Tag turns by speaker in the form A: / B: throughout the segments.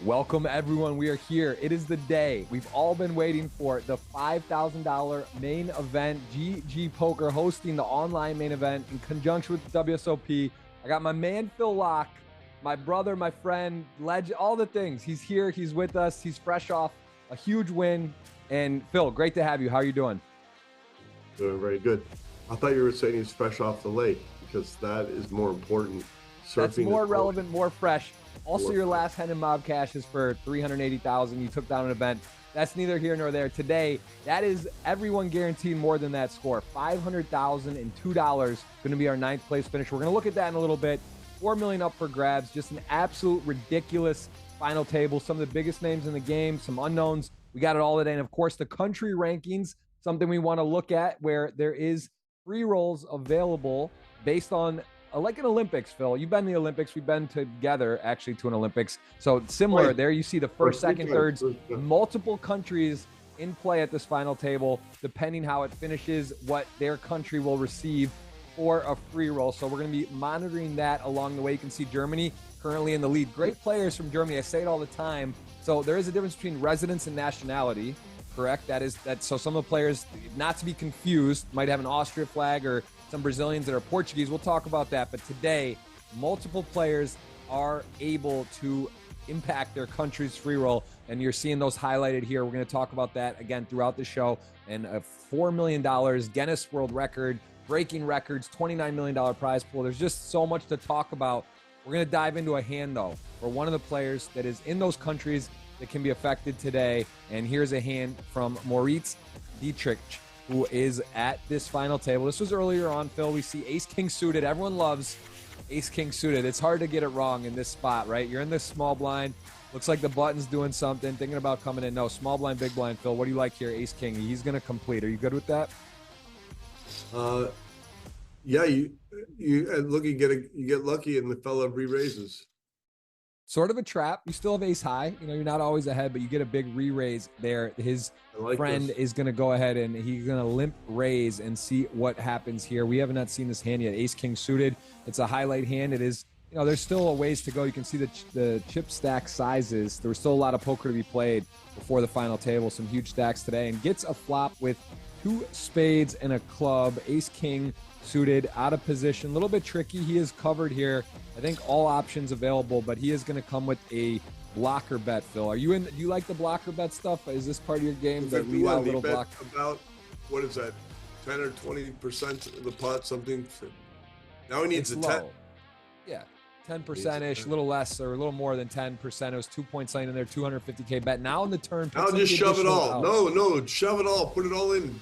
A: Welcome, everyone. We are here. It is the day we've all been waiting for, the $5,000 main event. GGPoker hosting the online main event in conjunction with WSOP. I got my man, Phil Laak, my brother, my friend, legend, all the things. He's here. He's with us. He's fresh off a huge win. And Phil, great to have you. How are you doing?
B: Doing very good. I thought you were saying he's fresh off the lake, because that is more important.
A: That's more relevant, more fresh. Also, your last hand in mob cash is for $380,000. You took down an event. That's neither here nor there. Today, that is everyone guaranteed more than that score. $500,002 going to be our 9th place finish. We're going to look at that in a little bit. $4 million up for grabs. Just an absolute ridiculous final table. Some of the biggest names in the game, some unknowns. We got it all today. And of course, the country rankings, something we want to look at, where there is free rolls available based on like an Olympics, Phil. You've been to the Olympics. We've been together, actually, to an Olympics. So similar. Right. There you see the first, second, thirds, multiple countries in play at this final table, depending how it finishes, what their country will receive for a free roll. So we're going to be monitoring that along the way. You can see Germany currently in the lead. Great players from Germany. I say it all the time. So there is a difference between residence and nationality, correct? So some of the players, not to be confused, might have an Austria flag or some Brazilians that are Portuguese. We'll talk about that. But today, multiple players are able to impact their country's free roll, and you're seeing those highlighted here. We're going to talk about that again throughout the show. And a $4 million Guinness World Record, breaking records, $29 million prize pool. There's just so much to talk about. We're going to dive into a hand, though, for one of the players that is in those countries that can be affected today. And here's a hand from Moritz Dietrich, who is at this final table. This was earlier on, Phil. We see ace-king suited. Everyone loves ace-king suited. It's hard to get it wrong in this spot, right? You're in this small blind. Looks like the button's doing something, thinking about coming in. No, small blind, big blind, Phil. What do you like here? Ace-king. He's going to complete. Are you good with that?
B: Yeah, you look, you get lucky and the fella re-raises.
A: Sort of a trap. You still have ace high. You know, you're not always ahead, but you get a big re-raise there. His friend is going to go ahead and he's going to limp raise and see what happens here. We have not seen this hand yet. Ace king suited. It's a highlight hand. It is, you know, there's still a ways to go. You can see the chip stack sizes. There was still a lot of poker to be played before the final table. Some huge stacks today, and gets a flop with 2 spades and a club. Ace king suited, out of position, a little bit tricky. He is covered here. I think all options available, but he is going to come with a blocker bet. Phil, are you in? Do you like the blocker bet stuff? Is this part of your game that lead out a little block?
B: About, what is that, 10 or 20% of the pot, something? Now he needs a 10.
A: Yeah, 10%ish, a little less or a little more than 10%. It was 2 point sign in there, 250K bet. Now in the turn,
B: now just shove it all. No, shove it all. Put it all in.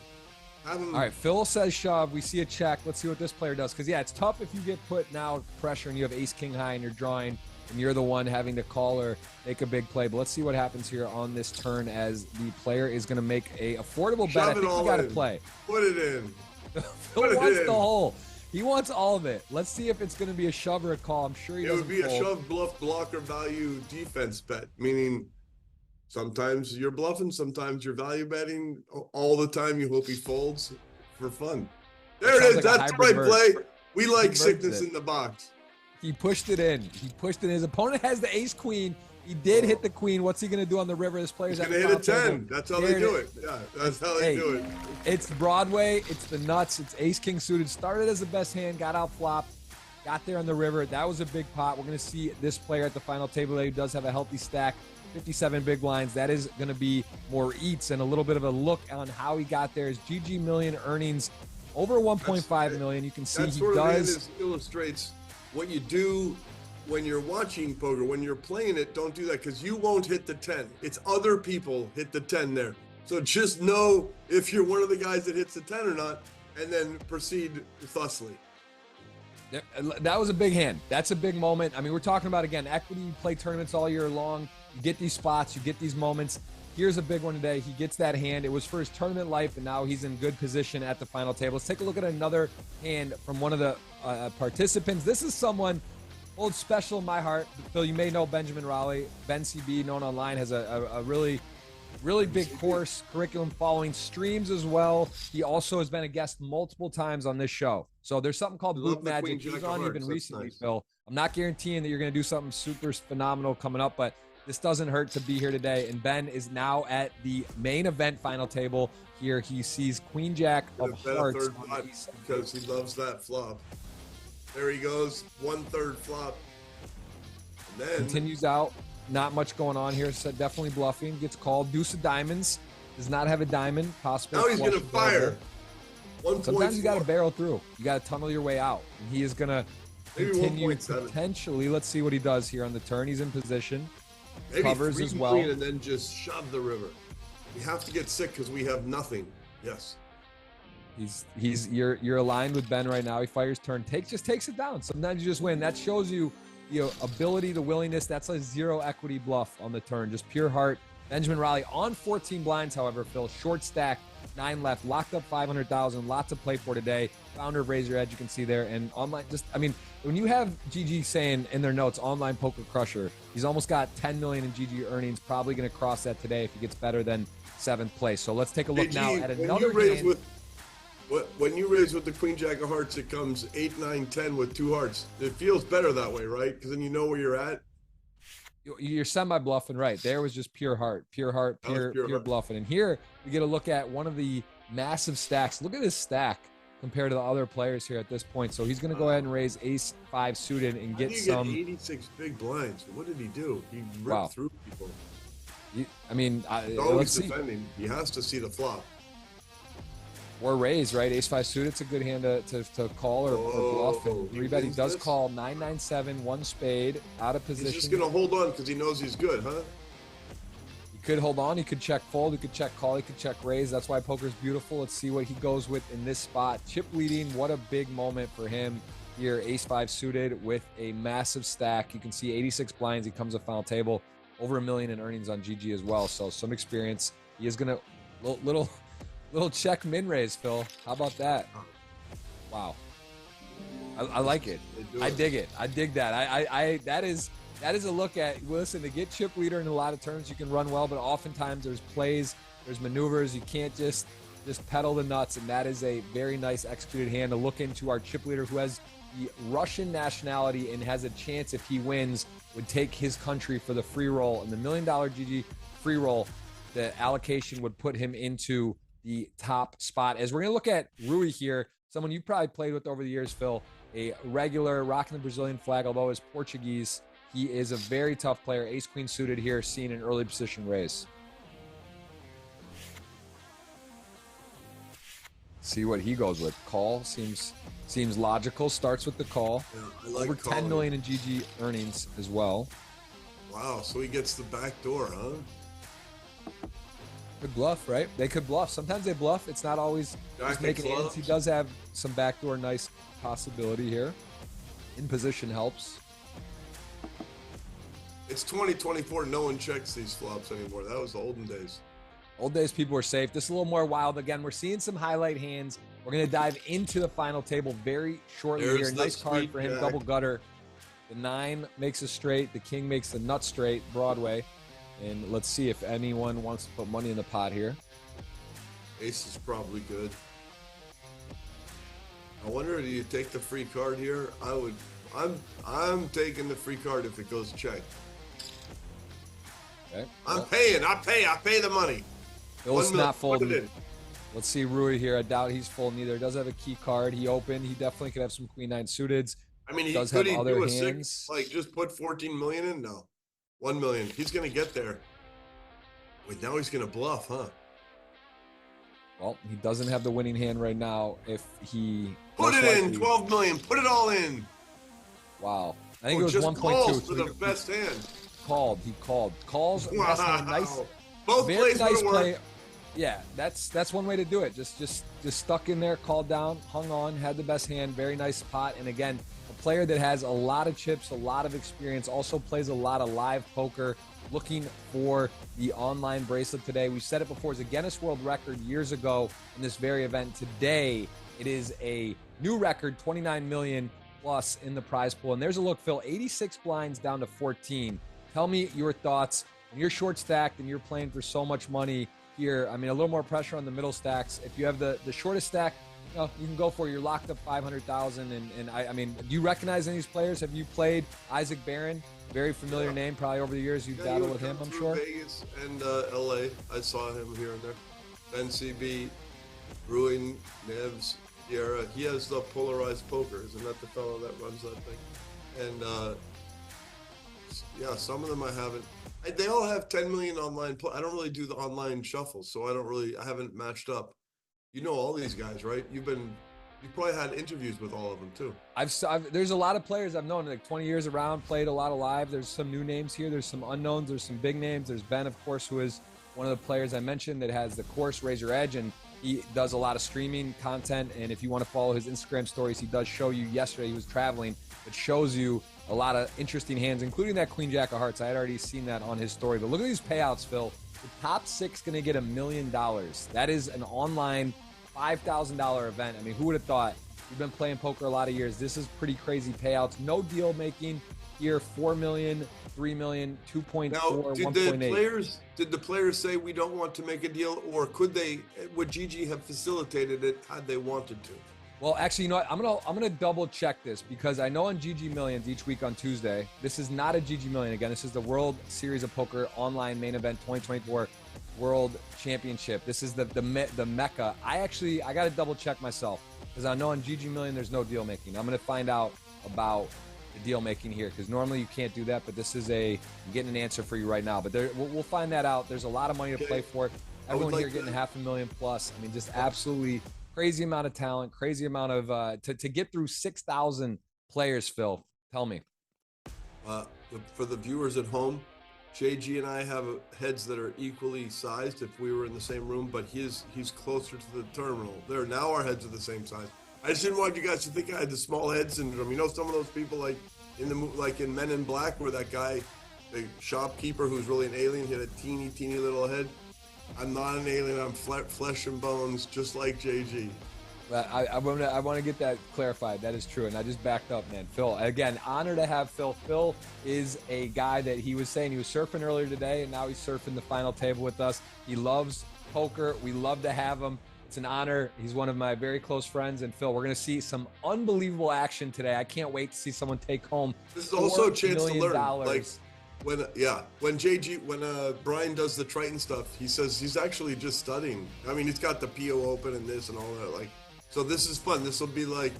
A: All right, Phil says shove. We see a check. Let's see what this player does. Because, yeah, it's tough if you get put now pressure and you have ace-king high and you're drawing and you're the one having to call or make a big play. But let's see what happens here on this turn as the player is going to make a affordable bet. I think you got to play.
B: Put it in.
A: Phil wants the hole. He wants all of it. Let's see if it's going to be a shove or a call. I'm sure he doesn't.
B: It would be a shove, bluff, blocker, value, defense bet, meaning sometimes you're bluffing, sometimes you're value betting. All the time you hope he folds for fun. There it is. That's the right play. We like sickness in the box.
A: He pushed it in. His opponent has the ace queen. He did hit the queen. What's he going to do on the river? This player's
B: going to hit a 10. That's how they do it. Yeah, that's how they do it.
A: It's Broadway. It's the nuts. It's ace king suited. Started as the best hand. Got out flopped. Got there on the river. That was a big pot. We're going to see this player at the final table who does have a healthy stack. 57 big blinds. That is going to be more eats and a little bit of a look on how he got there. His GGMillions earnings over 1.5 million. You can see he does.
B: Illustrates what you do when you're watching poker. When you're playing it, don't do that, because you won't hit the 10. It's other people hit the 10 there. So just know if you're one of the guys that hits the 10 or not, and then proceed thusly.
A: That was a big hand. That's a big moment. I mean, we're talking about, again, equity. You play tournaments all year long. You get these spots. You get these moments. Here's a big one today. He gets that hand. It was for his tournament life, and now he's in good position at the final table. Let's take a look at another hand from one of the participants. This is someone holds special in my heart. Phil, you may know Benjamin Raleigh. Ben CB, known online, has a really big course, curriculum following, streams as well. He also has been a guest multiple times on this show. So there's something called Loop Magic. He's on even recently, nice. Phil. I'm not guaranteeing that you're going to do something super phenomenal coming up, but This doesn't hurt to be here today. And Ben is now at the main event final table here. He sees Queen Jack of Hearts
B: because he loves that flop. There he goes, 1/3 flop. And then
A: continues out. Not much going on here. So definitely bluffing. Gets called. Deuce of diamonds. Does not have a diamond. Possible.
B: Now he's going to fire.
A: Sometimes you got to barrel through. You got to tunnel your way out. And he is going to continue potentially. Let's see what he does here on the turn. He's in position.
B: Maybe
A: Covers as well.
B: And then just shove the river. We have to get sick because we have nothing. Yes.
A: You're aligned with Ben right now. He fires turn. Just takes it down. Sometimes you just win. That shows you ability, the willingness. That's a 0 equity bluff on the turn. Just pure heart. Benjamin Raleigh on 14 blinds, however, Phil. Short stack, 9 left, locked up 500,000. Lots to play for today. Founder of Raise Your Edge, you can see there. And online, when you have GG saying in their notes, online poker crusher, he's almost got 10 million in GG earnings. Probably going to cross that today if he gets better than 7th place. So let's take a look now at another hand.
B: When you raise with the Queen Jack of Hearts, it comes 8, 9, 10 with 2 hearts. It feels better that way, right? Because then you know where you're at.
A: You're semi-bluffing, right? There was just pure heart, pure bluffing. And here we get a look at one of the massive stacks. Look at this stack compared to the other players here at this point. So he's going to go ahead and raise ace-5 suited and get some.
B: 86 big blinds. What did he do? He ripped through people.
A: Let's see.
B: Defending. He has to see the flop.
A: Or raise, right? Ace-5 suited, it's a good hand to call or bluff. And 3-bet, he does call 9-9-7, 1 spade, out of position.
B: He's just going to hold on because he knows he's good, huh?
A: He could hold on. He could check fold. He could check call. He could check raise. That's why poker's beautiful. Let's see what he goes with in this spot. Chip leading. What a big moment for him here. Ace-5 suited with a massive stack. You can see 86 blinds. He comes to final table. Over $1 million in earnings on GG as well. So some experience. He is going to little check min raise, Phil. How about that? Wow. I like it. I dig it. I dig that. That is a look at, listen, to get chip leader in a lot of terms, you can run well, but oftentimes there's plays, there's maneuvers. You can't just pedal the nuts, and that is a very nice executed hand to look into. Our chip leader, who has the Russian nationality and has a chance, if he wins, would take his country for the free roll. And the $1 million GG free roll, the allocation would put him into the top spot. As we're going to look at Rui here, someone you probably played with over the years, Phil, a regular rocking the Brazilian flag, although he's Portuguese. He is a very tough player. Ace-Queen suited here, seeing an early position raise. See what he goes with. Call seems logical. Starts with the call.
B: Yeah, I like
A: over
B: calling.
A: 10 million in GG earnings as well.
B: Wow, so he gets the back door, huh?
A: Could bluff, right? They could bluff. Sometimes they bluff. It's not always just making hands. He does have some backdoor nice possibility here. In position helps.
B: It's 2024. No one checks these flops anymore. That was the olden days.
A: Old days, people were safe. This is a little more wild. Again, we're seeing some highlight hands. We're going to dive into the final table very shortly here. Nice card for him, Jack. Double gutter. The 9 makes a straight. The king makes the nut straight, Broadway. And let's see if anyone wants to put money in the pot here.
B: Ace is probably good. I wonder, do you take the free card here? I'm taking the free card if it goes check.
A: Okay.
B: I'm paying. I pay the money.
A: Bill's not folding. Let's see Rui here. I doubt he's folding either. Does have a key card. He opened. He definitely could have some queen 9 suiteds.
B: I mean, he
A: does
B: could
A: have other
B: do a
A: hands.
B: 6, like just put 14 million in? No. 1 million. He's going to get there. Wait, now he's going to bluff, huh?
A: Well, he doesn't have the winning hand right now. If he
B: put it in, 12 million. Put it all in.
A: Wow. I think it was 1.2
B: for the best hand.
A: He called. Calls.
B: Wow.
A: Nice.
B: Both
A: very
B: plays
A: nice play.
B: Work.
A: Yeah, that's one way to do it. Just stuck in there, called down, hung on, had the best hand. Very nice spot. And again, a player that has a lot of chips, a lot of experience, also plays a lot of live poker, looking for the online bracelet today. We said it before, it's a Guinness World Record years ago in this very event. Today, it is a new record, 29 million plus in the prize pool. And there's a look, Phil, 86 blinds down to 14. Tell me your thoughts. When you're short stacked and you're playing for so much money here, I mean, a little more pressure on the middle stacks. If you have the shortest stack, you can go for it. You're locked up 500,000. And I mean, do you recognize any of these players? Have you played Isaac Barron Very familiar name, probably over the years you've battled with him, I'm sure.
B: Vegas and LA. I saw him here and there. Ben CB, Brewing, Nevs, Sierra. He has the polarized poker. Isn't that the fellow that runs that thing? And yeah, some of them I haven't. They all have 10 million online. I don't really do the online shuffle, so I haven't matched up. You know all these guys, right? You probably had interviews with all of them too.
A: There's a lot of players I've known, like 20 years around, played a lot of live. There's some new names here. There's some unknowns. There's some big names. There's Ben, of course, who is one of the players I mentioned that has the course Raise Your Edge, and he does a lot of streaming content. And if you want to follow his Instagram stories, he does show you. Yesterday he was traveling, but shows you a lot of interesting hands, including that Queen Jack of Hearts. I had already seen that on his story. But look at these payouts, Phil. The top 6 going to get $1 million. That is an online $5,000 event. I mean, who would have thought? We've been playing poker a lot of years. This is pretty crazy payouts. No deal making here. 4 million, 3 million, 2.4, 1.8.
B: Did the players say we don't want to make a deal, or would GG have facilitated it had they wanted to?
A: Well, actually, you know what? I'm gonna double check this, because I know on GGMillions each week on Tuesday, this is not a GGMillion again. This is the World Series of Poker Online Main Event 2024 World Championship. This is the Mecca. I got to double check myself, because I know on GGMillion there's no deal making. I'm gonna find out about the deal making here, because normally you can't do that, but this is I'm getting an answer for you right now. But we'll find that out. There's a lot of money to play for. Everyone here getting $500,000 plus. I mean, just absolutely crazy amount of talent, crazy amount of to get through 6,000 players. Phil, tell me.
B: For the viewers at home, JG and I have heads that are equally sized if we were in the same room, but he's closer to the terminal. Now our heads are the same size. I just didn't want you guys to think I had the small head syndrome. You know, some of those people like in Men in Black, where that guy, the shopkeeper who's really an alien, he had a teeny little head. I'm not an alien. I'm flesh and bones, just like JG.
A: I want to get that clarified. That is true, and I just backed up, man. Phil, again, honor to have Phil. Phil is a guy that he was saying he was surfing earlier today, and now he's surfing the final table with us. He loves poker. We love to have him. It's an honor. He's one of my very close friends. And Phil, we're going to see some unbelievable action today. I can't wait to see someone take home.
B: This is also a chance to learn. Like when Brian does the Triton stuff, he says he's actually just studying. I mean, he's got the PO open and this and all that. Like, so this is fun. This will be like,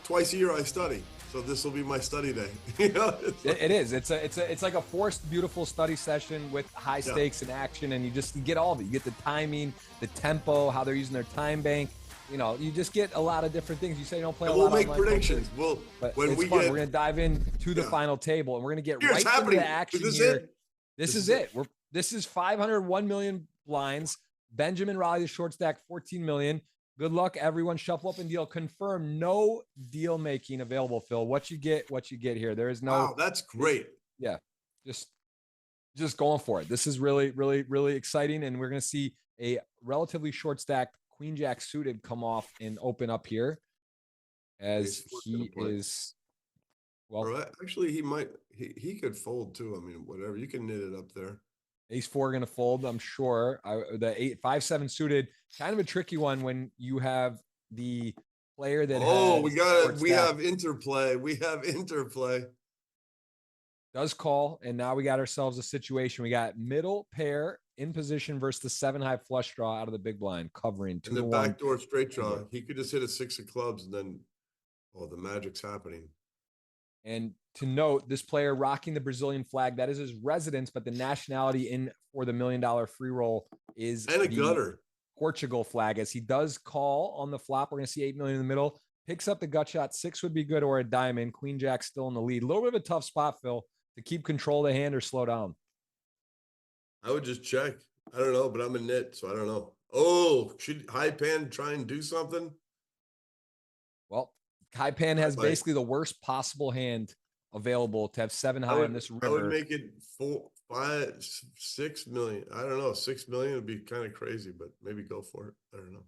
B: twice a year I study. So this will be my study day.
A: It is. It's like a forced, beautiful study session with high stakes and action, and you just get all of it. You get the timing, the tempo, how they're using their time bank. You just get a lot of different things. You say you don't play a lot.
B: We'll make predictions.
A: We're going to dive into the final table, and we're going to get right into the action here. This is it. This is 501 million blinds. Benjamin Raleigh, the short stack, 14 million. Good luck, everyone. Shuffle up and deal. Confirm no deal making available, Phil. What you get here. There is no.
B: Wow, that's great.
A: Yeah, just going for it. This is really, really, really exciting, and we're going to see a relatively short stack Queen Jack suited come off and open up here, as he is. Well,
B: actually, he could fold too. I mean, whatever, you can knit it up there.
A: Ace 4 going to fold, I'm sure. The 5-7 suited, kind of a tricky one when you have the player that.
B: We have interplay. We have interplay.
A: Does call, and now we got ourselves a situation. We got middle pair in position versus the 7-high flush draw out of the big blind, covering 2
B: and the backdoor straight draw. He could just hit a 6 of clubs, and then, the magic's happening.
A: And to note, this player rocking the Brazilian flag, that is his residence, but the nationality in for the $1 million free roll is
B: and a gutter
A: Portugal flag, as he does call on the flop. We're going to see 8 million in the middle. Picks up the gut shot. 6 would be good, or a diamond. Queen Jack still in the lead. A little bit of a tough spot, Phil, to keep control of the hand or slow down.
B: I would just check. I don't know, but I'm a nit, so I don't know. Oh, should high pan try and do something?
A: Well, high pan has basically the worst possible hand available to have 7 high on this river.
B: I would make it 4, 5, 6 million. I don't know. 6 million would be kind of crazy, but maybe go for it. I don't know.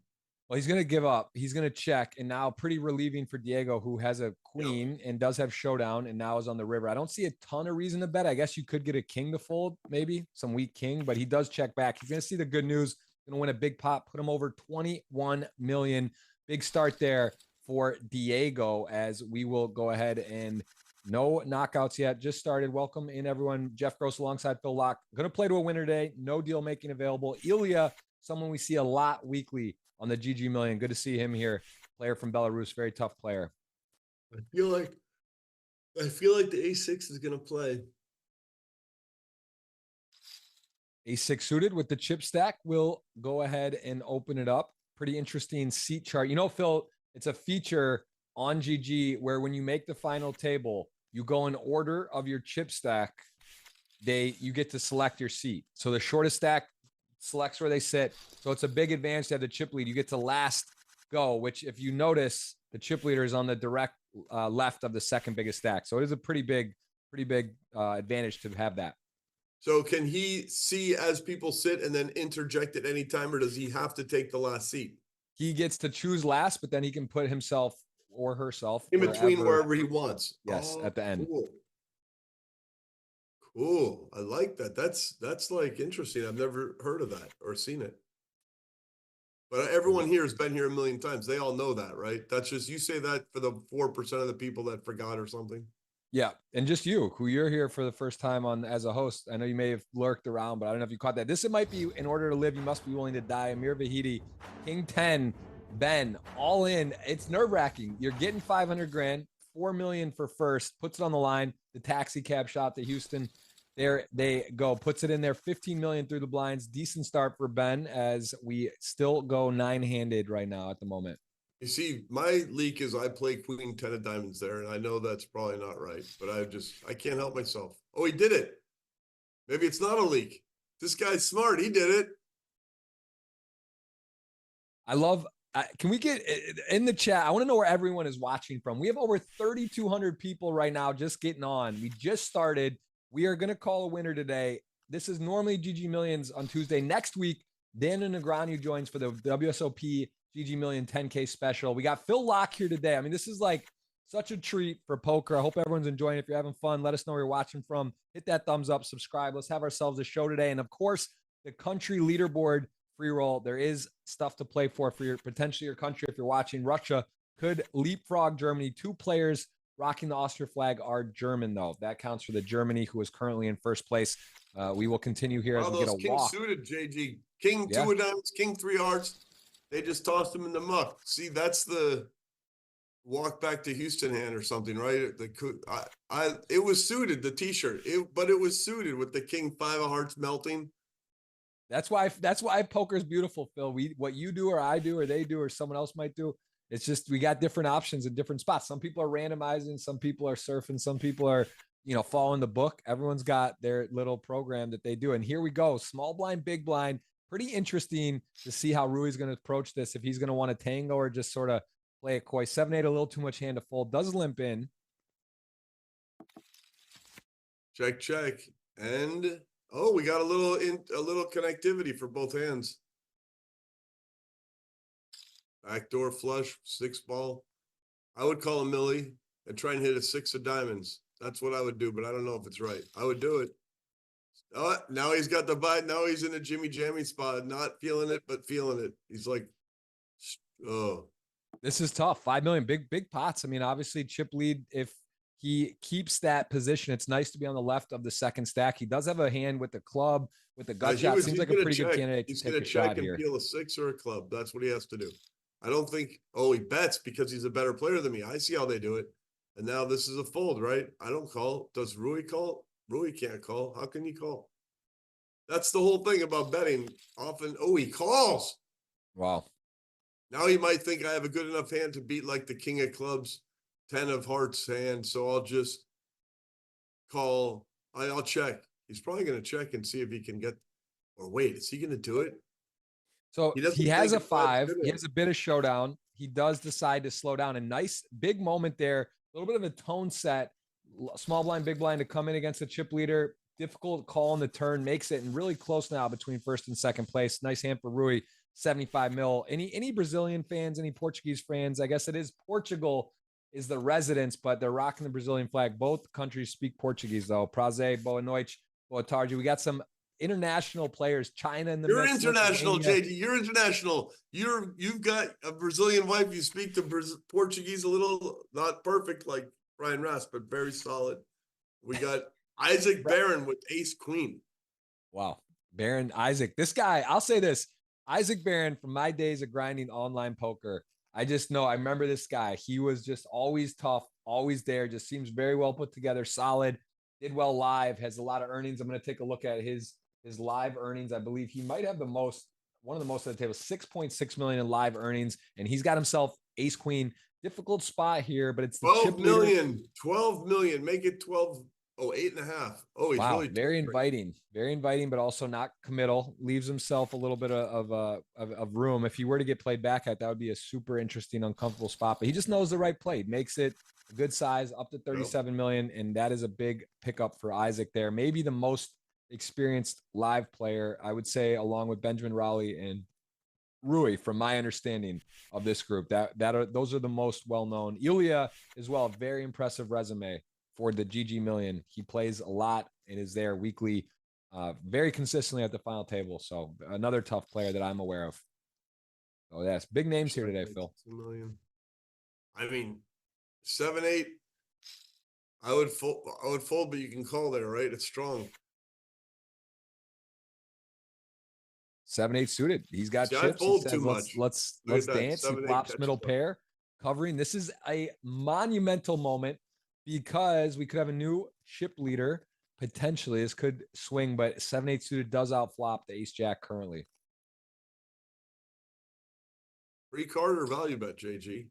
A: Well, he's going to give up. He's going to check. And now pretty relieving for Diego, who has a queen and does have showdown and now is on the river. I don't see a ton of reason to bet. I guess you could get a king to fold, maybe some weak king, but he does check back. He's going to see the good news. Going to win a big pot, put him over 21 million. Big start there for Diego, as we will go ahead and No knockouts yet. Just started. Welcome in, everyone. Jeff Gross alongside Phil Laak. Going to play to a winner today. No deal making available. Ilya, someone we see a lot weekly on the GG Million. Good to see him here. Player from Belarus. Very tough player.
B: I feel like the A6 is going to play.
A: A6 suited with the chip stack. We'll go ahead and open it up. Pretty interesting seat chart. You know, Phil, it's a feature on GG where when you make the final table, you go in order of your chip stack. You get to select your seat. So the shortest stack selects where they sit. So it's a big advantage to have the chip lead. You get to last go, which if you notice, the chip leader is on the direct left of the second biggest stack. So it is a pretty big advantage to have that.
B: So can he see as people sit and then interject at any time, or does he have to take the last seat?
A: He gets to choose last, but then he can put himself or herself
B: in between wherever he wants.
A: Yes, at the end.
B: Cool. I like that. That's like interesting. I've never heard of that or seen it. But everyone here has been here a million times. They all know that, right? That's just, you say that for the 4% of the people that forgot or something.
A: Yeah, and just you, who you're here for the first time on as a host. I know you may have lurked around, but I don't know if you caught that. This, it might be in order to live, you must be willing to die. Amir Vahidi, King 10, Ben, all in. It's nerve-wracking. You're getting 500 grand, 4 million for first, puts it on the line. The taxi cab shot to Houston. There they go, puts it in there, 15 million through the blinds. Decent start for Ben as we still go 9-handed right now at the moment.
B: You see, my leak is I play Queen 10 of diamonds there, and I know that's probably not right, but I can't help myself. Oh, he did it. Maybe it's not a leak. This guy's smart. He did it.
A: I love, can we get in the chat? I want to know where everyone is watching from. We have over 3,200 people right now just getting on. We just started. We are going to call a winner today. This is normally GG Millions on Tuesday. Next week, Daniel Negreanu joins for the WSOP GG Million 10K special. We got Phil Laak here today. I mean, this is like such a treat for poker. I hope everyone's enjoying it. If you're having fun, let us know where you're watching from. Hit that thumbs up, subscribe. Let's have ourselves a show today. And of course, the country leaderboard free roll. There is stuff to play for your potentially your country. If you're watching, Russia could leapfrog Germany. 2 players rocking the Austria flag are German, though. That counts for the Germany, who is currently in first place. We will continue here as we get a
B: king
A: walk.
B: Suited, JG. King 2 of diamonds, King 3 hearts. They just tossed him in the muck. See, that's the walk back to Houston hand or something, right? It was suited, the T-shirt, but it was suited with the King 5 of hearts melting.
A: That's why poker is beautiful, Phil. What you do or I do or they do or someone else might do. It's just we got different options in different spots. Some people are randomizing, some people are surfing, some people are, following the book. Everyone's got their little program that they do. And here we go. Small blind, big blind. Pretty interesting to see how Rui's going to approach this. If he's going to want to tango or just sort of play it coy. 7-8, a little too much hand to fold. Does limp in.
B: Check, check. And oh, we got a little connectivity for both hands. Backdoor flush, 6 ball. I would call a millie and try and hit a 6 of diamonds. That's what I would do, but I don't know if it's right. I would do it. Oh, now he's got the bite. Now he's in a Jimmy Jammy spot, not feeling it, but feeling it. He's like, oh.
A: This is tough. 5 million, big pots. I mean, obviously chip lead. If he keeps that position, it's nice to be on the left of the second stack. He does have a hand with the club, with the gut shot. Seems like a pretty good candidate to take a shot here.
B: He's going to check and peel a 6 or a club. That's what he has to do. I don't think, he bets because he's a better player than me. I see how they do it. And now this is a fold, right? I don't call. Does Rui call? Rui can't call. How can he call? That's the whole thing about betting. Often, he calls.
A: Wow.
B: Now he might think I have a good enough hand to beat like the King of Clubs, 10 of Hearts hand. So I'll just call. I'll check. He's probably going to check and see if he can get, or wait, is he going to do it?
A: So he has a 5. He has a bit of showdown. He does decide to slow down. A nice big moment there. A little bit of a tone set. Small blind, big blind to come in against the chip leader. Difficult call on the turn. Makes it and really close now between first and second place. Nice hand for Rui. 75 mil. Any Brazilian fans, any Portuguese fans? I guess it is Portugal is the residence, but they're rocking the Brazilian flag. Both countries speak Portuguese, though. Prazer, boa noite, boa tarde. We got some international players. China in the
B: You're international, JD. You're international. You've got a Brazilian wife. You speak the Portuguese a little, not perfect like Brian Rass, but very solid. We got Isaac Barron with ace queen.
A: Wow. Barron, Isaac. This guy, I'll say this. Isaac Barron, from my days of grinding online poker, I just know, I remember this guy. He was just always tough, always there, just seems very well put together, solid, did well live, has a lot of earnings. I'm going to take a look at his live earnings. I believe he might have one of the most at the table, 6.6 million in live earnings, and he's got himself ace queen. Difficult spot here, but it's the
B: 12
A: chip
B: million,
A: leader.
B: 12 million, make it 12. Oh, 8.5. Oh, he's
A: Wow,
B: really
A: very inviting, but also not committal. Leaves himself a little bit of room. If he were to get played back at, that would be a super interesting, uncomfortable spot. But he just knows the right play, makes it a good size, up to 37 million, and that is a big pickup for Isaac there. Maybe the most experienced live player, I would say, along with Benjamin Rowley and Rui, from my understanding of this group. Those are the most well-known. Ilya as well, very impressive resume for the GGMillions. He plays a lot and is there weekly, very consistently at the final table. So another tough player that I'm aware of. Oh yes, big names here today, Phil.
B: 2 million. I mean, 7-8. I would fold, but you can call there, right? It's strong.
A: 7-8 suited. He's got chips.
B: I fold
A: says,
B: too much.
A: Let's dance. He
B: 7-8
A: flops middle pair, covering. This is a monumental moment because we could have a new chip leader potentially. This could swing, but 7-8 suited does outflop the ace jack currently.
B: Free card or value bet, JG?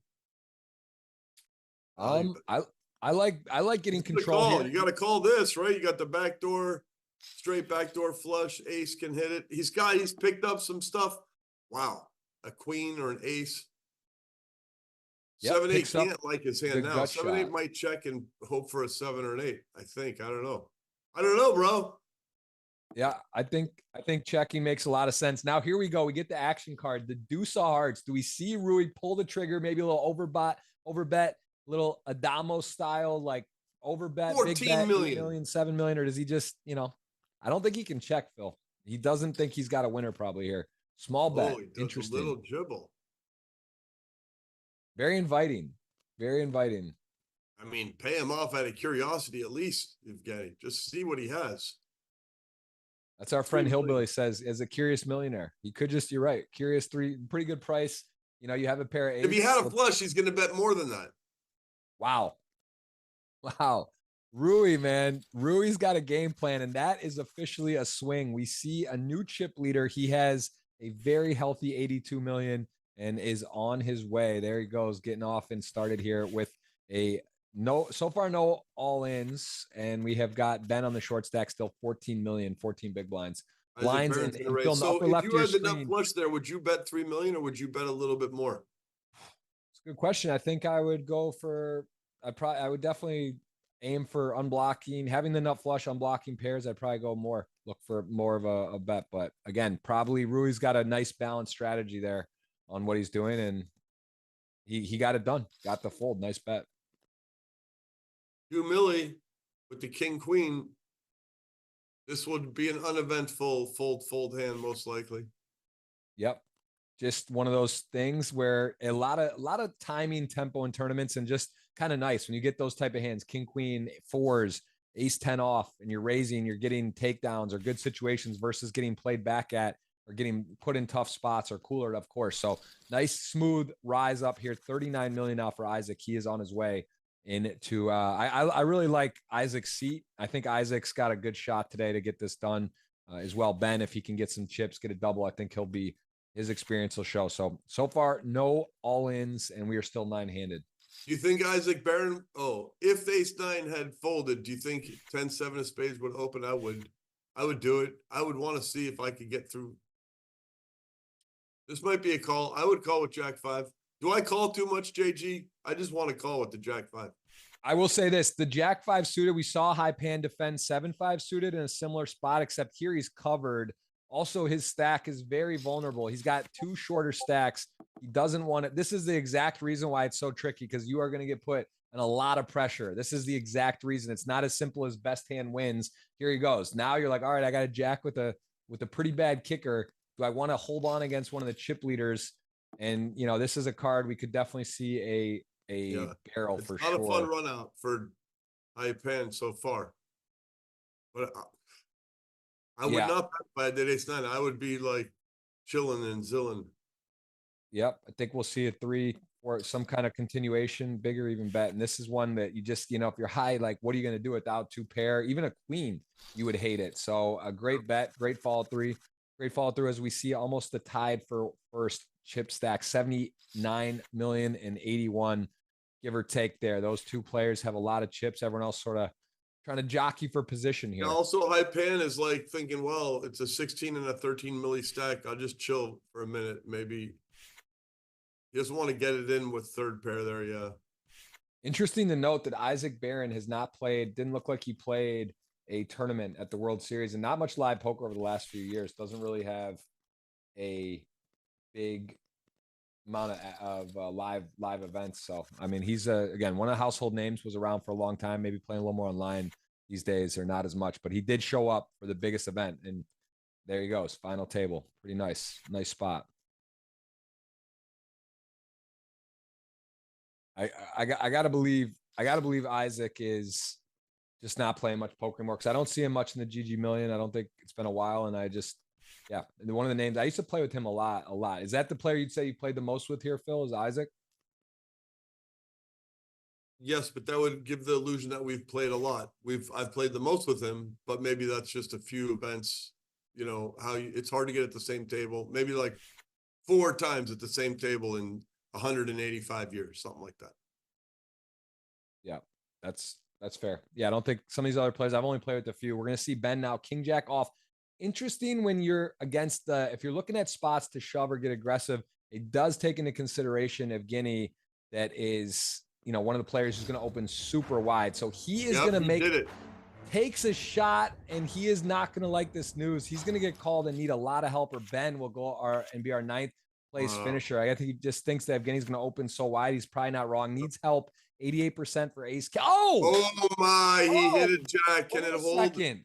A: I like getting control here.
B: You got to call this, right? You got the backdoor, straight backdoor flush. Ace can hit it. He's picked up some stuff. Wow, a queen or an ace. 7-8 can't like his hand now. 7-8 might check and hope for a 7 or an 8. I think. I don't know, bro.
A: Yeah, I think checking makes a lot of sense. Now here we go. We get the action card, the deuce of hearts. Do we see Rui pull the trigger? Maybe a little overbet, little Adamo style, like overbet,
B: 14
A: big bet,
B: million.
A: 8 million, 7 million, or does he just, I don't think he can check, Phil. He doesn't think he's got a winner probably here. Small bet. Interesting.
B: A little dribble.
A: Very inviting. Very inviting.
B: I mean, pay him off out of curiosity at least, Evgeny. Just see what he has.
A: That's our friend Hillbilly says, as a curious millionaire. He could just, you're right. Curious 3, pretty good price. You have a pair of 8s.
B: If he had a flush, he's going to bet more than that.
A: Wow. Rui, man. Rui's got a game plan, and that is officially a swing. We see a new chip leader. He has a very healthy 82 million and is on his way. There he goes, getting off and started here with so far no all-ins, and we have got Ben on the short stack still 14 million, 14 big blinds. Blinds and
B: so if you had the nut flush there, would you bet 3 million or would you bet a little bit more?
A: It's a good question. I think I would go for, I would definitely aim for unblocking, having the nut flush, unblocking pairs. I'd probably go more, look for more of a bet. But again, probably Rui's got a nice balanced strategy there on what he's doing, and he got it done. Got the fold. Nice bet.
B: 2 milli with the king queen. This would be an uneventful fold hand, most likely.
A: Yep. Just one of those things where a lot of timing, tempo in tournaments, and just kind of nice when you get those type of hands, king, queen, 4s, ace 10 off, and you're raising, you're getting takedowns or good situations versus getting played back at or getting put in tough spots or cooler, of course. So nice, smooth rise up here. 39 million now for Isaac. He is on his way into I really like Isaac's seat. I think Isaac's got a good shot today to get this done as well. Ben, if he can get some chips, get a double, I think his experience will show. So far, no all-ins, and we are still 9-handed.
B: Do you think Isaac Barron, if ace 9 had folded, do you think 10-7 of spades would open? I would do it. I would want to see if I could get through. This might be a call. I would call with jack 5. Do I call too much, JG? I just want to call with the jack 5.
A: I will say this, the jack 5 suited, we saw high pan defend 7-5 suited in a similar spot, except here he's covered. Also, his stack is very vulnerable. He's got 2 shorter stacks. He doesn't want it. This is the exact reason why it's so tricky, because you are going to get put in a lot of pressure. This is the exact reason. It's not as simple as best hand wins. Here he goes. Now you're like, all right, I got a jack with a pretty bad kicker. Do I want to hold on against one of the chip leaders? And, this is a card we could definitely see a barrel
B: it's
A: for
B: not a fun
A: sure.
B: run out for Ipan so far. But I would
A: Yeah.
B: not bet by that ace nine. I would be like chilling and zilling.
A: Yep. I think we'll see a 3 or some kind of continuation, bigger even bet. And this is one that you just, if you're high, like, what are you going to do without 2 pair? Even a queen, you would hate it. So a great bet, great follow through as we see almost the tide for first chip stack, 79 million and 81, give or take there. Those 2 players have a lot of chips. Everyone else sort of trying to jockey for position here.
B: And also, Ipan is like thinking, well, it's a 16 and a 13 milli stack. I'll just chill for a minute. Maybe he doesn't want to get it in with third pair there. Yeah.
A: Interesting to note that Isaac Barron has not played, didn't look like he played a tournament at the World Series, and not much live poker over the last few years. Doesn't really have a big amount of live events. So, I mean, he's again, one of the household names, was around for a long time, maybe playing a little more online these days, or not as much, but he did show up for the biggest event, and there he goes, final table. Pretty nice spot. I gotta believe Isaac is just not playing much poker anymore, because I don't see him much in the GG Million. I don't think it's been a while, and I just, yeah, one of the names I used to play with him a lot. Is that the player you'd say you played the most with here, Phil? Is Isaac?
B: Yes, but that would give the illusion that we've played a lot. I've played the most with him, but maybe that's just a few events. It's hard to get at the same table. Maybe like 4 times at the same table in 185 years, something like that.
A: Yeah, that's fair. Yeah, I don't think some of these other players, I've only played with a few. We're going to see Ben now, King Jack off. Interesting when you're against if you're looking at spots to shove or get aggressive, it does take into consideration Evgeny, that is, one of the players who's going to open super wide. So he is going to takes a shot, and he is not going to like this news. He's going to get called and need a lot of help, or Ben will go and be our 9th place finisher. I think he just thinks that Evgeny's going to open so wide. He's probably not wrong. Needs help. 88% for ace.
B: Oh my, he hit it, Jack. Can it hold?
A: Second.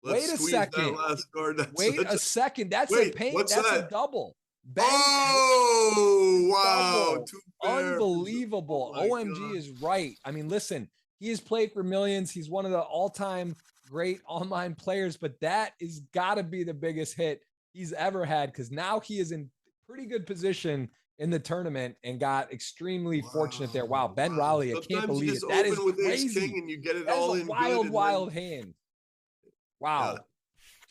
B: Let's
A: Wait a
B: squeeze
A: second.
B: that last card.
A: Wait a second. That's a paint. That's
B: that?
A: A double. Ben,
B: wow.
A: Unbelievable.
B: Oh
A: OMG
B: God.
A: is right. I mean, listen, he has played for millions. He's one of the all-time great online players, but that is got to be the biggest hit he's ever had, because now he is in pretty good position in the tournament and got extremely fortunate there. Wow, Ben Raleigh, I can't believe it. That is
B: with
A: crazy.
B: Ace King and you get it
A: that
B: all
A: is a
B: in
A: wild,
B: good
A: wild hand. Wow.
B: Yeah.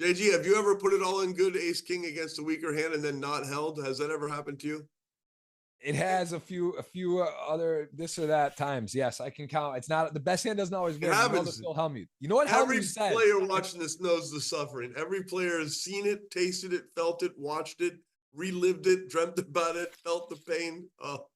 B: JG, have you ever put it all in good Ace King against a weaker hand and then not held? Has that ever happened to you?
A: It has a few other this or that times. Yes, I can count. It's not the best hand, doesn't always win. You know Phil Hellmuth. You know what Hellmuth said?
B: Every player watching this knows the suffering. Every player has seen it, tasted it, felt it, watched it, relived it, dreamt about it, felt the pain. Oh.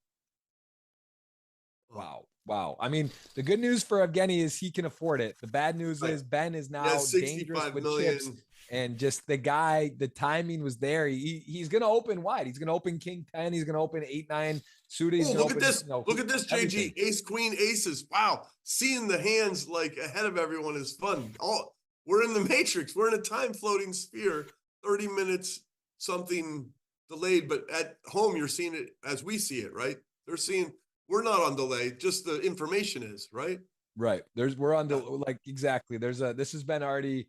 A: Wow. I mean, the good news for Evgeny is he can afford it. The bad news is Ben is now dangerous with chips. And just the timing was there. He's going to open wide. He's going to open King 10. He's going to open 8-9 suited.
B: Look at this. Look at this, JG. Ace, Queen, aces. Wow. Seeing the hands like ahead of everyone is fun. We're in the matrix. We're in a time floating sphere. 30 minutes, something delayed. But at home, you're seeing it as we see it, right? We're not on delay. Just the information is, right?
A: Right. We're on exactly. This has been already.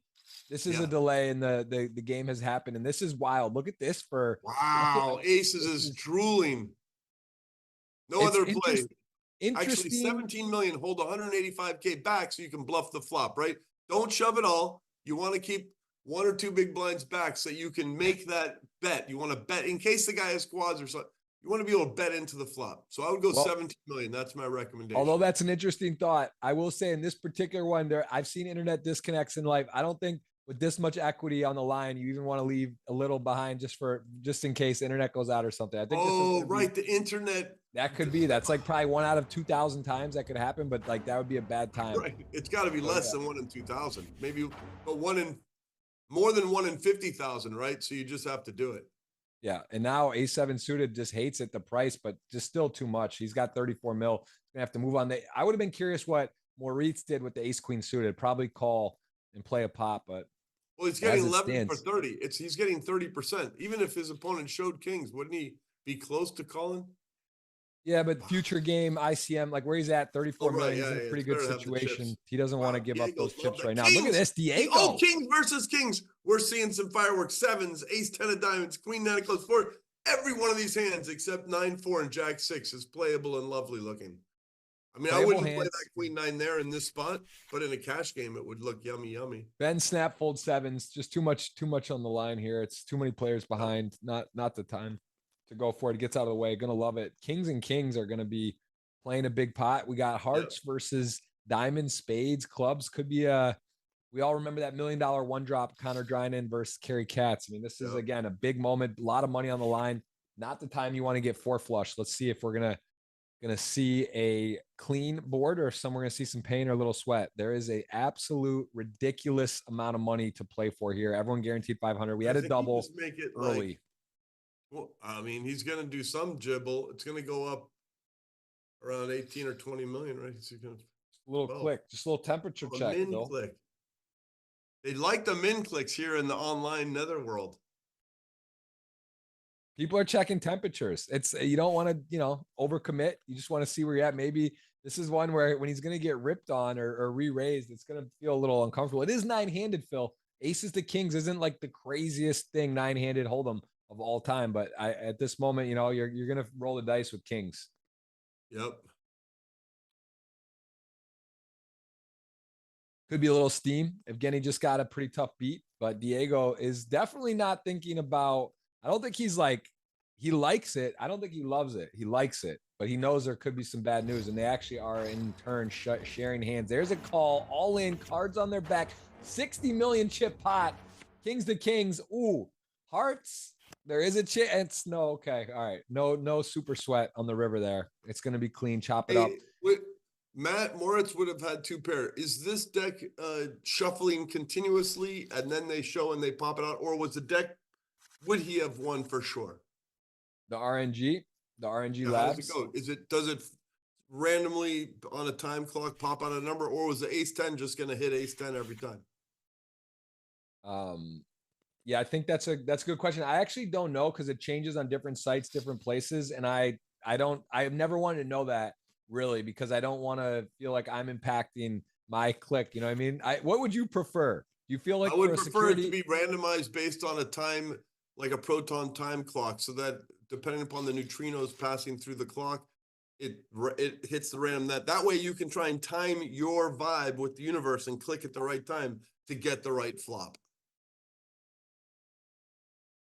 A: This is a delay, and the game has happened, and this is wild. Look at this for
B: aces is drooling. No other play. Actually, 17 million, hold 185K back so you can bluff the flop, right? Don't shove it all. You want to keep 1 or 2 big blinds back so you can make that bet. You want to bet in case the guy has quads or something. You want to be able to bet into the flop. So I would go 17 million. That's my recommendation.
A: Although that's an interesting thought, I will say in this particular one, I've seen internet disconnects in life. I don't think with this much equity on the line, you even want to leave a little behind just in case internet goes out or something. I think.
B: The internet.
A: That could be. That's like probably 1 out of 2,000 times that could happen, but like that would be a bad time.
B: Right. It's got to be less than 1 in 2,000, maybe, but more than 1 in 50,000, right? So you just have to do it.
A: Yeah, and now A7 suited just hates it, the price, but just still too much. He's got 34 mil. He's gonna have to move on. I would have been curious what Moritz did with the ace queen suited. Probably call and play a pop, but
B: he's getting 11 for 30. He's getting 30%. Even if his opponent showed kings, wouldn't he be close to calling?
A: Yeah, but future game ICM, like where he's at, 34
B: Oh, right.
A: million.
B: Yeah,
A: He's in a
B: yeah.
A: pretty
B: It's
A: good
B: better to have the
A: situation.
B: chips.
A: He doesn't want to
B: Wow.
A: give up those
B: Diego's love
A: chips
B: that.
A: right now. Look at
B: Kings.
A: this,
B: Oh,
A: Diego.
B: Kings versus Kings. We're seeing some fireworks. Sevens, ace 10 of diamonds, queen 9 of clubs, 4. Every one of these hands except 9-4 and jack 6 is playable and lovely looking. I mean, I
A: Playable
B: wouldn't play
A: hands.
B: that queen 9 there in this spot, but in a cash game, it would look yummy, yummy.
A: Ben snap fold sevens. Just too much on the line here. It's too many players behind. Not the time to go for it. It gets out of the way. Gonna love it. Kings and kings are gonna be playing a big pot. We got hearts versus diamonds, spades, clubs. Could be a. We all remember that $1 million one drop Connor Drynan versus Kerry Katz. I mean, this is again a big moment. A lot of money on the line. Not the time you want to get four flush. Let's see if we're gonna see a clean board or if we're gonna see some pain or a little sweat. There is a absolute ridiculous amount of money to play for here. Everyone guaranteed 500. We had a double
B: make it
A: early.
B: Like, well, I mean, he's gonna do some jibble. It's gonna go up around 18 or 20 million, right? It's gonna,
A: a little click, just a little temperature check.
B: Min click. They like the min clicks here in the online netherworld.
A: People are checking temperatures. It's you don't want to, overcommit. You just want to see where you're at. Maybe this is one where when he's going to get ripped on or re-raised, it's going to feel a little uncomfortable. It is 9-handed, Phil. Aces to kings isn't like the craziest thing 9-handed hold'em of all time, but at this moment, you're going to roll the dice with kings.
B: Yep.
A: Could be a little steam. Evgeny just got a pretty tough beat, but Diego is definitely not thinking about. I don't think he's like, he likes it. I don't think he loves it. He likes it, but he knows there could be some bad news, and they actually are in turn sharing hands. There's a call, all in, cards on their back, 60 million chip pot, kings to kings. Ooh, hearts. There is a chance. No, okay, all right. No super sweat on the river there. It's going to be clean. Chop it up.
B: Matt Moritz would have had 2 pair. Is this deck shuffling continuously and then they show and they pop it out, or was the deck? Would he have won for sure?
A: The RNG
B: Yeah,
A: labs.
B: how does it go? Does it randomly on a time clock pop out a number, or was the ace 10 just going to hit ace 10 every time?
A: Yeah, I think that's a good question. I actually don't know because it changes on different sites, different places, and I've never wanted to know that really because I don't want to feel like I'm impacting my click. You know what I mean? What would you prefer? Do you feel like
B: I would prefer it to be randomized based on a time, like a proton time clock, so that depending upon the neutrinos passing through the clock, it hits the random that way you can try and time your vibe with the universe and click at the right time to get the right flop.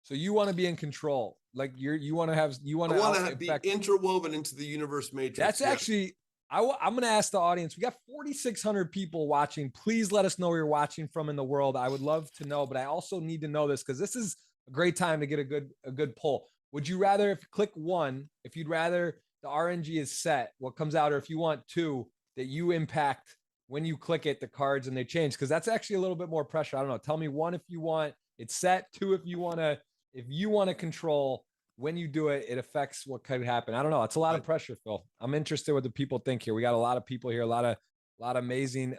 A: So you want to be in control, like you want to
B: be interwoven into the universe matrix.
A: That's actually. I'm going to ask the audience. We got 4,600 people watching. Please let us know where you're watching from in the world. I would love to know, but I also need to know this because this is a great time to get a good poll. Would you rather, if you click 1, if you'd rather the RNG is set, what comes out, or if you want 2, that you impact when you click it, the cards and they change? Because that's actually a little bit more pressure. I don't know. Tell me 1 if you want it set, 2 if you want to control. When you do it, it affects what could happen. I don't know. It's a lot of pressure, Phil. I'm interested what the people think here. We got a lot of people here, a lot of amazing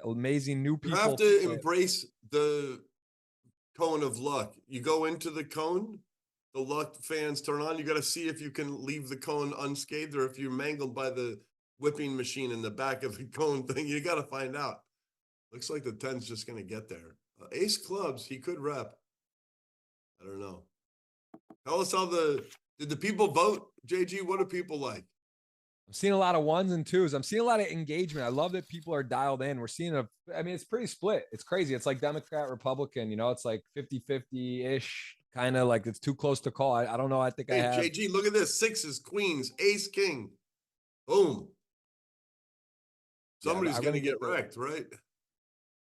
A: new people.
B: You have to embrace the cone of luck. You go into the cone, the luck fans turn on. You got to see if you can leave the cone unscathed or if you're mangled by the whipping machine in the back of the cone thing. You got to find out. Looks like the 10's just going to get there. Ace clubs, he could rep. I don't know. Tell us did the people vote? JG, what do people like?
A: I'm seeing a lot of 1s and 2s. I'm seeing a lot of engagement. I love that people are dialed in. We're seeing it's pretty split. It's crazy. It's like Democrat, Republican, it's like 50-50-ish, kind of like it's too close to call. I don't know. I think I have.
B: JG, look at this. 6s, queens, ace, king. Boom. Somebody's going to get wrecked, right?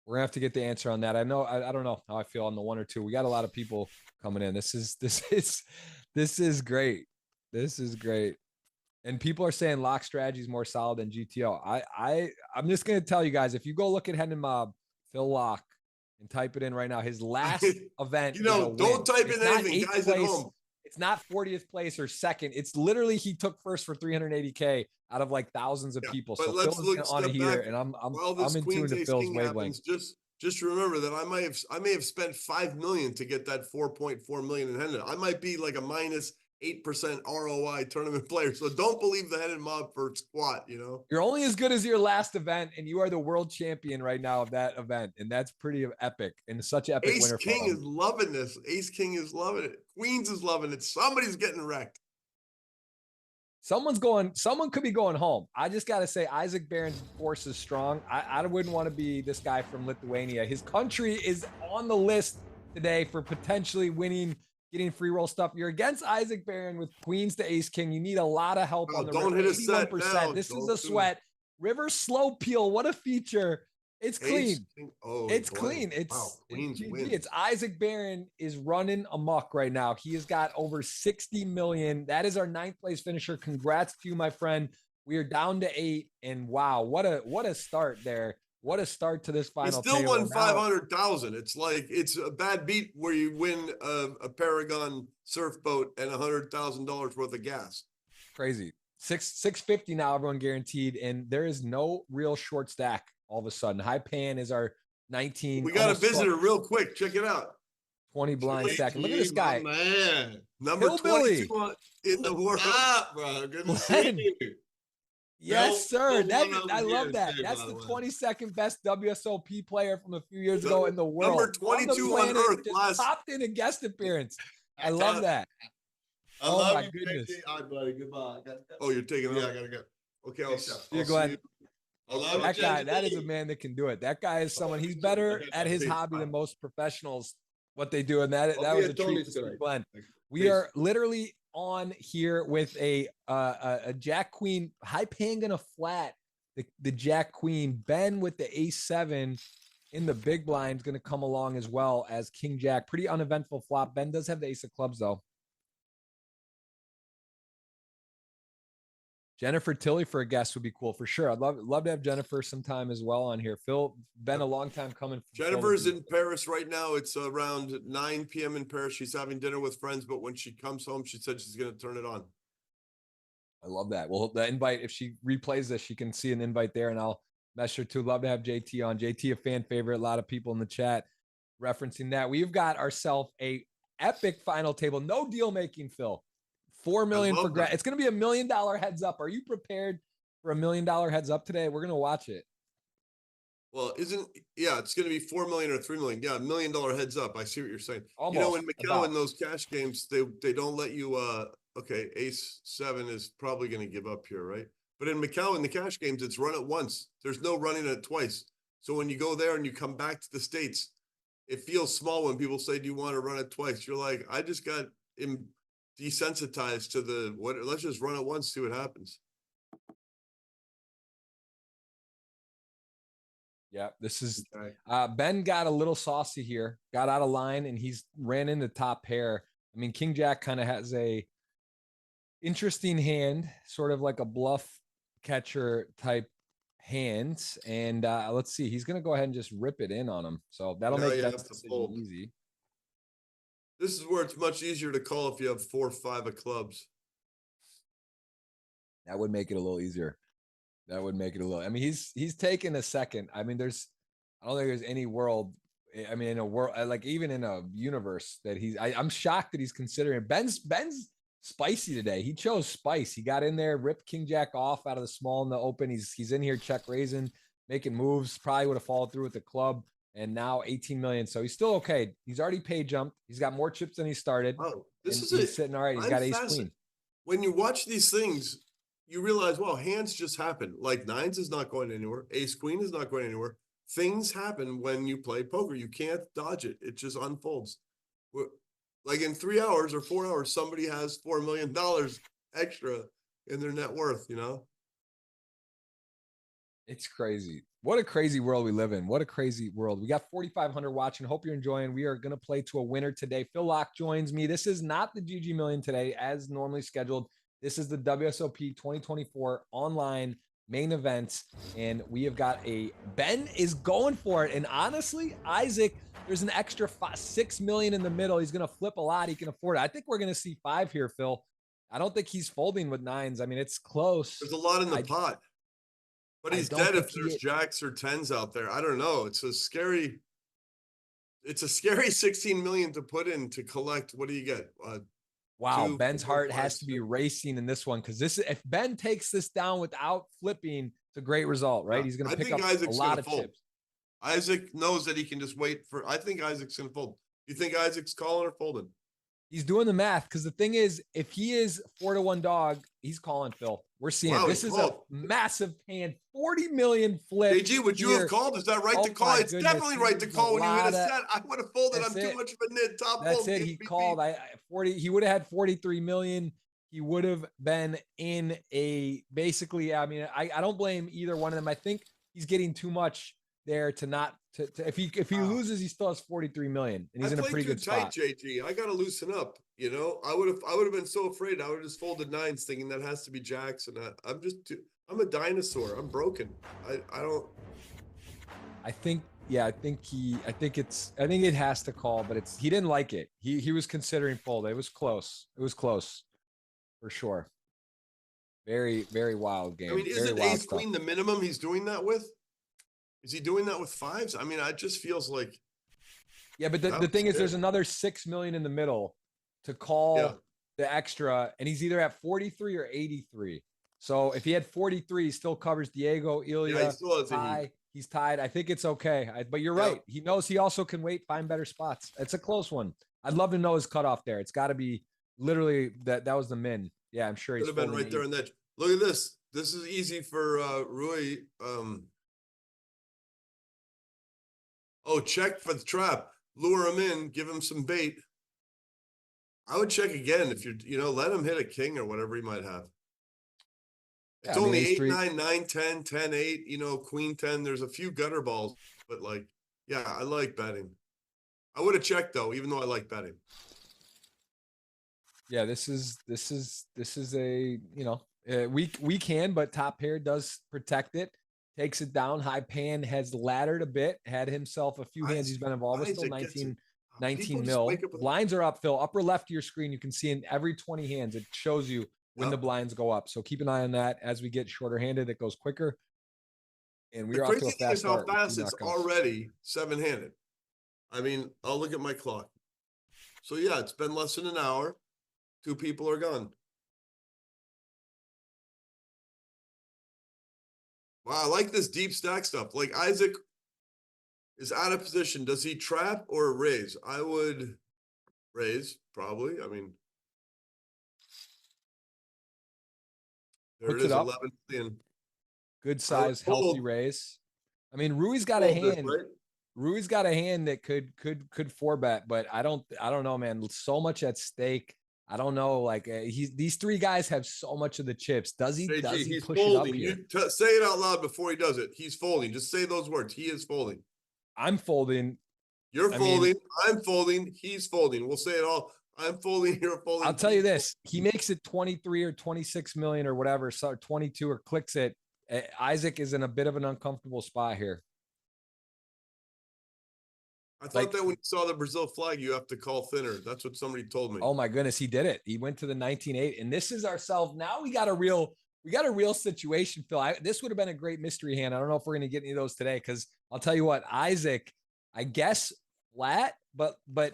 A: We're gonna have to get the answer on that. I know. I don't know how I feel on the 1 or 2. We got a lot of people coming in. This is great. This is great. And people are saying Laak strategy is more solid than GTO. I'm just gonna tell you guys, if you go look at Hendon Mob, Phil Laak, and type it in right now, his last event.
B: Don't type in anything, guys at home.
A: It's not 40th place or second. It's literally he took first for 380K out of like thousands of people. So
B: let's
A: Phil's on here, and I'm in tune to Phil's wavelength.
B: Just remember that I may have spent $5 million to get that 4.4 million in Hendon. I might be like a minus 8% ROI tournament player. So don't believe the head and mob for squat, you know?
A: You're only as good as your last event, and you are the world champion right now of that event. And that's pretty epic and such epic
B: Ace
A: winner.
B: King is loving this. Ace King is loving it. Queens is loving it. Somebody's getting wrecked.
A: Someone could be going home. I just got to say, Isaac Barron's force is strong. I wouldn't want to be this guy from Lithuania. His country is on the list today for potentially winning, getting free roll stuff. You're against Isaac Barron with queens to ace king. You need a lot of help on the
B: don't
A: river.
B: Hit a set now.
A: This is a sweat. River slow peel. What a feature. It's clean. It's clean. It's GG. It's Isaac Barron is running amok right now. He has got over 60 million. That is our 9th place finisher. Congrats to you, my friend. We are down to 8, and wow, what a start there. What a start to this final.
B: He still won 500,000. It's like it's a bad beat where you win a Paragon surf boat and $100,000 worth of gas.
A: Crazy. 650 now, everyone guaranteed, and there is no real short stack. All of a sudden, high pan is our 19.
B: We got a visitor real quick. Check it out.
A: 20 blind stack. Look at this guy,
B: man. Number 22 in the world, bro. Good to see you.
A: Yes, sir. I love that. That's the 22nd best WSOP player from a few years ago in the world.
B: Number 22 on Earth.
A: Just popped in a guest appearance. I love that.
B: Oh my goodness. All right, buddy. Goodbye. Oh, you're taking it. Yeah, I gotta go. Okay, I'll see
A: you, Glenn. That guy, that is a man that can do it. That guy is someone, he's better at his hobby than most professionals, what they do. And that was a treat to see Glenn. We are literally on here with a Jack Queen, high pan gonna flat the Jack Queen. Ben with the ace 7 in the big blind is gonna come along as well as King Jack. Pretty uneventful flop. Ben does have the ace of clubs though. Jennifer Tilly for a guest would be cool for sure. I'd love to have Jennifer sometime as well on here. Phil, been a long time coming.
B: Jennifer's in Paris right now. It's around 9 p.m. in Paris. She's having dinner with friends, but when she comes home, she said she's going to turn it on.
A: I love that. Well, the invite, if she replays this, she can see an invite there, and I'll mess her too. Love to have JT on. JT, a fan favorite. A lot of people in the chat referencing that. We've got ourselves a epic final table. No deal making, Phil. 4 million for grad. It's going to be $1 million heads up. Are you prepared for $1 million heads up today? We're going to watch it.
B: Well, it's going to be 4 million or 3 million. Yeah, $1 million heads up. I see what you're saying.
A: Almost,
B: you know, in Macau, in those cash games, they don't let you, okay, ace 7 is probably going to give up here, right? But in Macau, in the cash games, it's run it once. There's no running it twice. So when you go there and you come back to the States, it feels small when people say, do you want to run it twice? You're like, I just got desensitized to let's just run it once, see what happens.
A: Yeah, this is Ben got a little saucy here, got out of line, and he's ran into top pair. I mean, King Jack kind of has a interesting hand, sort of like a bluff catcher type hands. And let's see, he's gonna go ahead and just rip it in on him. So that'll make that decision easy.
B: This is where it's much easier to call if you have 4 or 5 of clubs.
A: That would make it a little easier. That would make it a little. I mean, he's taken a second. I mean, I don't think there's any world. I mean, in a world like even in a universe that I'm shocked that he's considering. Ben's spicy today. He chose spice. He got in there, ripped King Jack off out of the small in the open. He's in here check raising, making moves. Probably would have followed through with the club. And now 18 million. So he's still okay. He's already pay jumped. He's got more chips than he started.
B: Oh, he's
A: sitting all right. He's got ace queen.
B: When you watch these things, you realize, well, hands just happen. Like 9s is not going anywhere. Ace queen is not going anywhere. Things happen when you play poker. You can't dodge it. It just unfolds. Like in 3 hours or 4 hours, somebody has $4 million extra in their net worth, you know?
A: It's crazy. What a crazy world we live in. What a crazy world. We got 4,500 watching. Hope you're enjoying. We are going to play to a winner today. Phil Laak joins me. This is not the GG Million today as normally scheduled. This is the WSOP 2024 online main events. And we have got Ben is going for it. And honestly, Isaac, there's an extra 6 million in the middle. He's going to flip a lot. He can afford it. I think we're going to see 5 here, Phil. I don't think he's folding with 9s. I mean, it's close.
B: There's a lot in the pot. But he's dead if there's jacks or 10s out there. I don't know. It's a scary 16 million to put in to collect. What do you get?
A: Wow,
B: 2,
A: Ben's
B: 4,
A: heart
B: 5,
A: has to be
B: 6.
A: racing in this one because if Ben takes this down without flipping, it's a great result, right?
B: Yeah,
A: He's going to
B: I
A: pick
B: think
A: up
B: Isaac's
A: a lot
B: gonna
A: of
B: fold.
A: chips.
B: Isaac knows that he can just wait for. I think Isaac's gonna fold. You think Isaac's calling or folding?
A: He's doing the math because the thing is, if he is 4-1 dog, he's calling, Phil. We're seeing
B: Wow,
A: this
B: he
A: is
B: called.
A: a massive hand, 40 million flip.
B: JG, would you
A: here.
B: have called? Is that right
A: Oh
B: to call?
A: my
B: It's
A: goodness,
B: definitely
A: he
B: right to
A: needs
B: call when you hit a
A: lot of-
B: set. I would have folded.
A: That's
B: I'm too
A: it.
B: much of a nit. Top
A: That's
B: fold.
A: it. He called. I 40. He would have had 43 million. He would have been in a basically. I mean, I don't blame either one of them. I think he's getting too much there to not to if he loses, he still has 43 million and he's in a pretty good spot.
B: JG. I gotta loosen up. You know, I would have been so afraid. I would have just folded nines, thinking that has to be jacks, and I'm a dinosaur. I'm broken. I don't.
A: I think it has to call, but he didn't like it. He was considering fold. It was close. It was close for sure. Very, very wild game.
B: I mean, isn't ace queen the minimum he's doing that with? Is he doing that with fives? I mean, it just feels like.
A: Yeah, but the thing is, there's another 6 million in the middle to call the extra, and he's either at 43 or 83. So if he had 43, he still covers Diego, Ilya.
B: Yeah, he still has
A: tie. He's tied. I think it's okay. But you're right. He knows he also can wait, find better spots. It's a close one. I'd love to know his cutoff there. It's got to be literally that was the min. Yeah, I'm sure he's
B: could have been right there in that. Look at this. This is easy for Rui. Oh, check for the trap. Lure him in. Give him some bait. I would check again if let him hit a king or whatever he might have. It's only 8, 9, 9, 10, 10, 8, queen 10. There's a few gutter balls, but I like betting. I would have checked though, even though I like betting.
A: Yeah, this is a, we can, but top pair does protect it, takes it down. High pan has laddered a bit, had himself a few hands he's been involved with, still 19 mil. Blinds are up, Phil. Upper left of your screen, you can see in every 20 hands, it shows you when the blinds go up. So keep an eye on that. As we get shorter handed, it goes quicker. And we're off to a fast start.
B: How fast it's already 7-handed. I mean, I'll look at my clock. So yeah, it's been less than an hour. 2 people are gone. Wow, I like this deep stack stuff. Like Isaac is out of position. Does he trap or raise? I would raise, probably. I mean, there it is, 11 million.
A: Good size, healthy raise. I mean, Rui's got a hand. Right? Rui's got a hand that could 4-bet, but I don't know, man. So much at stake. I don't know. Like these 3 guys have so much of the chips. Does he
B: he's
A: push
B: folding.
A: it up here?
B: Say it out loud before he does it. He's folding. Just say those words. He is folding.
A: I'm folding.
B: You're folding. I'm folding. He's folding. We'll say it all. I'm folding. You're folding.
A: I'll tell you this. He makes it 23 or 26 million or whatever, so 22 or clicks it. Isaac is in a bit of an uncomfortable spot here.
B: I thought that when you saw the Brazil flag, you have to call thinner. That's what somebody told me.
A: Oh my goodness, he did it. He went to the 19-8, and this is ourselves. Now we got a real situation, Phil. This would have been a great mystery hand. I don't know if we're going to get any of those today, because I'll tell you what, Isaac, I guess flat, but
B: why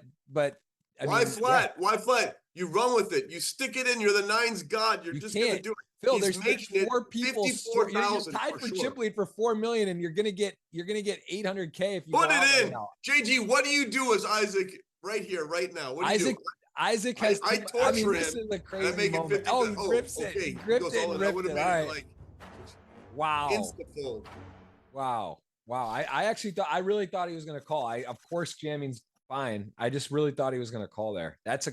B: flat? Why flat? You run with it. You stick it in. You're the nines god. You're just going to do it.
A: Phil, there's 4 people. You're tied for chip lead for 4 million, and you're gonna get 800K if you
B: put it in. JG, what do you do as Isaac right here, right now? What do you do?
A: Isaac has.
B: I torture him.
A: This is a crazy moment.
B: 50,
A: he grips it.
B: Okay.
A: He gripped it and ripped it. All right. Wow.
B: Insta-fold.
A: Wow. I really thought he was gonna call. Of course, jamming's fine. I just really thought he was gonna call there. That's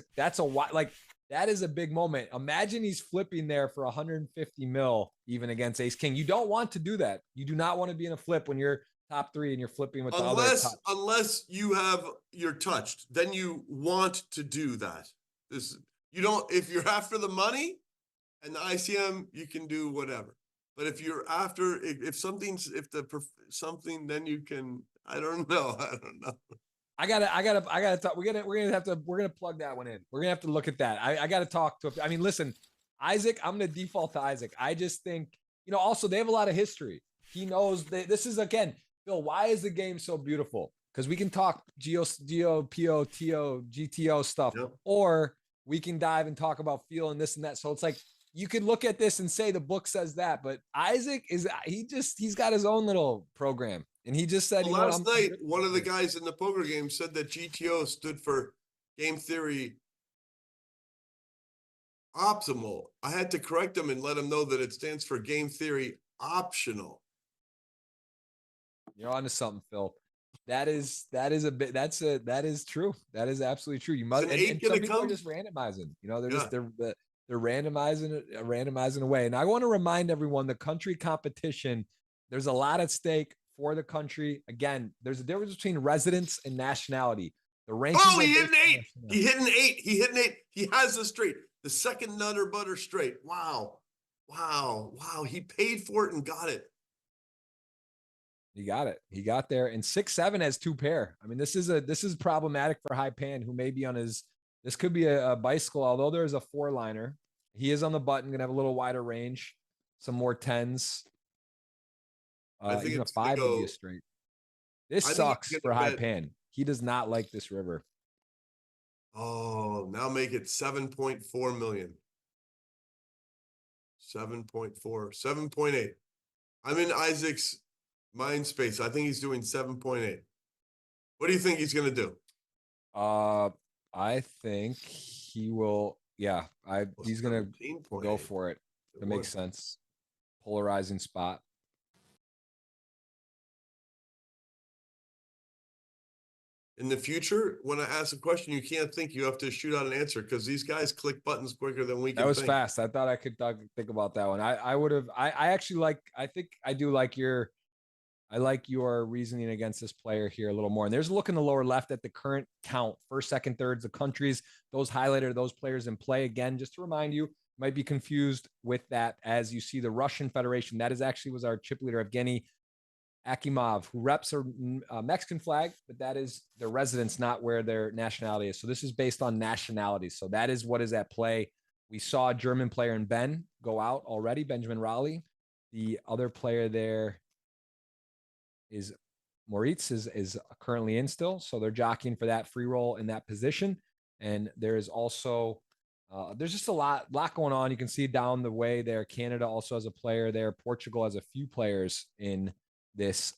A: that is a big moment. Imagine he's flipping there for 150 mil, even against ace king. You don't want to do that. You do not want to be in a flip when you're top 3 and you're flipping with
B: unless you're touched, then you want to do that. You don't, if you're after the money and the ICM, you can do whatever. But if you're after, something, then you can, I don't know.
A: I gotta talk. We're gonna plug that one in. We're gonna have to look at that. I gotta talk to. I mean, listen, Isaac. I'm gonna default to Isaac. I just think Also, they have a lot of history. He knows this is again, Bill. Why is the game so beautiful? Because we can talk GTO stuff, or we can dive and talk about feel and this and that. So it's like, you could look at this and say the book says that, but Isaac he's got his own little program. And he just said,
B: well, last night, one of the guys in the poker game said that GTO stood for game theory optimal. I had to correct him and let him know that it stands for game theory optional.
A: You're onto something, Phil. That is true. That is absolutely true. You must, and some people are just randomizing. You know, they're randomizing away. And I want to remind everyone, the country competition, there's a lot at stake for the country. Again, there's a difference between residence and nationality. The rankings.
B: Oh, he hit an 8. He hit an 8. He hit an 8. He has the straight. The second nutter butter straight. Wow. Wow. Wow. He paid for it and got it.
A: He got it. He got there. And 6-7 has 2 pair. I mean, this is problematic for High Pan, who may be on his, this could be a bicycle, although there's a 4-liner. He is on the button, gonna have a little wider range, some more 10s.
B: I think
A: even a 5 would be a straight. This sucks for High Pan. He does not like this river.
B: Oh, now make it 7.4 million. 7.4, 7.8. I'm in Isaac's mind space. I think he's doing 7.8. What do you think he's going to do?
A: I think he will. Yeah, he's going to go for it. That makes sense. Polarizing spot.
B: In the future, when I ask a question, you can't think, you have to shoot out an answer, because these guys click buttons quicker than we can.
A: That was fast. I thought I could think about that one. I would have. I actually like. I think I do like your. I like your reasoning against this player here a little more. And there's a look in the lower left at the current count, first, second, thirds, the countries, those highlighted are those players in play. Again, just to remind you, might be confused with that as you see the Russian Federation. That is actually was our chip leader, Evgeny Akimov, who reps a Mexican flag, but that is their residence, not where their nationality is. So this is based on nationality. So that is what is at play. We saw a German player in Ben go out already, Benjamin Raleigh. The other player there is Moritz is currently in still. So they're jockeying for that free roll in that position. And there is also, there's just a lot going on. You can see down the way there, Canada also has a player there. Portugal has a few players in this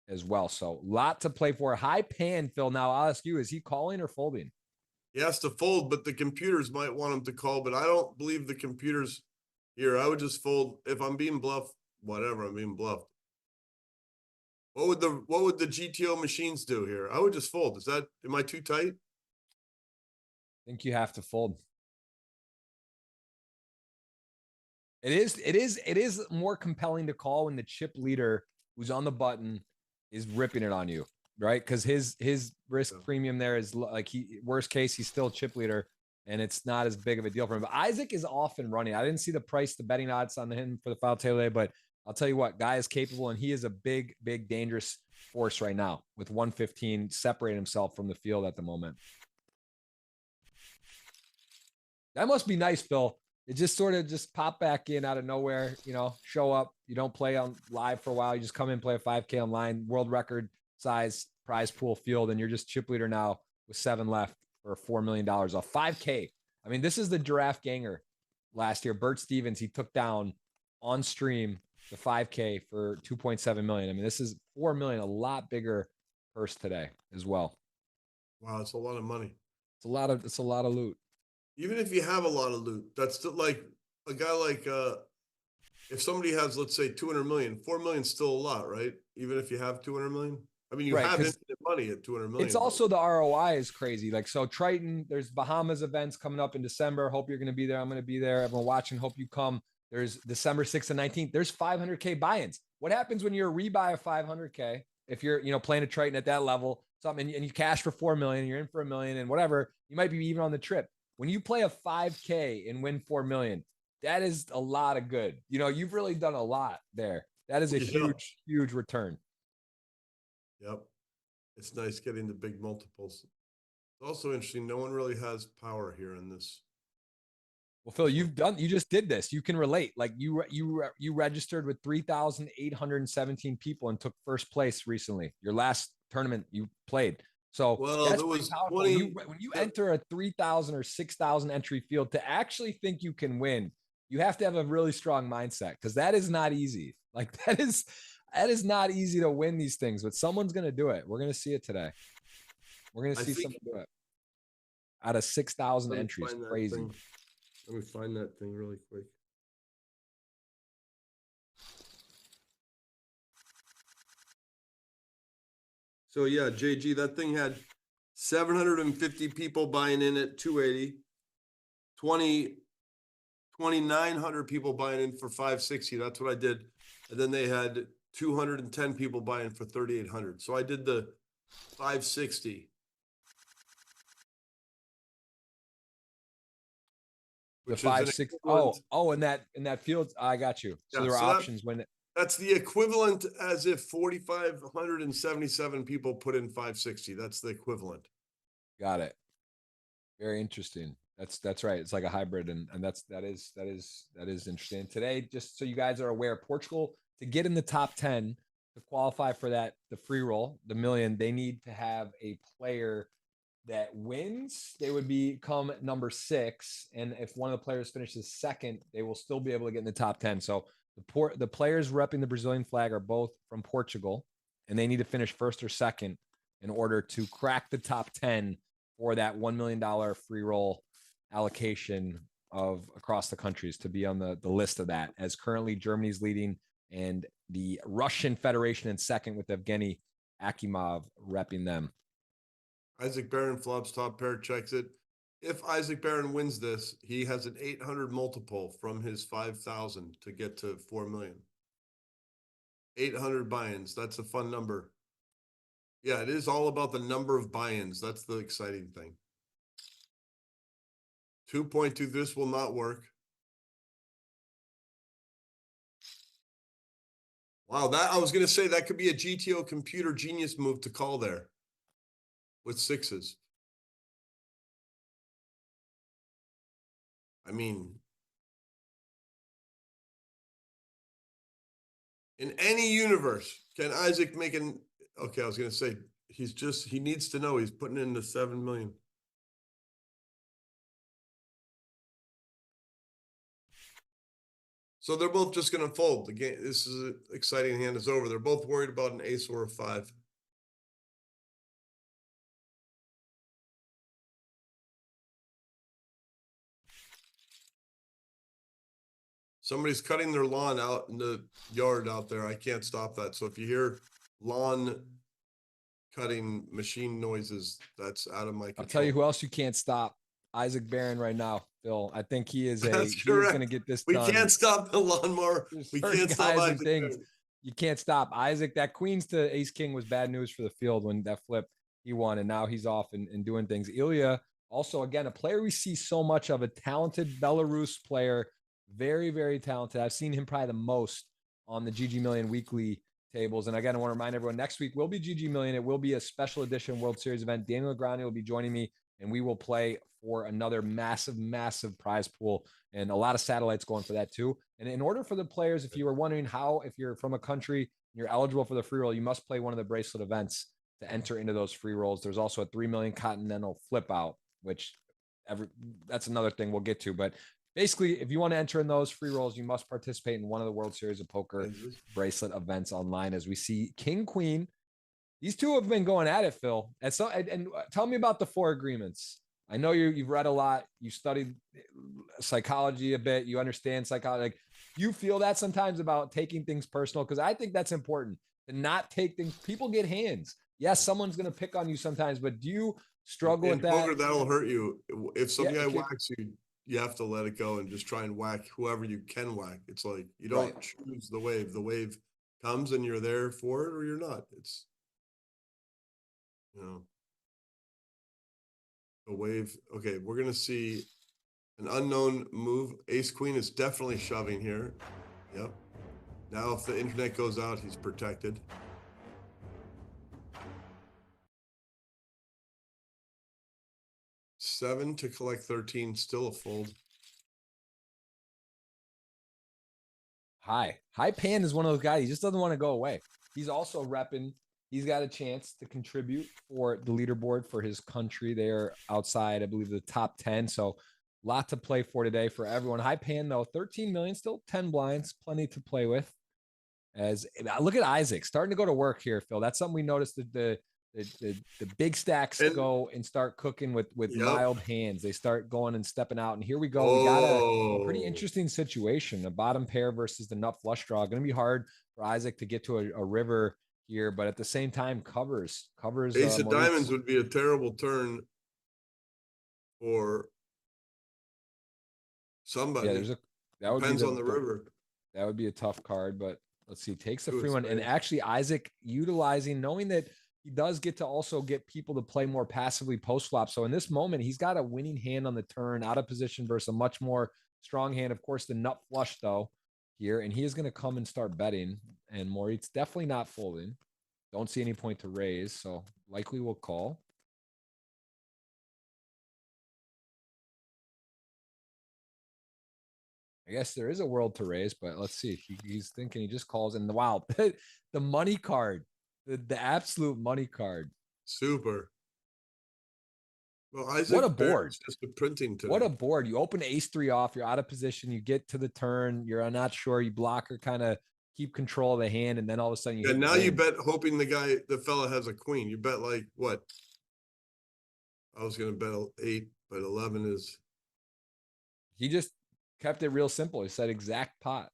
A: as well. So a lot to play for. High Pan, Phil. Now I'll ask you, is he calling or folding?
B: He has to fold, but the computers might want him to call, but I don't believe the computers here. I would just fold. If I'm being bluffed, whatever, I'm being bluffed. What would the GTO machines do here? I would just fold. Am I too tight?
A: I think you have to fold. It is more compelling to call when the chip leader who's on the button is ripping it on you, right? Because his risk premium there is like, worst case, he's still chip leader, and it's not as big of a deal for him. But Isaac is off and running. I didn't see the price, the betting odds on him for the file table today, but I'll tell you what, guy is capable, and he is a big, dangerous force right now with 115 separating himself from the field at the moment. That must be nice, Phil. It just sort of just pop back in out of nowhere, show up. You don't play on live for a while. You just come in, play a 5K online, world record size prize pool field, and you're just chip leader now with 7 left for $4 million off 5K. I mean, this is the giraffe ganger last year. Bert Stevens, he took down on stream the 5K for 2.7 million. I mean, this is 4 million, a lot bigger purse today as well.
B: Wow, it's a lot of money.
A: It's a lot of loot.
B: Even if you have a lot of loot, that's still like a guy like if somebody has, let's say, 200 million, 4 million is still a lot, right? Even if you have 200 million. I mean, you have infinite money at 200 million.
A: It's also the ROI is crazy. Like, so Triton, there's Bahamas events coming up in December. Hope you're going to be there. I'm going to be there. Everyone watching, hope you come. There's December 6th and 19th. There's 500K buy-ins. What happens when you're a rebuy of 500K? If you're, playing a Triton at that level, something, and you cash for 4 million, you're in for $1 million and whatever, you might be even on the trip. When you play a 5K and win 4 million, that is a lot of good. You've really done a lot there. That is a huge return.
B: Yep. It's nice getting the big multiples. It's also interesting. No one really has power here in this.
A: Well, Phil, you just did this. You can relate. Like you registered with 3,817 people and took first place recently. Your last tournament you played. So
B: Well,
A: that's
B: there
A: pretty
B: was
A: powerful.
B: 20.
A: When you enter a 3,000 or 6,000 entry field, to actually think you can win, you have to have a really strong mindset, because that is not easy. Like that is not easy to win these things, but someone's going to do it. We're going to see it today. We're going to see someone do it out of 6,000
B: Let me
A: entries.
B: find that
A: Crazy.
B: thing. Let me find that thing really quick. So yeah, JG, that thing had 750 people buying in at 280, 2,900 people buying in for 560. That's what I did. And then they had 210 people buying for 3,800. So I did the 560.
A: The
B: Which is
A: 5-6. Oh, in that field, I got you. So there were options when
B: that's the equivalent as if 4,577 people put in 560. That's the equivalent.
A: Got it. Very interesting. That's right. It's like a hybrid, and that is interesting. Today, just so you guys are aware, Portugal, to get in the top 10 to qualify for the free roll, the million, they need to have a player that wins. They would become number 6, and if one of the players finishes second, they will still be able to get in the top 10. So the players repping the Brazilian flag are both from Portugal, and they need to finish first or second in order to crack the top 10 for that $1 million free roll allocation of across the countries, to be on the list of that, as currently Germany's leading and the Russian Federation in second, with Evgeny Akimov repping them.
B: Isaac Barron flops top pair, checks it. If Isaac Barron wins this, he has an 800 multiple from his 5,000 to get to 4 million. 800 buy-ins. That's a fun number. Yeah, it is all about the number of buy-ins. That's the exciting thing. 2.2, this will not work. Wow, that I was going to say that could be a GTO computer genius move to call there with 6s. I mean, in any universe, can Isaac make an, okay, I was going to say, he needs to know he's putting in the 7 million. So they're both just going to fold. The game, this is an exciting hand is over. They're both worried about an ace or a 5. Somebody's cutting their lawn out in the yard out there. I can't stop that. So if you hear lawn cutting machine noises, that's out of my control.
A: I'll tell you who else you can't stop. Isaac Barron right now, Phil. I think he is
B: That's
A: he
B: correct.
A: is going to get this
B: we
A: done.
B: We can't stop the lawnmower. We can't stop Isaac
A: things. You can't stop Isaac. That queens to ace king was bad news for the field when that flip he won, and now he's off and doing things. Ilya, also, again, a player we see so much of, a talented Belarus player, very, very talented. I've seen him probably the most on the GG Million weekly tables. And again, I want to remind everyone, next week will be GG Million. It will be a special edition World Series event. Daniel Grande will be joining me, and we will play for another massive, massive prize pool, and a lot of satellites going for that too. And in order for the players, if you were wondering how, if you're from a country, you're eligible for the free roll, you must play one of the bracelet events to enter into those free rolls. There's also a 3 million continental flip out, which that's another thing we'll get to. But basically, if you want to enter in those free rolls, you must participate in one of the World Series of Poker bracelet events online. As we see King, Queen, these two have been going at it, Phil. And so, and tell me about the 4 agreements. I know you've read a lot. You studied psychology a bit. You understand psychology. Like, you feel that sometimes about taking things personal? Because I think that's important, to not take things. People get hands. Yes, someone's going to pick on you sometimes, but do you struggle with that?
B: Poker, that'll hurt you. If some guy whacks you, you have to let it go and just try and whack whoever you can whack. It's like you don't choose the wave. The wave comes and you're there for it or you're not. It's, you know, a wave. Okay, we're going to see an unknown move. Ace Queen is definitely shoving here. Yep. Now if the internet goes out, he's protected. Seven to collect 13, still a fold.
A: High pan is one of those guys. He just doesn't want to go away. He's also repping. he's got a chance to contribute for the leaderboard for his country. They're outside, I believe, the top 10. So a lot to play for today for everyone. High pan, though, 13 million, still 10 blinds, plenty to play with. As look at Isaac starting to go to work here, Phil. That's something we noticed that the big stacks go and start cooking with mild hands. They start going and stepping out. And here we go. We got a pretty interesting situation. A bottom pair versus the nut flush draw. Going to be hard for Isaac to get to a river here, but at the same time, covers.
B: Ace of diamonds would be a terrible turn for somebody.
A: Yeah, that would
B: depends on the river.
A: That would be a tough card, but let's see. Takes the free one, and actually Isaac utilizing, knowing that he does get to also get people to play more passively post flop. So in this moment, he's got a winning hand on the turn, out of position versus a much more strong hand. Of course, the nut flush though here, and he is going to come and start betting. And Moritz definitely not folding. Don't see any point to raise, so likely we'll call. I guess there is a world to raise, but let's see. He's thinking he just calls, and wow, the money card, the absolute money card.
B: Super. Well, Isaac,
A: what a board!
B: Just a printing today.
A: What a board! You open ace three off. You're out of position. You get to the turn. You're not sure. You block or kind of keep control of the hand, and then all of a sudden you.
B: And now you bet, hoping the fella has a queen. You bet like what? I was going to bet 8, but 11 is.
A: He just kept it real simple. He said exact pot.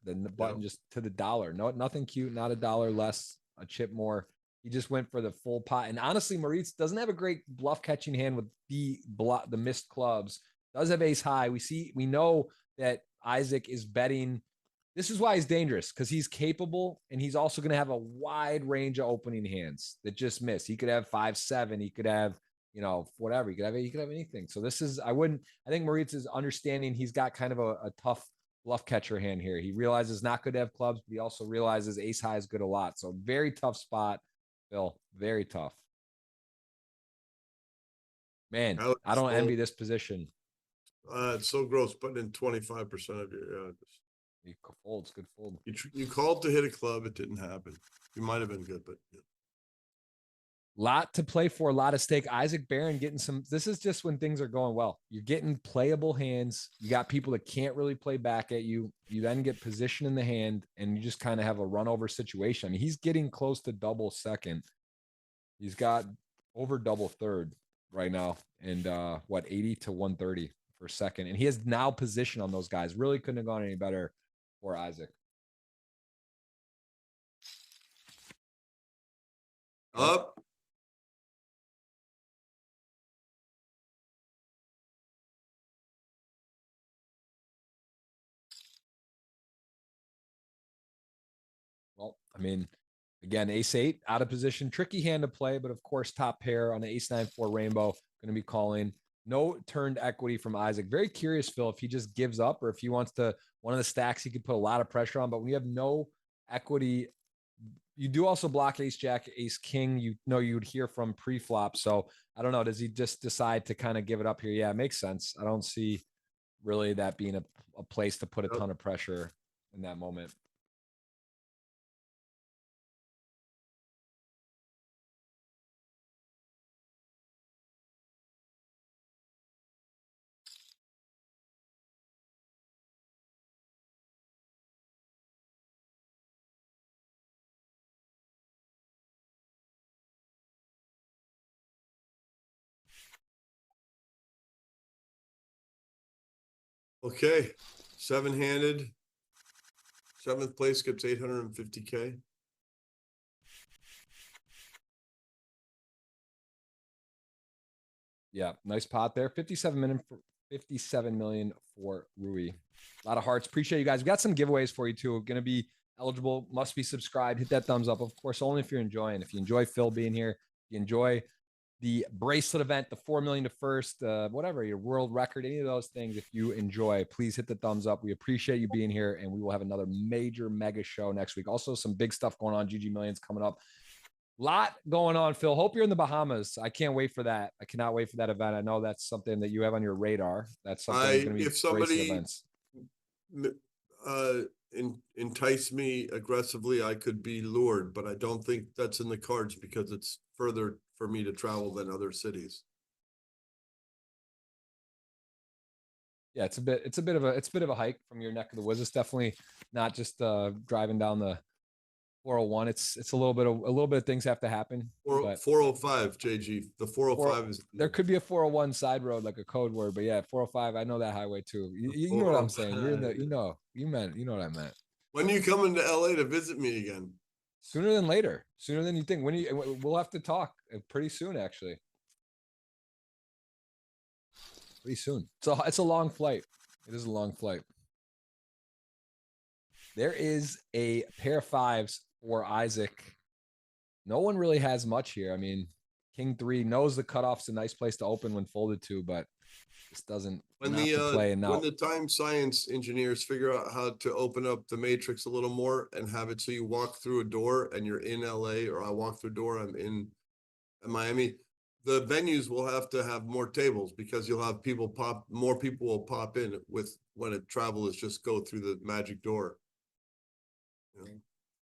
A: Then the button just to the dollar. No, nothing cute. Not a dollar less. A chip more. He just went for the full pot. And honestly, Moritz doesn't have a great bluff catching hand with the missed clubs. Does have ace high. We know that Isaac is betting. This is why he's dangerous, because he's capable, and he's also going to have a wide range of opening hands that just miss. He could have 5-7. He could have, whatever. He could have anything. So this is, I think Moritz is understanding he's got kind of a tough bluff catcher hand here. He realizes not good to have clubs, but he also realizes ace high is good a lot. So very tough spot, Phil. Very tough. Man, I don't envy this position.
B: It's so gross, putting in 25% of your.
A: He folds, good fold.
B: You called to hit a club. It didn't happen. You might have been good, but yeah.
A: Lot to play for, a lot of stake. Isaac Barron getting some. This is just when things are going well. You're getting playable hands. You got people that can't really play back at you. You then get position in the hand, and you just kind of have a run over situation. I mean, he's getting close to double second. He's got over double third right now, and 80 to 130 for second. And he has now position on those guys. Really couldn't have gone any better for Isaac.
B: Up.
A: Well, I mean, again, ace-8 out of position, tricky hand to play, but of course, top pair on the ace-9-4 rainbow, going to be calling. No turned equity from Isaac. Very curious, Phil, if he just gives up or if he wants to, one of the stacks he could put a lot of pressure on, but when you have no equity, you do also block ace-jack, ace-king, you would hear from pre-flop. So I don't know, does he just decide to kind of give it up here? Yeah, it makes sense. I don't see really that being a place to put a ton of pressure in that moment.
B: Okay, 7-handed. 7th place gets 850K.
A: Yeah, nice pot there. 57 million for Rui. A lot of hearts. Appreciate you guys. We got some giveaways for you too. Going to be eligible. Must be subscribed. Hit that thumbs up. Of course, only if you're enjoying. If you enjoy Phil being here, you enjoy the bracelet event, the 4 million to first, whatever, your world record, any of those things. If you enjoy, please hit the thumbs up. We appreciate you being here, and we will have another major mega show next week. Also, some big stuff going on. GGMillions coming up. Lot going on, Phil. Hope you're in the Bahamas. I can't wait for that. I cannot wait for that event. I know that's something that you have on your radar. That's something that's going to be
B: if somebody
A: events.
B: entice me aggressively, I could be lured, but I don't think that's in the cards because it's further for me to travel than other cities.
A: Yeah, it's a bit of a hike from your neck of the woods. It's definitely not just driving down the 401. It's a little bit of things have to happen. But
B: 405, JG. The 405 is
A: there could be a 401 side road, like a code word, but yeah, 405. I know that highway too. You know what I'm saying. You're in the, you know what I meant.
B: When are you coming to LA to visit me again?
A: Sooner than later. Sooner than you think. We'll have to talk pretty soon, actually. Pretty soon. So it's a long flight. It is a long flight. There is a pair of fives for Isaac. No one really has much here. I mean, King 3 knows the cutoff's a nice place to open when folded to, but this doesn't play. And now,
B: when the time science engineers figure out how to open up the matrix a little more and have it so you walk through a door and you're in LA, or I walk through a door, I'm in Miami, the venues will have to have more tables because you'll have more people will pop in with when a travel is just go through the magic door. You know?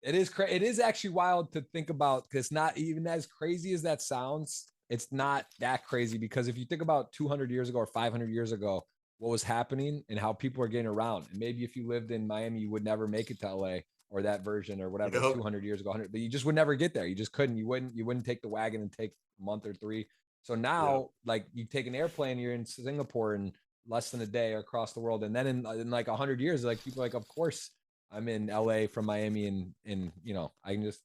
A: It is actually wild to think about, because not even as crazy as that sounds. It's not that crazy, because if you think about 200 years ago or 500 years ago, what was happening and how people were getting around. And maybe if you lived in Miami, you would never make it to LA or that version or whatever, 200 years ago, 100, but you just would never get there. You just couldn't. You wouldn't take the wagon and take a month or 3. So now, like, you take an airplane, you're in Singapore in less than a day or across the world. And then in like 100 years, like, people are like, of course I'm in LA from Miami, and you know, I can just,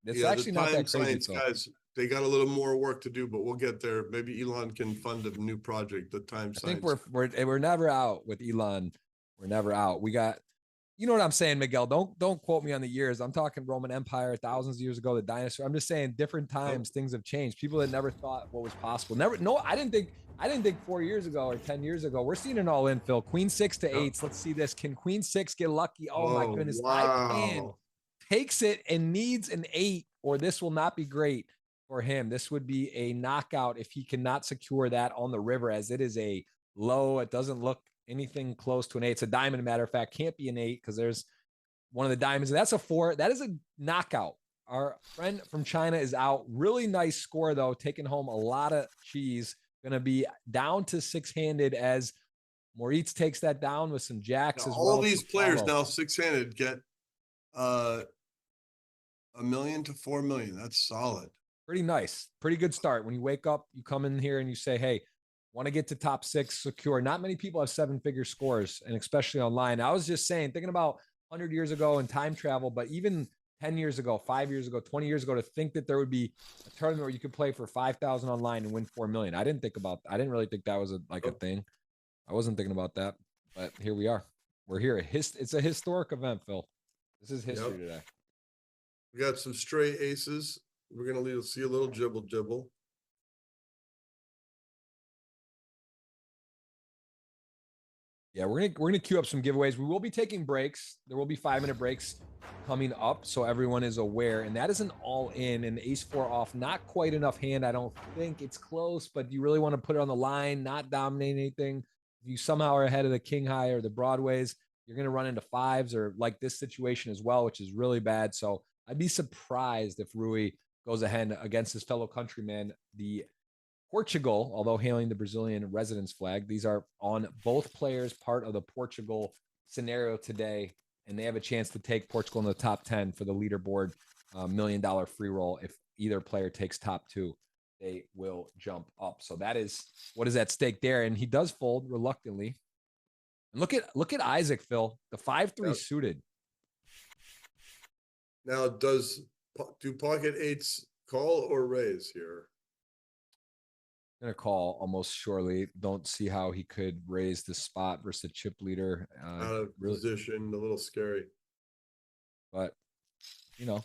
A: it's actually not that crazy.
B: So guys, they got a little more work to do, but we'll get there. Maybe Elon can fund a new project, the time science.
A: I think we're never out with Elon. We're never out. We got, you know what I'm saying, Miguel? Don't quote me on the years. I'm talking Roman Empire, thousands of years ago, the dinosaur. I'm just saying different times, things have changed. People that never thought what was possible. I didn't think 4 years ago or 10 years ago. We're seeing it all in, Phil. Queen 6 to 8s. Let's see this. Can Queen 6 get lucky? Oh my goodness.
B: Wow.
A: I can. Takes it and needs an 8, or this will not be great for him. This would be a knockout if he cannot secure that on the river, as it is a low. It doesn't look anything close to an 8. It's a diamond, matter of fact. Can't be an 8 because there's one of the diamonds. And that's a 4. That is a knockout. Our friend from China is out. Really nice score, though, taking home a lot of cheese. Going to be down to 6-handed as Moritz takes that down with some jacks as well.
B: All these players now 6-handed get $1 million to $4 million. That's solid.
A: Pretty nice. Pretty good start. When you wake up, you come in here and you say, hey, want to get to top 6 secure. Not many people have 7-figure scores, and especially online. I was just saying, thinking about 100 years ago and time travel, but even 10 years ago, 5 years ago, 20 years ago, to think that there would be a tournament where you could play for 5,000 online and win 4 million. I didn't really think that was a thing. I wasn't thinking about that, but here we are. We're here. It's a historic event, Phil. This is history today.
B: We got some straight aces. We're going to see a little jibble.
A: Yeah, we're gonna queue up some giveaways. We will be taking breaks. There will be 5-minute breaks coming up, so everyone is aware. And that is an all-in, and ace 4 off. Not quite enough hand. I don't think it's close, but you really want to put it on the line, not dominate anything. If you somehow are ahead of the king high or the broadways, you're gonna run into 5s, or like this situation as well, which is really bad. So I'd be surprised if Rui goes ahead against his fellow countryman, the Portugal, although hailing the Brazilian residence flag. These are on both players part of the Portugal scenario today, and they have a chance to take Portugal in the top 10 for the leaderboard $1 million free roll. If either player takes top 2, they will jump up. So that is what is at stake there, and he does fold reluctantly. And look at Isaac, Phil, the 5-3 suited.
B: Now, do pocket 8s call or raise here?
A: Gonna call almost surely. Don't see how he could raise the spot versus a chip leader.
B: Out of position, a little scary.
A: But you know,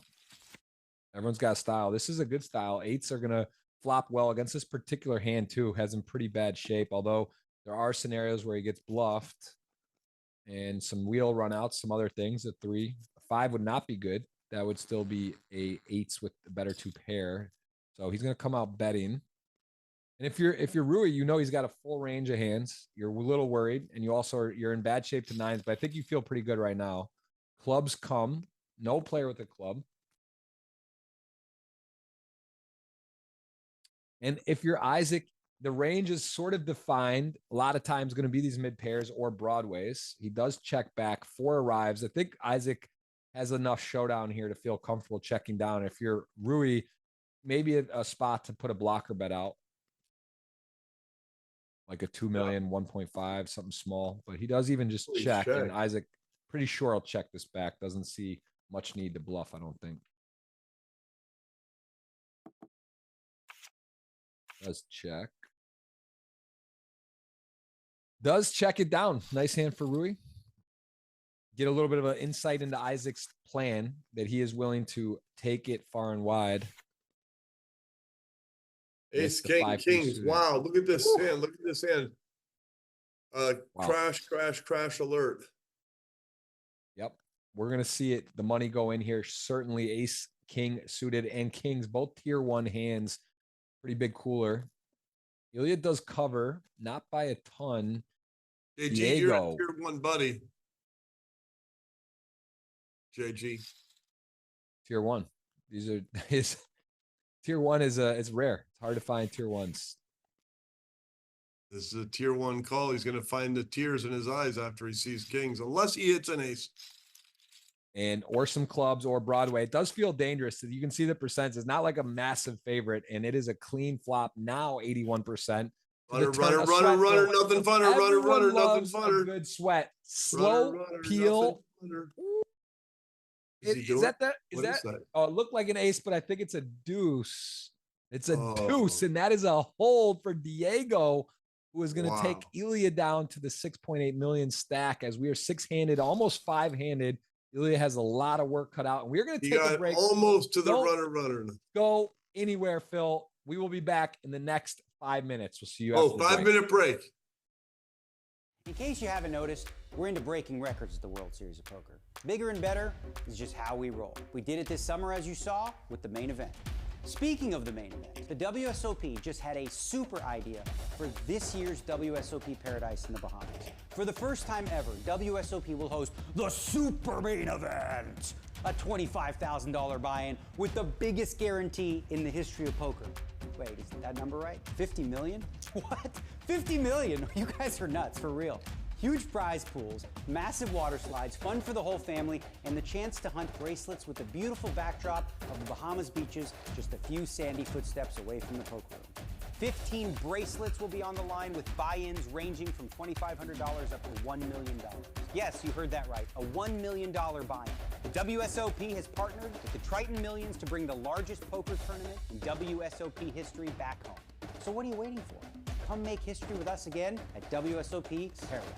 A: everyone's got a style. This is a good style. 8s are gonna flop well against this particular hand too. Has in pretty bad shape. Although there are scenarios where he gets bluffed, and some wheel runouts, some other things. A 3, a 5 would not be good. That would still be a 8s with the better 2 pair. So he's gonna come out betting. And if you're Rui, you know he's got a full range of hands. You're a little worried, and you're in bad shape to 9s, but I think you feel pretty good right now. Clubs come. No player with a club. And if you're Isaac, the range is sort of defined. A lot of times going to be these mid pairs or broadways. He does check back. 4 arrives. I think Isaac has enough showdown here to feel comfortable checking down. If you're Rui, maybe a spot to put a blocker bet out. Like a 2 million, 1.5, something small. But he does even just check. And Isaac, pretty sure I'll check this back. Doesn't see much need to bluff, I don't think. Does check. Does check it down. Nice hand for Rui. Get a little bit of an insight into Isaac's plan that he is willing to take it far and wide.
B: Ace, king, kings. Wow, look at this hand. Look at this hand. Wow. Crash, crash, crash alert.
A: Yep. We're going to see it. The money go in here. Certainly ace, king suited and kings, both tier 1 hands. Pretty big cooler. Ilya does cover, not by a ton.
B: JG, Diego, you're a tier 1 buddy. JG.
A: Tier 1. These are his tier 1 is rare. It's hard to find tier 1s.
B: This is a tier 1 call. He's going to find the tears in his eyes after he sees kings, unless he hits an ace.
A: And or some clubs or Broadway. It does feel dangerous. You can see the percents. It's not like a massive favorite, and it is a clean flop now, 81%.
B: Runner, nothing funner. Runner, nothing funner.
A: Good sweat. Slow peel. Is that? Oh, it looked like an ace, but I think it's a deuce. It's a deuce, and that is a hold for Diego, who is going to take Ilya down to the 6.8 million stack as we are 6-handed, almost 5-handed. Ilya has a lot of work cut out, and we're going to take a break.
B: Almost to the runner.
A: Go anywhere, Phil. We will be back in the next 5 minutes. We'll see you.
B: Oh, 5-minute break.
C: In case you haven't noticed, we're into breaking records at the World Series of Poker. Bigger and better is just how we roll. We did it this summer, as you saw, with the main event. Speaking of the main event, the WSOP just had a super idea for this year's WSOP Paradise in the Bahamas. For the first time ever, WSOP will host the super main event, a $25,000 buy-in with the biggest guarantee in the history of poker. Wait, is that number right? 50 million? What? 50 million? You guys are nuts, for real. Huge prize pools, massive water slides, fun for the whole family, and the chance to hunt bracelets with the beautiful backdrop of the Bahamas beaches just a few sandy footsteps away from the poker room. 15 bracelets will be on the line with buy-ins ranging from $2,500 up to $1 million. Yes, you heard that right, a $1 million buy-in. The WSOP has partnered with the Triton Millions to bring the largest poker tournament in WSOP history back home. So what are you waiting for? Come make history with us again at WSOP Paradise.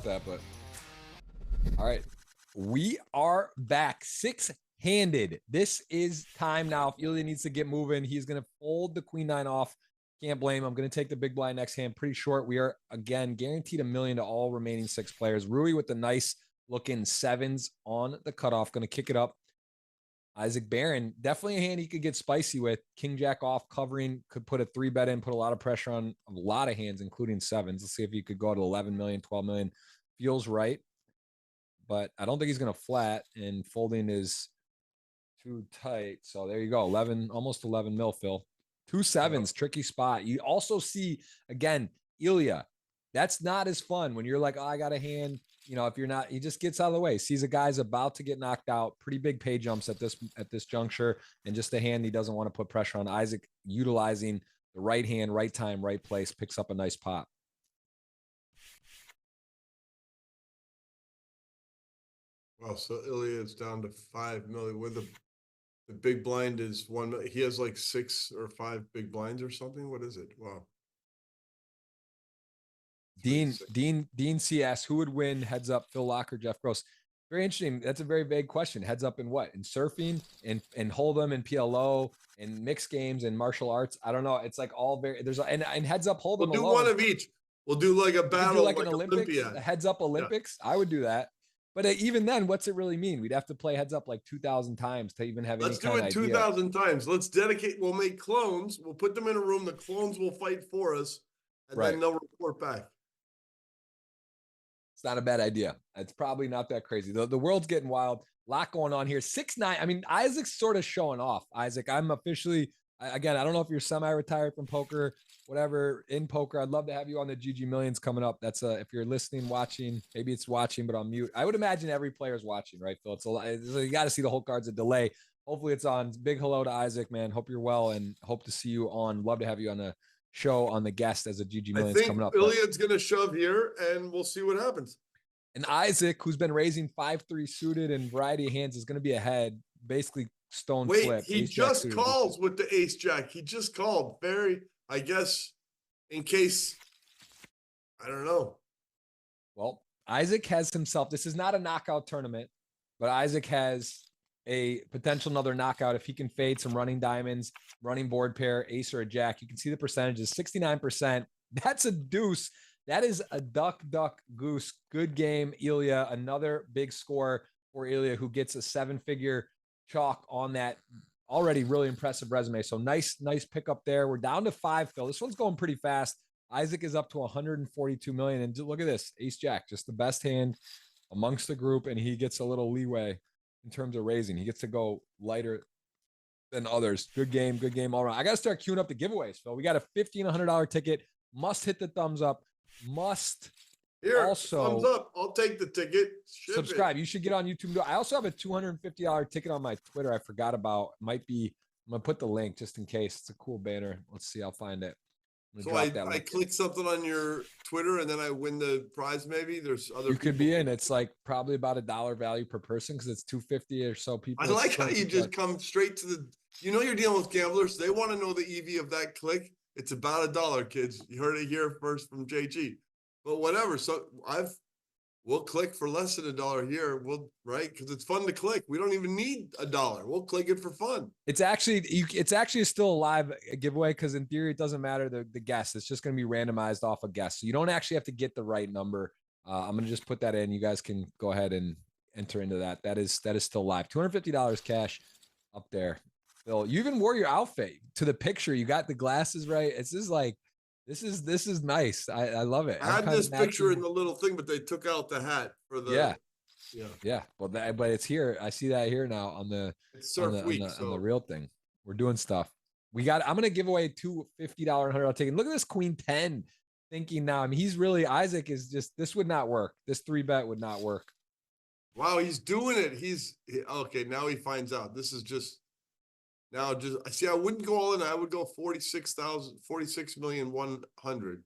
A: expect that, but all right. We are back. Six-handed. This is time now. If Ilya needs to get moving, he's going to fold the queen nine off. Can't blame him. I'm going to take the big blind next hand. Pretty short. We are, again, guaranteed $1 million to all remaining 6 players. Rui with the nice looking 7s on the cutoff. Going to kick it up. Isaac Barron, definitely a hand he could get spicy with. King Jack off covering, could put a 3-bet in, put a lot of pressure on a lot of hands, including 7s. Let's see if he could go to 11 million, 12 million. Feels right, but I don't think he's going to flat, and folding is too tight. So there you go. 11, almost 11 mil, Phil. 2 7s, tricky spot. You also see, again, Ilya. That's not as fun when you're like, oh, I got a hand. You know, if you're not, he just gets out of the way. Sees a guy's about to get knocked out. Pretty big pay jumps at this juncture, and just a hand he doesn't want to put pressure on. Isaac utilizing the right hand, right time, right place, picks up a nice pot.
B: Wow, so Ilya is down to 5 million. Where the big blind is 1 million. He has like 6 or 5 big blinds or something. What is it? Wow.
A: Dean CS, who would win heads up, Phil Laak or Jeff Gross? Very interesting. That's a very vague question. Heads up in what? In surfing and Hold'em and PLO and mixed games and martial arts. I don't know. It's like all very, there's and heads up Hold'em.
B: We'll do one of each. We'll do like a battle,
A: do like an Olympics, a heads up Olympics. Yeah. I would do that. But even then, what's it really mean? We'd have to play heads up like 2,000 times to even have any kind of idea. Let's do it
B: 2,000 times. Let's dedicate. We'll make clones. We'll put them in a room. The clones will fight for us, and then they'll report back.
A: It's not a bad idea. It's probably not that crazy. The world's getting wild. A lot going on here. 6'9". I mean, Isaac's sort of showing off. Isaac, I'm officially, again, I don't know if you're semi-retired from poker, whatever, in poker. I'd love to have you on the GGMillions coming up. That's if you're listening, watching, maybe it's watching, but on mute. I would imagine every player's watching, right, Phil? You got to see the whole card's a delay. Hopefully it's on. Big hello to Isaac, man. Hope you're well, and hope to see you on. Love to have you on the show on the guest as a GGMillions coming up.
B: Ilya's going to shove here, and we'll see what happens.
A: And Isaac, who's been raising 5-3 suited and variety of hands, is going to be ahead, basically stone flip.
B: He just calls with the ace jack. He just called. I guess, in case, I don't know.
A: Well, Isaac has himself. This is not a knockout tournament, but Isaac has a potential another knockout if he can fade some running diamonds, running board pair, ace or a jack. You can see the percentages, 69%. That's a deuce. That is a duck, goose. Good game, Ilya. Another big score for Ilya, who gets a 7-figure chalk on that already really impressive resume. So nice pickup there. We're down to 5, Phil. This one's going pretty fast. Isaac is up to 142 million. And look at this, ace jack, just the best hand amongst the group. And he gets a little leeway in terms of raising. He gets to go lighter than others. Good game all around. I got to start queuing up the giveaways, Phil. We got a $50 and $100 ticket. Must hit the thumbs up. Must
B: here
A: also
B: thumbs up. I'll take the ticket.
A: Subscribe. You should get on YouTube. I also have a $250 ticket on my Twitter. I forgot about. Might be. I'm gonna put the link just in case. It's a cool banner. Let's see. I'll find it.
B: So I click something on your Twitter and then I win the prize. Maybe there's other.
A: You could be in. It's like probably about $1 value per person because it's 250 or so people.
B: I like how you just come straight to the. You know you're dealing with gamblers. They want to know the EV of that click. It's about $1, kids. You heard it here first from JG. But whatever. So we'll click for less than $1 here. Right? Because it's fun to click. We don't even need $1. We'll click it for fun.
A: It's actually still a live giveaway because in theory it doesn't matter the guess. It's just going to be randomized off a guess. So you don't actually have to get the right number. I'm going to just put that in. You guys can go ahead and enter into that. That is still live. $250 cash up there. Phil, you even wore your outfit to the picture. You got the glasses right. It's just like, this is nice. I love it.
B: I had this picture in the little thing, but they took out the hat for the
A: yeah. Well, but it's here. I see that here now on the on the real thing. We're doing stuff. I'm gonna give away $250 and $100 ticket. Look at this Queen 10 thinking now. I mean, he's really Isaac is just this would not work. This 3-bet would not work.
B: Wow, he's doing it. Okay. Now he finds out. This is just. Now, I see. I wouldn't go all in. I would go 46,100,000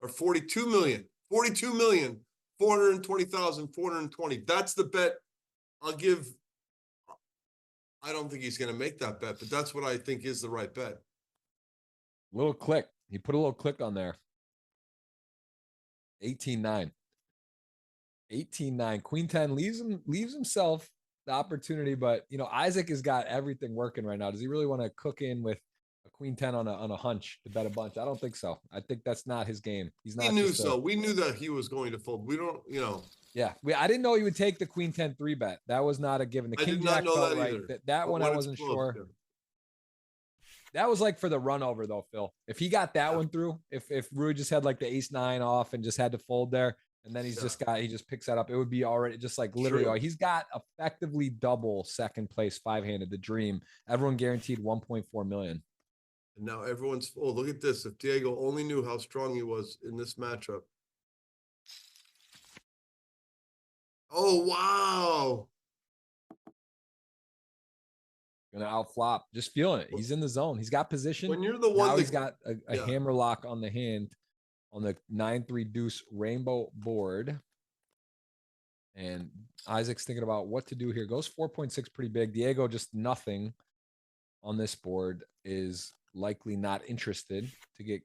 B: or 42,420,420. That's the bet I'll give. I don't think he's going to make that bet, but that's what I think is the right bet.
A: Little click. He put a little click on there. 18-9. 18-9. Queen 10 leaves himself the opportunity, but you know, Isaac has got everything working right now. Does he really want to cook in with a Queen 10 on a hunch to bet a bunch? I don't think so. I think that's not his game. He's
B: We
A: not
B: knew
A: just a,
B: so. We knew that he was going to fold. We don't, you know.
A: yeah. I didn't know he would take the Queen 10 3-bet. That was not a given. The
B: I
A: King
B: did not
A: Jack
B: know
A: felt
B: that
A: right.
B: either.
A: That
B: But
A: one I
B: when it's
A: wasn't
B: close,
A: sure.
B: yeah.
A: That was like for the run over though, Phil. If he got that one through, if Rui just had like the ace 9 off and just had to fold there, and then he just picks that up, it would be already just like literally.
B: True.
A: He's got effectively double second place 5-handed. The dream. Everyone guaranteed 1.4 million.
B: And now everyone's, oh, look at this. If Diego only knew how strong he was in this matchup. Oh, wow.
A: Gonna outflop. Just feeling it. He's in the zone. He's got position.
B: When you're the one
A: now
B: that,
A: he's got a hammer lock on the hand on the 9-3 deuce rainbow board. And Isaac's thinking about what to do here. Goes 4.6 pretty big. Diego just nothing on this board, is likely not interested to get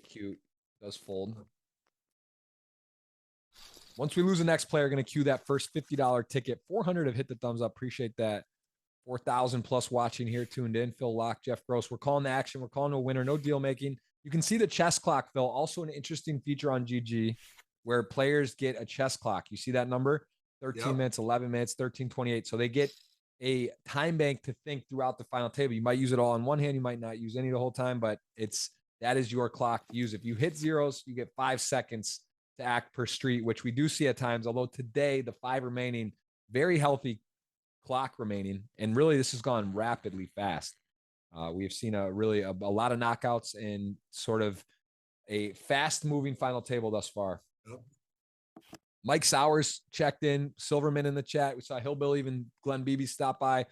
A: cute. Does fold. Once we lose the next player, going to cue that first $50 ticket. 400 have hit the thumbs up. Appreciate that. 4,000 plus watching here, tuned in. Phil Laak, Jeff Gross. We're calling the action. We're calling a winner. No deal making. You can see the chess clock, Phil. Also an interesting feature on GG where players get a chess clock. You see that number? 13 minutes, 11 minutes, 13:28. So they get a time bank to think throughout the final table. You might use it all in one hand. You might not use any the whole time, but that is your clock to use. If you hit zeros, you get 5 seconds to act per street, which we do see at times. Although today, the 5 remaining, very healthy clock remaining, and really this has gone rapidly fast. We have seen a lot of knockouts and sort of a fast moving final table thus far. Yep. Mike Sowers checked in, Silverman in the chat. We saw Hillbilly, even Glenn Beebe stop by,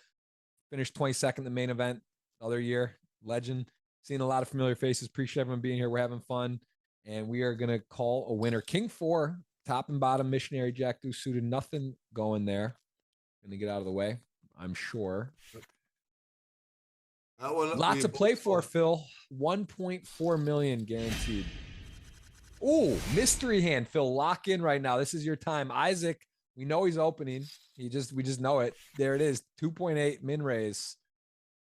A: finished 22nd in the main event other year. Legend. Seeing a lot of familiar faces. Appreciate everyone being here. We're having fun, and we are going to call a winner. King 4, top and bottom, missionary jack deuce suited, nothing going there. Going to get out of the way, I'm sure. Lots to play for, Phil. 1.4 million guaranteed. Oh, mystery hand, Phil. Lock in right now. This is your time. Isaac, we know he's opening. We just know it. There it is. 2.8 min raise.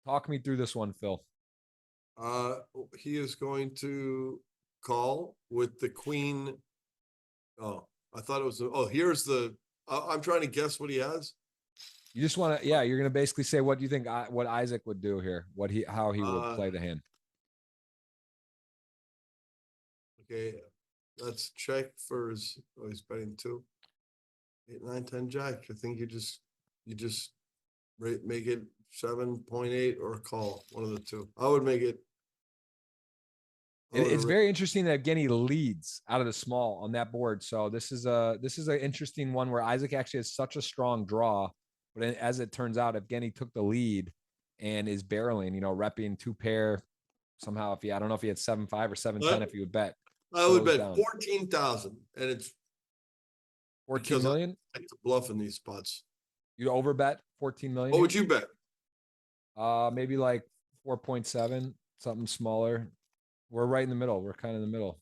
A: Talk me through this one, Phil.
B: He is going to call with the queen. Oh, I thought it was. Here's the. I'm trying to guess what he has.
A: You just want to, you're going to basically say what do you think what Isaac would do here, how he would play the hand.
B: Okay, let's check for his. Oh, he's betting 2, 8, 9, 10 jack. I think you just make it 7.8 or call, one of the two. I would make it.
A: It's very interesting that Evgeny leads out of the small on that board. So this is an interesting one where Isaac actually has such a strong draw. But as it turns out, Evgeny took the lead and is barreling, repping 2 pair somehow. I don't know if he had 7-5 or 7-10, if he would bet.
B: I would bet 14,000, and it's
A: 14 million.
B: I like to bluff in these spots.
A: You'd overbet 14 million.
B: What would you bet?
A: Maybe like 4.7, something smaller. We're right in the middle. We're kind of in the middle.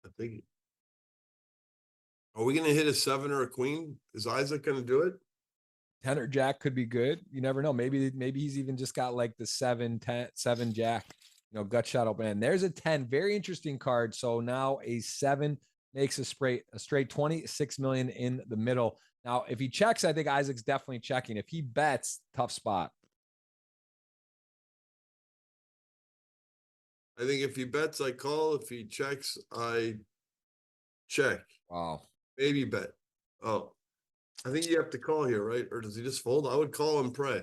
B: I think. Are we going to hit a 7 or a queen? Is Isaac going to do it?
A: 10 or jack could be good. You never know. Maybe he's even just got like the 7 jack, gut shot open. And there's a 10. Very interesting card. So now a 7 makes a straight 26 million in the middle. Now, if he checks, I think Isaac's definitely checking. If he bets, tough spot.
B: I think if he bets, I call. If he checks, I check.
A: Wow.
B: Maybe bet. Oh, I think you have to call here, right? Or does he just fold? I would call and pray.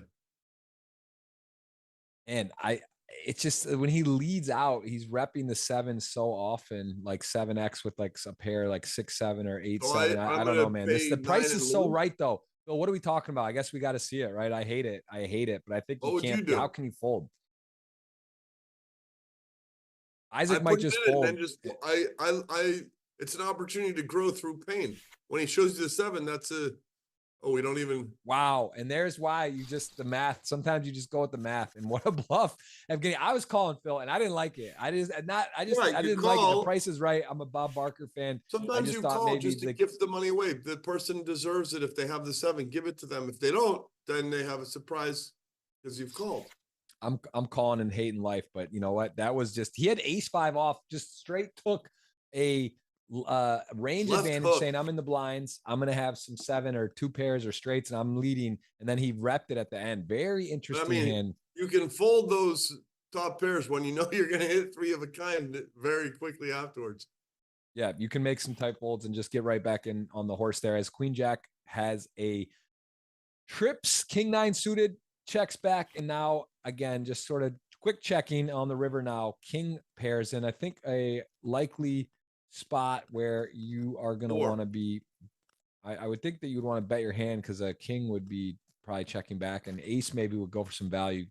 A: And it's just when he leads out, he's repping the 7 so often, like 7x with like a pair, like 6-7 or 8-7. I don't know, man. The price is so right though. Bill, what are we talking about? I guess we got to see it, right? I hate it, but I think you can't. How can you fold? Isaac might just fold.
B: It's an opportunity to grow through pain. When he shows you the 7, that's a Oh, we don't even.
A: Wow. And there's why you just, the math, sometimes you just go with the math. And what a bluff. Evgeny, I was calling Phil and I didn't like it. I didn't like it. The Price is Right. I'm a Bob Barker fan. I
B: Sometimes
A: just
B: you
A: thought
B: call
A: maybe
B: just to gift the money away. The person deserves it. If they have the 7, give it to them. If they don't, then they have a surprise because you've called.
A: I'm calling and hating life, but you know what? That was just, he had ace 5 off, just straight took a range
B: Left
A: advantage,
B: hook.
A: saying I'm in the blinds, I'm gonna have some 7 or 2 pairs or straights, and I'm leading, and then he repped it at the end. Very interesting hand.
B: You can fold those top pairs when you know you're going to hit 3 of a kind very quickly afterwards.
A: Yeah, you can make some tight folds and just get right back in on the horse there. As Queen Jack has a trips, King 9 suited, checks back, and now again just sort of quick checking on the river. Now King pairs in, I think, a likely spot where you are going to want to be. I would think that you would want to bet your hand, because a king would be probably checking back, and ace maybe would go for some value,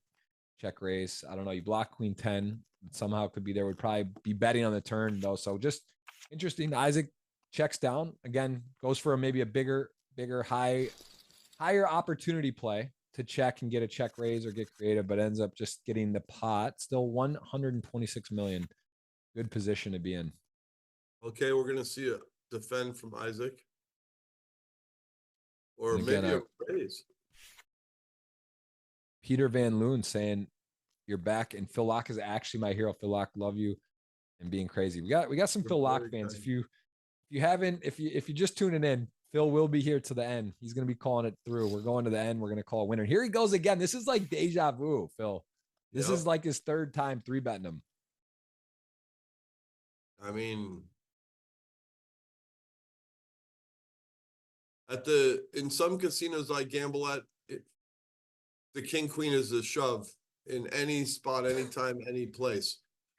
A: check raise. I don't know. You block Queen 10, somehow could be there. Would probably be betting on the turn though. So just interesting. Isaac checks down again, goes for maybe a bigger, higher opportunity play to check and get a check raise or get creative, but ends up just getting the pot. Still 126 million. Good position to be in.
B: Okay, we're going to see a defend from Isaac. Or
A: again,
B: maybe a raise.
A: Peter Van Loon saying you're back, and Phil Laak is actually my hero. Phil Laak, love you, and being crazy. We got some Phil Laak fans. If you just tuning in, Phil will be here to the end. He's going to be calling it through. We're going to the end. We're going to call a winner. Here he goes again. This is like deja vu, Phil. This is like his 3rd time 3-betting him.
B: I mean, in some casinos I gamble at, the king queen is a shove in any spot, anytime, any place.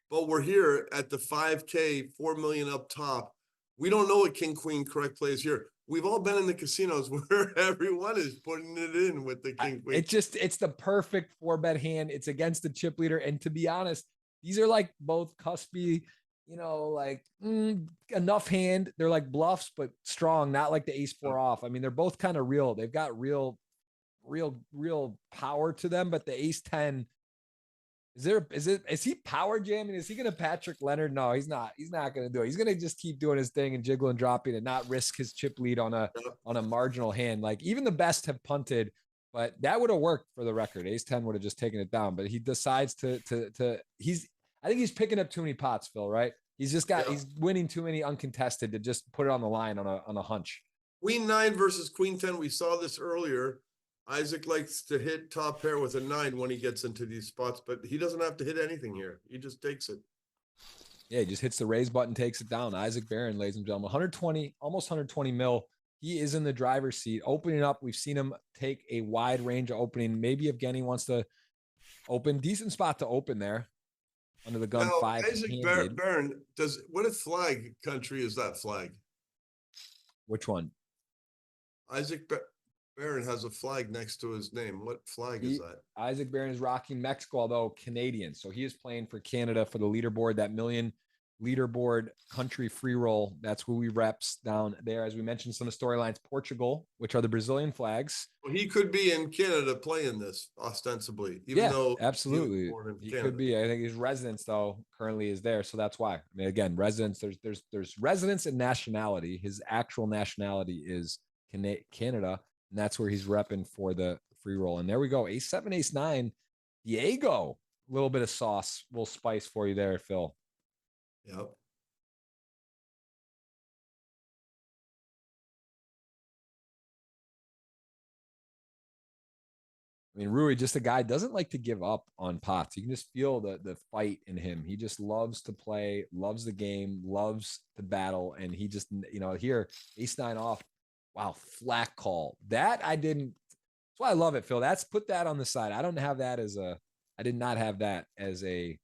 B: But we're here at the 5K, 4 million up top. We don't know what king queen correct play is here. We've all been in the casinos where everyone is putting it in with the king queen.
A: It's the perfect 4-bet hand. It's against the chip leader. And to be honest, these are like both cuspy, like enough hand. They're like bluffs, but strong, not like the ace 4 off. I mean, they're both kind of real. They've got real power to them, but the ace 10, is he power jamming? Is he going to Patrick Leonard? No, he's not going to do it. He's going to just keep doing his thing and jiggling, dropping, and not risk his chip lead on a marginal hand. Like even the best have punted, but that would have worked for the record. Ace 10 would have just taken it down, but he decides I think he's picking up too many pots, Phil, right? He's winning too many uncontested to just put it on the line on a hunch.
B: Queen 9 versus Queen 10. We saw this earlier. Isaac likes to hit top pair with a 9 when he gets into these spots, but he doesn't have to hit anything here. He just takes it.
A: Yeah, he just hits the raise button, takes it down. Isaac Barron, ladies and gentlemen, 120, almost 120 mil. He is in the driver's seat. Opening up, we've seen him take a wide range of opening. Maybe Evgeny wants to open. Decent spot to open there. Under the gun, now, 5.
B: Isaac Barron, what flag country is that flag?
A: Which one?
B: Isaac Barron has a flag next to his name. What flag is that?
A: Isaac Barron is rocking Mexico, although Canadian. So he is playing for Canada for the leaderboard, that million leaderboard country free roll. That's who we reps down there. As we mentioned, some of the storylines, Portugal, which are the Brazilian flags.
B: Well, he could be in Canada playing this ostensibly, even though
A: absolutely he could be. I think his residence though currently is there. So that's why. I mean, again, residence, there's residence and nationality. His actual nationality is Canada. And that's where he's repping for the free roll. And there we go. Ace 7, ace 9. Diego. A little bit of sauce. We'll spice for you there, Phil.
B: Yep.
A: I mean, Rui, just a guy doesn't like to give up on pots. You can just feel the fight in him. He just loves to play, loves the game, loves to battle. And he just, here, ace 9 off. Wow, flat call. That I didn't. That's why I love it, Phil. Put that on the side. I did not have that as in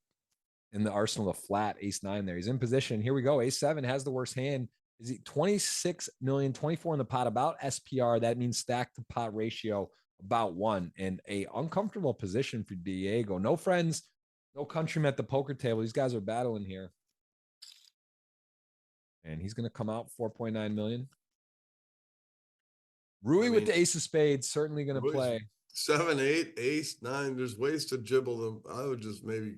A: the arsenal of flat ace 9 there. He's in position. Here we go. Ace 7 has the worst hand. Is he 26 million, 24 in the pot, about SPR. That means stack to pot ratio about 1, and a uncomfortable position for Diego. No friends, no countrymen at the poker table. These guys are battling here. And he's going to come out 4.9 million. Rui with the ace of spades, certainly going to play.
B: 7, 8, ace, 9. There's ways to jibble them. I would just maybe,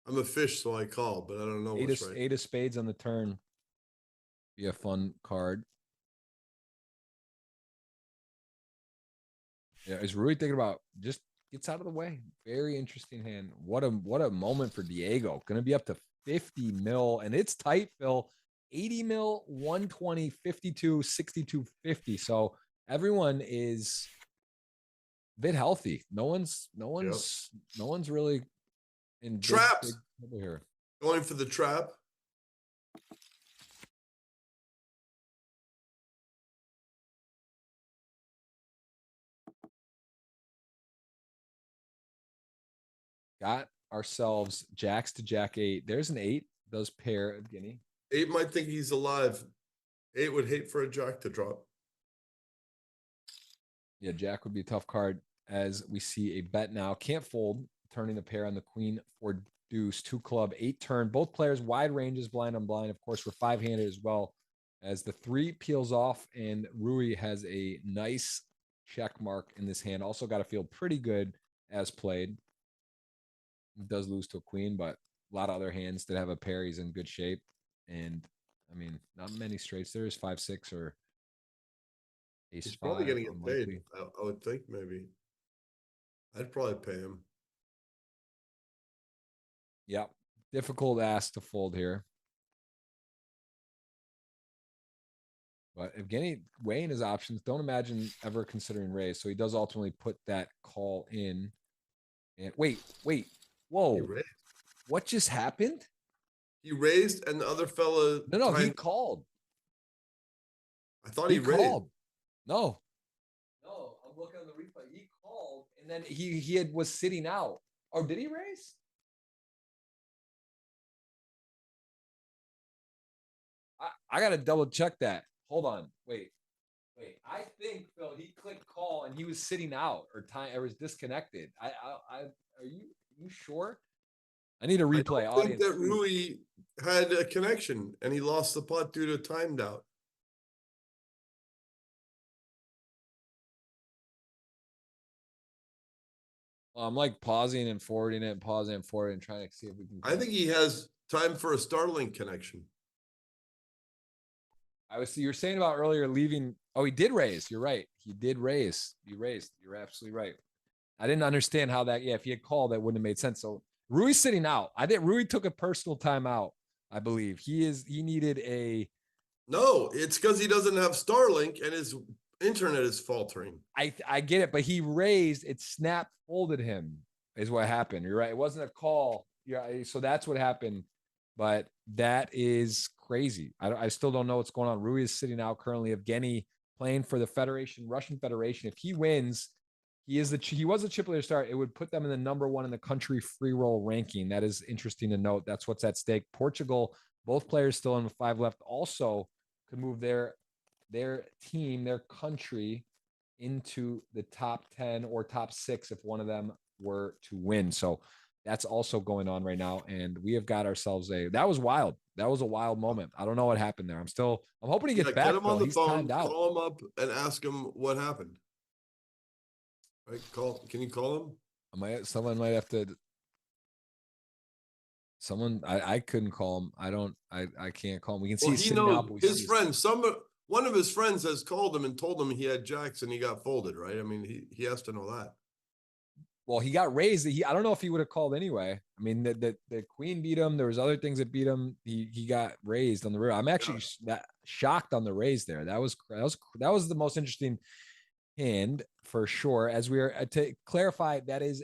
B: I'm a fish, so I call, but I don't know what's right.
A: 8 of spades on the turn. Be a fun card. Yeah, is Rui thinking about just gets out of the way? Very interesting hand. What a moment for Diego. Going to be up to 50 mil, and it's tight, Phil. 80 mil, 120, 52, 62, 50. So everyone is a bit healthy. No one's really in
B: traps
A: big here.
B: Going for the trap.
A: Got ourselves jacks to jack 8. There's an 8. Does pair of Guinea.
B: 8 might think he's alive. 8 would hate for a jack to drop.
A: Yeah, jack would be a tough card as we see a bet now. Can't fold, turning the pair on the queen for deuce. 2 club, 8 turn. Both players wide ranges, blind on blind. Of course, we're 5-handed as well as the 3 peels off, and Rui has a nice check mark in this hand. Also got to feel pretty good as played. He does lose to a queen, but a lot of other hands that have a pair. He's in good shape. And I mean, not many straights. There is 5, 6 or ace.
B: He's probably going to get paid. I would think maybe. I'd probably pay him.
A: Yep. Difficult ask to fold here. But Evgeny weighing his options. Don't imagine ever considering raise. So he does ultimately put that call in. And wait. Whoa. What just happened?
B: He raised and the other fella.
A: No, he called.
B: I thought he raised. Called.
A: No, I'm looking on the replay. He called and then he was sitting out. Oh, did he raise? I gotta double check that. Hold on. Wait. I think Phil, he clicked call and he was sitting out or was disconnected. Are you sure? I need a replay.
B: I think that Rui had a connection and he lost the pot due to timed out.
A: Well, I'm like pausing and forwarding it and pausing and forwarding and trying to see if we can.
B: I think he has time for a Starlink connection.
A: You're saying about earlier leaving. Oh, he did raise. You're right. He did raise. He raised. You're absolutely right. I didn't understand how that. Yeah, if he had called, that wouldn't have made sense. So Rui's sitting out. I think Rui took a personal timeout. I believe he needed a.
B: No, it's because he doesn't have Starlink and his internet is faltering.
A: I get it, but he raised. It snap folded him. Is what happened. You're right. It wasn't a call. Yeah. So that's what happened. But that is crazy. I still don't know what's going on. Rui is sitting out currently. Evgeny playing for the Federation, Russian Federation. If he wins, he was a chip leader start. It would put them in the number 1 in the country free roll ranking. That is interesting to note. That's what's at stake. Portugal, both players still in 5 left, also could move their team, their country into the top 10 or top 6 if one of them were to win. So that's also going on right now. And we have got ourselves that was wild. That was a wild moment. I don't know what happened there. I'm hoping he gets back.
B: Get him on the phone, call him up and ask him what happened. Right? Can you call him?
A: Someone might have to. I couldn't call him. I can't call him. We can see
B: he knows his friend. One of his friends has called him and told him he had jacks and he got folded, right? I mean, he has to know that.
A: Well, he got raised. I don't know if he would have called ananyway. I mean, the queen beat him. There was other things that beat him. He got raised on the river. I'm actually shocked on the raise there. That was the most interesting hand for sure. As we are to clarify, that is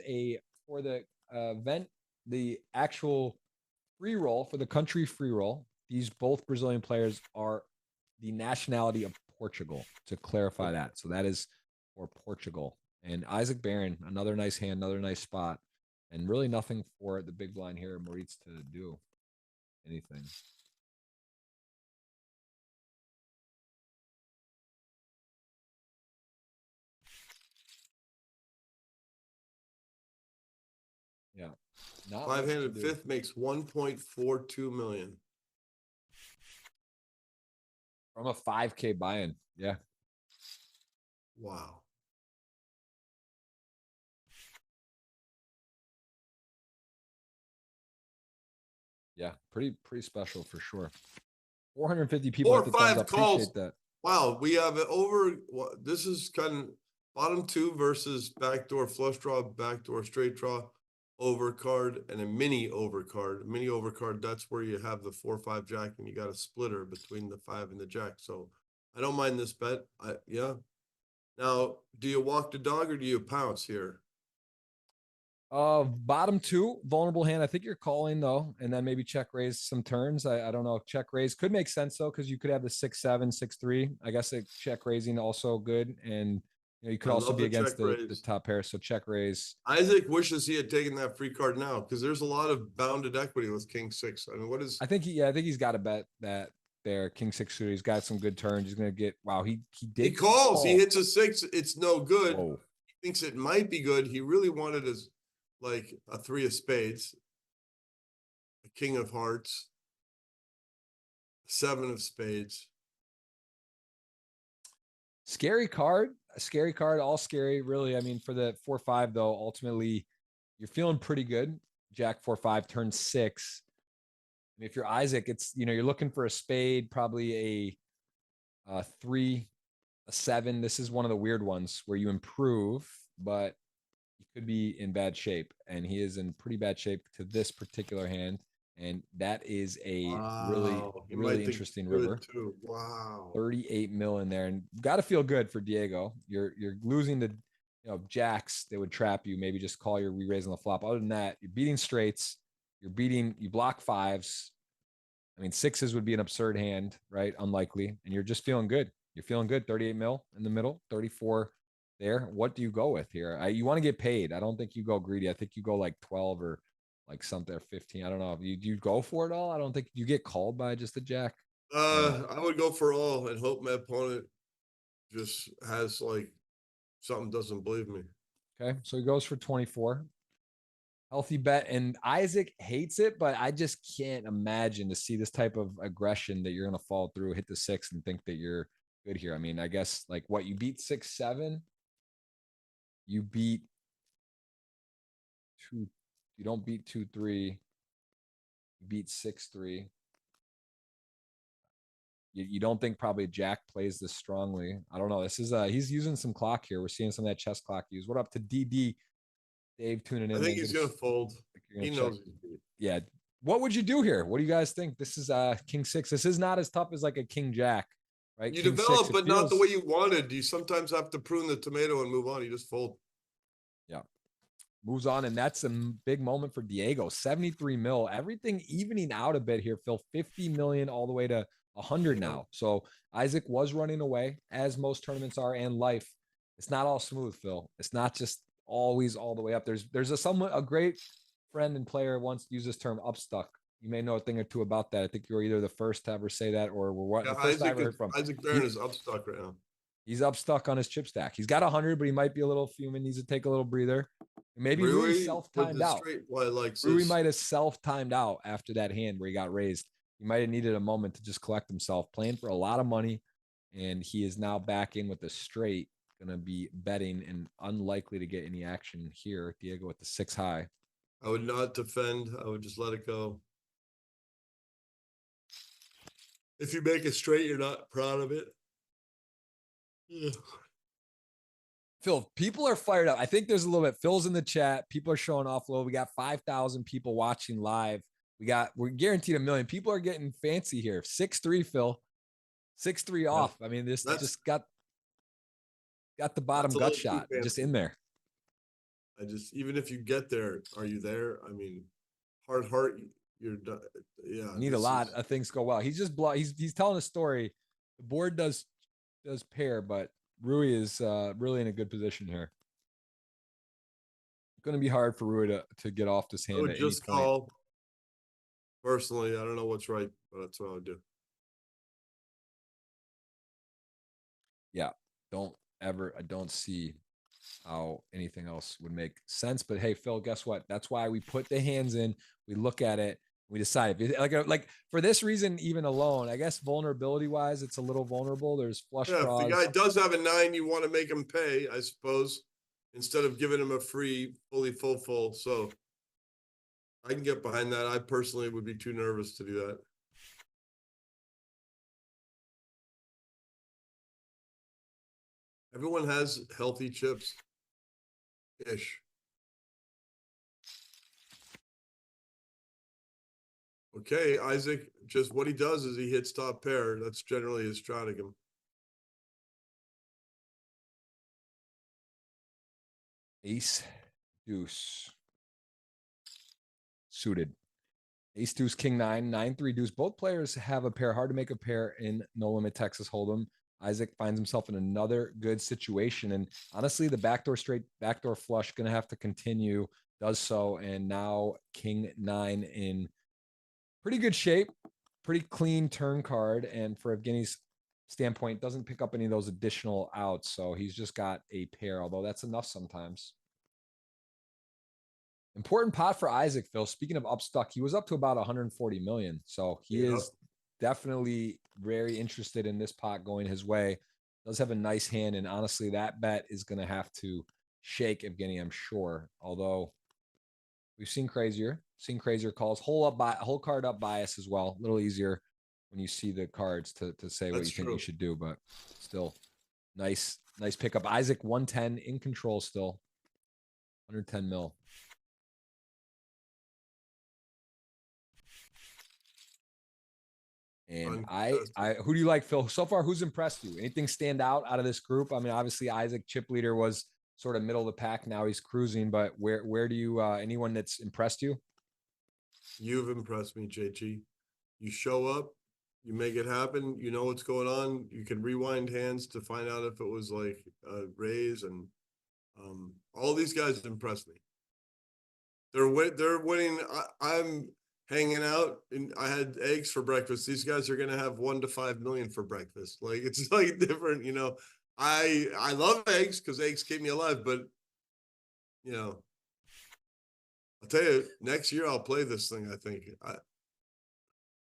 A: for the event, the actual free roll for the country free roll. These both Brazilian players are the nationality of Portugal. To clarify that, so that is for Portugal. And Isaac Barron, another nice hand, another nice spot, and really nothing for the big blind here, Moritz, to do anything. Yeah.
B: 5-handed fifth makes 1.42 million.
A: From a 5K buy-in. Yeah.
B: Wow.
A: Yeah, pretty special for sure. 450 people
B: 4
A: hit
B: or
A: the thumbs
B: 5
A: up.
B: calls.
A: Appreciate that.
B: Wow, we have it over. This is kind of bottom 2 versus backdoor flush draw, backdoor straight draw, overcard, and a mini overcard. Mini overcard, that's where you have the 4-5 jack and you got a splitter between the 5 and the jack. So I don't mind this bet. Yeah. Now, do you walk the dog or do you pounce here?
A: Bottom 2, vulnerable hand. I think you're calling though, and then maybe check raise some turns. I don't know. Check raise could make sense though, because you could have the 6-7, 6-3. I guess a check raising also good, and you could
B: I
A: also
B: love
A: be
B: the
A: against
B: check
A: the
B: raise.
A: top pair. So check raise.
B: Isaac wishes he had taken that free card now because there's a lot of bounded equity with King 6. I mean, what is?
A: I think he's got to bet that there. King 6 suited. He's got some good turns. He's gonna get. Wow, he did.
B: He calls.
A: Call.
B: He hits a 6. It's no good.
A: Whoa.
B: He thinks it might be good. He really wanted his like a 3 of spades, a king of hearts, 7 of spades.
A: Scary card, a scary card, all scary, really. I mean, for the 4-5 though, ultimately, you're feeling pretty good. Jack 4-5 turn 6. I mean, if you're Isaac, it's you're looking for a spade, probably a 3, a 7. This is one of the weird ones where you improve, but he could be in bad shape, and he is in pretty bad shape to this particular hand. And that is a really interesting river.
B: Too. Wow.
A: 38 mil in there, and got to feel good for Diego. You're losing to jacks. They would trap you. Maybe just call your re-raise on the flop. Other than that, you're beating straights. You block 5s. I mean, 6s would be an absurd hand, right? Unlikely. And you're just feeling good. You're feeling good. 38 mil in the middle, 34 there. What do you go with here? You want to get paid. I don't think you go greedy. I think you go like 12 or like something, or 15. I don't know. You go for it all. I don't think you get called by just a jack.
B: I would go for all and hope my opponent just has like something doesn't believe me.
A: Okay, so he goes for 24. Healthy bet, and Isaac hates it, but I just can't imagine to see this type of aggression that you're going to fall through, hit the 6, and think that you're good here. I mean, I guess like what you beat 6-7, you beat 2. You don't beat 2-3. You beat 6-3. You don't think probably Jack plays this strongly. I don't know. This is he's using some clock here. We're seeing some of that chess clock use. What up to DD? Dave tuning in.
B: I think he's gonna fold. He knows.
A: Yeah. What would you do here? What do you guys think? This is King 6. This is not as tough as like a King Jack, right?
B: You
A: King
B: develop,
A: 6,
B: but not the way you wanted. You sometimes have to prune the tomato and move on. You just fold.
A: Yeah. Moves on, and that's a big moment for Diego. 73 mil. Everything evening out a bit here, Phil. 50 million all the way to 100 now. So Isaac was running away, as most tournaments are, and life. It's not all smooth, Phil. It's not just always all the way up. There's a great friend and player once used this term, upstuck. You may know a thing or two about that. I think you were either the first to ever say that, or were what the first I ever heard from.
B: Isaac Barron is upstuck right now.
A: He's upstuck on his chip stack. He's got 100, but he might be a little fuming. Needs to take a little breather. Maybe Rui self-timed out. Rui might have self-timed out after that hand where he got raised. He might have needed a moment to just collect himself, playing for a lot of money, and he is now back in with the straight, going to be betting and unlikely to get any action here. Diego with the 6 high.
B: I would not defend. I would just let it go. If you make it straight, you're not proud of it. Yeah.
A: Phil, people are fired up. I think there's a little bit. Phil's in the chat. People are showing off a little. We got 5,000 people watching live. We're guaranteed 1 million. People are getting fancy here. 6-3, Phil. 6-3 off. I mean, this just got the bottom gut shot just in there.
B: Even if you get there, are you there? I mean, heart, you're done. Yeah.
A: You need a lot of things go well. He's just he's telling a story. The board does pair, but Rui is really in a good position here. It's going to be hard for Rui to get off this hand.
B: I would just call. Personally, I don't know what's right, but that's what I would do.
A: Yeah, I don't see how anything else would make sense. But hey, Phil, guess what? That's why we put the hands in. We look at it. We decide like for this reason, even alone, I guess vulnerability wise, it's a little vulnerable. There's flush
B: Yeah,
A: draws.
B: if the guy does have a 9, you want to make him pay, I suppose, instead of giving him a free, full. So I can get behind that. I personally would be too nervous to do that. Everyone has healthy chips-ish. Okay, Isaac, just what he does is he hits top pair. That's generally his stratagem.
A: Ace, deuce. Suited. Ace, deuce, king, 9, 9, 3, deuce. Both players have a pair. Hard to make a pair in no limit Texas Hold'em. Isaac finds himself in another good situation. And honestly, the backdoor straight, backdoor flush going to have to continue. Does so. And now king 9 in pretty good shape. Pretty clean turn card. And for Evgeny's standpoint, doesn't pick up any of those additional outs. So he's just got a pair, although that's enough sometimes. Important pot for Isaac, Phil. Speaking of upstuck, he was up to about 140 million. So he is definitely very interested in this pot going his way. Does have a nice hand. And honestly, that bet is going to have to shake Evgeny, I'm sure. Although we've seen crazier calls. Whole card up bias as well. A little easier when you see the cards to say what you think you should do. But still, nice pickup. Isaac 110 in control still. 110 mil. And who do you like, Phil? So far, who's impressed you? Anything stand out of this group? I mean, obviously Isaac, chip leader, was sort of middle of the pack. Now he's cruising, but where do you, anyone that's impressed you?
B: You've impressed me, JG. You show up, you make it happen. You know what's going on. You can rewind hands to find out if it was like a raise, and all these guys impress me. They're winning. I'm hanging out and I had eggs for breakfast. These guys are going to have 1 to 5 million for breakfast. Like, it's like different, you know. I love eggs because eggs keep me alive, but you know, I'll tell you, next year I'll play this thing. I think.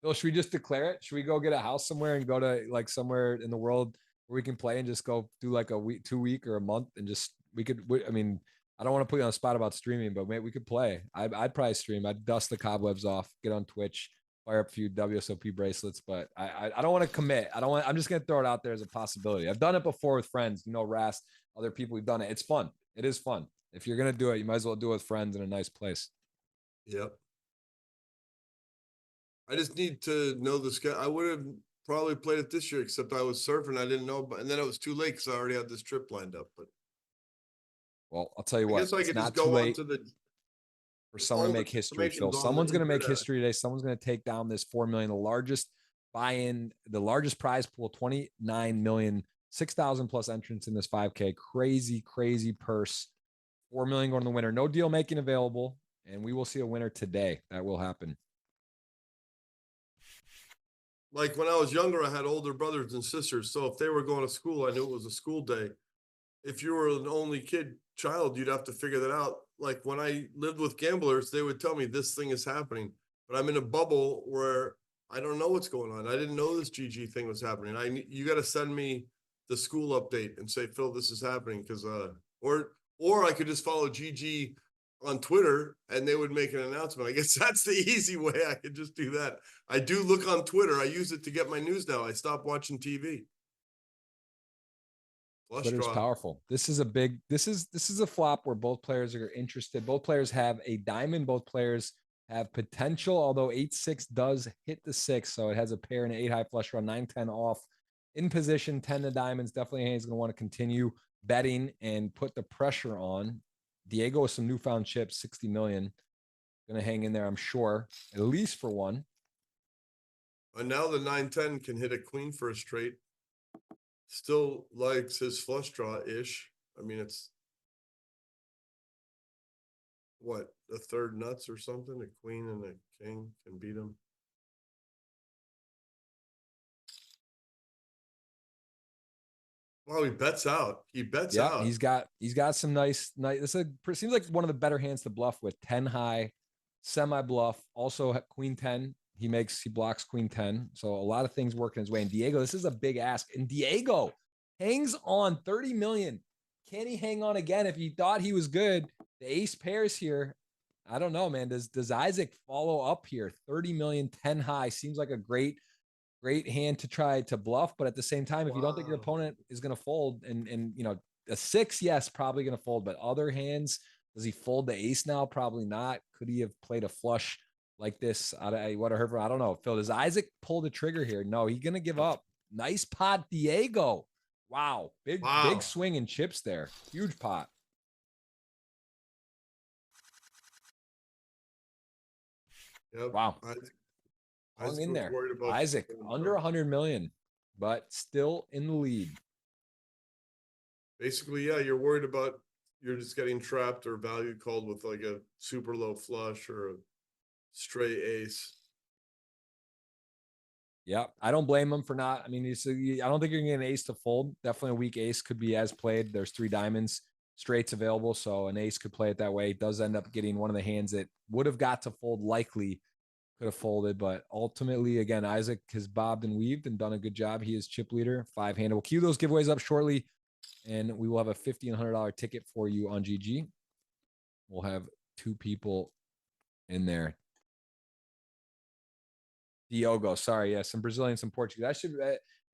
A: Phil, should we just declare it? Should we go get a house somewhere and go to like somewhere in the world where we can play and just go do like a week, 2 week or a month and just, I mean, I don't want to put you on the spot about streaming, but maybe we could play. I'd probably stream. I'd dust the cobwebs off, get on Twitch, fire up a few WSOP bracelets, but I don't want to commit. I'm just going to throw it out there as a possibility. I've done it before with friends, you know, Rast, other people who've done it. It's fun. It is fun. If you're going to do it, you might as well do it with friends in a nice place.
B: Yep. I just need to know this guy. I would have probably played it this year, except I was surfing. I didn't know, and then it was too late because I already had this trip lined up, but.
A: Well, I'll tell you what,
B: I guess I
A: it's
B: could
A: not
B: just
A: too
B: go on
A: late
B: to the
A: for someone to make history, Phil. Someone's going to make history today. Someone's going to take down this 4 million, the largest buy-in, the largest prize pool, 29 million, 6,000 plus entrants in this 5K. Crazy purse. 4 million going to the winner. No deal making available, and we will see a winner today. That will happen.
B: Like when I was younger, I had older brothers and sisters. So if they were going to school, I knew it was a school day. If you were an only child, you'd have to figure that out. Like when I lived with gamblers, they would tell me this thing is happening, but I'm in a bubble where I don't know what's going on. I didn't know this GG thing was happening. You got to send me the school update and say, Phil, this is happening. Cause, or I could just follow GG on Twitter and they would make an announcement. I guess that's the easy way. I could just do that. I do look on Twitter. I use it to get my news now. I stopped watching TV.
A: Twitter's powerful. This is a flop where both players are interested. Both players have a diamond. Both players have potential, although 8-6 does hit the 6. So it has a pair and an 8 high flush draw, 9-10 off in position, 10 to diamonds. Definitely he's going to want to continue betting and put the pressure on. Diego with some newfound chips, 60 million. Going to hang in there, I'm sure, at least for one.
B: And now the 9-10 can hit a queen for a straight. Still likes his flush draw-ish. I mean, it's what, a third nuts or something? A queen and a king can beat him. Wow, he bets out. He bets out.
A: He's got some nice. This seems like one of the better hands to bluff with. 10 high, semi bluff. Also queen 10. He blocks queen 10. So a lot of things working his way. And Diego, this is a big ask. And Diego hangs on 30 million. Can he hang on again? If he thought he was good, the ace pairs here. I don't know, man. Does Isaac follow up here? 30 million, 10 high. Seems like a great hand to try to bluff. But at the same time, if you don't think your opponent is going to fold and you know, a 6, yes, probably going to fold. But other hands, does he fold the ace now? Probably not. Could he have played a flush like this? I don't know. Phil, does Isaac pull the trigger here? No, he's going to give up. Nice pot, Diego. Wow. Big swing and chips there. Huge pot.
B: Yep.
A: Wow.
B: Hung
A: in there. Isaac under 100 million, but still in the lead.
B: Basically, yeah, you're worried about you're just getting trapped or value called with like a super low flush or a straight ace.
A: Yeah, I don't blame him for not. I mean, I don't think you're going to get an ace to fold. Definitely a weak ace could be as played. There's 3 diamonds, straights available, so an ace could play it that way. It does end up getting one of the hands that would have got to fold, likely could have folded, but ultimately, again, Isaac has bobbed and weaved and done a good job. He is chip leader, 5-handed. We'll cue those giveaways up shortly, and we will have a $50 and $100 ticket for you on GG. We'll have 2 people in there. Diogo, sorry, yeah, some Brazilian, some Portuguese. I should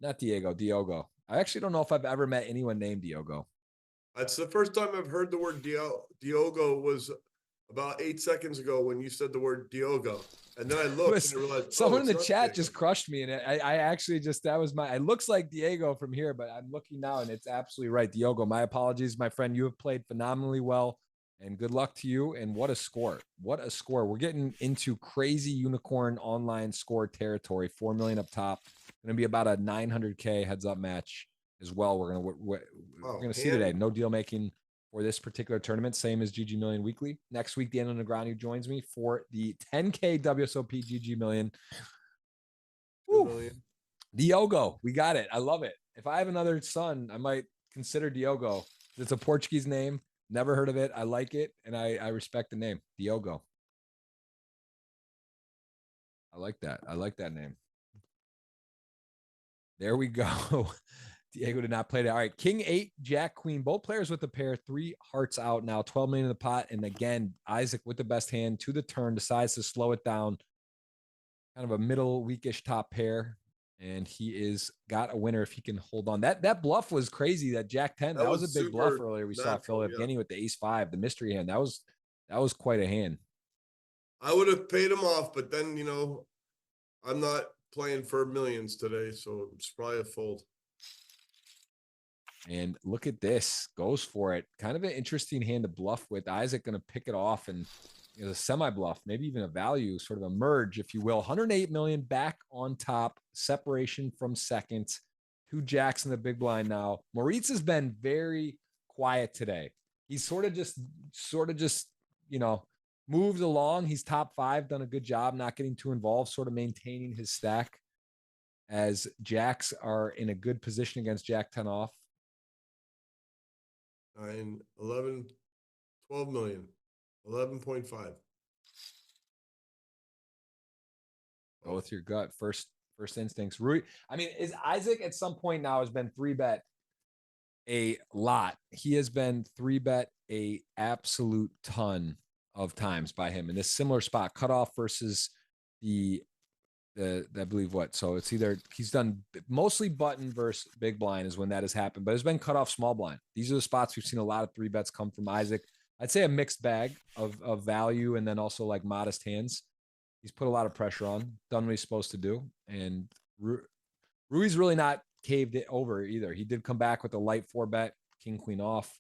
A: not Diogo. I actually don't know if I've ever met anyone named Diogo.
B: That's the first time I've heard the word Diogo was about 8 seconds ago when you said the word Diogo. And then I looked and I realized
A: someone in the chat just crushed me. And I actually just, it looks like Diego from here, but I'm looking now and it's absolutely right. Diogo, my apologies, my friend. You have played phenomenally well and good luck to you. And what a score. What a score. We're getting into crazy unicorn online score territory. 4 million up top. Going to be about a 900K heads up match as well. We're going to see today. No deal making for this particular tournament, same as GG Million Weekly. Next week, Dan Negreanu joins me for the 10K WSOP GG Million. Diogo, we got it. I love it. If I have another son, I might consider Diogo. It's a Portuguese name. Never heard of it. I like it, and I respect the name. Diogo. I like that. I like that name. There we go. Diego did not play that. All right, King 8, Jack Queen. Both players with the pair. 3 hearts out now. 12 million in the pot. And again, Isaac with the best hand to the turn decides to slow it down. Kind of a middle weakish top pair. And he is got a winner if he can hold on. That bluff was crazy. That Jack 10. That was a big bluff earlier. We saw Phil Evgeny with the ace 5, the mystery hand. That was quite a hand.
B: I would have paid him off, but then I'm not playing for millions today, so it's probably a fold.
A: And look at this, goes for it. Kind of an interesting hand to bluff with. Isaac going to pick it off and a semi bluff, maybe even a value, sort of a merge, if you will. 108 million back on top, separation from second. 2 jacks in the big blind now. Moritz has been very quiet today. He's sort of just, moved along. He's top 5, done a good job, not getting too involved, sort of maintaining his stack as jacks are in a good position against Jack 10 off.
B: 9, 11, 12 million, 11.5.
A: Go with your gut. First instincts. Rui, I mean, is Isaac at some point now has been 3-bet a lot. He has been 3-bet a absolute ton of times by him in this similar spot. Cutoff versus I believe what. So it's either he's done mostly button versus big blind is when that has happened, but it's been cut off small blind. These are the spots we've seen a lot of 3-bets come from Isaac. I'd say a mixed bag of value and then also like modest hands. He's put a lot of pressure on, done what he's supposed to do. And Rui's really not caved it over either. He did come back with a light 4-bet, king, queen off.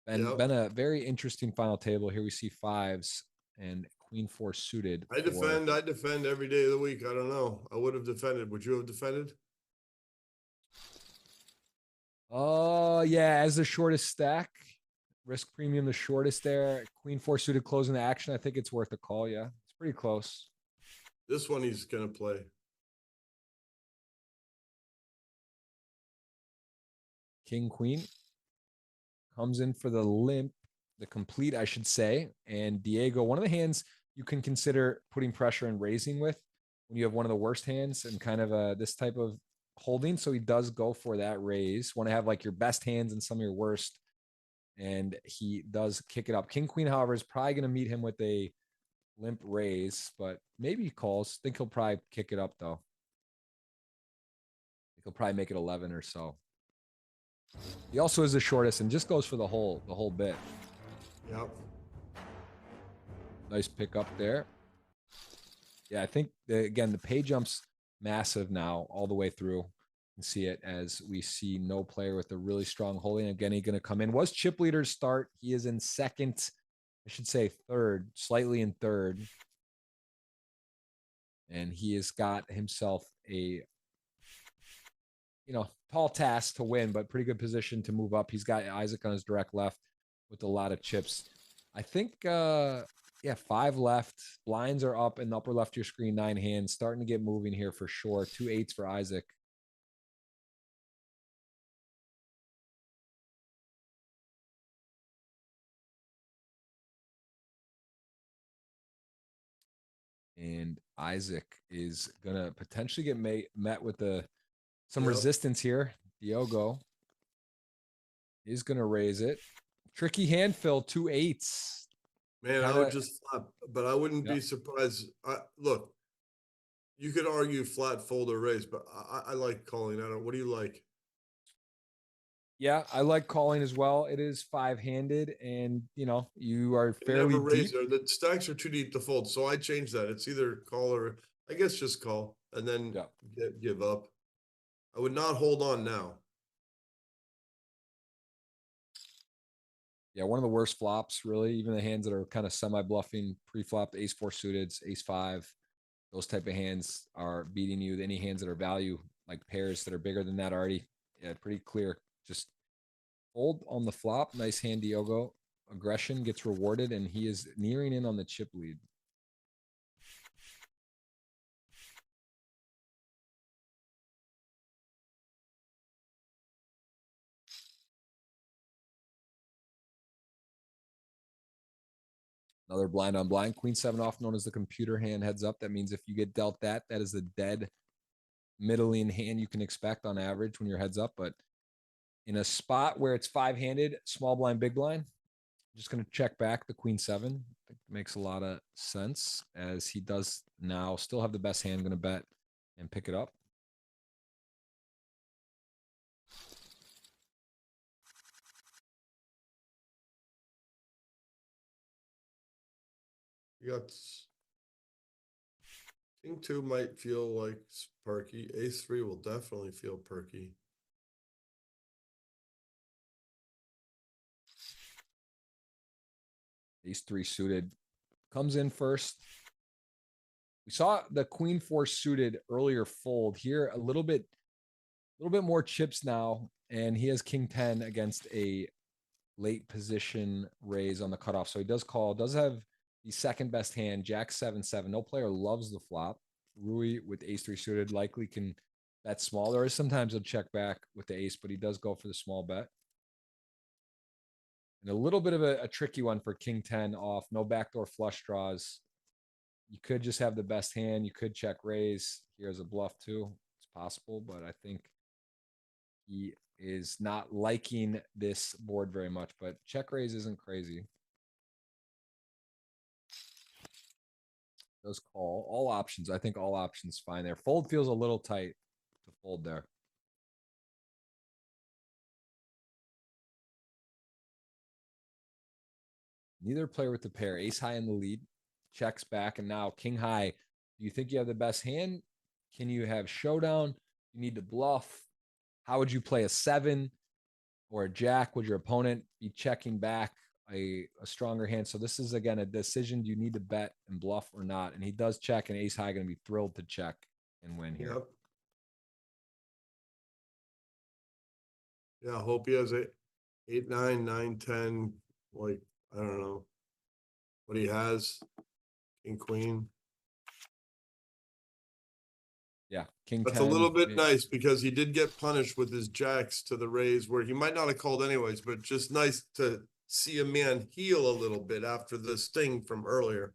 A: Been a very interesting final table. Here we see 5s and queen 4 suited.
B: I defend every day of the week. I don't know. I would have defended. Would you have defended?
A: Oh, yeah. As the shortest stack, risk premium, the shortest there. Queen 4 suited closing the action. I think it's worth a call. Yeah, it's pretty close.
B: This one he's going to play.
A: King, queen. Comes in for the limp, the complete, I should say. And Diego, one of the hands you can consider putting pressure and raising with when you have one of the worst hands and kind of this type of holding. So he does go for that raise. Want to have like your best hands and some of your worst. And he does kick it up. King Queen, however, is probably going to meet him with a limp raise, but maybe he calls. Think he'll probably kick it up though. He'll probably make it 11 or so. He also is the shortest and just goes for the whole bit.
B: Yep.
A: Nice pick up there. Yeah, I think again the pay jump's massive now all the way through. You can see it as we see no player with a really strong holding. Again, he's going to come in. Was chip leader's start. He is in second. I should say third, slightly in third. And he has got himself a tall task to win, but pretty good position to move up. He's got Isaac on his direct left with a lot of chips. I think, 5 left. Blinds are up in the upper left of your screen, 9 hands. Starting to get moving here for sure. 2 8s for Isaac. And Isaac is going to potentially get met with some resistance here. Diogo is going to raise it. Tricky hand, Phil, 2 8s.
B: Man, I would just flop, but I wouldn't be surprised. Look, you could argue flat fold or raise, but I like calling. I don't. What do you like?
A: Yeah, I like calling as well. It is 5-handed, and you are fairly
B: never raise
A: deep.
B: There. The stacks are too deep to fold, so I changed that. It's either call or I guess just call and then give up. I would not hold on now.
A: Yeah, one of the worst flops, really. Even the hands that are kind of semi-bluffing, pre-flop, ace-4 suited, ace-5, those type of hands are beating you. Any hands that are value, like pairs that are bigger than that already, pretty clear. Just fold on the flop. Nice hand, Diogo. Aggression gets rewarded, and he is nearing in on the chip lead. Another blind on blind. Queen 7 off, known as the computer hand, heads up. That means if you get dealt that is the dead middling hand you can expect on average when you're heads up. But in a spot where it's 5-handed, small blind, big blind, I'm just going to check back the Queen 7. I think it makes a lot of sense, as he does now still have the best hand. Going to bet and pick it up.
B: You got King 2 might feel like perky. Ace 3 will definitely feel perky.
A: Ace 3 suited comes in first. We saw the Queen 4 suited earlier fold here. A little bit more chips now, and he has King 10 against a late position raise on the cutoff. So he does call, does have the second best hand, Jack 7-7. No player loves the flop. Rui with ace 3 suited likely can bet small. There is sometimes he'll check back with the ace, but he does go for the small bet. And a little bit of a tricky one for King 10 off. No backdoor flush draws. You could just have the best hand. You could check raise. Here's a bluff too. It's possible, but I think he is not liking this board very much, but check raise isn't crazy. Does call all options. I think all options fine there. Fold feels a little tight to fold there. Neither player with the pair. Ace high in the lead. Checks back, and now king high. Do you think you have the best hand? Can you have showdown? You need to bluff. How would you play a 7 or a jack? Would your opponent be checking back a stronger hand? So this is, again, a decision. Do you need to bet and bluff or not? And he does check, and ace high going to be thrilled to check and win here.
B: Yep. Yeah, I hope he has 8, 9, 9, 10. Like, I don't know what he has. King, queen.
A: Yeah, king 10.
B: That's a little bit nice because he did get punished with his jacks to the raise where he might not have called anyways, but just nice to see a man heal a little bit after the sting from earlier.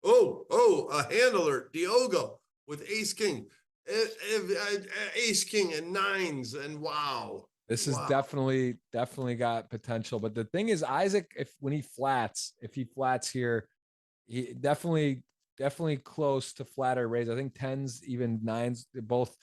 B: A hand alert. Diogo with ace king. Ace king and nines. And wow.
A: This is definitely got potential. But the thing is, Isaac, if he flats here, he definitely close to flatter raise. I think tens, even nines, both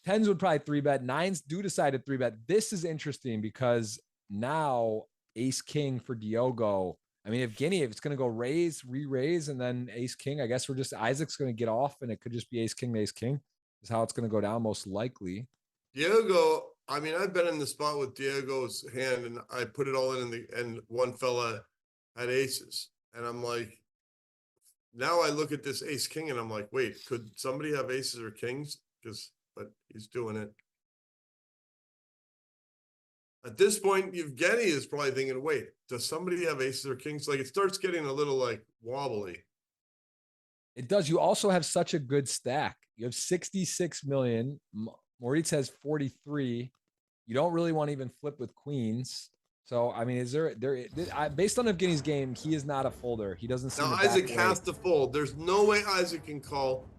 A: tens would probably three bet. Nines do decide to three bet. This is interesting because now ace king for Diogo. I mean, if it's going to go raise, re-raise, and then ace king, I guess Isaac's going to get off, and it could just be ace king, is how it's going to go down most likely.
B: Diogo, I mean, I've been in the spot with Diego's hand, and I put it all in and one fella had aces, and I'm like, now I look at this ace king, and I'm like, wait, could somebody have aces or kings? But he's doing it. At this point, Evgeny is probably thinking, wait, does somebody have aces or kings? Like, it starts getting a little like wobbly.
A: It does. You also have such a good stack. You have 66 million. Moritz has 43. You don't really want to even flip with queens. So, I mean, is there based on Evgeny's game, he is not a folder. He doesn't seem
B: now Isaac has to fold. There's no way Isaac can call.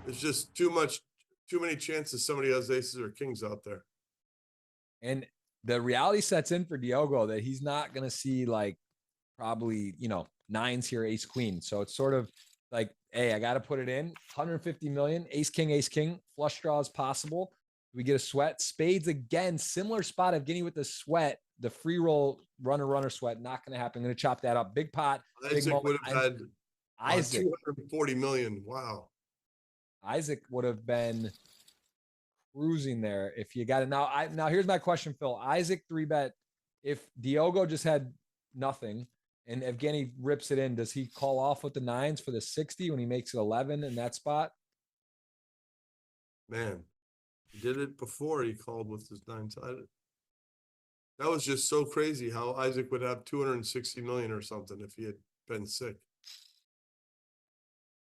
B: There's just too many chances somebody has aces or kings out there.
A: And the reality sets in for Diogo that he's not going to see like probably, nines here, ace queen. So it's sort of like, hey, I got to put it in 150 million, ace king, flush draws possible. We get a sweat. Spades again, similar spot. Evgeny with the sweat, the free roll runner sweat. Not going to happen. I'm going to chop that up. Big pot.
B: Isaac would have had
A: Isaac
B: 240 million. Wow.
A: Isaac would have been cruising there if you got it. Now here's my question, Phil. Isaac 3-bet. If Diogo just had nothing and Evgeny rips it in, does he call off with the nines for the 60 when he makes it 11 in that spot?
B: Man, he did it before he called with his nine-sided. That was just so crazy how Isaac would have 260 million or something if he had been sick.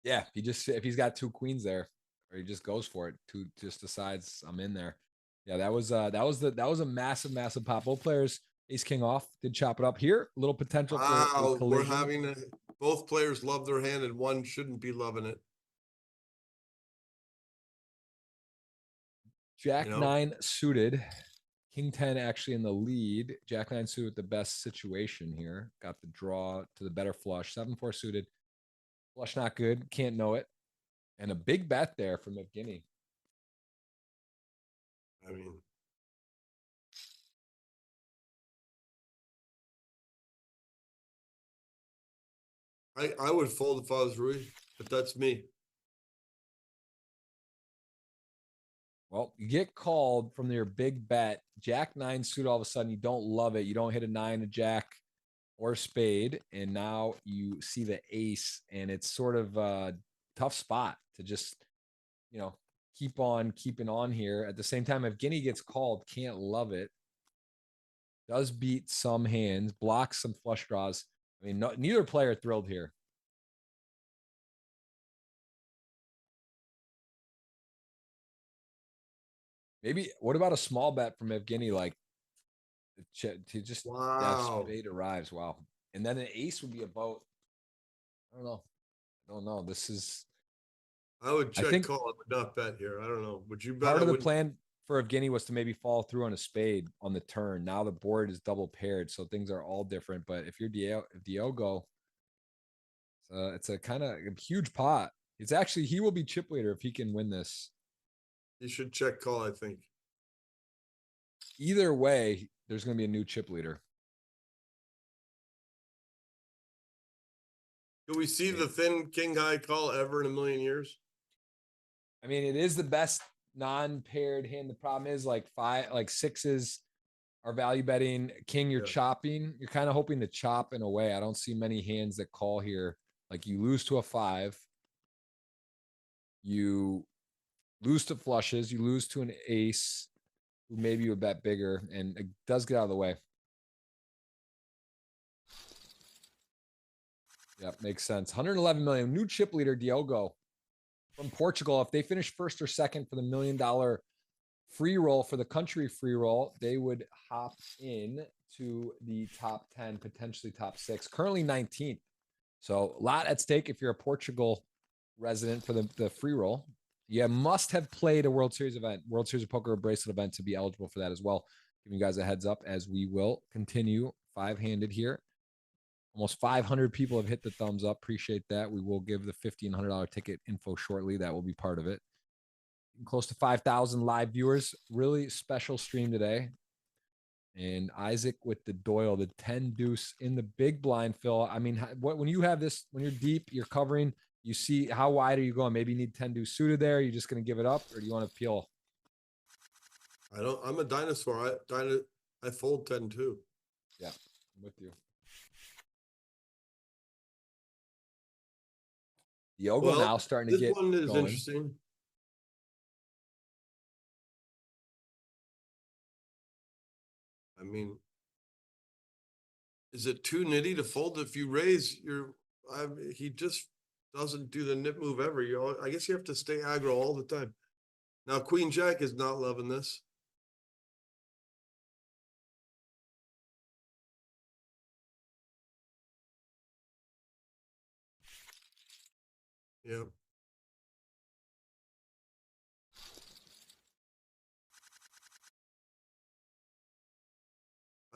A: Yeah, if he's got two queens there, or he just goes for it, just decides I'm in there. Yeah, that was a massive pop. Both players ace king off, did chop it up here. A little potential for collision.
B: We're having both players love their hand and one shouldn't be loving it.
A: Jack 9 suited, king 10 actually in the lead. Jack 9 suited with the best situation here. Got the draw to the better flush. 7-4 suited. Flush not good. Can't know it. And a big bet there from Evgeny.
B: I mean, I would fold if I was Rui, but that's me.
A: Well, you get called from your big bet. Jack 9 suit, all of a sudden, you don't love it. You don't hit a 9, a jack, or spade. And now you see the ace, and it's sort of a tough spot to just, keep on keeping on here. At the same time, if Evgeny gets called, can't love it. Does beat some hands, blocks some flush draws. I mean, neither player thrilled here. Maybe, what about a small bet from Evgeny, like to just spade arrives? Wow. And then an ace would be about, I don't know. This is,
B: I would check call. I would not bet here. I don't know. Would you bet?
A: Part of the plan for Evgeny was to maybe follow through on a spade on the turn. Now the board is double paired, so things are all different. But if you're Diogo, it's a kind of huge pot. It's actually, he will be chip leader if he can win this.
B: You should check call, I think.
A: Either way, there's going to be a new chip leader.
B: Do we see the thin king high call ever in a million years?
A: I mean, it is the best non-paired hand. The problem is like sixes are value betting. King, you're chopping. You're kind of hoping to chop in a way. I don't see many hands that call here. Like, you lose to a 5. You lose to flushes. You lose to an ace, who maybe you would bet bigger, and it does get out of the way. Yep, makes sense. 111 million. New chip leader, Diogo from Portugal. If they finish first or second for the $1 million free roll, for the country free roll, they would hop in to the top 10, potentially top 6. Currently 19th. So a lot at stake if you're a Portugal resident for the free roll. You must have played a World Series event, World Series of Poker bracelet event to be eligible for that as well. Giving you guys a heads up as we will continue 5-handed here. Almost 500 people have hit the thumbs up. Appreciate that. We will give the $1,500 ticket info shortly. That will be part of it. Close to 5,000 live viewers. Really special stream today. And Isaac with the Doyle, the 10 deuce in the big blind, Phil. I mean, when you have this, when you're deep, you're covering, you see how wide are you going? Maybe you need 10 deuce suited there. You're just going to give it up, or do you want to peel?
B: I'm a dinosaur. I fold 10 too.
A: Yeah, I'm with you. Diogo now starting to get
B: this one is
A: going.
B: Interesting. I mean, is it too nitty to fold if you raise your? He just doesn't do the nip move ever. I guess you have to stay aggro all the time. Now Queen Jack is not loving this. Yeah.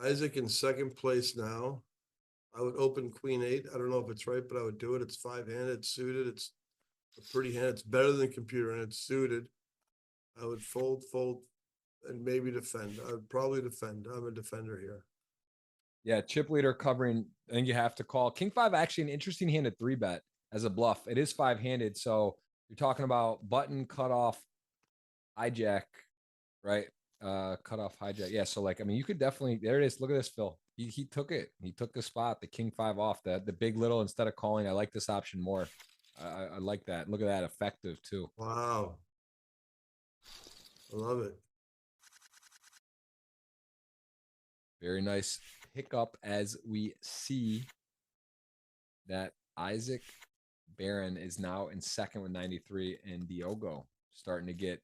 B: Isaac in second place now. I would open Queen 8. I don't know if it's right, but I would do it. It's 5-handed, suited. It's a pretty hand. It's better than computer, and it's suited. I would fold, and maybe defend. I would probably defend. I'm a defender here.
A: Yeah, chip leader covering. I think you have to call. King 5 actually an interesting hand at 3-bet as a bluff. It is 5-handed, so you're talking about button, cutoff, hijack, right? Cutoff, hijack. Yeah, so like, I mean, you could definitely, there it is. Look at this, Phil. He took it. He took the spot, the King 5 off, the big little instead of calling. I like this option more. I like that. Look at that, effective too.
B: Wow. I love it.
A: Very nice hiccup as we see that Isaac Barron is now in second with 93, and Diogo starting to get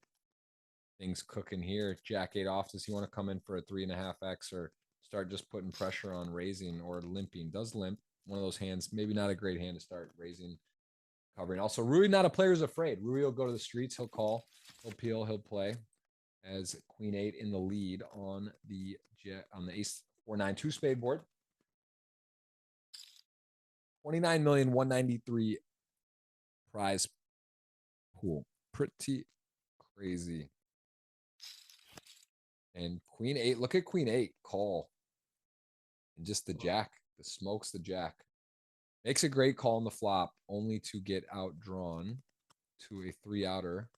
A: things cooking here. Jack 8 off. Does he want to come in for a 3.5x or start just putting pressure on raising or limping? Does limp. One of those hands, maybe not a great hand to start raising, covering. Also, Rui, not a player who's afraid. Rui will go to the streets. He'll call. He'll peel. He'll play. As Queen 8 in the lead on the ace 4-9 2-spade board. 29,193,000 prize pool. Pretty crazy. And Queen 8, look at Queen 8 call. And just the jack, the smokes the jack. Makes a great call on the flop, only to get outdrawn to a 3-outer.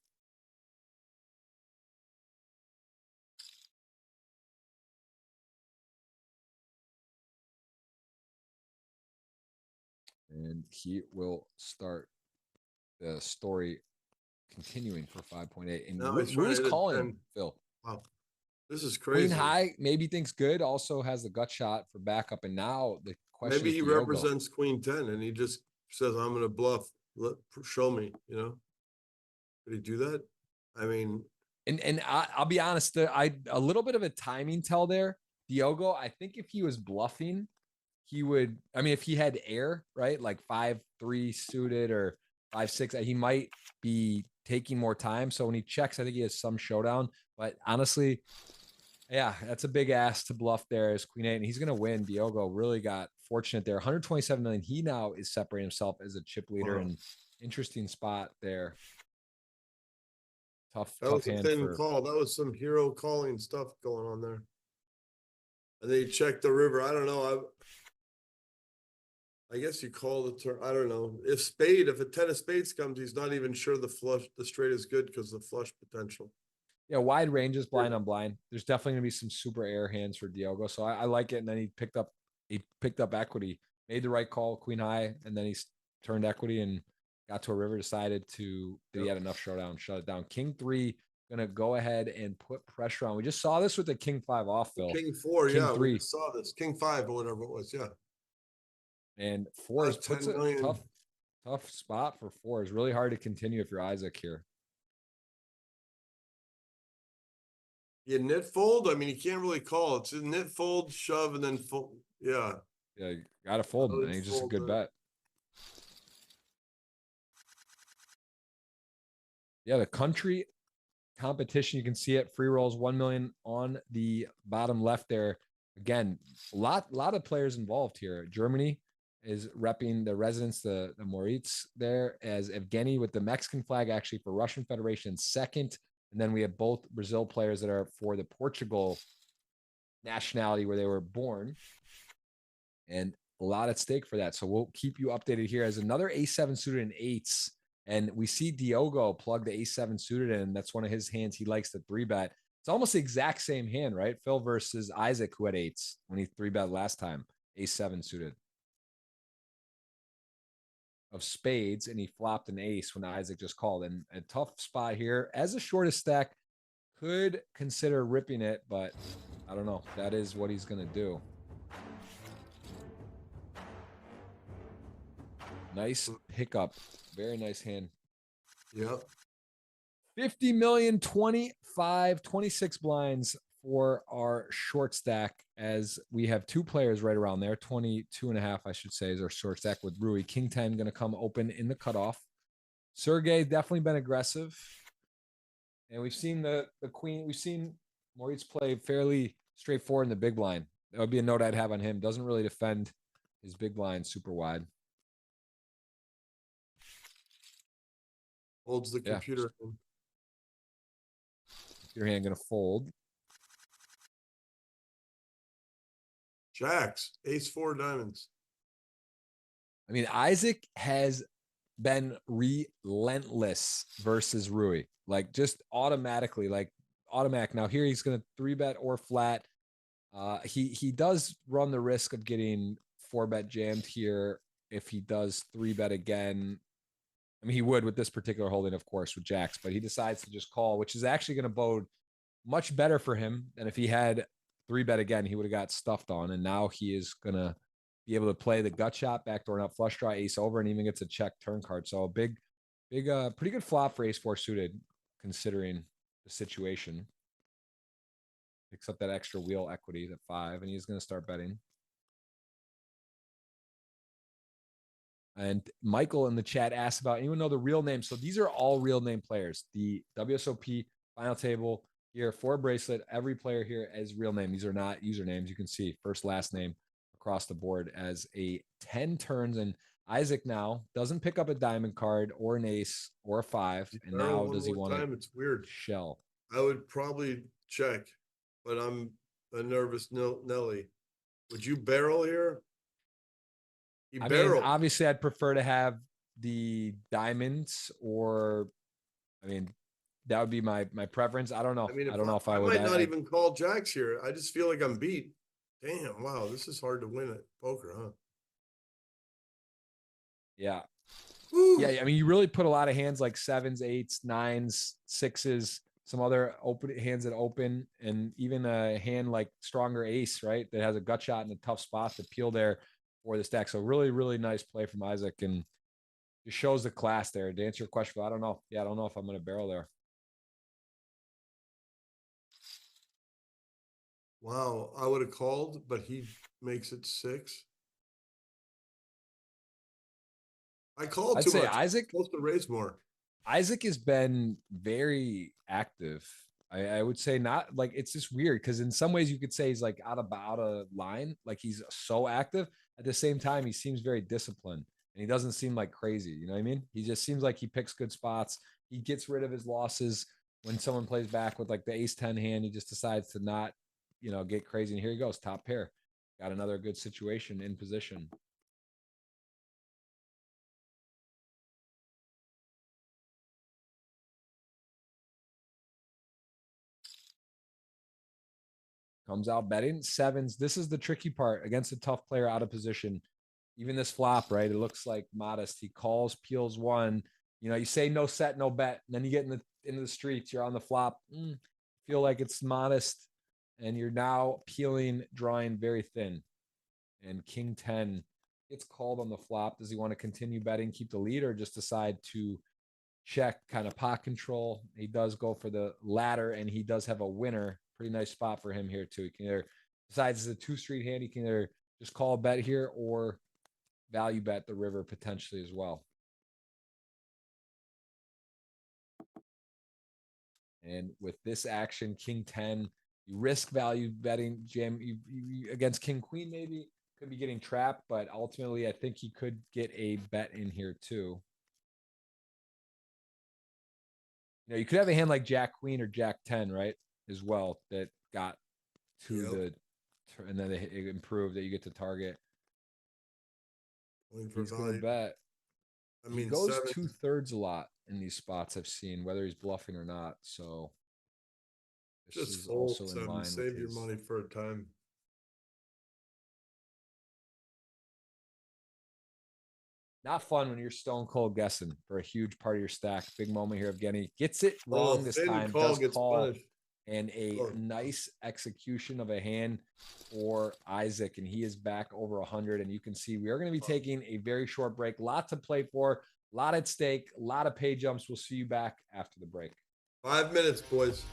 A: And he will start the story continuing for 5.8. And Rui's calling, Phil.
B: Wow. This is crazy.
A: Queen high maybe thinks good, also has the gut shot for backup. And now the question
B: maybe he represents Queen 10 and he just says, I'm going to bluff. Show me, you know? Did he do that? I mean.
A: And I'll be honest, a little bit of a timing tell there. Diogo, I think if he was bluffing, he would, I mean, if he had air, right? Like 5-3 suited or 5-6, he might be taking more time. So when he checks, I think he has some showdown. But honestly, yeah, that's a big ass to bluff there as Queen 8. And he's going to win. Diogo really got fortunate there. 127 million. He now is separating himself as a chip leader. Wow. And interesting spot there. Tough
B: was
A: hand
B: a thin call. That was some hero calling stuff going on there. And then you check the river. I don't know. I guess you call the turn. I don't know. If a 10 of spades comes, he's not even sure the straight is good because of the flush potential.
A: Yeah, wide ranges, blind on blind. There's definitely gonna be some super air hands for Diogo. So I like it. And then he picked up equity, made the right call, Queen high, and then he turned equity and got to a river, decided to he had enough showdown, shut it down. King 3 gonna go ahead and put pressure on. We just saw this with the King 5 off, Phil.
B: King 4, King 3. We saw this. King 5 or whatever it was, yeah.
A: And 4 puts a tough spot for 4. It's really hard to continue if you're Isaac here.
B: You knit fold? I mean, you can't really call. It's a knit fold, shove, and then fold. Yeah.
A: Yeah, you gotta fold, and he's just a good bet. Yeah, the country competition, you can see it. Free rolls 1 million on the bottom left there. Again, a lot of players involved here. Germany is repping the residents, the Moritz there, as Evgeny with the Mexican flag actually for Russian Federation second. And then we have both Brazil players that are for the Portugal nationality where they were born. And a lot at stake for that. So we'll keep you updated here as another A7 suited and eights. And we see Diogo plug the A7 suited in. That's one of his hands he likes to 3-bet. It's almost the exact same hand, right? Phil versus Isaac, who had eights when he 3-bet last time, A7 suited of spades, and he flopped an ace when Isaac just called. And a tough spot here. As a shortest stack, could consider ripping it, but I don't know. That is what he's going to do. Nice pickup. Very nice hand.
B: Yep.
A: 50 million, 25, 26 blinds for our short stack, as we have two players right around there. 22.5, I should say, is our short stack with Rui. King 10 going to come open in the cutoff. Sergey definitely been aggressive. And we've seen the queen. We've seen Moritz play fairly straightforward in the big blind. That would be a note I'd have on him. Doesn't really defend his big blind super wide.
B: Holds the computer.
A: Yeah. Your hand going to fold.
B: Jacks, ace 4 diamonds.
A: I mean, Isaac has been relentless versus Rui, like just automatically, like automatic. Now here he's going to 3-bet or flat. He does run the risk of getting 4-bet jammed here if he does 3-bet again. I mean, he would with this particular holding, of course, with jacks, but he decides to just call, which is actually going to bode much better for him than if he had 3-bet again. He would have got stuffed on, and now he is going to be able to play the gut shot, backdoor nut, flush draw, ace over, and even gets a check turn card. So a big, pretty good flop for ace 4 suited, considering the situation. Picks up that extra wheel equity, the 5, and he's going to start betting. And Michael in the chat asked about anyone know the real name. So these are all real name players. The WSOP final table here for bracelet, every player here as real name. These are not usernames. You can see first, last name across the board as a 10 turns. And Isaac now doesn't pick up a diamond card or an ace or a 5. And now does he want to?
B: It's weird.
A: Shell.
B: I would probably check, but I'm a nervous Nelly. Would you barrel here?
A: I mean, obviously, I'd prefer to have the diamonds, or, I mean, that would be my preference. I don't know. I mean, I don't know if I would.
B: I might not even call jacks here. I just feel like I'm beat. Damn, wow, this is hard to win at poker, huh?
A: Yeah. Woo. Yeah, I mean, you really put a lot of hands like 7s, 8s, 9s, 6s, some other open hands that open, and even a hand like stronger ace, right, that has a gut shot in a tough spot to peel there for the stack. So really, really nice play from Isaac, and it shows the class there. To answer your question, I don't know. Yeah, I don't know if I'm going to barrel there.
B: Wow, I would have called, but he makes it 6. I called
A: I'd
B: too
A: say
B: much.
A: Isaac
B: Supposed to raise more.
A: Isaac has been very active. I would say not, like, it's just weird because in some ways you could say he's like out of line, like he's so active. At the same time, he seems very disciplined and he doesn't seem like crazy. You know what I mean? He just seems like he picks good spots. He gets rid of his losses when someone plays back with like the ace 10 hand. He just decides to not, get crazy. And here he goes, top pair. Got another good situation in position. Comes out betting 7s. This is the tricky part against a tough player out of position. Even this flop, right? It looks like modest. He calls, peels 1. You say no set, no bet. And then you get into the streets. You're on the flop. Feel like it's modest. And you're now peeling, drawing very thin. And King 10 gets called on the flop. Does he want to continue betting, keep the lead, or just decide to check, kind of pot control? He does go for the latter, and he does have a winner. Pretty nice spot for him here too. He can either, besides the 2-street hand, he can either just call a bet here or value bet the river potentially as well. And with this action, King 10, you risk value betting Jim you against King Queen, maybe could be getting trapped, but ultimately I think he could get a bet in here too. You know, you could have a hand like Jack Queen or Jack 10, right? As well, that got to the, and then it improved that you get to target. He's going to bet. I mean, he goes 2/3 a lot in these spots I've seen, whether he's bluffing or not. So this
B: just
A: is
B: fold
A: also in line.
B: Save your money for a time.
A: Not fun when you're stone cold guessing for a huge part of your stack. Big moment here. Evgeny gets it wrong this time. Does call and a nice execution of a hand for Isaac, and he is back over 100. And you can see we are going to be taking a very short break. A lot to play for, a lot at stake, a lot of pay jumps. We'll see you back after the break.
B: 5 minutes, boys.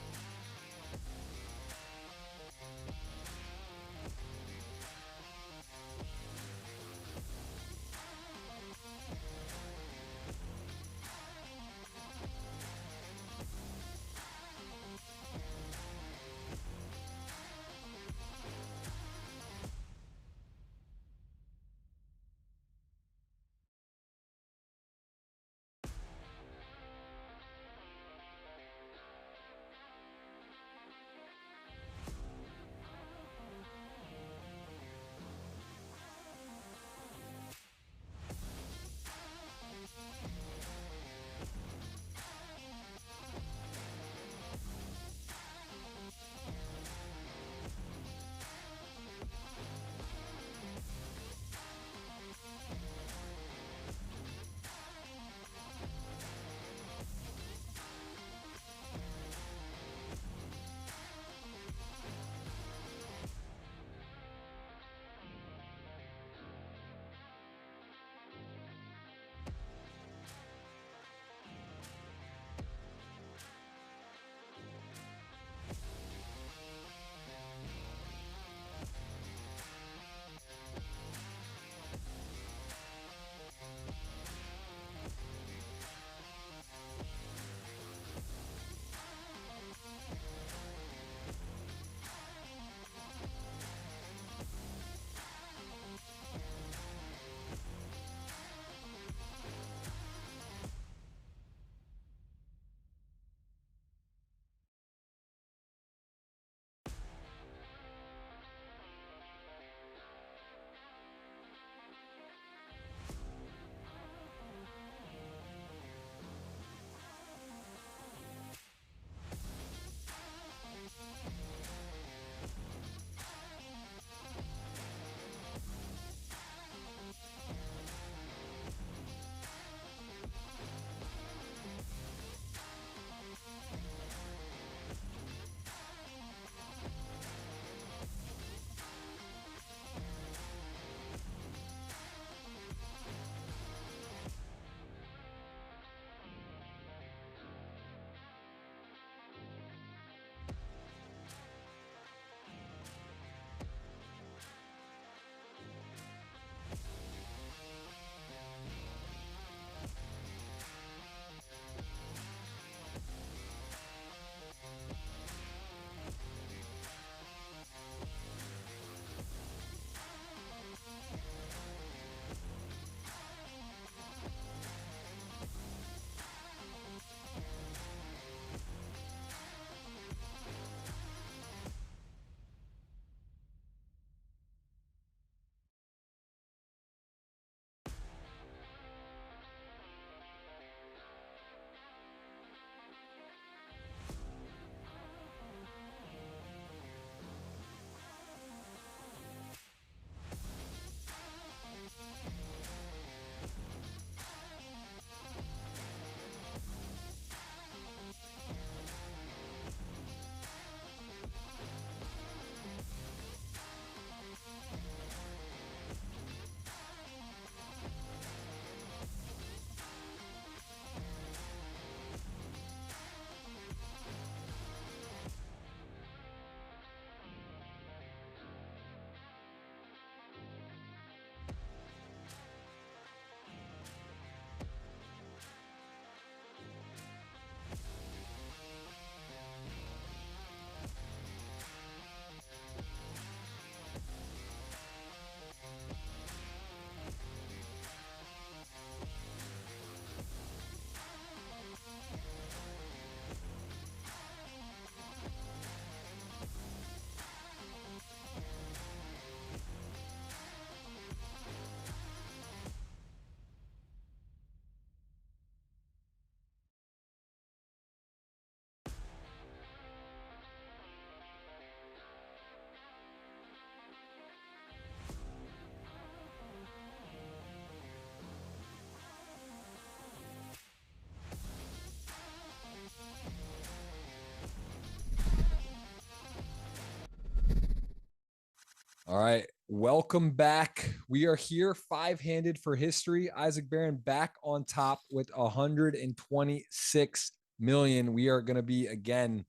A: All right. Welcome back. We are here five-handed for history. Isaac Barron back on top with 126 million. We are going to be, again,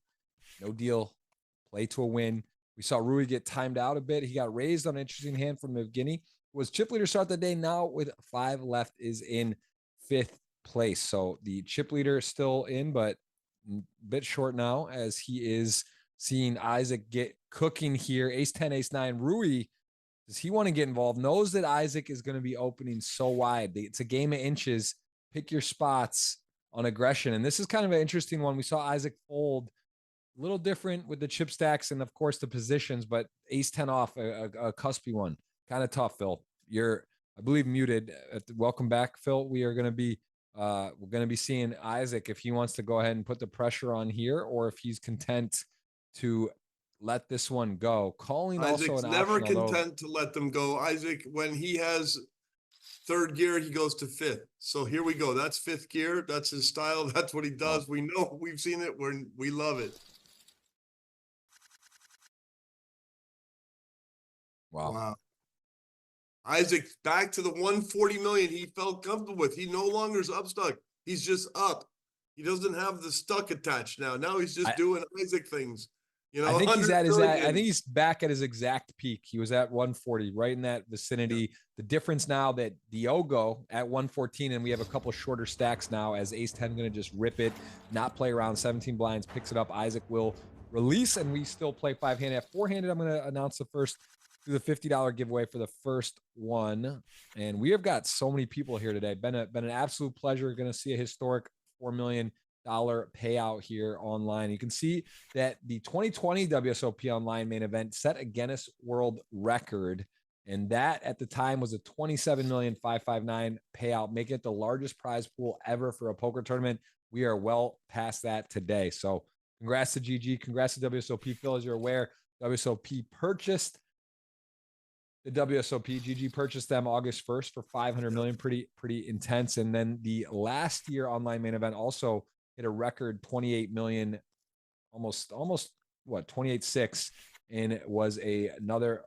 A: no deal, play to a win. We saw Rui get timed out a bit. He got raised on an interesting hand from Evgeny. Was chip leader start the day. Now with 5 left is in 5th place. So the chip leader is still in, but a bit short now as he is seeing Isaac get cooking here. Ace 10, ace 9. Rui, does he want to get involved? Knows that Isaac is going to be opening so wide. It's a game of inches. Pick your spots on aggression. And this is kind of an interesting one. We saw Isaac fold a little different with the chip stacks and, of course, the positions, but ace 10 off, a cuspy one. Kind of tough, Phil. You're, I believe, muted. Welcome back, Phil. We are going to be we're going to be seeing Isaac if he wants to go ahead and put the pressure on here or if he's content to let this one go. Calling
B: Isaac's
A: also an
B: never
A: option,
B: content to let them go. Isaac, when he has 3rd gear, he goes to 5th. So here we go. That's 5th gear. That's his style. That's what he does. We know, we've seen it. We love it. Wow. Isaac back to the 140 million he felt comfortable with. He no longer is up stuck. He's just up. He doesn't have the stuck attached now. Now he's just doing Isaac things. You know,
A: I think he's at his. I think he's back at his exact peak. He was at 140, right in that vicinity. Yeah. The difference now that Diogo at 114, and we have a couple shorter stacks now. As Ace 10 going to just rip it, not play around. 17 blinds, picks it up. Isaac will release, and we still play 5-handed. At 4-handed, I'm going to announce the first. Do the $50 giveaway for the first one, and we have got so many people here today. Been an absolute pleasure. Going to see a historic $4 million payout here online. You can see that the 2020 WSOP Online main event set a Guinness World Record, and that at the time was a $27,559,000 payout, making it the largest prize pool ever for a poker tournament. We are well past that today. So congrats to GG. Congrats to WSOP. Phil, as you're aware, WSOP purchased the WSOP. GG purchased them August 1st for 500 million. Pretty intense. And then the last year online main event also hit a record 28 million, almost what, 28.6, and it was another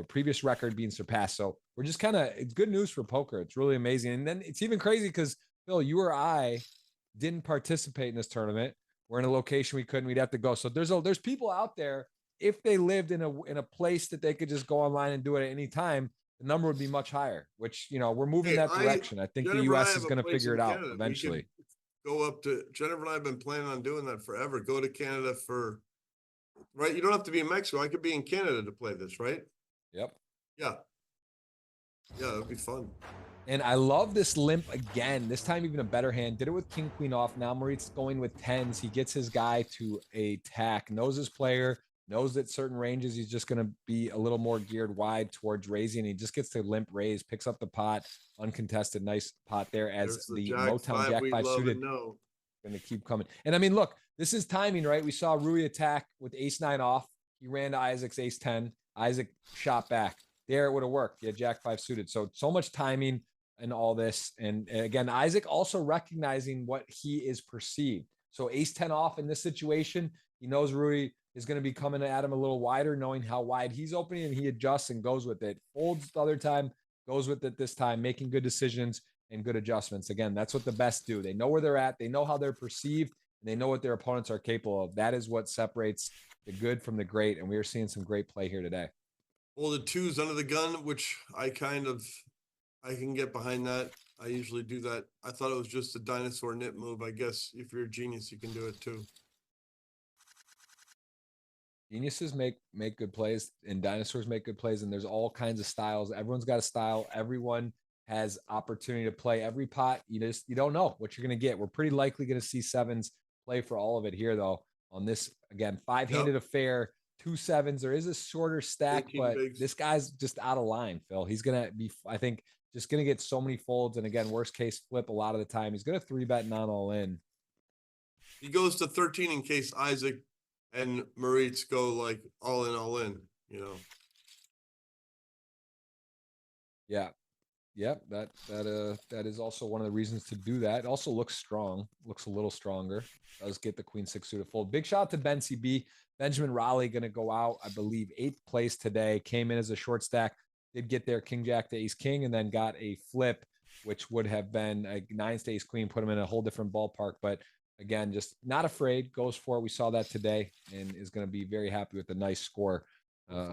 A: previous record being surpassed. So we're just it's good news for poker. It's really amazing. And then it's even crazy because Phil, you or I didn't participate in this tournament. We're in a location we couldn't. We'd have to go. So there's people out there. If they lived in a place that they could just go online and do it at any time, the number would be much higher, which, you know, we're moving that direction. I think Jennifer, the U.S. is going to figure it out eventually.
B: Go up to Jennifer and I have been planning on doing that forever. Go to Canada right? You don't have to be in Mexico. I could be in Canada to play this, right?
A: Yep.
B: Yeah. Yeah, that'd be fun.
A: And I love this limp again. This time even a better hand. Did it with king, queen off. Now Mauritz's going with 10s. He gets his guy to a tack. Knows his player. Knows that certain ranges he's just going to be a little more geared wide towards raising. He just gets to limp raise, picks up the pot, uncontested, nice pot there as the Motown Jack 5 suited. Going to keep coming. And I mean, look, this is timing, right? We saw Rui attack with ace 9 off. He ran to Isaac's ace 10. Isaac shot back. There it would have worked. He had Jack 5 suited. So much timing and all this. And again, Isaac also recognizing what he is perceived. So ace 10 off in this situation, he knows Rui is going to be coming at him a little wider, knowing how wide he's opening, and he adjusts and goes with it. Folds the other time, goes with it this time, making good decisions and good adjustments. Again, that's what the best do. They know where they're at. They know how they're perceived, and they know what their opponents are capable of. That is what separates the good from the great, and we are seeing some great play here today.
B: Well, the 2s under the gun, which I can get behind that. I usually do that. I thought it was just a dinosaur nip move. I guess if you're a genius, you can do it too.
A: Geniuses make good plays, and dinosaurs make good plays, and there's all kinds of styles. Everyone's got a style. Everyone has opportunity to play every pot. You don't know what you're going to get. We're pretty likely going to see 7s play for all of it here, though, on this, again, 5-handed affair, 2 7s. There is a shorter stack, but this guy's just out of line, Phil. He's going to be, I think, just going to get so many folds, and again, worst case flip a lot of the time. He's going to 3-bet not all in.
B: He goes to 13 in case Isaac and Moritz go like all in, you know.
A: Yeah. Yep. That is also one of the reasons to do that. It also looks strong, looks a little stronger. Does get the queen 6 suited fold. Big shout out to Ben CB. Benjamin Raleigh going to go out, I believe, 8th place today. Came in as a short stack. Did get there king jack to ace king, and then got a flip, which would have been a 9s to ace queen, put him in a whole different ballpark. But again, just not afraid, goes for it. We saw that today and is going to be very happy with the nice score.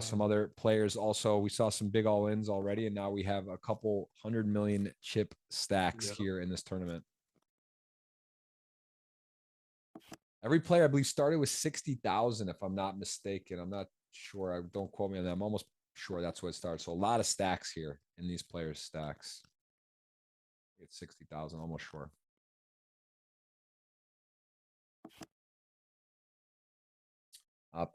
A: Some other players also, we saw some big all-ins already, and now we have a couple 100 million chip stacks here in this tournament. Every player, I believe, started with 60,000, if I'm not mistaken. I'm not sure. Don't quote me on that. I'm almost sure that's what it started. So a lot of stacks here in these players' stacks. It's 60,000, almost sure.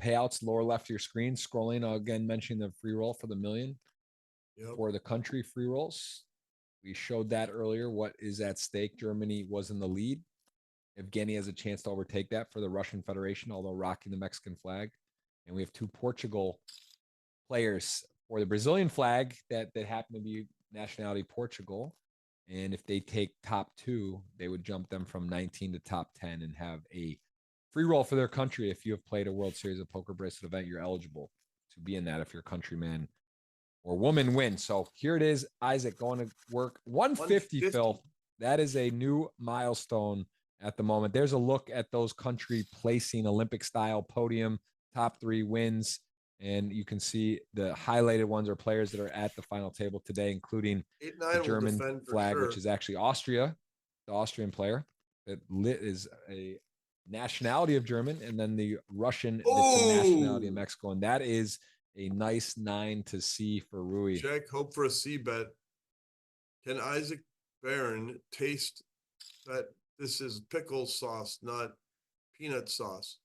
A: Payouts lower left of your screen. Scrolling again, mentioning the free roll for the million for the country free rolls. We showed that earlier. What is at stake? Germany was in the lead. Evgeny has a chance to overtake that for the Russian Federation, although rocking the Mexican flag. And we have 2 Portugal players for the Brazilian flag that happen to be nationality Portugal. And if they take top 2, they would jump them from 19 to top 10 and have a free roll for their country. If you have played a World Series of Poker bracelet event, you're eligible to be in that if your countryman or woman wins. So here it is. Isaac going to work 150, Phil. That is a new milestone at the moment. There's a look at those country placing Olympic style podium, top 3 wins. And you can see the highlighted ones are players that are at the final table today, including the German flag, which is actually Austria, the Austrian player that is a nationality of German, and then the Russian that's the nationality of Mexico. And that is a nice 9 to C for Rui.
B: Check, hope for a C bet. Can Isaac Barron taste that this is pickle sauce, not peanut sauce?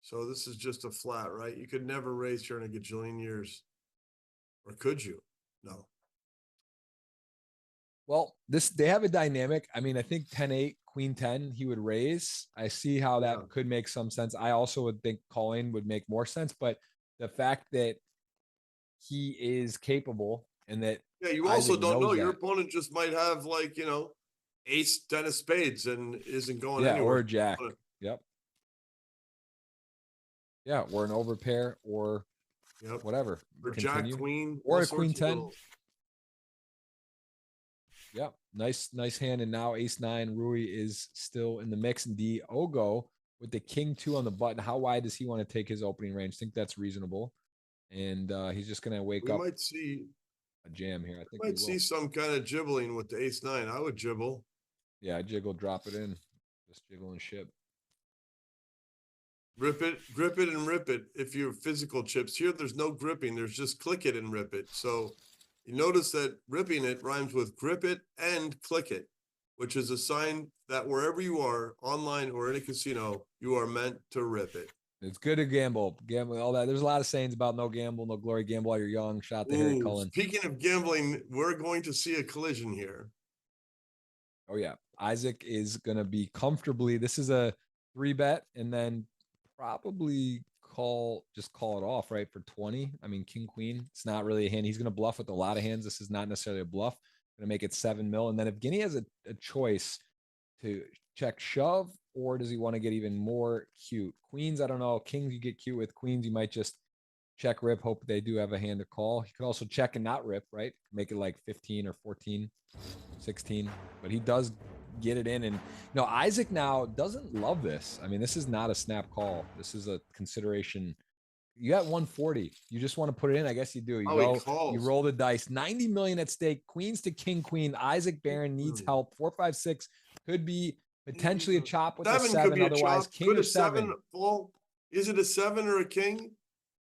B: So this is just a flat, right? You could never raise here in a gajillion years. Or could you? No.
A: Well, they have a dynamic. I mean, I think 10-8, Queen 10, he would raise. I see how that could make some sense. I also would think calling would make more sense, but the fact that he is capable and that
B: you also don't know. Your opponent just might have, like, ace 10 of spades and isn't going anywhere.
A: Or a jack. Yep. Yeah, or an overpair or whatever.
B: Or jack queen.
A: Or a queen 10. Yep. Nice hand. And now ace 9. Rui is still in the mix. And Diogo with the king 2 on the button. How wide does he want to take his opening range? I think that's reasonable. And he's just going to wake up.
B: We might see
A: a jam here. I think
B: we might see some kind of jibbling with the ace 9. I would jibble.
A: Yeah, jiggle, drop it in. Just jiggle and ship.
B: Grip it, and rip it. If you're physical chips here, there's no gripping. There's just click it and rip it. So you notice that ripping it rhymes with grip it and click it, which is a sign that wherever you are, online or in a casino, you are meant to rip it.
A: It's good to gamble, all that. There's a lot of sayings about no gamble, no glory, gamble while you're young. Shout out to Harry Cullen.
B: Speaking of gambling, we're going to see a collision here.
A: Oh yeah, Isaac is going to be comfortably. This is a 3-bet, and then probably just call it off, right, for 20. I mean, king queen, it's not really a hand. He's going to bluff with a lot of hands. This is not necessarily a bluff. Going to make it 7 mil. And then if Guinea has a choice to check shove, or does he want to get even more cute? Queens, I don't know. Kings, you get cute with. Queens, you might just check rip, hope they do have a hand to call. He could also check and not rip, right? Make it like 15 or 14, 16. But he does get it in. And Isaac now doesn't love this. I mean, this is not a snap call. This is a consideration. You got 140. You just want to put it in. I guess you do. You roll the dice. 90 million at stake. Queens to king queen. Isaac Barron needs help. 4, 5, 6 could be potentially a chop with
B: 7
A: a 7. Otherwise, king
B: could
A: or 7.
B: Fall? Is it a 7 or a king?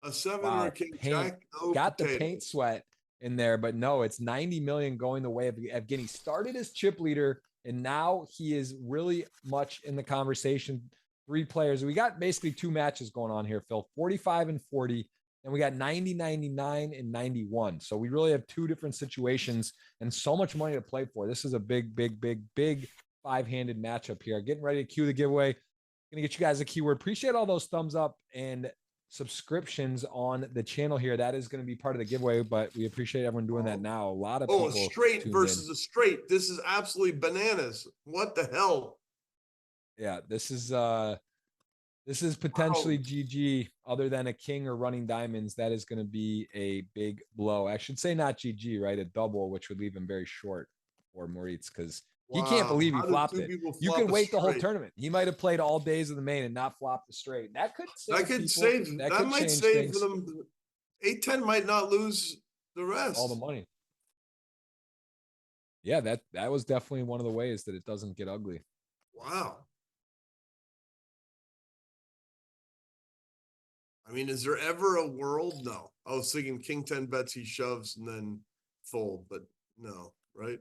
B: A 7 or a king jack? No
A: got potato. The paint sweat in there, but no, it's 90 million going the way of Evgeny. Started as chip leader, and now he is really much in the conversation. 3 players. We got basically 2 matches going on here, Phil. 45 and 40, and we got 90, 99, and 91. So we really have 2 different situations and so much money to play for. This is a big 5-handed matchup here. Getting ready to cue the giveaway. Gonna get you guys a keyword. Appreciate all those thumbs up and subscriptions on the channel here. That is going to be part of the giveaway, but we appreciate everyone doing that now. A lot of people.
B: A straight versus a straight. This is absolutely bananas. What the hell?
A: Yeah, this is This is potentially GG. Other than a king or running diamonds, that is going to be a big blow. I should say not GG, right? A double, which would leave him very short for Moritz because he can't believe he
B: How did
A: flopped
B: two
A: it.
B: people
A: You
B: flop
A: could
B: a
A: wait the whole
B: straight?
A: tournament. He might have played all days of the main and not flopped the straight. That could save
B: That could
A: people.
B: save.
A: That
B: That
A: could
B: might
A: change
B: save
A: things.
B: them. 8-10 might not lose the rest.
A: All the money. Yeah, that was definitely one of the ways that it doesn't get ugly.
B: Wow. I mean, is there ever a world? No. I was thinking king 10 bets, he shoves and then fold, but no, right?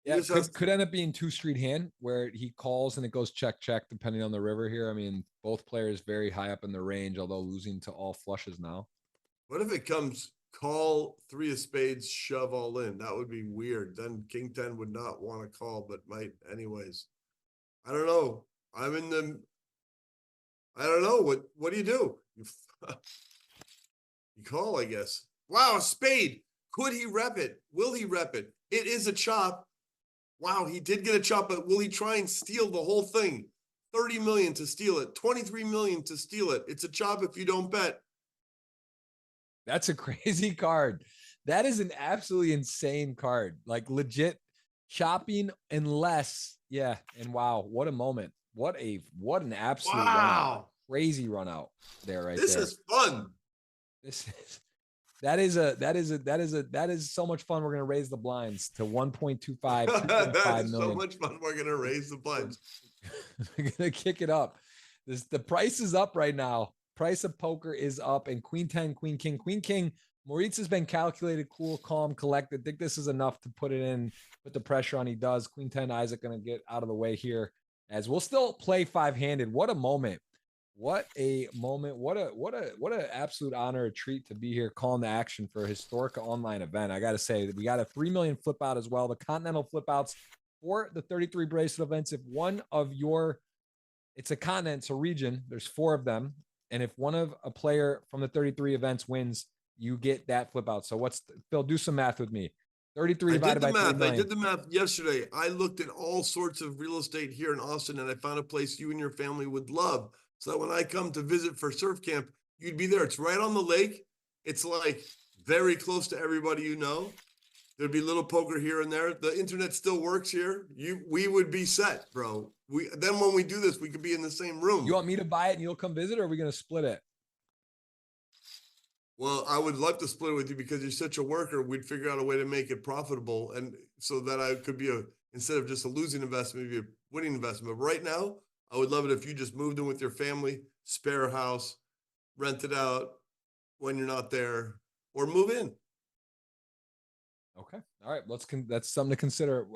A: Yeah, could end up being 2-street hand where he calls and it goes check, check, depending on the river here. I mean, both players very high up in the range, although losing to all flushes now.
B: What if it comes call 3 of spades, shove all in? That would be weird. Then king 10 would not want to call, but might anyways. I don't know. I don't know. What do? You you call, I guess. Wow, a spade. Could he rep it? Will he rep it? It is a chop. Wow, he did get a chop, but will he try and steal the whole thing? 30 million to steal it, 23 million to steal it. It's a chop if you don't bet.
A: That's a crazy card. That is an absolutely insane card. Like legit chopping unless, yeah. And wow, what a moment. What an absolute run out. Crazy run out there, right?
B: This is fun.
A: That is so much fun. We're gonna raise the blinds to 1.25.
B: That is so much fun. We're gonna raise the blinds.
A: We're gonna kick it up. The price is up right now. Price of poker is up, and Queen 10, Queen King. Moritz has been calculated, cool, calm, collected. I think this is enough to put it in, put the pressure on. He does. Queen 10, Isaac gonna get out of the way here, as we'll still play 5-handed. What a moment. What a moment. What an absolute honor, a treat to be here calling the action for a historic online event. I got to say that we got a 3 million flip out as well. The continental flip outs for the 33 bracelet events. If one of it's a continent, so region, there's 4 of them. And if one of a player from the 33 events wins, you get that flip out. So Phil, do some math with me. 33 divided by 3 million.
B: I did the math yesterday. I looked at all sorts of real estate here in Austin, and I found a place you and your family would love. So that when I come to visit for surf camp, you'd be there. It's right on the lake. It's like very close to everybody you know. There'd be little poker here and there. The internet still works here. We would be set, bro. Then when we do this, we could be in the same room.
A: You want me to buy it and you'll come visit, or are we going to split it?
B: Well, I would love to split it with you because you're such a worker. We'd figure out a way to make it profitable, and so that I could be instead of just a losing investment, maybe a winning investment. But right now, I would love it if you just moved in with your family, spare a house, rent it out when you're not there, or move in.
A: Okay. All right. That's something to consider.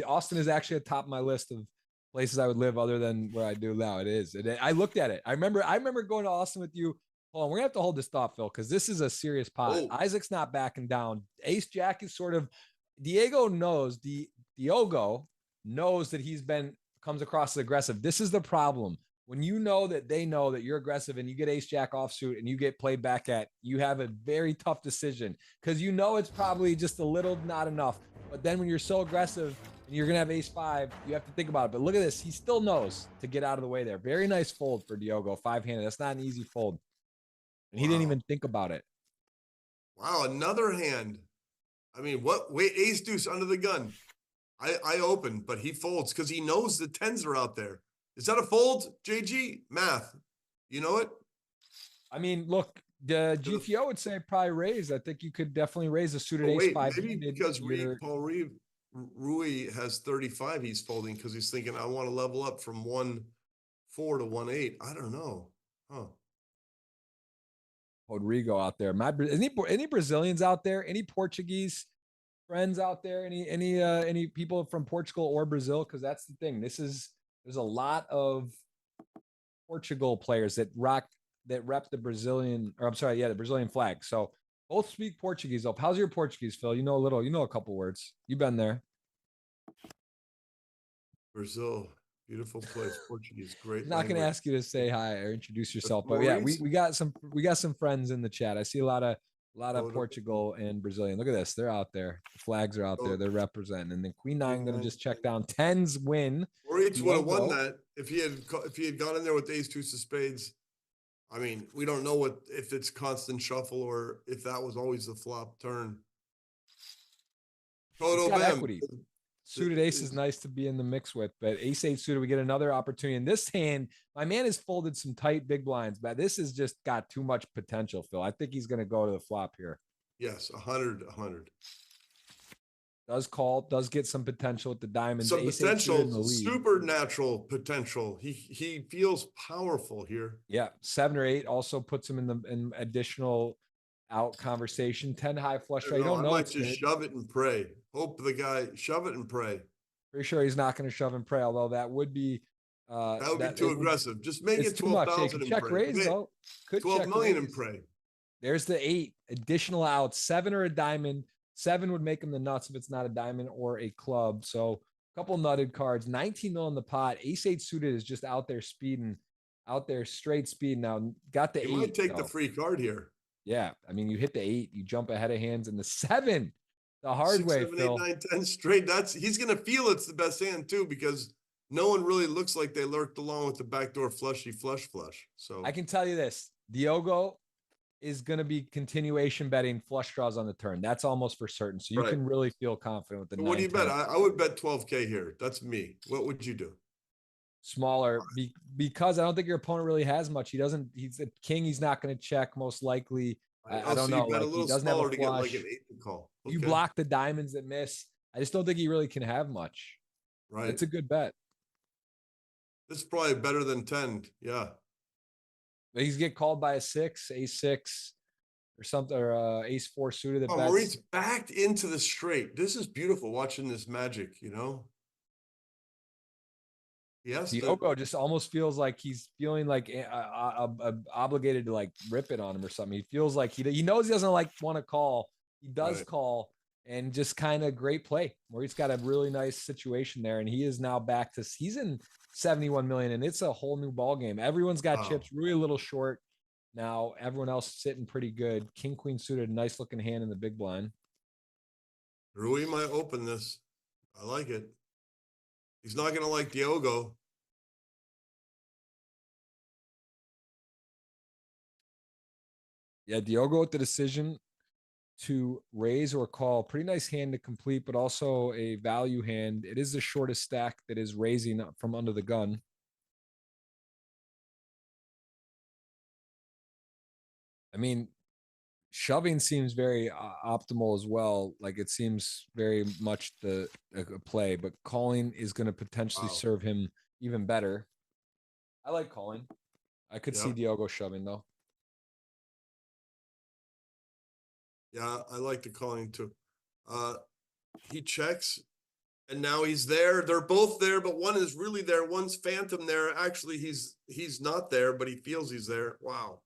A: Austin is actually at the top of my list of places I would live other than where I do now. It is. I looked at it. I remember going to Austin with you. Hold on. We're going to have to hold this thought, Phil, because this is a serious pot.
B: Oh.
A: Isaac's not backing down. Ace Jack is sort of, Diogo knows that comes across as aggressive. This is the problem. When you know that they know that you're aggressive and you get ace jack offsuit and you get played back at, you have a very tough decision because you know it's probably just a little not enough. But then when you're so aggressive and you're going to have ace 5, you have to think about it. But look at this. He still knows to get out of the way there. Very nice fold for Diogo, 5-handed. That's not an easy fold. And he didn't even think about it.
B: Wow, another hand. I mean, wait, ace deuce under the gun. I open, but he folds because he knows the 10s are out there. Is that a fold, JG? Math. You know it?
A: I mean, look, the GTO would say probably raise. I think you could definitely raise a suited ace 5.
B: Maybe because Rui has 35, he's folding because he's thinking, I want to level up from 1-4 to 1-8. I don't know. Huh.
A: Rodrigo out there. Any Brazilians out there? Any Portuguese friends out there? Any people from Portugal or Brazil? Because that's the thing. There's a lot of Portugal players that rep the Brazilian, the Brazilian flag. So both speak Portuguese. How's your Portuguese, Phil? You know a couple words. You've been there.
B: Brazil, beautiful place. Portuguese, great.
A: I'm not going to ask you to say hi or introduce yourself, but yeah, we got some friends in the chat. I see a lot of A lot of Portugal and Brazilian. Look at this. They're out there. The flags are out there. They're representing. And then Queen 9 going to just check down. 10s win.
B: Moritz would have won that if he had gone in there with ace 2 of spades. I mean, we don't know if it's constant shuffle or if that was always the flop turn. Total
A: equity. Suited ace is nice to be in the mix with, but ace 8 suited, we get another opportunity. In this hand, my man has folded some tight big blinds, but this has just got too much potential, Phil. I think he's going to go to the flop here.
B: Yes, 100.
A: Does call, does get some potential with the diamonds.
B: Some potential, supernatural potential. He feels powerful here.
A: Yeah, 7 or 8 also puts him in additional out conversation. 10 high flush draw. You don't know.
B: I might just shove it and pray. Hope the guy shove it and pray.
A: Pretty sure he's not going to shove and pray, although that would be
B: that would be too aggressive. Just make it 12,000 and
A: check
B: pray.
A: Raise, though. Could
B: 12 million and pray.
A: There's the 8 additional outs. 7 or a diamond. 7 would make him the nuts if it's not a diamond or a club. So a couple nutted cards. 19 mil in the pot. Ace 8 suited is just out there speeding, out there straight speed. Now got the 8.
B: You might take the free card here.
A: Yeah, I mean, you hit the 8, you jump ahead of hands, and the 7, the hard
B: 6,
A: way.
B: 7,
A: Phil.
B: 8, 9, 10 straight. He's gonna feel it's the best hand too, because no one really looks like they lurked along with the backdoor flush. So
A: I can tell you this: Diogo is going to be continuation betting flush draws on the turn. That's almost for certain. So you can really feel confident with the.
B: What do you bet? I would bet 12K here. That's me. What would you do?
A: Smaller, because I don't think your opponent really has much. He doesn't. He's a king. He's not going to check most likely. I don't know.
B: Like,
A: a little smaller to get
B: like an 8 to call. Okay.
A: You block the diamonds that miss. I just don't think he really can have much.
B: Right.
A: It's a good bet.
B: This is probably better than 10. Yeah.
A: But he's get called by a 6, ace 6, or something, or ace 4 suited. That
B: Maurice backed into the straight. This is beautiful watching this magic, you know? Yes.
A: Diogo just almost feels like he's feeling like obligated to like rip it on him or something. He feels like he knows he doesn't want to call. He does call, and just kind of great play. Maurice got a really nice situation there, and he is now back to, he's in 71 million, and it's a whole new ball game. Everyone's got chips, really a little short now. Everyone else sitting pretty good. King queen suited, nice looking hand in the big blind.
B: Rui might open this. I like it. He's not going to like Diogo.
A: Yeah, Diogo with the decision to raise or call. Pretty nice hand to complete, but also a value hand. It is the shortest stack that is raising up from under the gun. I mean, shoving seems very optimal as well. Like, it seems very much the play, but calling is going to potentially serve him even better. I like calling. I could see Diogo shoving though.
B: Yeah, I like the calling too. He checks, and now he's there. They're both there, but one is really there. One's phantom there. Actually, he's not there, but he feels he's there. Wow.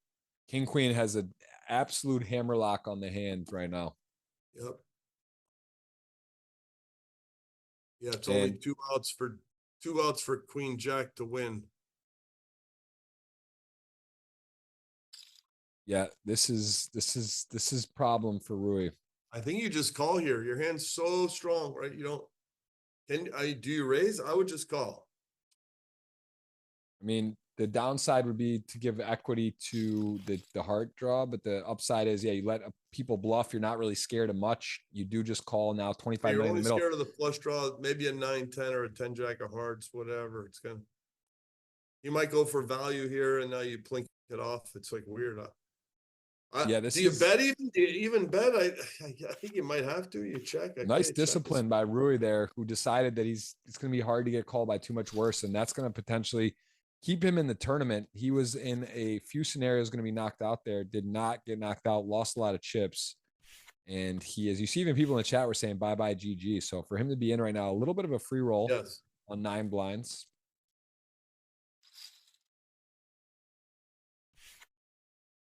A: King queen has an absolute hammerlock on the hand right now.
B: Yep. Yeah, it's only two outs for queen jack to win.
A: Yeah, this is problem for Rui.
B: I think you just call here. Your hand's so strong, right? You don't. Do you raise? I would just call.
A: I mean, the downside would be to give equity to the heart draw, but the upside is, you let people bluff. You're not really scared of much. You do just call now. 25 million in the middle.
B: You're only scared of the flush draw, maybe a 9-10 or a 10 jack of hearts, whatever. It's gonna. You might go for value here, and now you plink it off. It's like weird. Do you bet even? Do you even bet? I think you might have to. You check.
A: Nice discipline by Rui there, who decided that it's going to be hard to get called by too much worse, and that's going to potentially keep him in the tournament. He was in a few scenarios going to be knocked out there, did not get knocked out, lost a lot of chips, and he is. You see, even people in the chat were saying bye GG. So for him to be in right now, a little bit of a free roll on 9 blinds.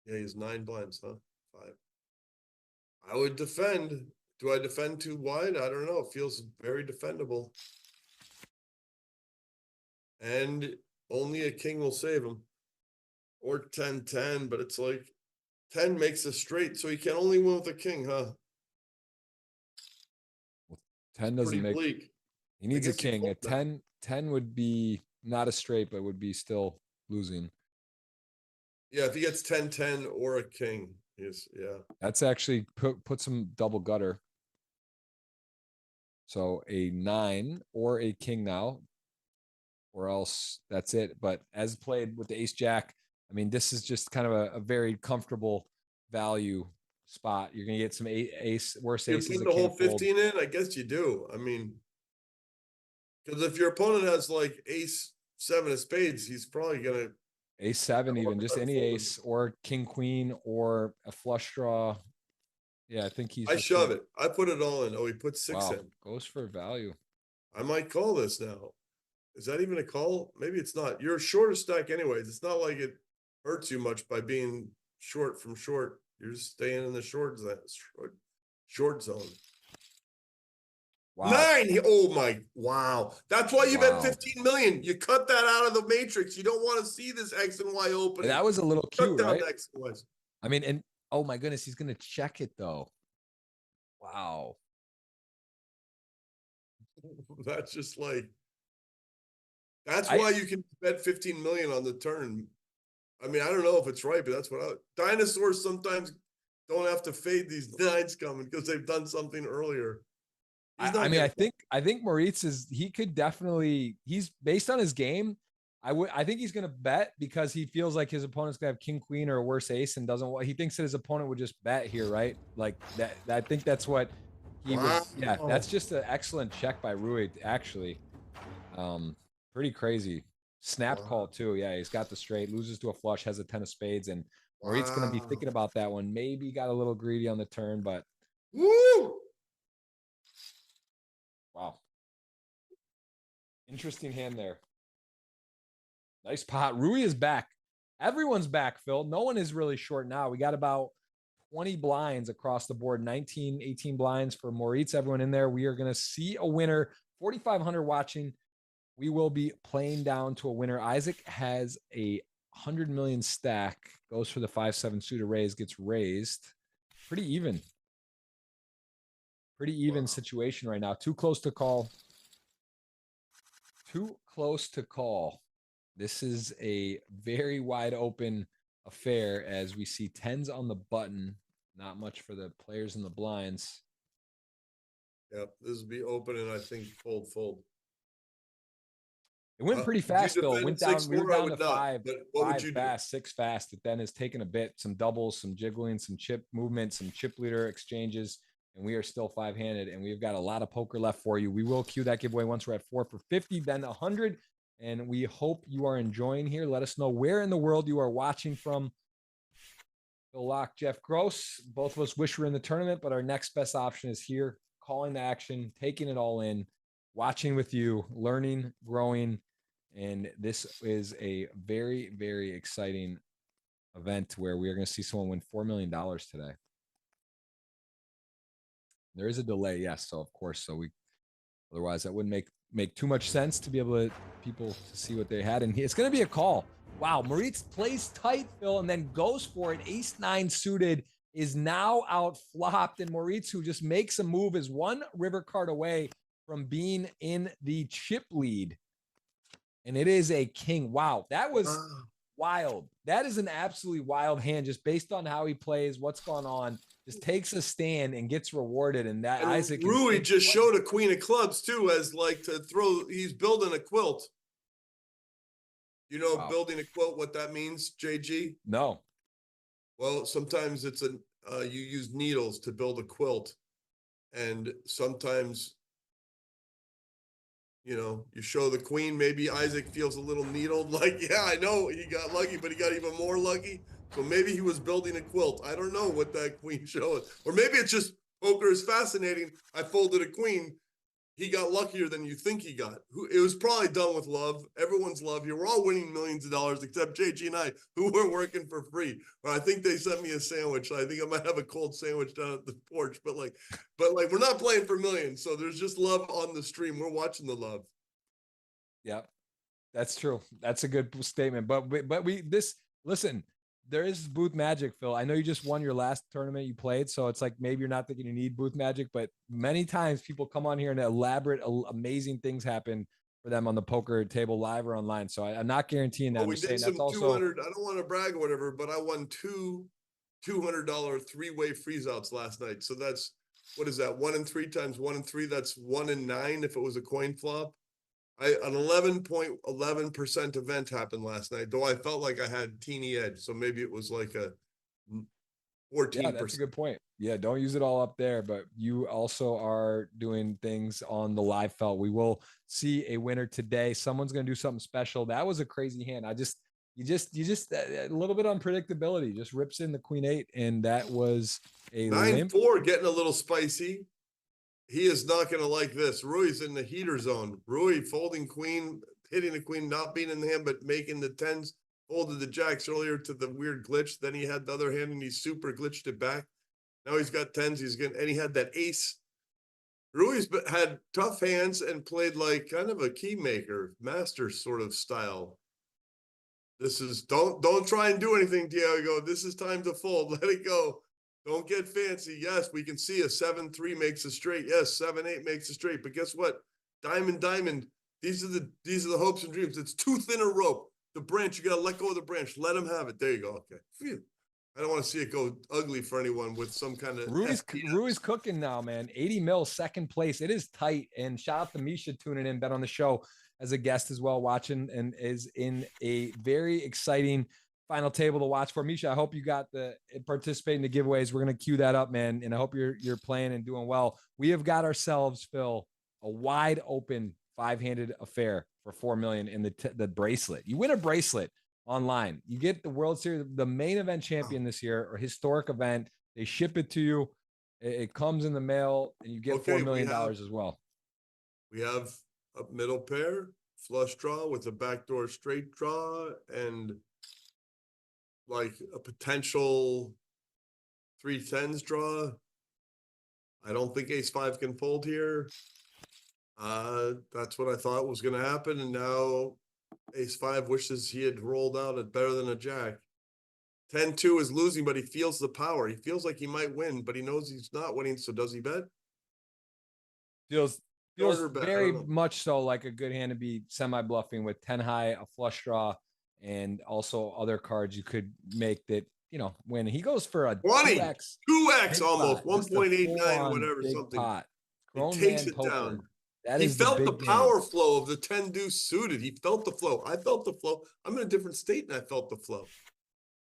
B: Yeah, he's 9 blinds, huh? 5. I would defend. Do I defend too wide? I don't know. It feels very defendable. And only a king will save him. Or 10-10, but it's like, 10 makes a straight, so he can only win with a king, huh?
A: 10 doesn't
B: Pretty
A: make.
B: bleak.
A: He needs a
B: guess you
A: king. A
B: fold that.
A: 10 would be not a straight, but would be still losing.
B: Yeah, if he gets 10-10 or a king, yeah.
A: That's actually put some double gutter. So a 9 or a king now, or else that's it. But as played with the ace jack, I mean, this is just kind of a very comfortable value spot. You're gonna get some ace worse
B: You
A: aces
B: put
A: that
B: the whole
A: can't fold.
B: 15 in? I guess you do. I mean, because if your opponent has like ace 7 of spades, he's probably gonna
A: Ace 7, even just any ace or king queen or a flush draw. Yeah, I think he's.
B: I
A: just
B: shove it. I put it all in. Oh, he put 6
A: wow,
B: in.
A: goes for value.
B: I might call this now. Is that even a call? Maybe it's not. You're a shorter stack anyways. It's not like it hurts you much by being short from short. You're just staying in the short zone.
A: Wow.
B: 9. Oh my, wow. That's why you bet
A: Wow.
B: 15 million. You cut that out of the matrix. You don't want to see this X and Y opening.
A: That was a little cute,
B: down
A: right?
B: the X and Ys.
A: I mean, and oh my goodness, he's gonna check it though. Wow.
B: That's just like, that's why you can bet 15 million on the turn. I mean, I don't know if it's right, but that's what dinosaurs sometimes don't have to fade these 9s coming because they've done something earlier.
A: I mean, I think Moritz he could definitely, he's based on his game. I think he's gonna bet because he feels like his opponent's gonna have king queen or a worse ace and doesn't. He thinks that his opponent would just bet here, right? Like that. I think that's what he would. Yeah, that's just an excellent check by Rui, actually. Pretty crazy. Snap call too. Yeah, he's got the straight, loses to a flush, has a 10 of spades, and Moritz gonna be thinking about that one. Maybe got a little greedy on the turn, but
B: woo!
A: Wow. Interesting hand there. Nice pot. Rui is back. Everyone's back, Phil. No one is really short now. We got about 20 blinds across the board, 19, 18 blinds for Moritz. Everyone in there. We are going to see a winner. 4,500 watching. We will be playing down to a winner. Isaac has a 100 million stack. Goes for the 5-7 suited raise. Gets raised. Pretty even. Pretty even situation right now. Too close to call. Too close to call. This is a very wide open affair as we see 10s on the button. Not much for the players in the blinds.
B: Yep, this will be open and I think fold.
A: It went pretty fast, Bill. It went down. We were down to 5 fast, 6 fast. It then has taken a bit, some doubles, some jiggling, some chip movement, some chip leader exchanges, and we are still 5-handed. And we've got a lot of poker left for you. We will cue that giveaway once we're at 4 for 50, then 100. And we hope you are enjoying here. Let us know where in the world you are watching from. Bill Laak, Jeff Gross. Both of us wish we were in the tournament, but our next best option is here, calling the action, taking it all in, watching with you, learning, growing. And this is a very, very exciting event where we are going to see someone win $4 million today. There is a delay, yes. So of course, otherwise that wouldn't make too much sense to be able to people to see what they had. And it's going to be a call. Wow, Moritz plays tight, Phil, and then goes for it. Ace-9 suited is now out flopped, and Moritz, who just makes a move, is one river card away from being in the chip lead. And it is a king. Wow, that was wild. That is an absolutely wild hand, just based on how he plays, what's going on. Just takes a stand and gets rewarded. And that Isaac
B: Rui just showed a queen of clubs too, as like to throw. He's building a quilt. You know, building a quilt, what that means, JG?
A: No.
B: Well, sometimes it's you use needles to build a quilt, and sometimes, you know, you show the queen. Maybe Isaac feels a little needled. Like, yeah, I know he got lucky, but he got even more lucky. So maybe he was building a quilt. I don't know what that queen showed. Or maybe it's just poker is fascinating. I folded a queen. He got luckier than you think he got. It was probably done with love. Everyone's love here. We're all winning millions of dollars except JG and I, who were working for free. Or I think they sent me a sandwich. I think I might have a cold sandwich down at the porch. But we're not playing for millions. So there's just love on the stream. We're watching the love.
A: Yeah, that's true. That's a good statement. But listen, there is booth magic, Phil. I know you just won your last tournament you played, so it's like maybe you're not thinking you need booth magic, but many times people come on here and elaborate, amazing things happen for them on the poker table, live or online. So I'm not guaranteeing that.
B: Well,
A: I'm
B: we
A: just
B: did
A: saying
B: some
A: that's also
B: 200. I don't want to brag or whatever, but I won two $200 3-way freeze outs last night. So that's, what is that? 1 and 3 times 1 and 3. That's 1 and 9 if it was a coin flop. An 11.11% event happened last night, though I felt like I had teeny edge. So maybe it was like a 14%.
A: Yeah, that's a good point. Yeah, don't use it all up there, but you also are doing things on the live felt. We will see a winner today. Someone's going to do something special. That was a crazy hand. You just a little bit unpredictability. Just rips in the queen 8, and that was a
B: 9-4 getting a little spicy. He is not going to like this. Rui's in the heater zone. Rui folding queen, hitting the queen, not being in the hand, but making the 10s. Folded the jacks earlier to the weird glitch. Then he had the other hand and he super glitched it back. Now he's got 10s. And he had that ace. Rui's had tough hands and played like kind of a key maker, master sort of style. This is, don't try and do anything, Diego. This is time to fold. Let it go. Don't get fancy. Yes, we can see a 7-3 makes a straight. Yes, 7-8 makes a straight. But guess what? Diamond. These are the hopes and dreams. It's too thin a rope. The branch, you gotta let go of the branch. Let him have it. There you go. Okay. Phew. I don't want to see it go ugly for anyone with some kind of
A: Rui's cooking now, man. 80 mil, second place. It is tight. And shout out to Misha tuning in, been on the show as a guest as well, watching, and is in a very exciting final table to watch for. Misha, I hope you got the participating in the giveaways. We're going to queue that up, man. And I hope you're playing and doing well. We have got ourselves, Phil, a wide open 5-handed affair for $4 million in the bracelet. You win a bracelet online. You get the World Series, the main event champion this year, or historic event. They ship it to you. It comes in the mail, and you get $4 million as well.
B: We have a middle pair, flush draw with a backdoor straight draw, and like a potential 3-10s draw. I don't think ace-5 can fold here. That's what I thought was going to happen. And now ace-5 wishes he had rolled out at better than a jack. 10-2 is losing, but he feels the power. He feels like he might win, but he knows he's not winning. So does he bet?
A: Feels very much so like a good hand to be semi-bluffing with 10 high, a flush draw, and also other cards you could make that, when he goes for a 2x
B: almost 1.89, whatever, something.
A: Pot.
B: He takes it down. He felt the power flow of the 10 deuce suited. He felt the flow. I felt the flow. I'm in a different state and I felt the flow.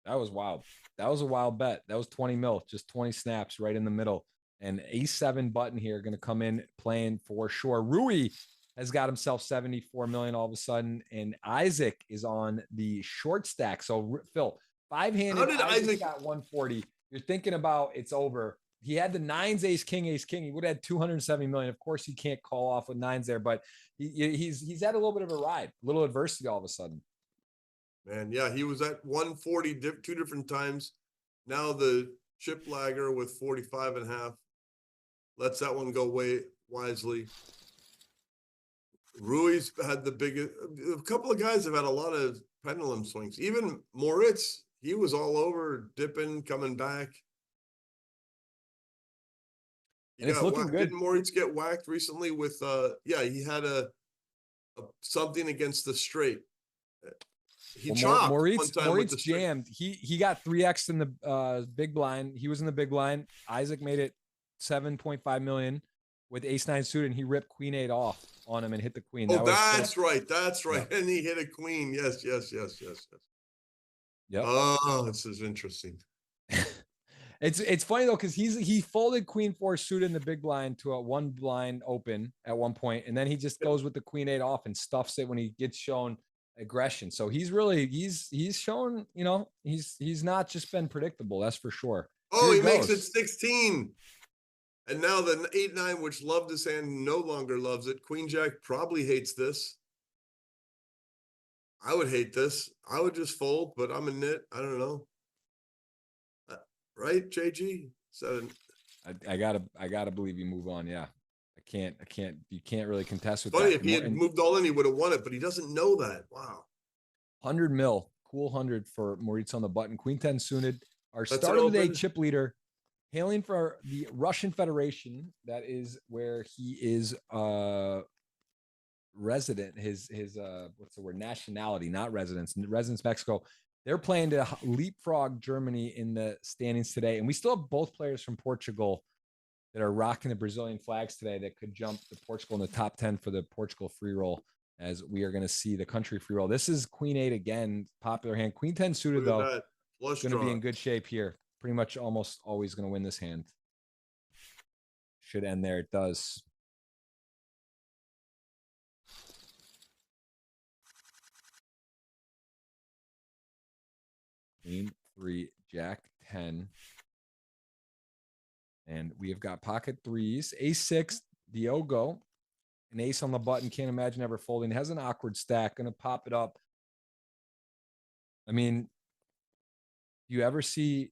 A: That was wild. That was a wild bet. That was 20 mil, just 20 snaps right in the middle. And ace-7 button here going to come in playing for sure. Rui has got himself 74 million all of a sudden, and Isaac is on the short stack. So Phil, 5-handed.
B: How did Isaac
A: got 140? You're thinking about it's over. He had the 9s, ace king. He would have had 270 million. Of course, he can't call off with 9s there, but he's had a little bit of a ride, a little adversity all of a sudden.
B: Man, yeah, he was at 140 2 different times. Now the chip lagger with 45.5 lets that one go way wisely. Rui's had the biggest. A couple of guys have had a lot of pendulum swings. Even Moritz, he was all over, dipping, coming back.
A: And it's looking good.
B: Didn't Moritz get whacked recently with he had a something against the straight. He chopped
A: Moritz
B: one time with the
A: jammed. He got 3x in the big blind. He was in the big blind. Isaac made it 7.5 million with ace-9 suited, and he ripped queen 8 off on him and hit the queen.
B: Oh, that's right. Yeah. And he hit a queen. Yes.
A: Yep.
B: Oh, this is interesting.
A: It's funny though, because he folded queen 4 suited in the big blind to a 1 blind open at one point, and then he just goes with the queen 8 off and stuffs it when he gets shown aggression. So he's shown, he's not just been predictable, that's for sure.
B: Oh, he makes it 16. And now the 8-9, which loved his hand, no longer loves it. Queen Jack probably hates this. I would hate this. I would just fold, but I'm a nit. I don't know. Right, JG? So
A: I gotta believe you move on. Yeah. You can't really contest with
B: funny,
A: that.
B: if he had moved all in, he would have won it, but he doesn't know that. Wow.
A: 100 mil cool 100 for Moritz on the button. Queen 10 suited. Our
B: That's
A: start
B: an
A: of the day
B: open.
A: chip leader, hailing for the Russian Federation. That is where he is resident. His what's the word? Nationality, not residence. Residence Mexico. They're playing to leapfrog Germany in the standings today, and we still have both players from Portugal that are rocking the Brazilian flags today that could jump to Portugal in the top 10 for the Portugal free roll, as we are going to see the country free roll. This is Queen 8 again, popular hand. Queen 10 suited, though, going to be in good shape here. Pretty much almost always going to win this hand. Should end there. It does. Queen 3, Jack 10. And we have got pocket threes. Ace 6, Diogo. An ace on the button. Can't imagine ever folding. Has an awkward stack. Going to pop it up. I mean, you ever see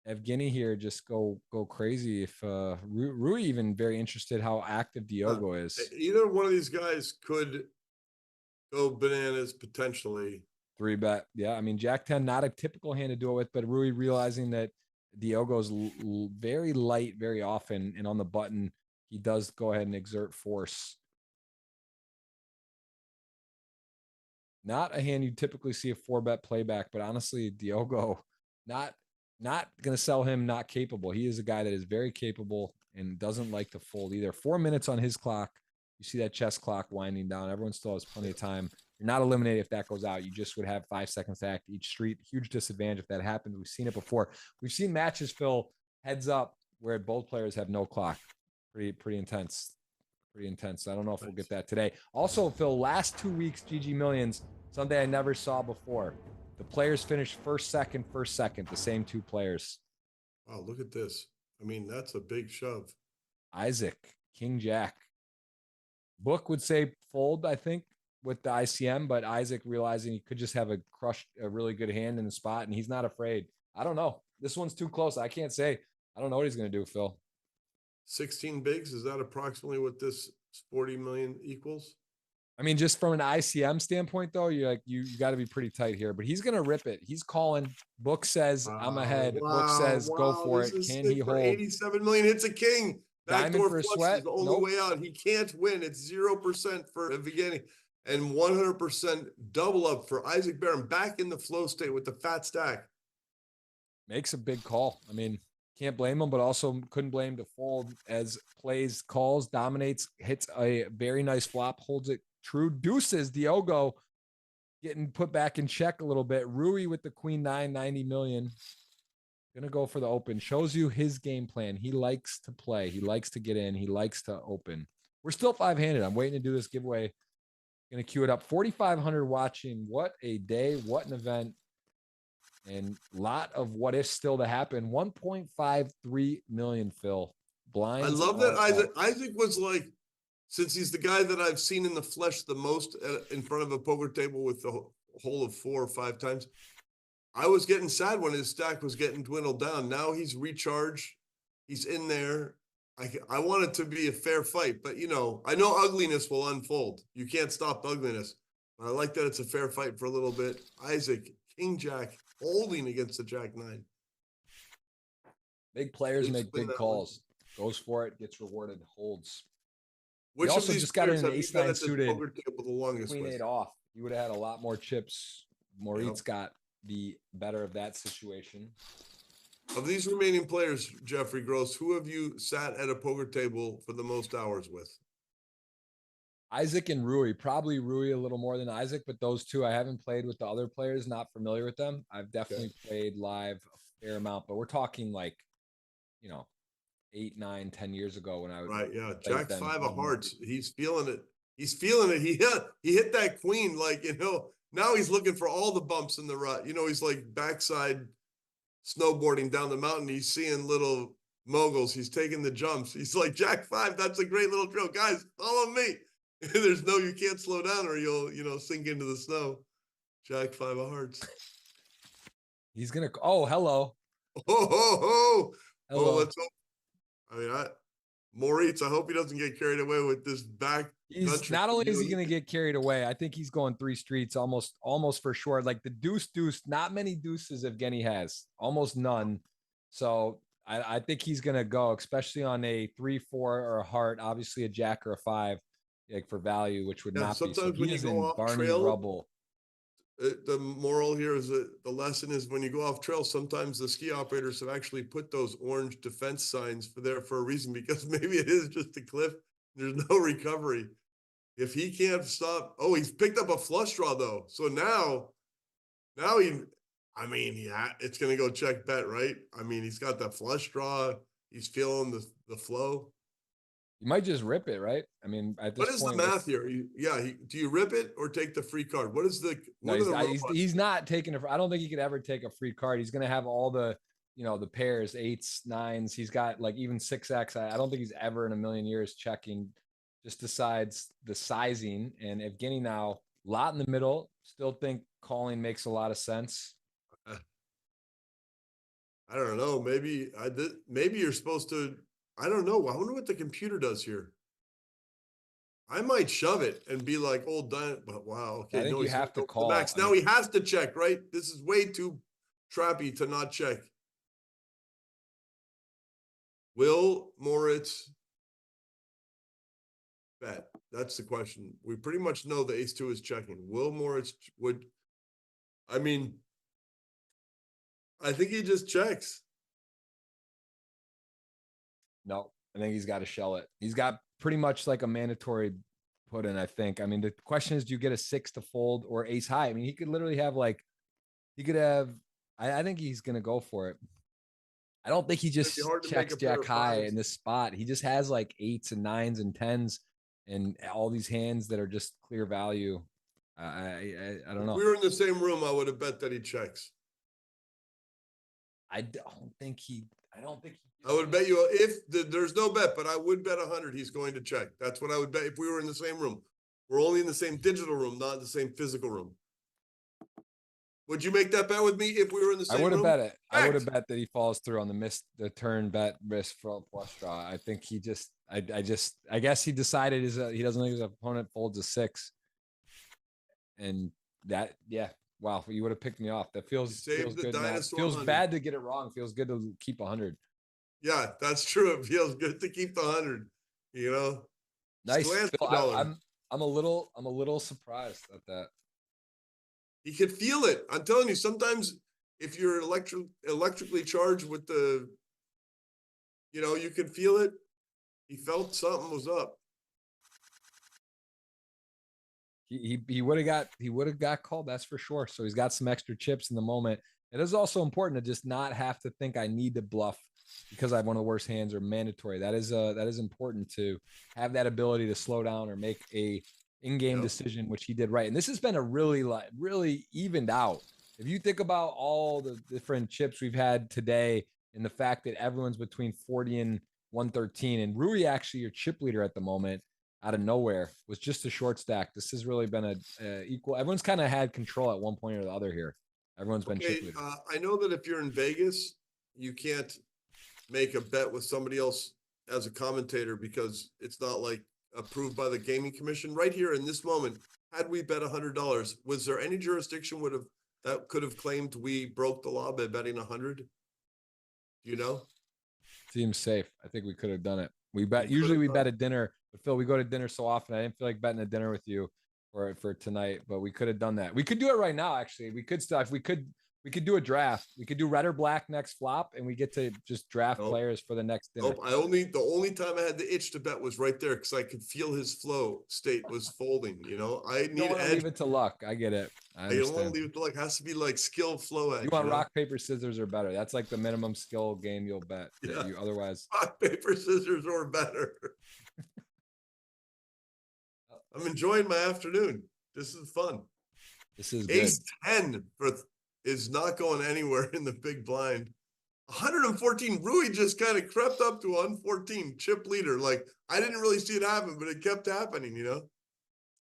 A: Evgeny here just go crazy? If Rui even very interested how active Diogo is.
B: Either one of these guys could go bananas potentially.
A: 3-bet. Yeah, I mean, Jack 10, not a typical hand to do it with, but Rui realizing that Diogo's very light very often, and on the button, he does go ahead and exert force. Not a hand you typically see a 4-bet playback, but honestly, Diogo, not going to sell him not capable. He is a guy that is very capable and doesn't like to fold either. 4 minutes on his clock. You see that chess clock winding down. Everyone still has plenty of time. You're not eliminated if that goes out. You just would have 5 seconds to act each street. Huge disadvantage if that happens. We've seen it before. We've seen matches, Phil, heads up, where both players have no clock. Pretty intense. Pretty intense. I don't know if we'll get that today. Also, Phil, last 2 weeks, GGMillions, something I never saw before. The players finished first, second, the same 2 players.
B: Wow, look at this. I mean, that's a big shove.
A: Isaac, King Jack. Book would say fold, I think, with the ICM, but Isaac realizing he could just have a really good hand in the spot, and he's not afraid. I don't know. This one's too close. I can't say. I don't know what he's going to do, Phil.
B: 16 bigs, is that approximately what this 40 million equals?
A: I mean, just from an ICM standpoint, though, you got to be pretty tight here. But he's going to rip it. He's calling. Book says, I'm ahead. Book says, go for it. Can he hold?
B: 87 million hits a king.
A: Diamond for a sweat.
B: Is the only way out. He can't win. It's 0% for the beginning and 100% double up for Isaac Barron back in the flow state with the fat stack.
A: Makes a big call. I mean, can't blame him, but also couldn't blame him to fold as plays, calls, dominates, hits a very nice flop, holds it true. Deuces, Diogo getting put back in check a little bit. Rui with the Queen 9, 90 million. Gonna go for the open. Shows you his game plan. He likes to play. He likes to get in. He likes to open. We're still 5-handed. I'm waiting to do this giveaway. Gonna queue it up. 4,500 watching. What a day. What an event. And a lot of what ifs still to happen. 1.53 million, Phil. Blinds.
B: I love that Isaac was like, since he's the guy that I've seen in the flesh the most in front of a poker table with the hole of 4 or 5 times. I was getting sad when his stack was getting dwindled down. Now he's recharged. He's in there. I want it to be a fair fight, but I know ugliness will unfold. You can't stop ugliness. I like that it's a fair fight for a little bit. Isaac, King Jack, holding against the Jack 9.
A: Big players make big calls. Goes for it, gets rewarded, holds.
B: Which
A: also
B: of these
A: just got an
B: ace
A: 9 suited.
B: The longest
A: Queen 8 off. You would have had a lot more chips. Moritz got the better of that situation.
B: Of these remaining players, Jeffrey Gross, who have you sat at a poker table for the most hours with?
A: Isaac and Rui. Probably Rui a little more than Isaac, but those two I haven't played with the other players, not familiar with them. I've definitely played live a fair amount, but we're talking like, 8, 9, 10 years ago when I was
B: Jack 5 of hearts. He's feeling it. He hit that queen now he's looking for all the bumps in the rut. He's like backside snowboarding down the mountain. He's seeing little moguls. He's taking the jumps. He's like, Jack 5, that's a great little drill. Guys, follow me. You can't slow down or you'll sink into the snow. Jack 5 of hearts.
A: He's going to, hello.
B: Hello.
A: Let's
B: hope. I mean, Moritz, I hope he doesn't get carried away with this back.
A: He's not only is he going to get carried away, I think he's going 3 streets almost for sure. Like the deuce, not many deuces Evgeny has, almost none. So I think he's going to go, especially on a 3-4 or a heart, obviously a jack or a 5, like for value, which would not be. So
B: sometimes when
A: he
B: you
A: is
B: go
A: in
B: off
A: Barney
B: trail,
A: rubble.
B: The moral here is that the lesson is when you go off trail, sometimes the ski operators have actually put those orange defense signs for a reason, because maybe it is just a cliff. There's no recovery. If he can't stop, he's picked up a flush draw though. So now it's going to go check bet, right? I mean, he's got that flush draw. He's feeling the flow.
A: You might just rip it, right? I mean, at this
B: what is
A: point,
B: the math here? Do you rip it or take the free card? What is the?
A: No, he's not taking it. I don't think he could ever take a free card. He's going to have all the, the pairs, 8s, 9s. He's got like even 6X. I don't think he's ever in a million years checking. Just decides the sizing. And Evgeny now, lot in the middle. Still think calling makes a lot of sense.
B: I don't know. Maybe you're supposed to. I don't know. I wonder what the computer does here. I might shove it and be like old Diane, but wow. Okay,
A: I think you have to call.
B: Max. Now he has to check, right? This is way too trappy to not check. Will Moritz bet? That's the question. We pretty much know the ace-2 is checking. Will Moritz I think he just checks.
A: No, I think he's got to shell it. He's got pretty much like a mandatory put in, I think. I mean, the question is, do you get a 6 to fold or ace high? I mean, he could literally have I think he's going to go for it. I don't think he just checks jack high in this spot. He just has like 8s and 9s and 10s and all these hands that are just clear value. I don't know.
B: If we were in the same room, I would have bet that he checks.
A: I don't think he.
B: I would bet you if there's no bet, but I would bet 100 he's going to check. That's what I would bet if we were in the same room. We're only in the same digital room, not the same physical room. Would you make that bet with me if we were in the same room?
A: I would have bet it. I would have bet that he falls through on the turn bet risk for a flush draw. I think he just, I guess he decided he doesn't think his opponent folds a 6. And that, yeah. Wow, you would have picked me off. That feels good. Feels bad to get it wrong. Feels good to keep 100.
B: Yeah, that's true. It feels good to keep the 100.
A: Nice. I'm a little surprised at that.
B: He could feel it. I'm telling you, sometimes if you're electrically charged with the, you can feel it. He felt something was up.
A: He would have got called, that's for sure. So he's got some extra chips in the moment. It is also important to just not have to think I need to bluff because I have one of the worst hands or mandatory. That is important to have that ability to slow down or make a in-game decision, which he did right. And this has been a really evened out. If you think about all the different chips we've had today and the fact that everyone's between 40 and 113, and Rui actually your chip leader at the moment out of nowhere was just a short stack. This has really been a equal. Everyone's kind of had control at one point or the other here. Everyone's been chip leader.
B: I know that if you're in Vegas, you can't make a bet with somebody else as a commentator because it's not like approved by the gaming commission. Right here in this moment, had we bet $100, was there any jurisdiction that could have claimed we broke the law by betting 100? Do you know?
A: Seems safe. I think we could have done it. We bet. Usually we bet at dinner, but Phil, we go to dinner so often. I didn't feel like betting a dinner with you for tonight, but we could have done that. We could do it right now. Actually, we could still. If we could do a draft. We could do red or black next flop, and we get to just draft players for the next dinner.
B: The only time I had the itch to bet was right there because I could feel his flow state was folding. I need to
A: leave it to luck. I get it. I
B: don't want to leave it to luck. It has to be like skill flow edge.
A: You want rock paper scissors or better? That's like the minimum skill game you'll bet. Yeah. You otherwise
B: rock paper scissors or better. I'm enjoying my afternoon. This is fun.
A: This is
B: ace 10 is not going anywhere in the big blind. 114. Rui just kind of crept up to 114 chip leader. Like I didn't really see it happen, but it kept happening.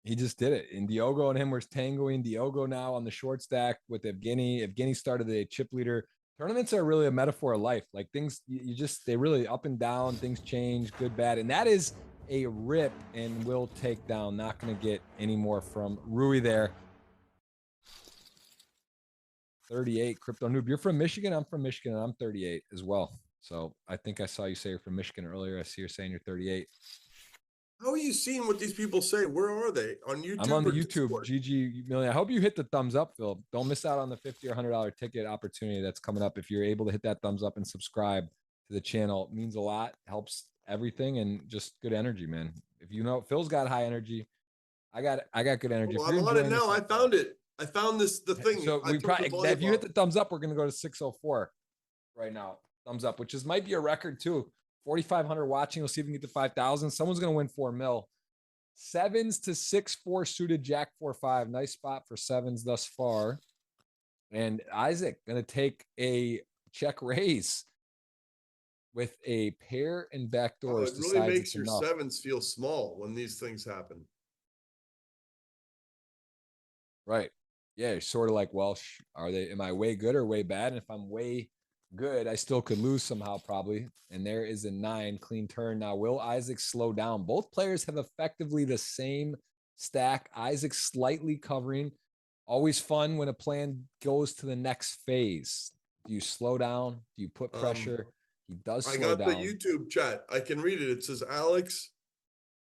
A: He just did it. And Diogo and him were tangoing. Diogo now on the short stack with Evgeny. Evgeny started the chip leader Tournaments are really a metaphor of life. Like things, you just, they really up and down, things change, good, bad. And that is a rip and will take down. Not going to get any more from Rui there. 38, Crypto Noob. You're from Michigan? I'm from Michigan, and I'm 38 as well. So I think I saw you say you're from Michigan earlier. I see you're saying you're 38.
B: How are you seeing what these people say? Where are they? On YouTube?
A: I'm on the YouTube, GGMillions. I hope you hit the thumbs up, Phil. Don't miss out on the $50 or $100 ticket opportunity that's coming up. If you're able to hit that thumbs up and subscribe to the channel, it means a lot, helps everything, and just good energy, man. If you know, Phil's got high energy. I got good energy.
B: Oh, I'm on it now. I found it. I found the thing.
A: So we probably, if you hit the thumbs up, we're going to go to 604 right now. Thumbs up, which might be a record too. 4,500 watching. We'll see if we can get to 5,000. Someone's going to win 4 mil. Sevens to 6-4 suited, Jack 4-5. Nice spot for sevens thus far. And Isaac going to take a check raise with a pair and backdoors.
B: It really makes your sevens feel small when these things happen.
A: Right. Yeah, you're sort of like, well, am I way good or way bad? And if I'm way good, I still could lose somehow probably. And there is a 9 clean turn. Now, will Isaac slow down? Both players have effectively the same stack. Isaac slightly covering. Always fun when a plan goes to the next phase. Do you slow down? Do you put pressure? He does slow down.
B: I got the YouTube chat. I can read it. It says Alex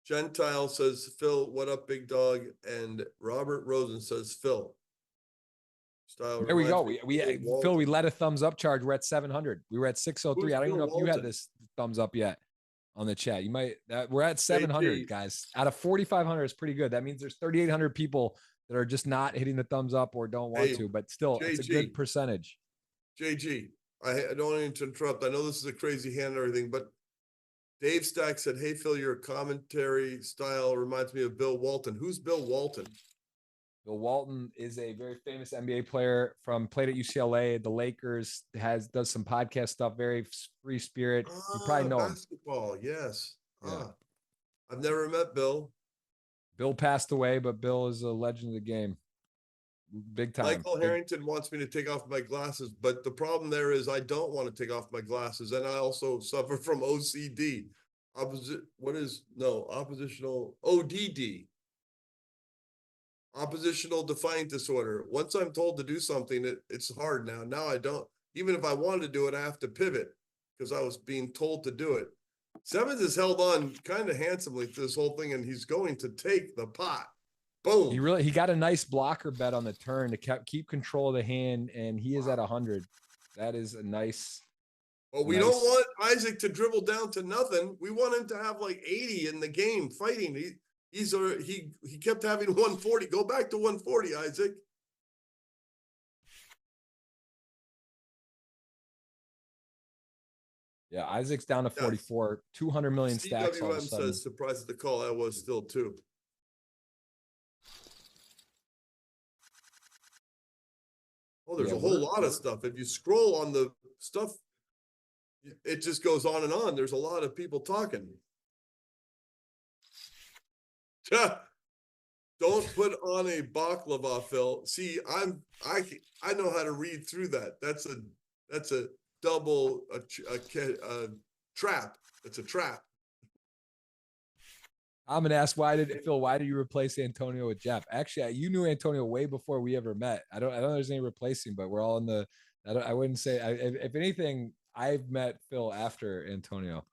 B: Gentile says, Phil, what up, big dog? And Robert Rosen says, Phil.
A: There we go. Phil, we let a thumbs up charge. We're at 700. We were at 603. I don't even know if you had this thumbs up yet on the chat. You might. We're at 700, guys. Out of 4,500 is pretty good. That means there's 3,800 people that are just not hitting the thumbs up or don't want to, but still, it's a good percentage.
B: JG, I don't need to interrupt. I know this is a crazy hand and everything, but Dave Stack said, hey, Phil, your commentary style reminds me of Bill Walton. Who's Bill Walton?
A: Bill Walton is a very famous NBA player played at UCLA, the Lakers, does some podcast stuff, very free spirit. You probably know
B: basketball, yes. Yeah. I've never met Bill.
A: Bill passed away, but Bill is a legend of the game. Big time.
B: Michael Harrington wants me to take off my glasses, but the problem there is I don't want to take off my glasses, and I also suffer from OCD. Oppositional ODD. Oppositional defiant disorder. Once I'm told to do something, it's hard now. Now I don't. Even if I wanted to do it, I have to pivot because I was being told to do it. Sevens has held on kind of handsomely to this whole thing, and he's going to take the pot. Boom.
A: He got a nice blocker bet on the turn to keep control of the hand, and he is at 100. That is a nice.
B: Well, we don't want Isaac to dribble down to nothing. We want him to have like 80 in the game fighting. He kept having 140. Go back to 140, Isaac.
A: Yeah, Isaac's down to 44. 200 million stacks.
B: CWM says surprised at the call. I was still too. Oh, there's a whole lot of stuff. If you scroll on the stuff, it just goes on and on. There's a lot of people talking. Don't put on a baklava, Phil. See, I know how to read through that. That's a double trap. It's a trap.
A: I'm gonna ask why did you replace Antonio with Jeff? Actually, you knew Antonio way before we ever met. I don't know there's any replacing, but we're all in the. I wouldn't say. If anything, I've met Phil after Antonio.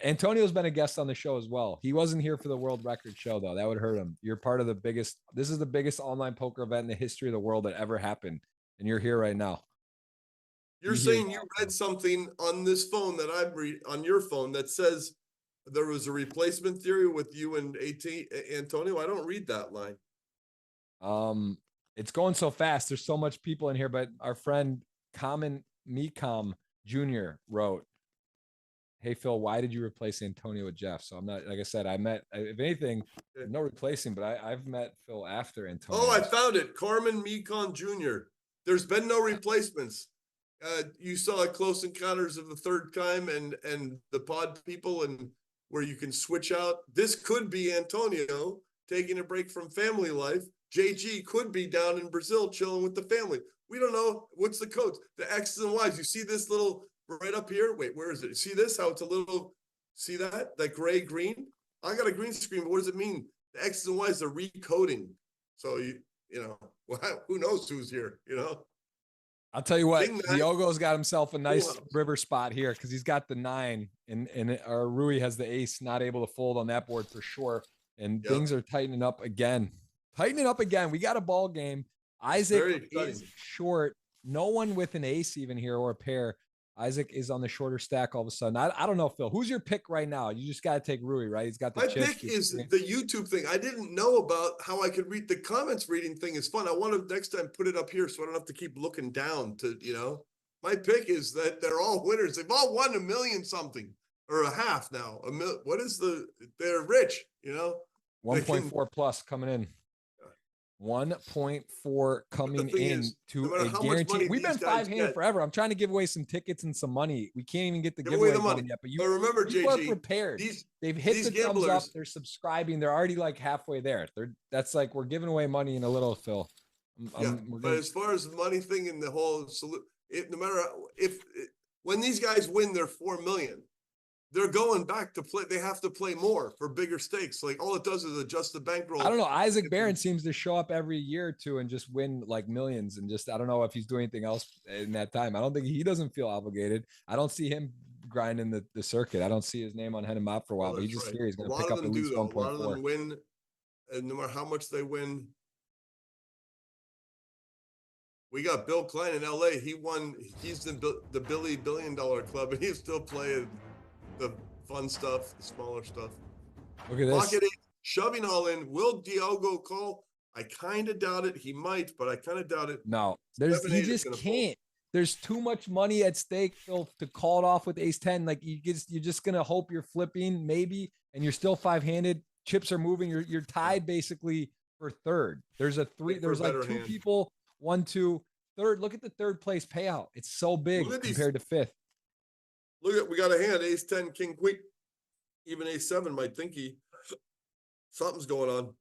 A: Antonio's been a guest on the show as well. He wasn't here for the world record show though. That would hurt him. You're part of the biggest. This is the biggest online poker event in the history of the world that ever happened, and you're here right now.
B: You're saying you read something on this phone that I'm on your phone that says there was a replacement theory with you and Antonio. I don't read that line.
A: It's going so fast. There's so much people in here, but our friend Common Mecom Jr. wrote, hey, Phil, why did you replace Antonio with Jeff? So I'm not, like I said, if anything, no replacing, but I've met Phil after Antonio.
B: Oh, I found it. Carmen Mecom Jr. There's been no replacements. You saw Close Encounters of the Third Kind and the pod people and where you can switch out. This could be Antonio taking a break from family life JG could be down in Brazil chilling with the family. We don't know what's the codes, the X's and Y's. You see this little right up here? Wait, where is it? See this? How it's a little, see that? That gray green? I got a green screen, but what does it mean? The X's and Y's are recoding. So you know, well, who knows who's here, you know?
A: I'll tell you what, Diogo's got himself a nice river spot here because he's got the 9 and Rui has the ace, not able to fold on that board for sure. And things are tightening up again. Tightening up again. We got a ball game. Isaac is short. No one with an ace even here or a pair. Isaac is on the shorter stack all of a sudden. I don't know, Phil. Who's your pick right now? You just got to take Rui, right? He's got the chips.
B: My pick is the YouTube thing. I didn't know about how I could read the comments. Reading thing is fun. I want to next time put it up here so I don't have to keep looking down to, you know. My pick is that they're all winners. They've all won $1 million something or a half now. What is they're rich, you know?
A: 1.4 plus coming in. 1.4 coming in to a guarantee. We've been 5-handed forever. I'm trying to give away some tickets and some money. We can't even get the giveaway money yet. But
B: remember,
A: people
B: JG,
A: are prepared. They've hit the thumbs up. They're subscribing. They're already like halfway there. That's like we're giving away money in a little, Phil.
B: But as far as the money thing and the whole salute, no matter when these guys win their $4 million, they're going back to play. They have to play more for bigger stakes. Like all it does is adjust the bankroll.
A: I don't know. Isaac Barron seems to show up every year or two and just win like millions. And just, I don't know if he's doing anything else in that time. I don't think he doesn't feel obligated. I don't see him grinding the circuit. I don't see his name on Head and Mop for a while, but he's just here. He's going to pick up at least 1.4. A lot of them
B: win, and no matter how much they win. We got Bill Klein in LA. He won. He's in the Billy $1 billion club, and he's still playing the fun stuff, the smaller stuff.
A: Look at this.
B: Pocket 8, shoving all in. Will Diogo call? I kind of doubt it. He might, but I kind of doubt it.
A: No, he just can't. There's too much money at stake, Phil, to call it off with ace 10. Like you're just gonna hope you're flipping, maybe, and you're still 5-handed. Chips are moving. You're tied basically for third. There's a 3. There's like 2 people. 1, 2, third. Look at the third place payout. It's so big compared to 5th.
B: Look we got a hand, ace 10, king, queen, even ace 7 might think something's going on.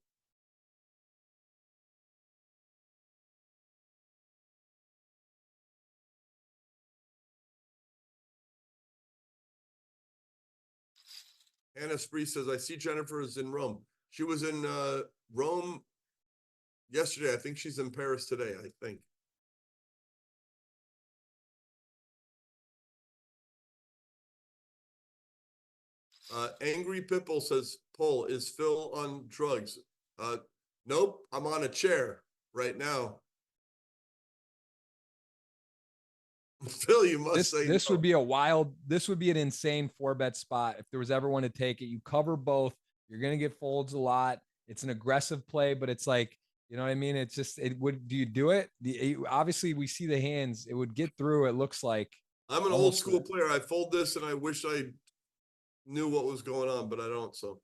B: Anna Spree says, I see Jennifer is in Rome. She was in Rome yesterday. I think she's in Paris today, I think. Angry Pipple says, Paul, is Phil on drugs? Nope, I'm on a chair right now. Phil, you must say
A: this would be this would be an insane 4-bet spot. If there was ever one to take it, you cover both. You're going to get folds a lot. It's an aggressive play, but it's like, you know what I mean? It's just, do you do it? Obviously we see the hands. It would get through. It looks like.
B: I'm an old school player. I fold this and I wish I knew what was going on, but I don't. So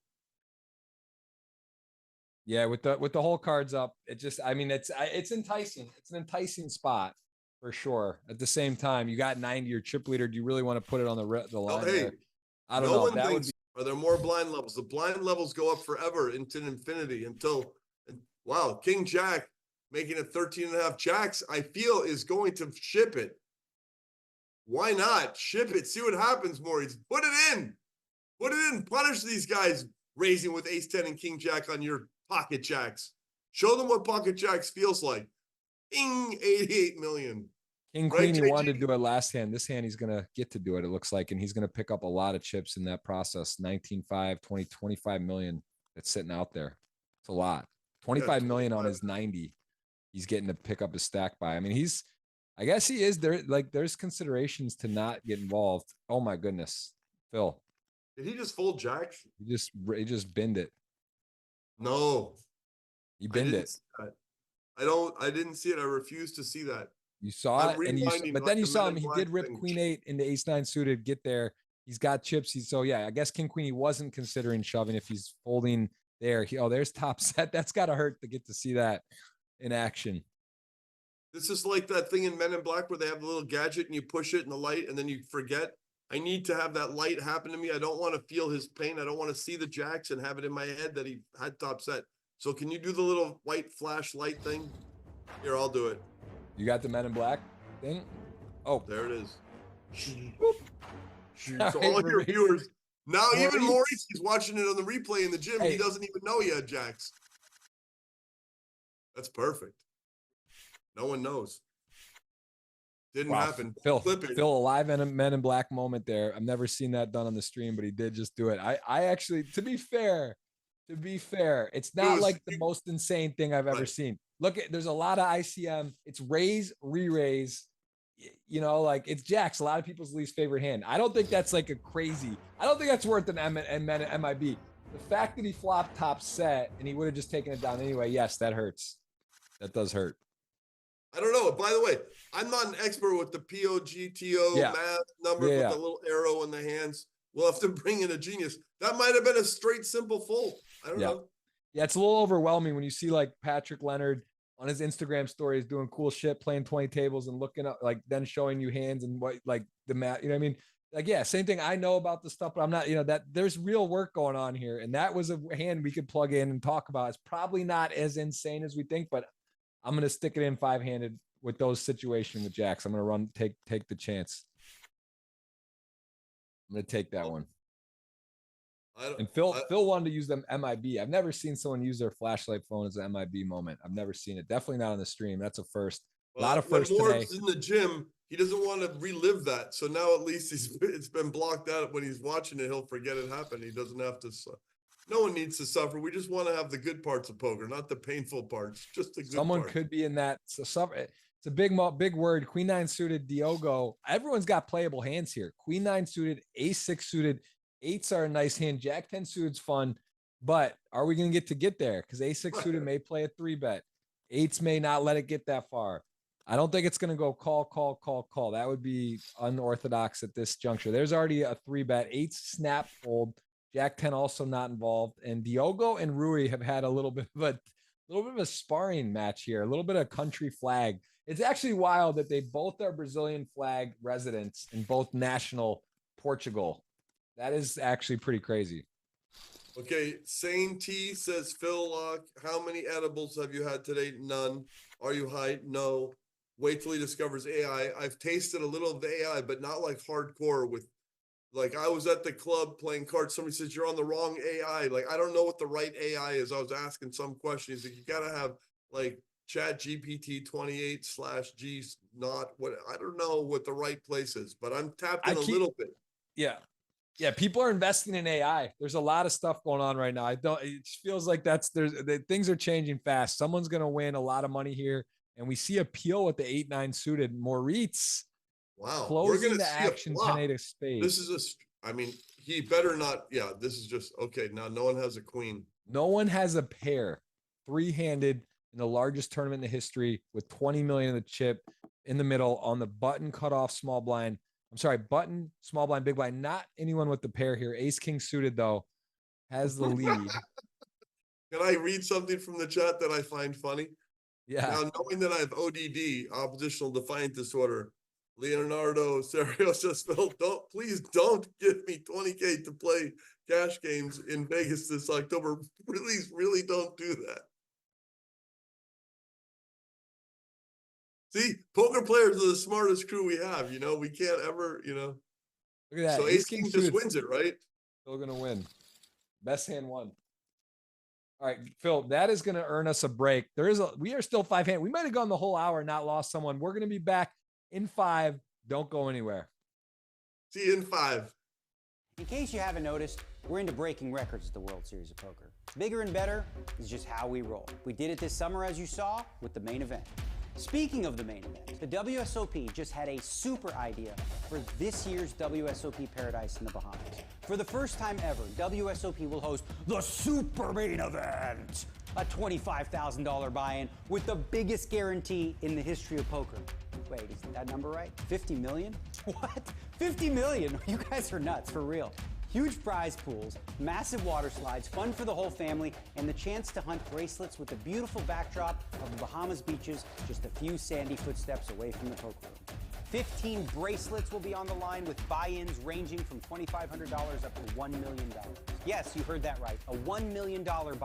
A: yeah, with the whole cards up, it just, I mean, it's enticing. It's an enticing spot for sure. At the same time, you got 90, your chip leader. Do you really want to put it on the line?
B: Hey,
A: I don't know. That would be.
B: Are there more blind levels? The blind levels go up forever into infinity until, wow, King Jack making it 13.5 jacks, I feel is going to ship it. Why not ship it? See what happens, Maurice. Put it in. Put it in. Punish these guys raising with ace 10 and king jack on your pocket jacks. Show them what pocket jacks feels like. Bing, 88 million.
A: King Queen, he wanted to do it last hand. This hand, he's going to get to do it, it looks like, and he's going to pick up a lot of chips in that process. 19.5, 20, 25 million that's sitting out there. It's a lot. 25 million on his 90. He's getting to pick up his stack by. I mean, I guess he is there. Like, there's considerations to not get involved. Oh my goodness. Phil.
B: Did he just fold jacks?
A: He just binned it.
B: No.
A: He binned it.
B: I didn't see it. I refuse to see that.
A: You saw it, but then you saw him. He did rip Queen 8 into Ace 9 suited. Get there. He's got chips. So yeah, I guess King Queen, he wasn't considering shoving if he's folding there. There's top set. That's got to hurt to get to see that in action.
B: This is like that thing in Men in Black where they have the little gadget and you push it in the light and then you forget. I need to have that light happen to me. I don't want to feel his pain. I don't want to see the jacks and have it in my head that he had top set. So can you do the little white flashlight thing? Here, I'll do it.
A: You got the Men in Black thing? Oh,
B: there it is.
A: All
B: So
A: right,
B: all your viewers, now even
A: Maurice,
B: he's watching it on the replay in the gym.
A: Hey.
B: He doesn't even know he had jacks. That's perfect. No one knows. Didn't happen.
A: Phil,
B: Flip it.
A: Phil, a live Men in Black moment there. I've never seen that done on the stream, but he did just do it. I actually, to be fair, it's not like the most insane thing I've ever seen. Look at, there's a lot of ICM. It's raise, re-raise. You know, like it's jacks, a lot of people's least favorite hand. I don't think that's like a crazy. I don't think that's worth an MIB. The fact that he flopped top set and he would have just taken it down anyway. Yes, that hurts. That does hurt.
B: I don't know. By the way, I'm not an expert with the POGTO math numbers with the little arrow in the hands. We'll have to bring in a genius. That might have been a straight, simple fold. I don't know.
A: Yeah, it's a little overwhelming when you see like Patrick Leonard on his Instagram stories doing cool shit, playing 20 tables and looking up, like then showing you hands and what, like the math, you know what I mean? Like, yeah, same thing. I know about the stuff, but I'm not, you know, that there's real work going on here. And that was a hand we could plug in and talk about. It's probably not as insane as we think, but I'm going to stick it in 5-handed with those situations with jacks. I'm going to take the chance. I'm going to take that one. And Phil wanted to use them MIB. I've never seen someone use their flashlight phone as an MIB moment. I've never seen it. Definitely not on the stream. That's a first. A lot of firsts today.
B: In the gym, he doesn't want to relive that. So now at least it's been blocked out. When he's watching it, he'll forget it happened. He doesn't have to. No one needs to suffer. We just want to have the good parts of poker, not the painful parts. Just the good
A: Someone
B: part.
A: could be in that. So suffer. It's a big word. Queen 9 suited, Diogo. Everyone's got playable hands here. Queen 9 suited, Ace 6 suited. 8s are a nice hand. Jack 10 suited's fun, but are we going to get there? Because Ace 6 suited may play a 3-bet. 8s may not let it get that far. I don't think it's going to go call. That would be unorthodox at this juncture. There's already a 3-bet. 8s snap fold. Jack 10 also not involved. And Diogo and Rui have had a little bit of a sparring match here, a little bit of country flag. It's actually wild that they both are Brazilian flag residents in both national Portugal. That is actually pretty crazy.
B: Okay, Sane T says, Phil Laak, how many edibles have you had today? None. Are you high? No. Wait till he discovers AI. I've tasted a little of the AI, but not like hardcore with, like I was at the club playing cards. Somebody says, you're on the wrong AI. Like, I don't know what the right AI is. I was asking some questions. Like, you got to have like Chat GPT 28/G not what, I don't know what the right place is, but I'm tapped in a little bit.
A: Yeah. Yeah, people are investing in AI. There's a lot of stuff going on right now. It feels like things are changing fast. Someone's going to win a lot of money here. And we see a peel with the 8-9 suited. Moritz closing the action 10-8 of spades.
B: This is he better not. Yeah, this is just, okay. Now no one has a queen.
A: No one has a pair 3-handed in the largest tournament in the history with 20 million in the chip in the middle on the button cutoff small blind. I'm sorry, button, small blind, big blind. Not anyone with the pair here. Ace King suited, though, has the lead.
B: Can I read something from the chat that I find funny?
A: Yeah.
B: Now, knowing that I have ODD, oppositional defiant disorder, Leonardo Serio says, Phil, please don't give me 20K to play cash games in Vegas this October. Please, really don't do that. See, poker players are the smartest crew we have. You know, we can't ever, you know.
A: Look at that.
B: So Ace King just wins it, right?
A: Still going to win. Best hand won. All right, Phil, that is going to earn us a break. We are still 5-hand. We might have gone the whole hour and not lost someone. We're going to be back in 5. Don't go anywhere.
B: See you in 5.
C: In case you haven't noticed, we're into breaking records at the World Series of Poker. Bigger and better is just how we roll. We did it this summer, as you saw, with the main event. Speaking of the main event, the WSOP just had a super idea for this year's WSOP Paradise in the Bahamas. For the first time ever, WSOP will host the super main event, a $25,000 buy-in with the biggest guarantee in the history of poker. Wait, is that number right? 50 million? What? 50 million? You guys are nuts, for real. Huge prize pools, massive water slides, fun for the whole family, and the chance to hunt bracelets with the beautiful backdrop of the Bahamas beaches just a few sandy footsteps away from the poker room. 15 bracelets will be on the line with buy-ins ranging from $2,500 up to $1 million. Yes, you heard that right, a $1 million buy-in.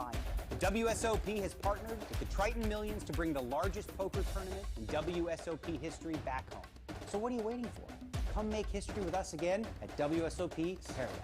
C: The WSOP has partnered with the Triton Millions to bring the largest poker tournament in WSOP history back home. So what are you waiting for? Come make history with us again at WSOP Paradise.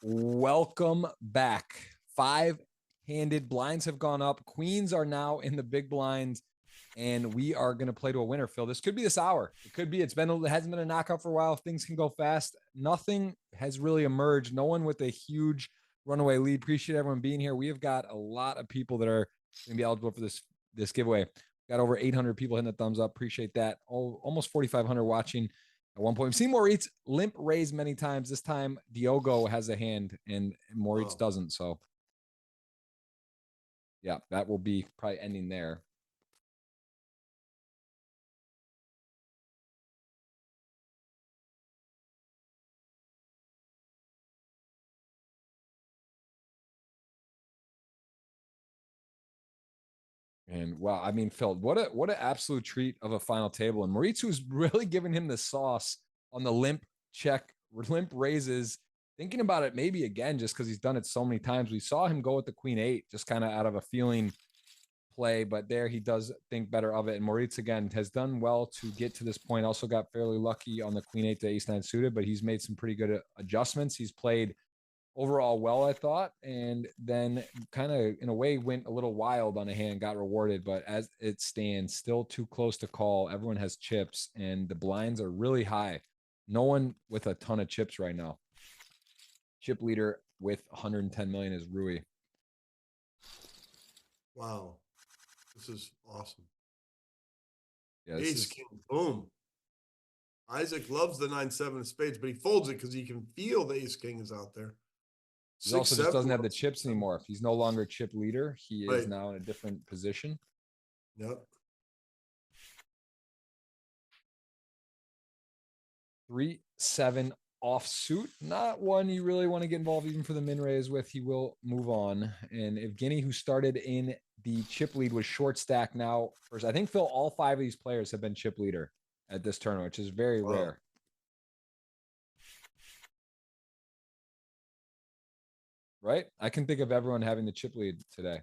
A: Welcome back. Five-handed blinds have gone up. Queens are now in the big blinds, and we are going to play to a winner, Phil. This could be this hour. It could be. It hasn't been a knockout for a while. Things can go fast. Nothing has really emerged. No one with a huge runaway lead. Appreciate everyone being here. We have got a lot of people that are going to be eligible for this giveaway. Got over 800 people hitting the thumbs up. Appreciate that. Almost 4,500 watching. At one point, we've seen Moritz limp raise many times. This time, Diogo has a hand and Moritz doesn't. So, yeah, that will be probably ending there. And wow, I mean, Phil, what an absolute treat of a final table. And Moritz, who's really giving him the sauce on the limp raises thinking about it maybe again, just because he's done it so many times. We saw him go with the queen eight, just kind of out of a feeling play, but there he does think better of it. And Moritz again has done well to get to this point. Also got fairly lucky on the queen eight to ace nine suited, but he's made some pretty good adjustments. He's played overall well, I thought, and then kind of in a way went a little wild on a hand, got rewarded, but as it stands, still too close to call. Everyone has chips and the blinds are really high. No one with a ton of chips right now. Chip leader with 110 million is Rui.
B: Wow. This is awesome.
A: Yeah,
B: Ace king, boom. Isaac loves the 9-7 of spades, but he folds it because he can feel the ace king is out there.
A: He also just doesn't have the chips anymore. If he's no longer chip leader, he is
B: Right.
A: now in a different position.
B: Yep.
A: 3-7 offsuit. Not one you really want to get involved even for the min raise with. He will move on. And Evgeny, who started in the chip lead, was short stack now. First, I think, Phil, all 5 of these players have been chip leader at this tournament, which is very rare. Right? I can think of everyone having the chip lead today.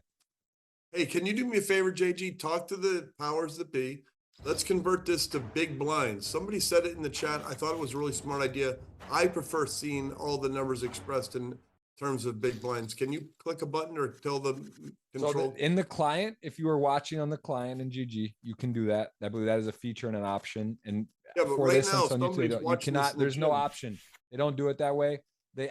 B: Hey, can you do me a favor, JG? Talk to the powers that be. Let's convert this to big blinds. Somebody said it in the chat. I thought it was a really smart idea. I prefer seeing all the numbers expressed in terms of big blinds. Can you click a button or tell the control?
A: So in the client, if you were watching on the client in GG, you can do that. I believe that is a feature and an option. And
B: yeah, but
A: for
B: right
A: this
B: now,
A: on YouTube, you cannot. There's no option. They don't do it that way.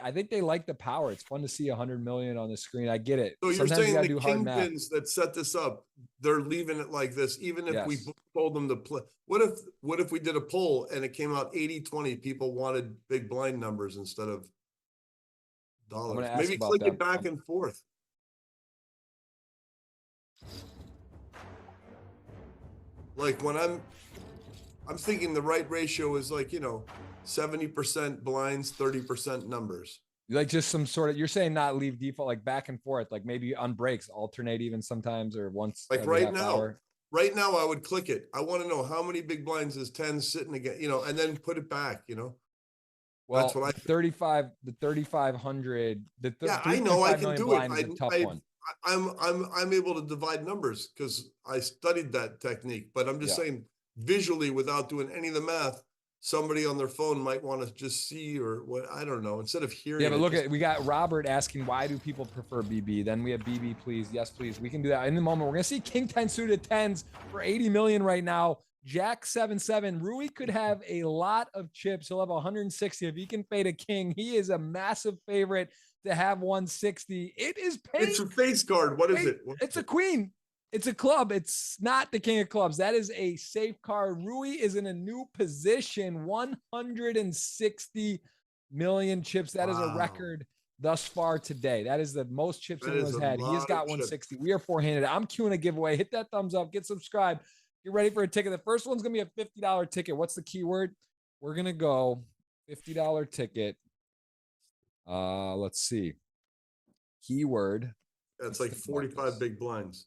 A: I think they like the power. It's fun to see 100 million on the screen. I get it.
B: So you're
A: Sometimes
B: saying
A: you
B: the kingpins that set this up, they're leaving it like this, even if we told them to play. What if we did a poll and it came out 80-20, people wanted big blind numbers instead of dollars? Maybe click it back and forth. Like when I'm thinking the right ratio is like, 70% blinds, 30% numbers.
A: Like just some sort of, you're saying not leave default, like back and forth, like maybe on breaks, alternate even sometimes or once.
B: Like right now, I would click it. I want to know how many big blinds is 10 sitting again, and then put it back,
A: Well,
B: that's what I
A: 3,500,
B: yeah, I know I can do it.
A: Is a tough one.
B: I'm able to divide numbers because I studied that technique, but I'm just saying visually without doing any of the math, somebody on their phone might want to just see or what, I don't know, instead of hearing.
A: Yeah, but look we got Robert asking, why do people prefer BB? Then we have BB, please. Yes, please. We can do that in the moment. We're going to see King 10 suited 10s for 80 million right now. Jack 7-7. Rui could have a lot of chips. He'll have 160 if he can fade a king. He is a massive favorite to have 160. It is paid.
B: It's a face card. What is it?
A: It's a queen. It's a club. It's not the king of clubs. That is a safe card. Rui is in a new position. 160 million chips. That is a record thus far today. That is the most chips anyone's had. He has got 160. We are four-handed. I'm queuing a giveaway. Hit that thumbs up. Get subscribed. Get ready for a ticket. The first one's going to be a $50 ticket. What's the keyword? We're going to go $50 ticket. Let's see. Keyword.
B: That's like 45 big blinds.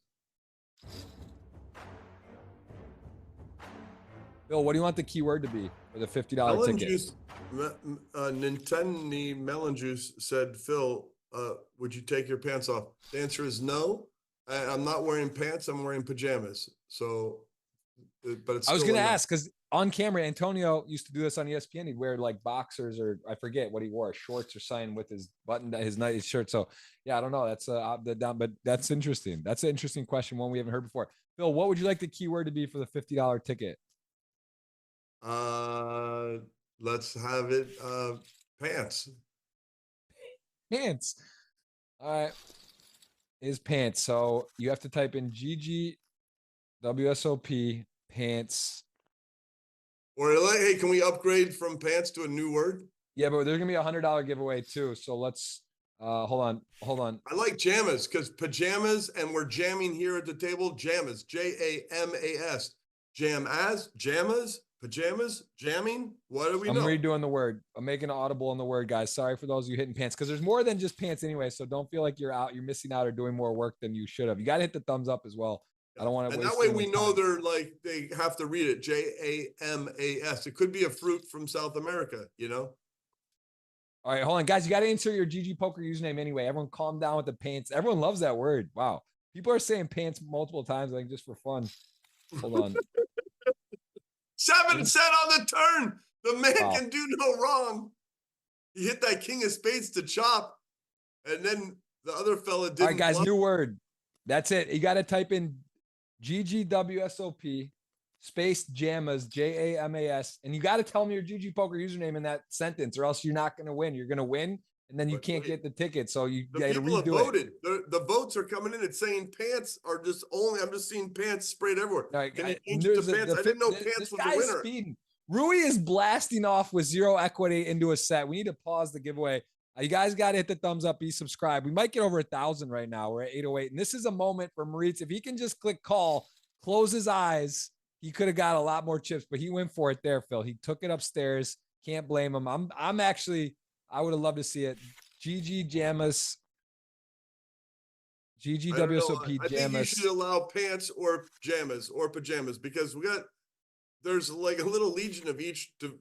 A: Bill, what do you want the keyword to be for the $50 ticket?
B: Juice, Nintendo Melon Juice said, Phil, would you take your pants off? The answer is no. I'm not wearing pants. I'm wearing pajamas. So, but it's.
A: I was going to ask because on camera, Antonio used to do this on ESPN. He'd wear like boxers or I forget what he wore, shorts or something with his button, his nice shirt. So yeah, I don't know. That's but that's interesting. That's an interesting question. One we haven't heard before. Phil, what would you like the keyword to be for the $50 ticket?
B: Let's have it. Pants.
A: Pants. All right. Is pants. So you have to type in GG WSOP pants.
B: Or hey, can we upgrade from pants to a new word?
A: Yeah, but there's gonna be $100 giveaway too. So let's hold on.
B: I like jammas because pajamas, and we're jamming here at the table. Jammas, JAMAS, jammas, pajamas, jamming. What do we know?
A: I'm redoing the word. I'm making an audible on the word, guys. Sorry for those of you hitting pants because there's more than just pants anyway. So don't feel like you're missing out or doing more work than you should have. You got to hit the thumbs up as well. I don't want to.
B: And that way we know they have to read it. JAMAS. It could be a fruit from South America,
A: All right, hold on, guys. You got to insert your GGPoker username anyway. Everyone calm down with the pants. Everyone loves that word. Wow. People are saying pants multiple times, like just for fun. Hold on.
B: 7 set on the turn. The man
A: Wow.
B: can do no wrong. He hit that king of spades to chop. And then the other fella didn't.
A: All right, guys,
B: bluff.
A: new word. That's it. You got to type in GGWSOP space Jamas, JAMAS. And you got to tell me your GGPoker username in that sentence, or else you're not going to win. You're going to win, and then you can't get the ticket. So you got to
B: people have
A: redo it.
B: voted. The votes are coming in. It's saying pants are just only. I'm just seeing pants sprayed everywhere.
A: All right,
B: Can you change it to pants? I didn't know pants was the winner.
A: Speeding. Rui is blasting off with 0 equity into a set. We need to pause the giveaway. You guys got to hit the thumbs up, be subscribed. We might get over 1,000 right now. We're at 808. And this is a moment for Moritz. If he can just click call, close his eyes, he could have got a lot more chips, but he went for it there, Phil. He took it upstairs. Can't blame him. I'm actually, I would have loved to see it. GG Jamas. GG WSOP
B: I think you should allow pants or pajamas because there's like a little legion of each to,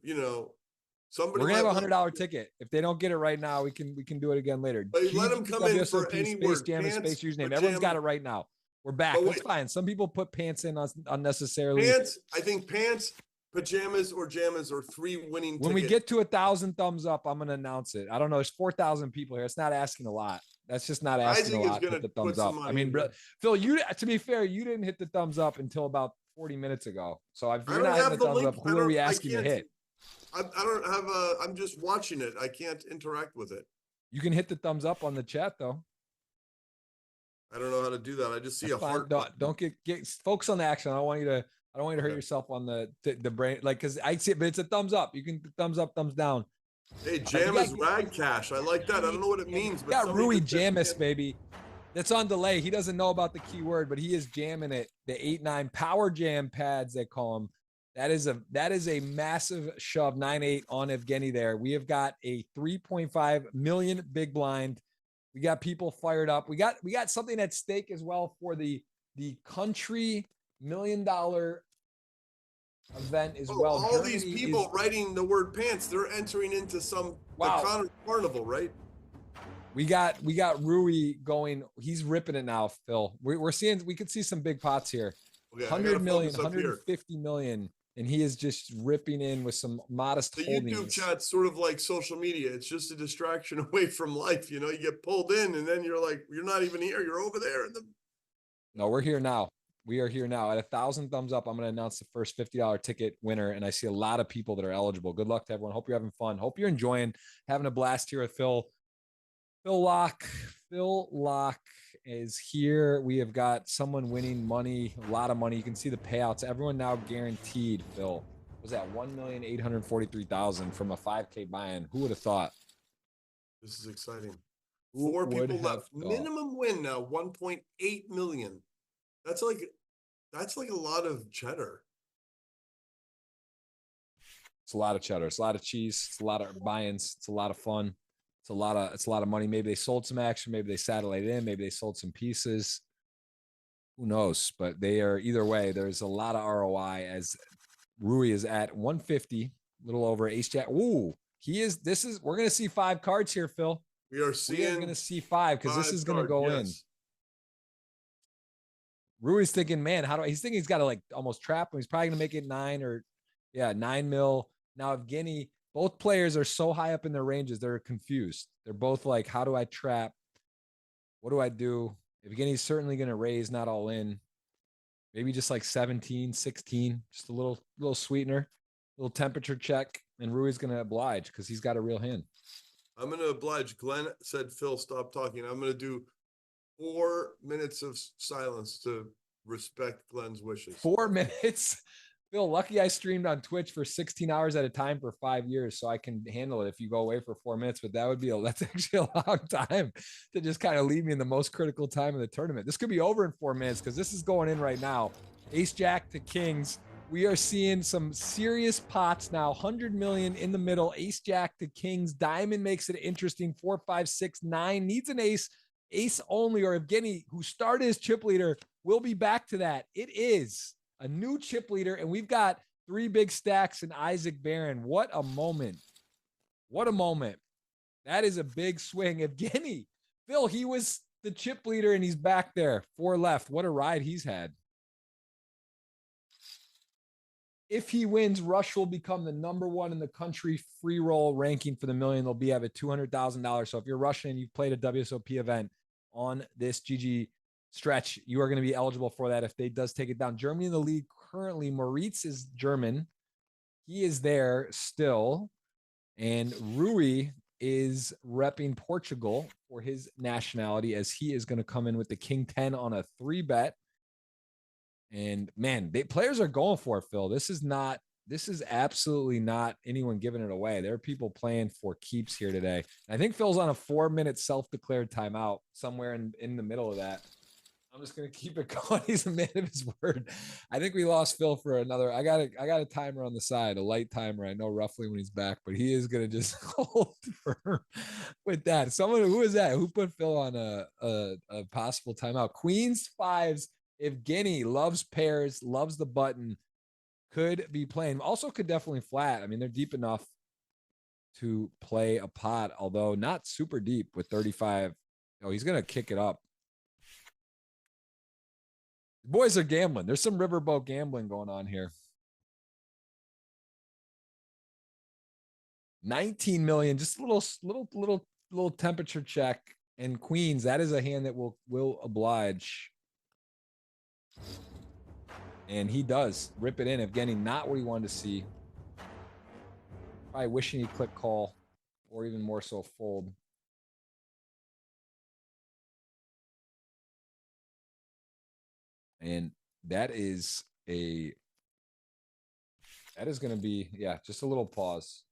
B: somebody.
A: We're gonna have a $100 ticket. If they don't get it right now, we can do it again later.
B: But let them come in for any
A: space
B: word.
A: Jamas,
B: Pants,
A: space username.
B: pajama.
A: Everyone's got it right now. We're back. That's fine. Some people put pants in unnecessarily.
B: Pants. I think pants, pajamas, or jamas are 3 winning.
A: When we get to 1,000 thumbs up, I'm gonna announce it. I don't know. There's 4,000 people here. It's not asking a lot. That's just not asking a lot to hit the thumbs up. I mean, Phil, to be fair, you didn't hit the thumbs up until about 40 minutes ago. So if you're not hitting the thumbs up, who are we asking to hit?
B: I don't have I'm just watching it. I can't interact with it.
A: You can hit the thumbs up on the chat though.
B: I don't know how to do that. I just see a heart.
A: Don't get focus on the action. I don't want you to hurt yourself on the brain. Like, cause I see it, but it's a thumbs up. You can thumbs up, thumbs down.
B: Hey, Jamas rag cash. I like that. I don't know what it means. But
A: got Rui Jamas, baby. That's on delay. He doesn't know about the keyword, but he is jamming it. The 8-9 power jam pads, they call them. That is a massive shove. 9-8 on Evgeny there. We have got a 3.5 million big blind. We got people fired up. We got something at stake as well for the country $1 million event as well.
B: All these people writing the word pants, they're entering into some carnival, right?
A: We got Rui going. He's ripping it now, Phil. We're seeing, we could see some big pots here. Okay, 100 million, 150 million. And he is just ripping in with some modest holdings.
B: The YouTube chat's sort of like social media. It's just a distraction away from life. You get pulled in and then you're like, you're not even here. You're over there.
A: No, we're here now. We are here now. At 1,000 thumbs up, I'm going to announce the first $50 ticket winner. And I see a lot of people that are eligible. Good luck to everyone. Hope you're having fun. Hope you're enjoying having a blast here with Phil. Phil Laak is here. We have got someone winning money, a lot of money. You can see the payouts. Everyone now guaranteed, Phil. Was that 1,843,000 from a 5K buy-in? Who would have thought?
B: This is exciting. 4 people left. Minimum win now, 1.8 million. That's like a lot of cheddar.
A: It's a lot of cheddar. It's a lot of cheese. It's a lot of buy-ins. It's a lot of fun. It's a lot of money. Maybe they sold some action. Maybe they satellite in. Maybe they sold some pieces. Who knows? But they are, either way, there's a lot of ROI as Rui is at 150, a little over ace jack. Ooh, we're going to see 5 cards here, Phil.
B: We are
A: going to see 5 because this is going to go in. Rui's thinking, man, he's thinking he's got to like almost trap him. He's probably going to make it 9 mil. Now, Evgeny, both players are so high up in their ranges, they're confused. They're both like, how do I trap? What do I do? Evgeny's certainly going to raise, not all in. Maybe just like 17, 16, just a little sweetener, little temperature check. And Rui's going to oblige because he's got a real hand.
B: I'm going to oblige. Glenn said, Phil, stop talking. I'm going to do 4 minutes of silence to respect Glenn's wishes. 4 minutes? Phil, lucky I streamed on Twitch for 16 hours at a time for 5 years, so I can handle it if you go away for 4 minutes. But that's actually a long time to just kind of leave me in the most critical time of the tournament. This could be over in 4 minutes because this is going in right now. Ace Jack to Kings. We are seeing some serious pots now. 100 million in the middle. Ace Jack to Kings. Diamond makes it interesting. 4, 5, 6, 9 needs an ace. Ace only, or Evgeny, who started as chip leader, will be back to that. It is a new chip leader, and we've got 3 big stacks and Isaac Barron. What a moment. What a moment.
A: That is a big swing. Evgeny, Phil, he was the chip leader and he's back there. 4 left. What a ride he's had. If he wins, Rush will become the #1 in the country free roll ranking for the million. They'll be have a $200,000. So if you're Russian and you've played a WSOP event on this GG stretch, you are going to be eligible for that if they does take it down. Germany in the lead currently. Moritz is German. He is there still. And Rui is repping Portugal for his nationality as he is going to come in with the King 10 on a 3-bet. And man, players are going for it, Phil. This is absolutely not anyone giving it away. There are people playing for keeps here today. I think Phil's on a 4-minute self-declared timeout somewhere in the middle of that. I'm just gonna keep it going. He's a man of his word. I think we lost Phil for another. I got a timer on the side, a light timer. I know roughly when he's back, but he is gonna just hold firm with that. Someone who is that? Who put Phil on a possible timeout? Queens 5s. Evgeny loves pairs, loves the button, could be playing. Also could definitely flat. I mean, they're deep enough to play a pot, although not super deep with 35. Oh, he's gonna kick it up. The boys are gambling. There's some riverboat gambling going on here. 19 million, just a little temperature check. And Queens, that is a hand that will oblige. And he does rip it in. Evgeny, not what he wanted to see. Probably wishing he clicked call or even more so fold. And that is going to be, yeah, just a little pause.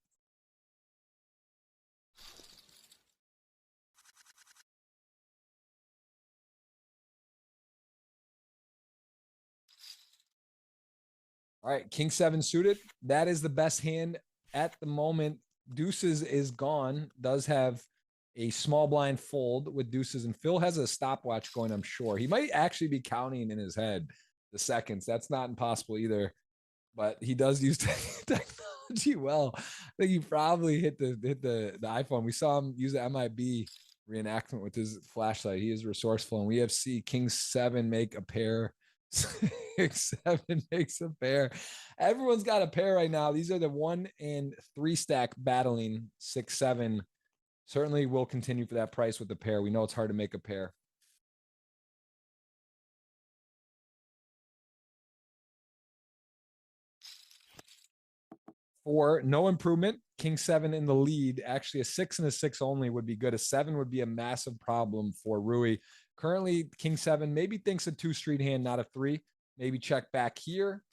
A: All right, King 7 suited. That is the best hand at the moment. Deuces is gone. Does have a small blind fold with deuces, and Phil has a stopwatch going, I'm sure. He might actually be counting in his head the seconds. That's not impossible either, but he does use technology well. I think he probably hit the iPhone. We saw him use the MIB reenactment with his flashlight. He is resourceful, and we have seen King 7 make a pair. 6-7 makes a pair. Everyone's got a pair right now. These are the 1 and 3 stack battling. 6-7 certainly will continue for that price with the pair. We know it's hard to make a pair. For no improvement, King 7 in the lead. Actually, a 6 and a 6 only would be good. A 7 would be a massive problem for Rui. Currently, King 7 maybe thinks a 2 street hand, not a 3. Maybe check back here.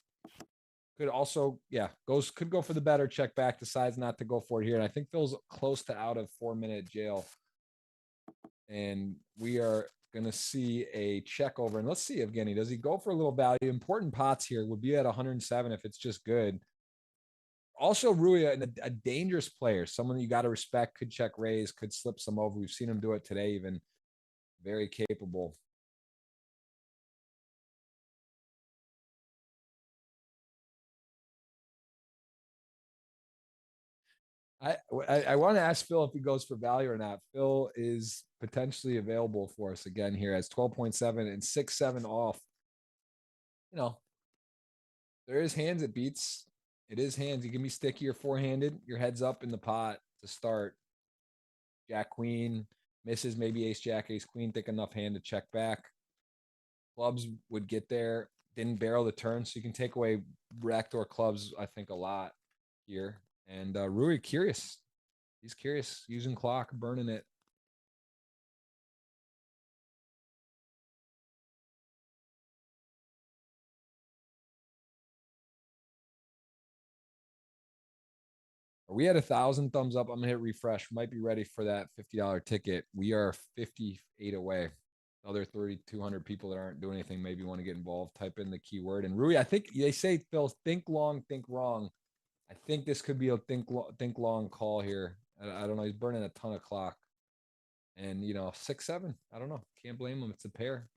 A: Could also, yeah, could go for the better, check back, decides not to go for it here. And I think Phil's close to out of 4-minute jail. And we are going to see a check over. And let's see, Evgeny, does he go for a little value? Important pots here would be at 107 if it's just good. Also, Rui, a dangerous player, someone you got to respect, could check raise, could slip some over. We've seen him do it today, even. Very capable. I want to ask Phil if he goes for value or not. Phil is potentially available for us again here as 12.7 and 6-7 off. You know, there is hands it beats. It is hands. You can be sticky or four-handed. Your head's up in the pot to start. Jack Queen misses, maybe ace Jack, ace Queen. Think enough hand to check back. Clubs would get there. Didn't barrel the turn, so you can take away wrecked or clubs, I think, a lot here. And Rui, curious. He's curious. Using clock, burning it. Are we at 1,000 thumbs up? I'm gonna hit refresh. Might be ready for that $50 ticket. We are 58 away. Other 3,200 people that aren't doing anything maybe want to get involved. Type in the keyword. And Rui, I think they say, Phil, think long, think wrong. I think this could be a think long call here. I don't know. He's burning a ton of clock. And, 6-7. I don't know. Can't blame him. It's a pair.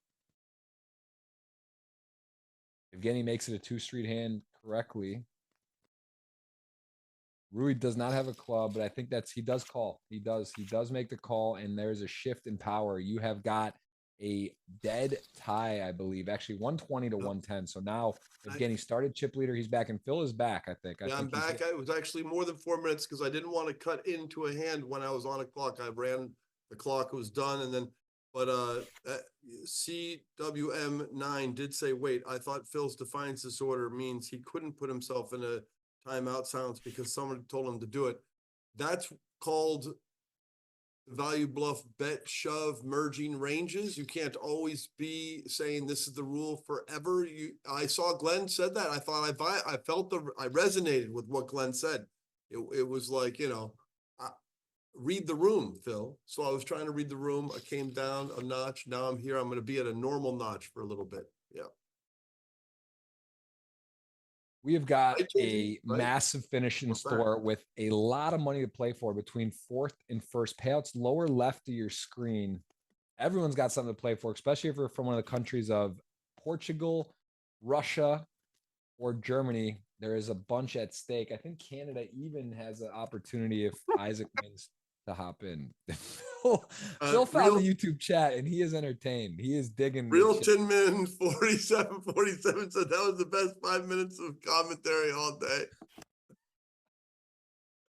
A: Evgeny makes it a 2 street hand correctly. Rui does not have a club, but I think he does call. He does make the call, and there's a shift in power. You have got a dead tie, I believe, actually 120 to 110. So now Evgeny started chip leader. He's back, and Phil is back, I think.
B: Yeah, I'm back. I was actually more than 4 minutes because I didn't want to cut into a hand when I was on a clock. I ran the clock, was done, and then CWM9 did say, wait, I thought Phil's defiance disorder means he couldn't put himself in a timeout silence because someone told him to do it. That's called value bluff bet shove merging ranges. You can't always be saying this is the rule forever. I saw Glenn said that. I thought I resonated with what Glenn said. It was like, read the room, Phil. So I was trying to read the room. I came down a notch. Now I'm here. I'm going to be at a normal notch for a little bit. Yeah.
A: We have got a massive finish in store with a lot of money to play for between fourth and first. Payouts lower left of your screen. Everyone's got something to play for, especially if you're from one of the countries of Portugal, Russia, or Germany. There is a bunch at stake. I think Canada even has an opportunity if Isaac wins to hop in. Phil found the YouTube chat and he is entertained. He is digging.
B: Real Tin Man 47 said that was the best 5 minutes of commentary all day.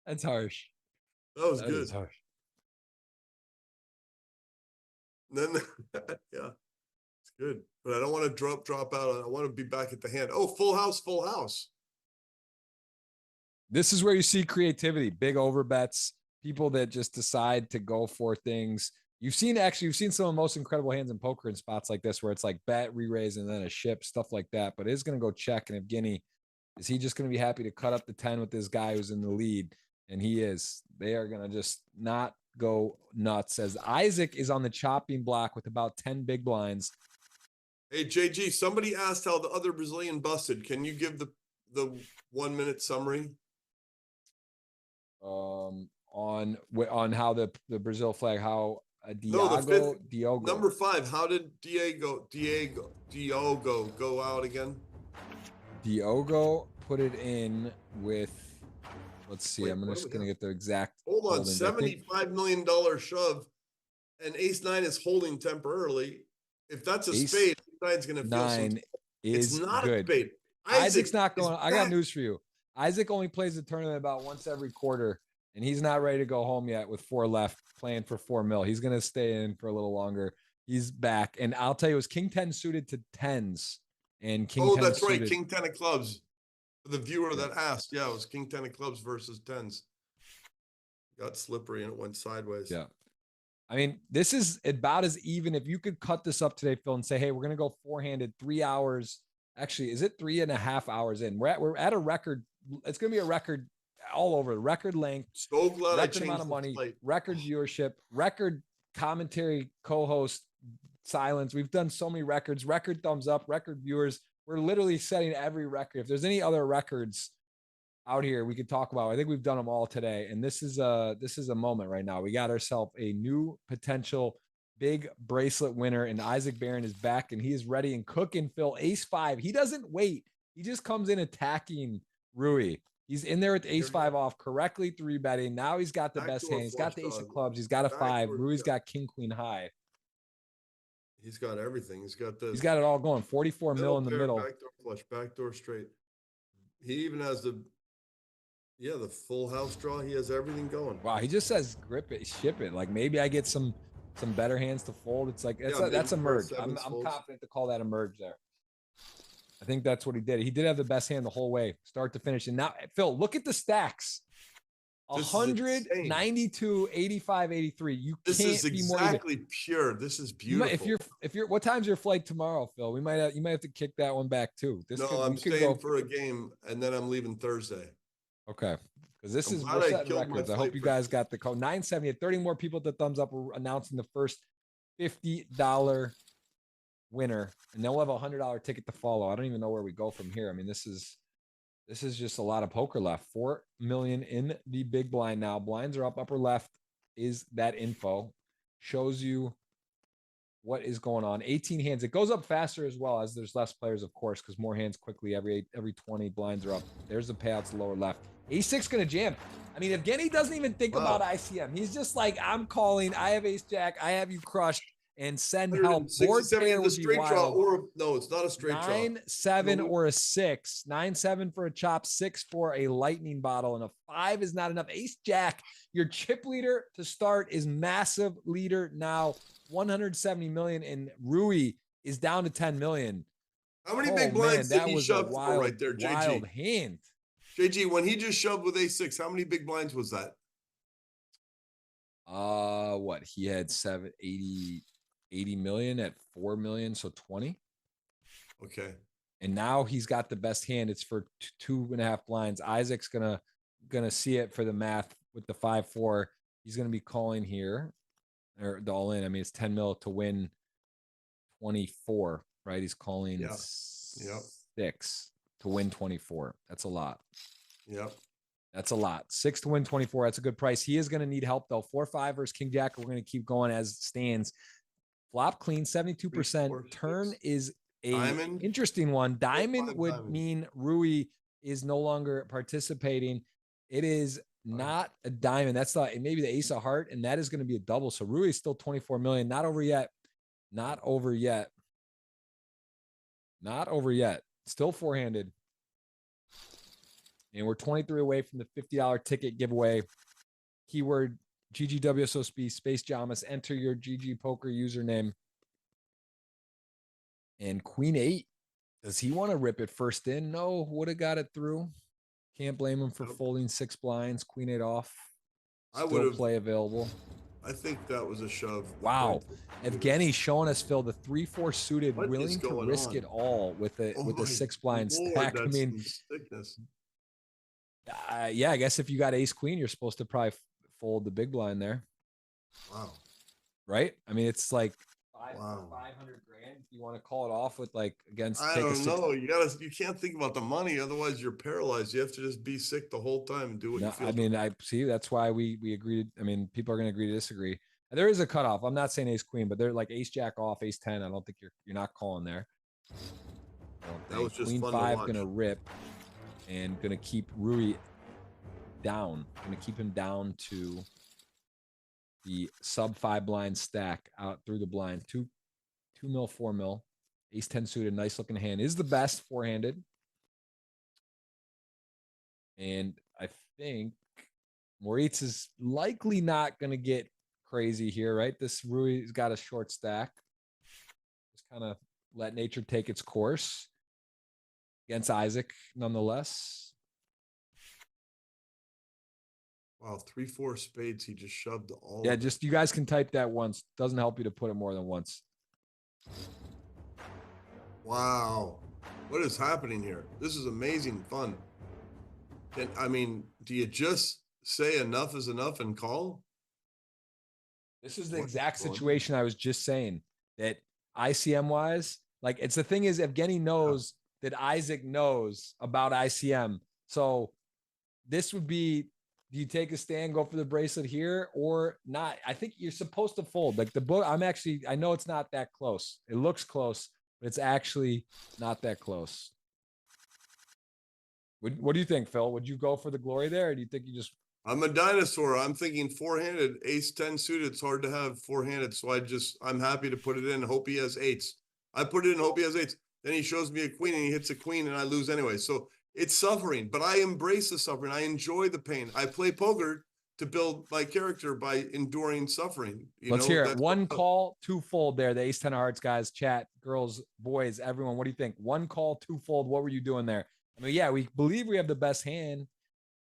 A: That's harsh.
B: That was good.
A: Harsh.
B: Then yeah, it's good. But I don't want to drop out. I want to be back at the hand. Oh, full house, full house.
A: This is where you see creativity, big over bets, people that just decide to go for things. You've seen some of the most incredible hands in poker in spots like this, where it's like bet, re-raise, and then a ship, stuff like that. But it's going to go check. And Evgeny, is he just going to be happy to cut up the 10 with this guy who's in the lead? And he is. They are going to just not go nuts as Isaac is on the chopping block with about 10 big blinds.
B: Hey, JG, somebody asked how the other Brazilian busted. Can you give the 1 minute summary?
A: On how the Brazil flag, how Diogo
B: number 5. How did Diogo go out again?
A: Diogo put it in with, let's see. I'm just gonna get the exact.
B: Hold on, $75 million shove, and Ace 9 is holding temporarily. If that's a spade, Ace 9's gonna feel some.
A: It's not good. A spade. Isaac's not going. I got news for you. Isaac only plays the tournament about once every quarter, and he's not ready to go home yet with 4 left, playing for 4 mil. He's going to stay in for a little longer. He's back. And I'll tell you, it was King 10 suited to 10s. And King 10
B: that's
A: suited.
B: Right. King 10 of clubs. For the viewer that asked, yeah, it was King 10 of clubs versus 10s. Got slippery and it went sideways.
A: Yeah. I mean, this is about as even. If you could cut this up today, Phil, and say, hey, we're going to go 4-handed 3 hours. Actually, is it 3.5 hours in? We're at a record. It's going to be a record all over. Record length,
B: so glad
A: record amount of money, record viewership, record commentary, co-host silence. We've done so many records, record thumbs up, record viewers. We're literally setting every record. If there's any other records out here we could talk about, I think we've done them all today. And this is a moment right now. We got ourselves a new potential big bracelet winner, and Isaac Barron is back and he is ready and cooking. Phil, Ace 5. He doesn't wait. He just comes in attacking Rui. He's in there with Ace 5 off, correctly 3-betting. Now he's got the best hand. He's got the Ace of clubs. He's got a 5. Rui's got King Queen high.
B: He's got everything. He's got
A: it all going. 44 mil in the middle.
B: Backdoor flush, backdoor straight. He even has the full house draw. He has everything going.
A: Wow, he just says grip it, ship it. Like maybe I get some better hands to fold. It's like that's a merge. I'm confident to call that a merge there. I think that's what he did. He did have the best hand the whole way, start to finish. And now, Phil, look at the stacks. 192, 85, 83.
B: This is exactly pure. This is beautiful.
A: If you're, what time's your flight tomorrow, Phil? You might have to kick that one back too.
B: I'm staying for a game and then I'm leaving Thursday.
A: Okay. Because we're setting records. I hope you guys got the code 970. 30 more people at the thumbs up. We're announcing the first $50 winner, and then we'll have a $100 ticket to follow. I don't even know where we go from here. I mean, this is just a lot of poker left. 4 million in the big blind now. Blinds are up. Upper left is that info. Shows you what is going on. 18 hands. It goes up faster as well as there's less players, of course, because more hands quickly. Every 20 blinds are up. There's the payouts lower left. Ace-6 going to jam. I mean, Evgeny doesn't even think about ICM. He's just like, I'm calling. I have ace-jack. I have you crushed. And send help. Board pair would be wild.
B: Or no, it's not a straight draw.
A: 9-7 or a 6. 9-7 for a chop, 6 for a lightning bottle, and a 5 is not enough. Ace Jack, your chip leader to start is massive leader now, 170 million, and Rui is down to 10 million.
B: How many big blinds did he shove for right there, JG?
A: Wild hand.
B: JG, when he just shoved with ace-6, how many big blinds was that?
A: What he had 80 million at 4 million, so 20.
B: Okay.
A: And now he's got the best hand. It's for 2.5 blinds. Isaac's gonna see it for the math with the 5-4. He's gonna be calling here, or the all in. I mean, it's 10 mil to win 24, right? He's calling 6 to win 24. That's a lot.
B: Yep.
A: That's a lot. 6 to win 24. That's a good price. He is going to need help though. 4-5 versus King Jack. We're going to keep going as it stands. Flop clean, 72%. Turn is a Diamond. Interesting one. Diamond would mean Rui is no longer participating. It is not a diamond. That's not maybe the ace of heart, and that is going to be a double. So Rui is still 24 million. Not over yet. Not over yet. Not over yet. Still four-handed. And we're 23 away from the $50 ticket giveaway. Keyword GGWSOP Space Jamas. Enter your GGPoker username. And Queen 8. Does he want to rip it first in? No, would have got it through. Can't blame him for folding 6 blinds. Queen 8 off. Still I would have play available.
B: I think that was a shove.
A: Wow. Evgeny showing us, Phil, the 3-4 suited, willing to risk it all with a 6 blind stack. I mean, yeah, I guess if you got ace queen, you're supposed to probably fold the big blind there.
B: Wow.
A: Right? I mean, it's like 500 grand. You want to call it off with like against?
B: I don't know. You can't think about the money, otherwise you're paralyzed. You have to just be sick the whole time and do what you feel.
A: I mean, I see. That's why we agreed. I mean, people are going to agree to disagree. There is a cutoff. I'm not saying ace queen, but they're like ace jack off, ace 10. I don't think you're not calling there.
B: That was just
A: queen
B: fun
A: 5
B: to watch.
A: Gonna rip and gonna keep Rui down. Gonna keep him down to the sub 5 blind stack out through the blind. 2 mil, 4 mil. Ace 10 suited, nice looking hand. Is the best four-handed. And I think Moritz is likely not going to get crazy here, right? This Rui's got a short stack. Just kind of let nature take its course against Isaac, nonetheless.
B: Wow, 3-4 spades. He just shoved all.
A: Yeah, just you guys can type that once. Doesn't help you to put it more than once.
B: Wow, what is happening here? This is amazing fun. And I mean, do you just say enough is enough and call?
A: This is the exact situation I was just saying, that ICM wise, like it's the thing is Evgeny knows that Isaac knows about ICM. So this would be, do you take a stand, go for the bracelet here or not? I think you're supposed to fold. Like the book, I know it's not that close. It looks close, but it's actually not that close. What do you think, Phil? Would you go for the glory there, or do you think you just...
B: I'm a dinosaur. I'm thinking four-handed, ace 10 suited. It's hard to have four-handed, so I'm happy to put it in. Hope he has eights. I put it in, hope he has eights. Then he shows me a queen and he hits a queen and I lose anyway. So it's suffering, but I embrace the suffering. I enjoy the pain. I play poker to build my character by enduring suffering.
A: Let's hear it. One call, 2 fold there. The ace 10 of hearts guys, chat, girls, boys, everyone. What do you think? 1 call, 2 fold. What were you doing there? I mean, yeah, we believe we have the best hand,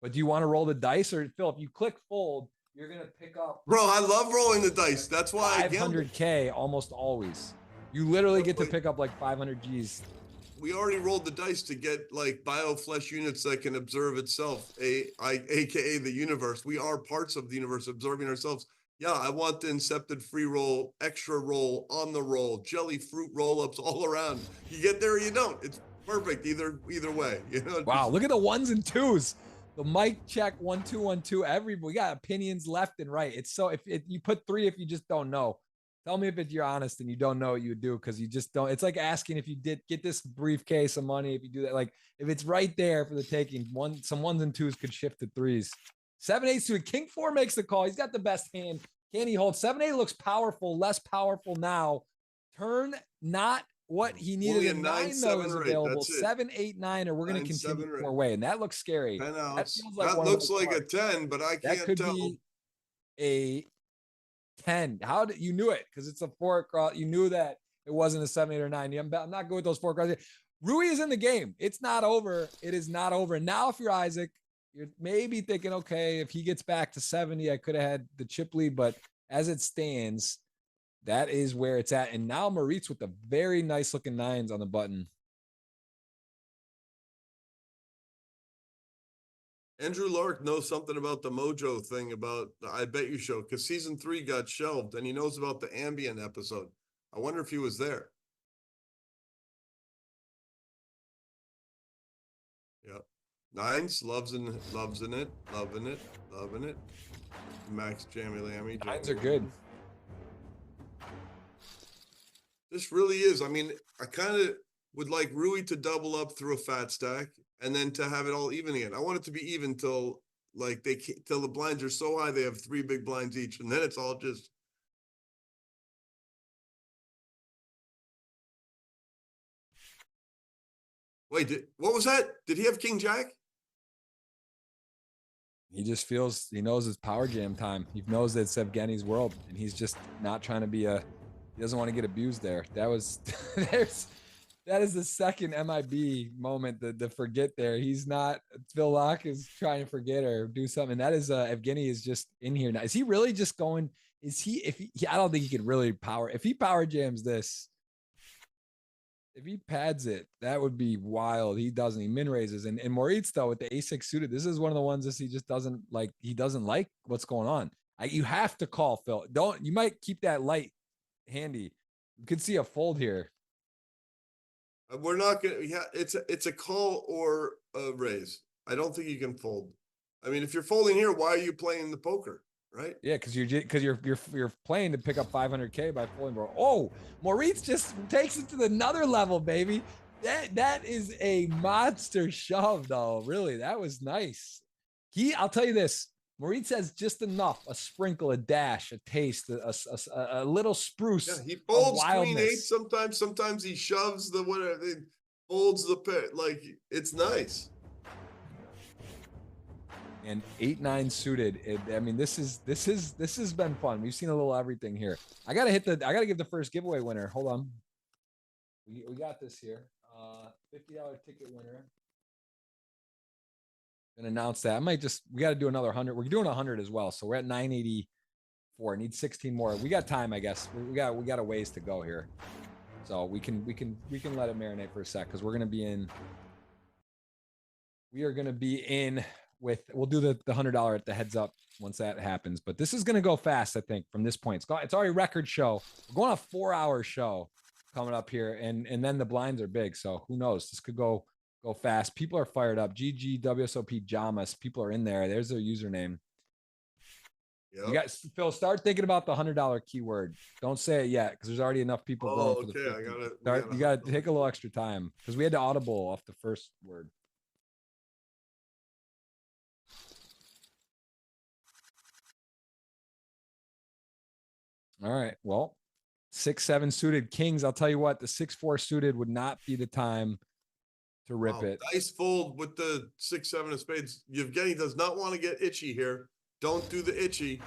A: but do you want to roll the dice? Or Phil, if you click fold, you're going to pick up.
B: Bro, I love rolling the dice. That's why
A: 500K almost always. You literally get to pick up like 500 G's.
B: We already rolled the dice to get like bioflesh units that can observe itself, aka the universe. We are parts of the universe, observing ourselves. Yeah, I want the incepted free roll, extra roll, on the roll, jelly fruit roll-ups all around. You get there or you don't. It's perfect either way. You know.
A: Wow, look at the 1s and 2s. The mic check 1 2 1 2. We got opinions left and right. It's so if you put 3 if you just don't know. Tell me if you're honest and you don't know what you would do because you just don't. It's like asking if you did get this briefcase of money. If you do that, like if it's right there for the taking, some ones and twos could shift to threes. 7-8 suited. King 4 makes the call. He's got the best hand. Can he hold? 7-8 looks powerful, less powerful now. Turn not what he needed. A 9 though is available. 7, 8, 9, or we're going to continue 4-way, and that looks scary.
B: 10 outs.
A: That feels like
B: that looks like a 10, but I can't
A: that could
B: tell.
A: Be a 10. How did you knew it? Because it's a 4 across. You knew that it wasn't a 7, 8, or 9. I'm not good with those 4 across. Rui is in the game. It's not over. It is not over. And now, if you're Isaac, you're maybe thinking, okay, if he gets back to 70, I could have had the chip lead. But as it stands, that is where it's at. And now Moritz with the very nice looking 9s on the button.
B: Andrew Lark knows something about the Mojo thing about the I Bet You show because season 3 got shelved and he knows about the Ambient episode. I wonder if he was there. Yep. 9s, loving it. Max Jammy Lammy.
A: 9s are good.
B: This really is. I mean, I kind of would like Rui to double up through a fat stack and then to have it all even again. I want it to be even till like till the blinds are so high they have 3 big blinds each, and then it's all just. Wait, what was that? Did he have King Jack?
A: He just feels, he knows it's power jam time. He knows that it's Evgeny's world, and he's just not trying to be he doesn't want to get abused there. That was, that is the second MIB moment, the forget there. He's not, Phil Laak is trying to forget or do something. And that is, Evgeny is just in here now. Is he really just going, I don't think he can really if he power jams this, if he pads it, that would be wild. He doesn't. He min raises. And Moritz, though, with the A6 suited, this is one of the ones that he just doesn't like. He doesn't like what's going on. You have to call, Phil. You might keep that light handy. You could see a fold here.
B: We're not going to. Yeah, it's a call or a raise. I don't think you can fold. I mean, if you're folding here, why are you playing the poker? Right?
A: Yeah, because you're playing to pick up 500K by folding, bro. Oh, Moritz just takes it to another level, baby. That is a monster shove, though. Really, that was nice. I'll tell you this. Moritz has just enough, a sprinkle, a dash, a taste, a little spruce.
B: Yeah, he folds queen 8 sometimes. Sometimes he shoves the whatever. He folds the pit. Like, it's nice.
A: And 8-9 suited. I mean, this has been fun. We've seen a little everything here. I gotta give the first giveaway winner. Hold on. We got this here. $50 ticket winner. Gonna announce that. We got to do another 100. We're doing 100 as well. So we're at 984. Need 16 more. We got time, I guess. We got a ways to go here. So we can let it marinate for a sec because we're gonna be in. We are gonna be in. We'll do the $100 at the heads up once that happens, but this is going to go fast. I think from this point, it's already record show. We're going on a 4-hour show coming up here. And then the blinds are big. So who knows, this could go fast. People are fired up. GG WSOP Jamas. People are in there. There's their username. Yep. You guys, Phil, start thinking about the $100 keyword. Don't say it yet. Cause there's already enough people going for the 50. You got to take a little extra time because we had to audible off the first word. All right. Well, 6-7 suited kings. I'll tell you what, the 6-4 suited would not be the time to rip it.
B: Nice fold with the 6-7 of spades. Evgeny does not want to get itchy here. Don't do the itchy.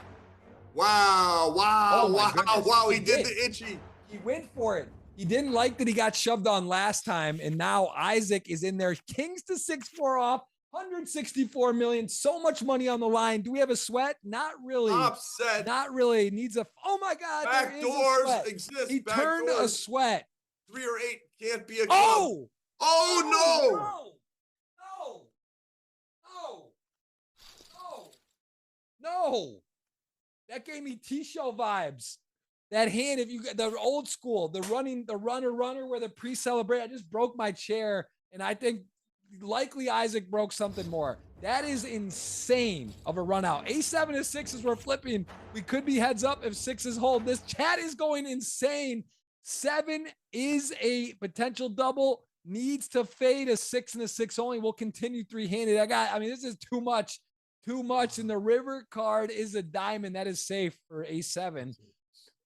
B: Wow. Wow. He did the itchy.
A: He went for it. He didn't like that he got shoved on last time. And now Isaac is in there. Kings to 6-4 off. 164 million, so much money on the line. Do we have a sweat? Not really.
B: Upset.
A: Not really. Needs a, oh my God.
B: Back doors exist.
A: He turned a sweat.
B: 3 or 8 can't be a club.
A: Oh!
B: Oh,
A: no. That gave me T-show vibes. That hand, if you get the old school, the runner where the pre-celebrate, I just broke my chair. And I think likely Isaac broke something more. That is insane of a run out. A7 is 6s we're flipping. We could be heads up if 6s hold. This chat is going insane. 7 is a potential double. Needs to fade a 6 and a 6 only. We'll continue three-handed. I mean, this is too much. Too much. And the river card is a diamond. That is safe for A7.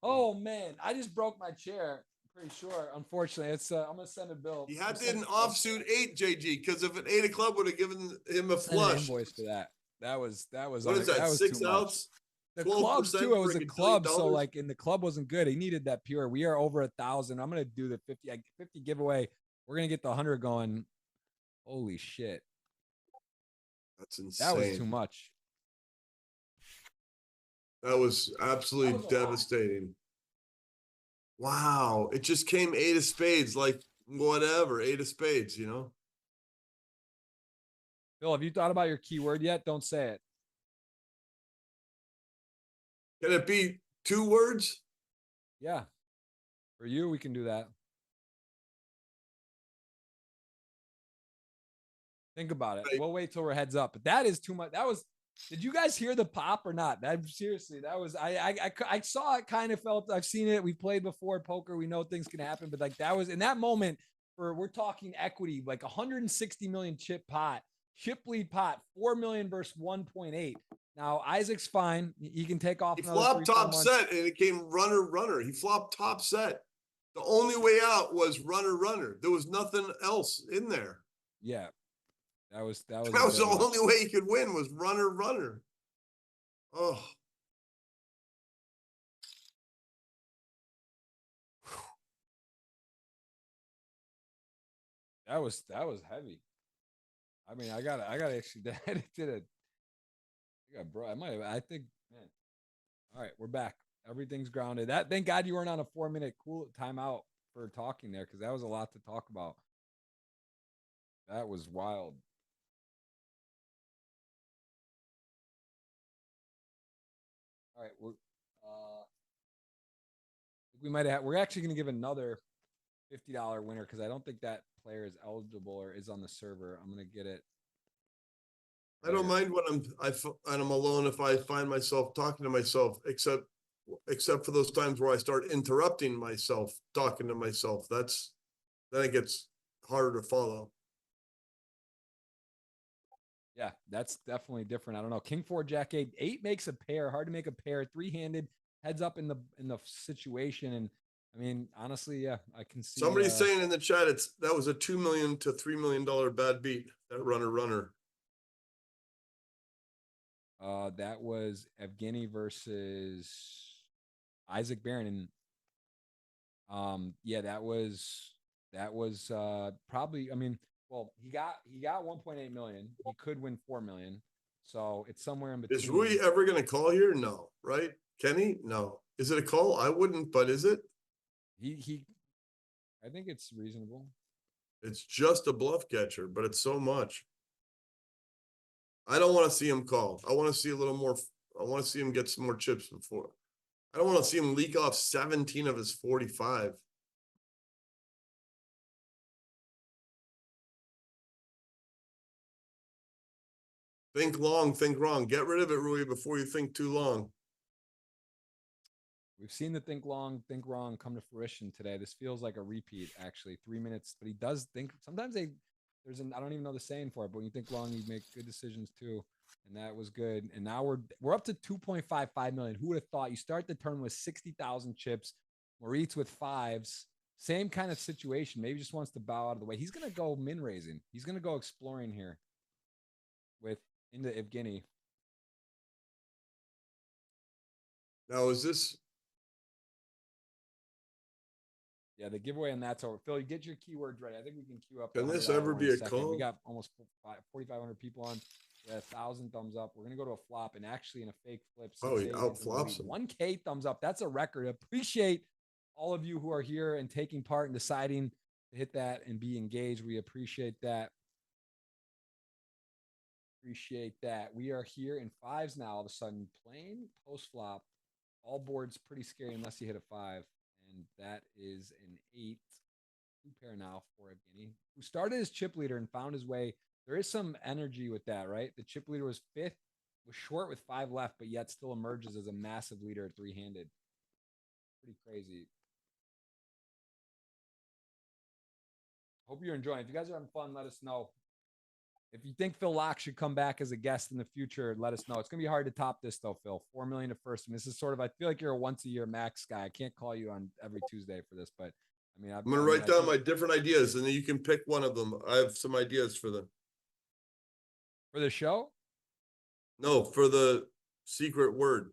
A: Oh, man. I just broke my chair. Pretty sure. Unfortunately, it's I'm gonna send a bill.
B: He had an offsuit 8, JG, because if an 8 of club would have given him a flush.
A: An invoice for that. That was
B: what is that?
A: That was
B: 6
A: too
B: outs.
A: The clubs too. It was a club, so like, and the club wasn't good. He needed that pure. We are over 1,000. I'm gonna do the 50 giveaway. We're gonna get the 100 going. Holy shit!
B: That's insane.
A: That was too much.
B: That was absolutely devastating. Wow. It just came 8 of spades, like whatever, 8 of spades, you know?
A: Phil, have you thought about your keyword yet? Don't say it.
B: Can it be 2 words?
A: Yeah. For you, we can do that. Think about it.
B: Right.
A: We'll wait till we're heads up. But that is too much. That was. Did you guys hear the pop or not? That seriously, that was I saw it, kind of felt. I've seen it. We've played before poker. We know things can happen, but like that was in that moment. We're talking equity, like 160 million chip lead pot, 4 million versus 1.8. Now Isaac's fine. He can take off.
B: He flopped top set and it came runner. He flopped top set. The only way out was runner. There was nothing else in there.
A: Yeah. That was the
B: only way he could win was runner. Oh.
A: That was heavy. I mean, I got actually that did it. Bro, I think, man. All right, we're back. Everything's grounded. Thank God you weren't on a 4-minute cool timeout for talking there, because that was a lot to talk about. That was wild. All right, we're actually going to give another $50 winner, because I don't think that player is eligible or is on the server. I'm going to get it.
B: I don't mind when I'm alone if I find myself talking to myself, except for those times where I start interrupting myself, talking to myself. Then it gets harder to follow.
A: Yeah, that's definitely different. I don't know. King 4, Jack 8. 8 makes a pair. Hard to make a pair. 3-handed, heads up in the situation. And I mean, honestly, yeah, I can see.
B: Somebody's saying in the chat that was a $2 million to $3 million bad beat. That runner.
A: That was Evgeny versus Isaac Barron. And yeah, that was probably, I mean, well, he got 1.8 million. He could win 4 million. So it's somewhere in between.
B: Is Rui ever going to call here? No, right? Kenny? No. Is it a call? I wouldn't, but is it?
A: I think it's reasonable.
B: It's just a bluff catcher, but it's so much. I don't want to see him call. I want to see a little more. I want to see him get some more chips before. I don't want to see him leak off 17 of his 45. Think long, think wrong. Get rid of it, Rui, before you think too long.
A: We've seen the think long, think wrong come to fruition today. This feels like a repeat, actually. 3 minutes, but he does think. Sometimes I don't even know the saying for it, but when you think long, you make good decisions too. And that was good. And now we're up to 2.55 million. Who would have thought? You start the tournament with 60,000 chips. Moritz with 5s. Same kind of situation. Maybe just wants to bow out of the way. He's going to go min raising. He's going to go exploring here into Evgeny.
B: Now, is this?
A: Yeah, the giveaway on that's over. Phil, you get your keywords ready. I think we can queue up.
B: Can this ever be a call?
A: We got almost 4,500 people on. We had 1,000 thumbs up. We're gonna go to a flop, and actually in a fake flip.
B: Oh, he outflops him.
A: 1K thumbs up. That's a record. Appreciate all of you who are here and taking part and deciding to hit that and be engaged. We appreciate that. Appreciate that. We are here in 5s now. All of a sudden, playing post flop. All boards pretty scary unless you hit a 5. And that is an 8. 2 pair now for Evgeny, who started as chip leader and found his way There is some energy with that, right? The chip leader was 5th, was short with 5 left, but yet still emerges as a massive leader at 3-handed. Pretty crazy. Hope you're enjoying. If you guys are having fun, let us know. If you think Phil Laak should come back as a guest in the future, let us know. It's going to be hard to top this, though, Phil. 4 million to first. And this is sort of, I feel like you're a once-a-year max guy. I can't call you on every Tuesday for this, but I mean,
B: I'm going to write down my different ideas, and then you can pick one of them. I have some ideas for them.
A: For the show?
B: No, for the secret word.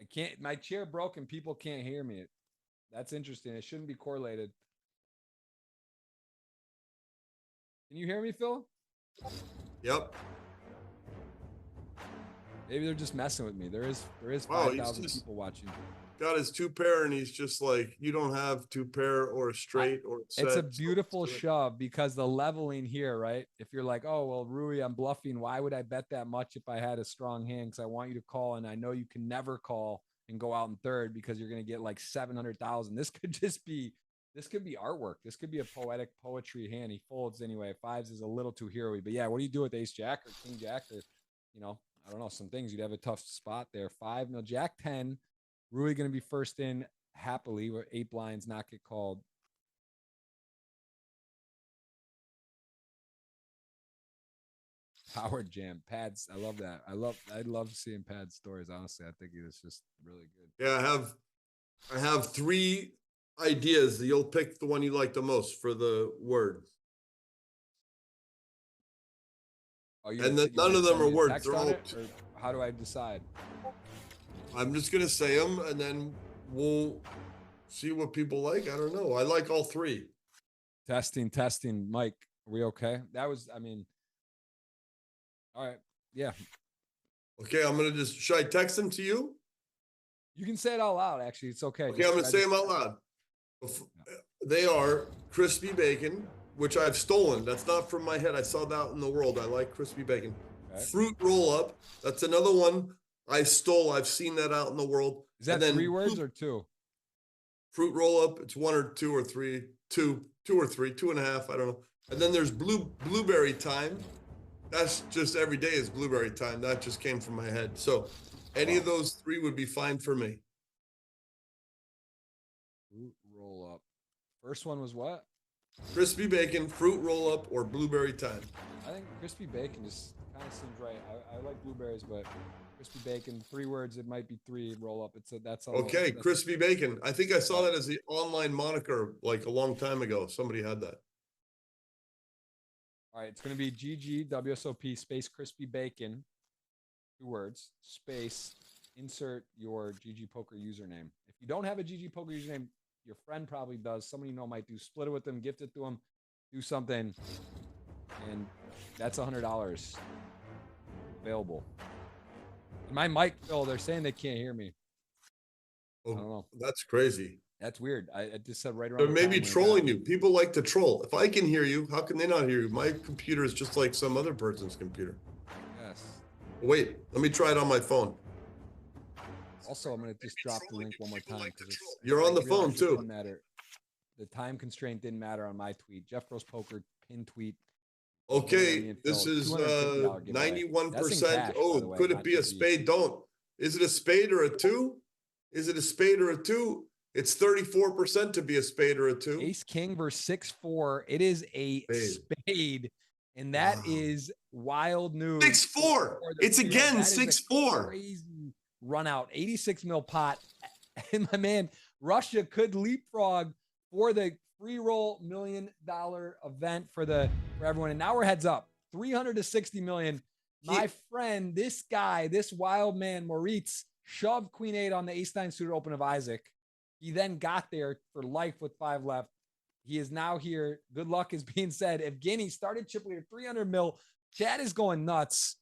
A: I can't, my chair broke and people can't hear me. That's interesting. It shouldn't be correlated. Can you hear me, Phil?
B: Yep.
A: Maybe they're just messing with me. There is 5,000 people watching.
B: Got his 2-pair, and he's just like, you don't have 2-pair or a straight or a set.
A: It's a beautiful shove because the leveling here, right? If you're like, oh, well, Rui, I'm bluffing. Why would I bet that much if I had a strong hand? Because I want you to call, and I know you can never call and go out in third because you're going to get like 700,000. This could be artwork. This could be a poetry hand. He folds anyway. 5s is a little too hero-y. But yeah, what do you do with ace jack or king jack or, you know, I don't know, some things. You'd have a tough spot there. 5, no, jack 10. Rui going to be first in happily where 8 blinds not get called. Howard Jam, Pads. I love that. I love seeing Pad's stories. Honestly, I think it's just really good.
B: Yeah, I have 3 ideas. You'll pick the one you like the most for the word.
A: Oh,
B: and none of them are words. They're all.
A: How do I decide?
B: I'm just gonna say them, and then we'll see what people like. I don't know. I like all 3.
A: Testing. Mike, are we okay? That was, I mean, all right. Yeah.
B: Okay, I'm gonna just. Should I text them to you?
A: You can say it out loud. Actually, it's okay.
B: Okay, I'm gonna say them out loud. They are crispy bacon, which I've stolen. That's not from my head. I saw that in the world. I like crispy bacon. Okay. Fruit roll up. That's another one I stole. I've seen that out in the world.
A: Is that 3 words or 2?
B: Fruit roll up. It's 1 or 2 or 3. 2 or 3. 2.5. I don't know. And then there's blueberry time. That's just every day is blueberry time. That just came from my head. So any of those 3 would be fine for me.
A: Fruit roll up. First one was what?
B: Crispy bacon, fruit roll up, or blueberry time.
A: I think crispy bacon just kind of seems right. I like blueberries, but crispy bacon, 3 words. It might be 3 roll up. That's all.
B: Okay, crispy bacon. I think I saw that as the online moniker like a long time ago. Somebody had that.
A: All right, it's going to be GG WSOP space crispy bacon, 2 words, space, insert your GGPoker username. If you don't have a GGPoker username, your friend probably does. Somebody you know might do. Split it with them, gift it to them, do something, and that's $100 available. And my mic, Phil, they're saying they can't hear me.
B: Oh,
A: I don't know.
B: That's crazy.
A: That's weird. I just said right around.
B: They're maybe trolling you. People like to troll. If I can hear you, how can they not hear you? My computer is just like some other person's computer.
A: Yes.
B: Wait, let me try it on my phone.
A: Also, I'm going to just drop the link one more time.
B: You're on the phone too.
A: Doesn't matter. The time constraint didn't matter on my tweet. Jeff Gross Poker pin tweet.
B: Okay, this is 91%. Oh, could it be a spade? Don't. Is it a spade or a 2? Is it a spade or a 2? It's 34% to be a spade or a 2.
A: Ace King versus 6-4. It is a spade, and that is wild news.
B: 6-4. It's again 6-4.
A: Crazy run out. 86 mil pot, and my man Russia could leapfrog for the free roll $1 million event for everyone. And now we're heads up 300 to 60 million. My friend, this guy, this wild man Moritz shoved Queen 8 on the Ace 9 suited open of Isaac. He then got there for life with 5 left. He is now here. Good luck is being said. Evgeny started chip leader 300 mil. Chat is going nuts.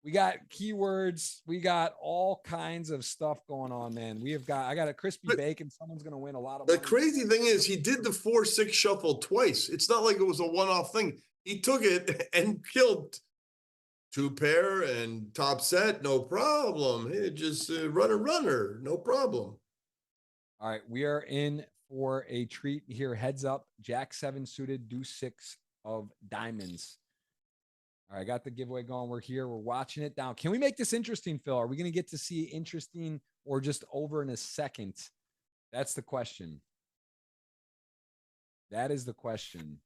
A: We got keywords. We got all kinds of stuff going on, man. I got a crispy bacon. Someone's going to win a lot of money.
B: The crazy thing is he did the 4-6 shuffle twice. It's not like it was a one-off thing. He took it and killed 2-pair and top set. No problem. Hey, just runner, no problem.
A: All right, we are in for a treat here. Heads up, Jack 7 suited, deuce 6 of diamonds. All right, I got the giveaway going. We're here. We're watching it down. Can we make this interesting, Phil? Are we going to get to see interesting or just over in a second? That's the question. That is the question.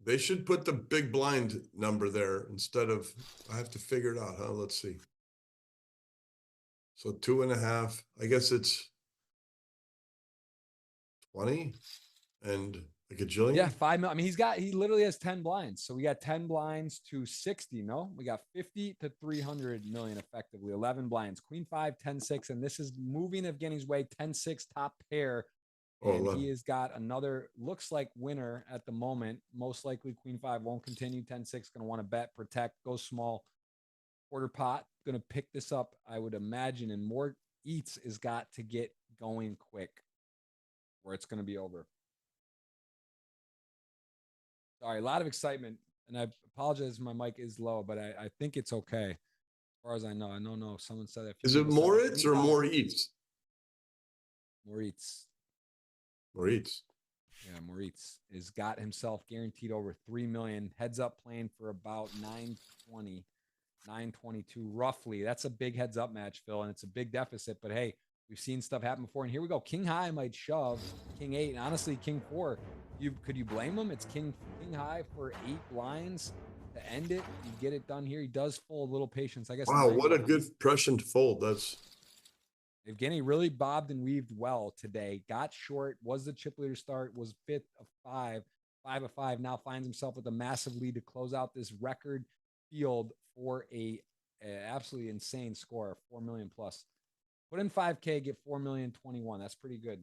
B: They should put the big blind number there instead of, I have to figure it out, huh? Let's see. So 2.5, I guess it's 20 and a gajillion.
A: Yeah, 5 million. I mean, he literally has 10 blinds. So we got 10 blinds to 60. No, we got 50 to 300 million effectively. 11 blinds, queen 5, 10, 6. And this is moving Evgeny's way. 10, 6 top pair. And he has got another, looks like winner at the moment. Most likely queen 5 won't continue. 10, 6 going to want to bet, protect, go small. Quarter pot going to pick this up, I would imagine. And more eats is got to get going quick or it's going to be over. Sorry, a lot of excitement. And I apologize if my mic is low, but I think it's okay. As far as I know. I don't know if someone said that.
B: Is it more eats or more eats?
A: More eats.
B: Moritz.
A: Yeah, Moritz has got himself guaranteed over 3 million. Heads up playing for about 920, 922 roughly. That's a big heads up match, Phil, and it's a big deficit. But hey, we've seen stuff happen before. And here we go. King high might shove king 8, and honestly, king 4. Could you blame him? It's king high for 8 blinds to end it. You get it done here. He does fold a little patience, I guess.
B: Wow, what a good impression to fold. That's
A: Evgeny really bobbed and weaved well today. Got short, was the chip leader start, was 5th of 5, 5 of 5. Now finds himself with a massive lead to close out this record field for a absolutely insane score, 4 million plus. Put in 5K, get 4,021,000. That's pretty good.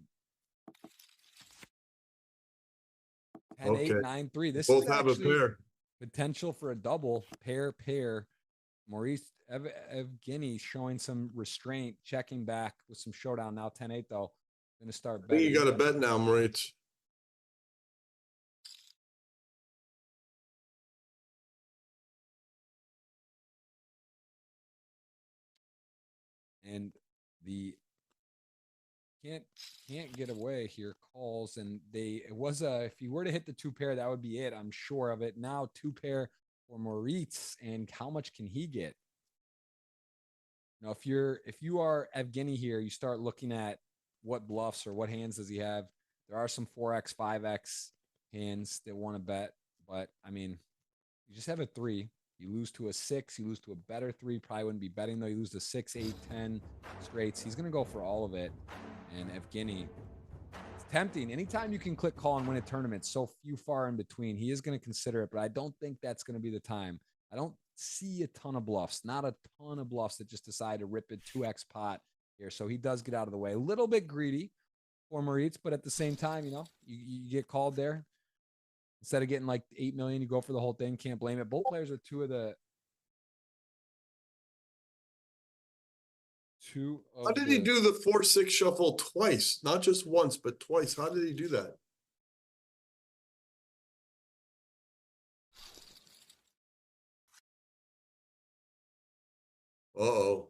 A: 10, 8, 9, 3. This
B: both
A: is
B: have a pair.
A: Potential for a double pair. Maurice Evgeny showing some restraint, checking back with some showdown. Now 10-8 though. Going to start betting.
B: You got to bet now, Moritz.
A: And the can't get away here. Calls, and it was if you were to hit the 2 pair, that would be it. I'm sure of it. Now 2 pair for Moritz, and how much can he get? Now, if you are Evgeny here, you start looking at what bluffs or what hands does he have. There are some 4x, 5x hands that want to bet, but I mean, you just have a 3. You lose to a 6, you lose to a better 3. Probably wouldn't be betting though. You lose to 6, 8, 10 straights. He's going to go for all of it. And Evgeny, it's tempting. Anytime you can click call and win a tournament, so few far in between, he is going to consider it, but I don't think that's going to be the time. I don't see a ton of bluffs, not a ton of bluffs that just decide to rip it 2x pot here. So he does get out of the way. A little bit greedy for Moritz, but at the same time, you get called there. Instead of getting like 8 million, you go for the whole thing. Can't blame it. Both players are two of the.
B: How did he do the 4-6 shuffle twice? Not just once, but twice. How did he do that? Uh-oh.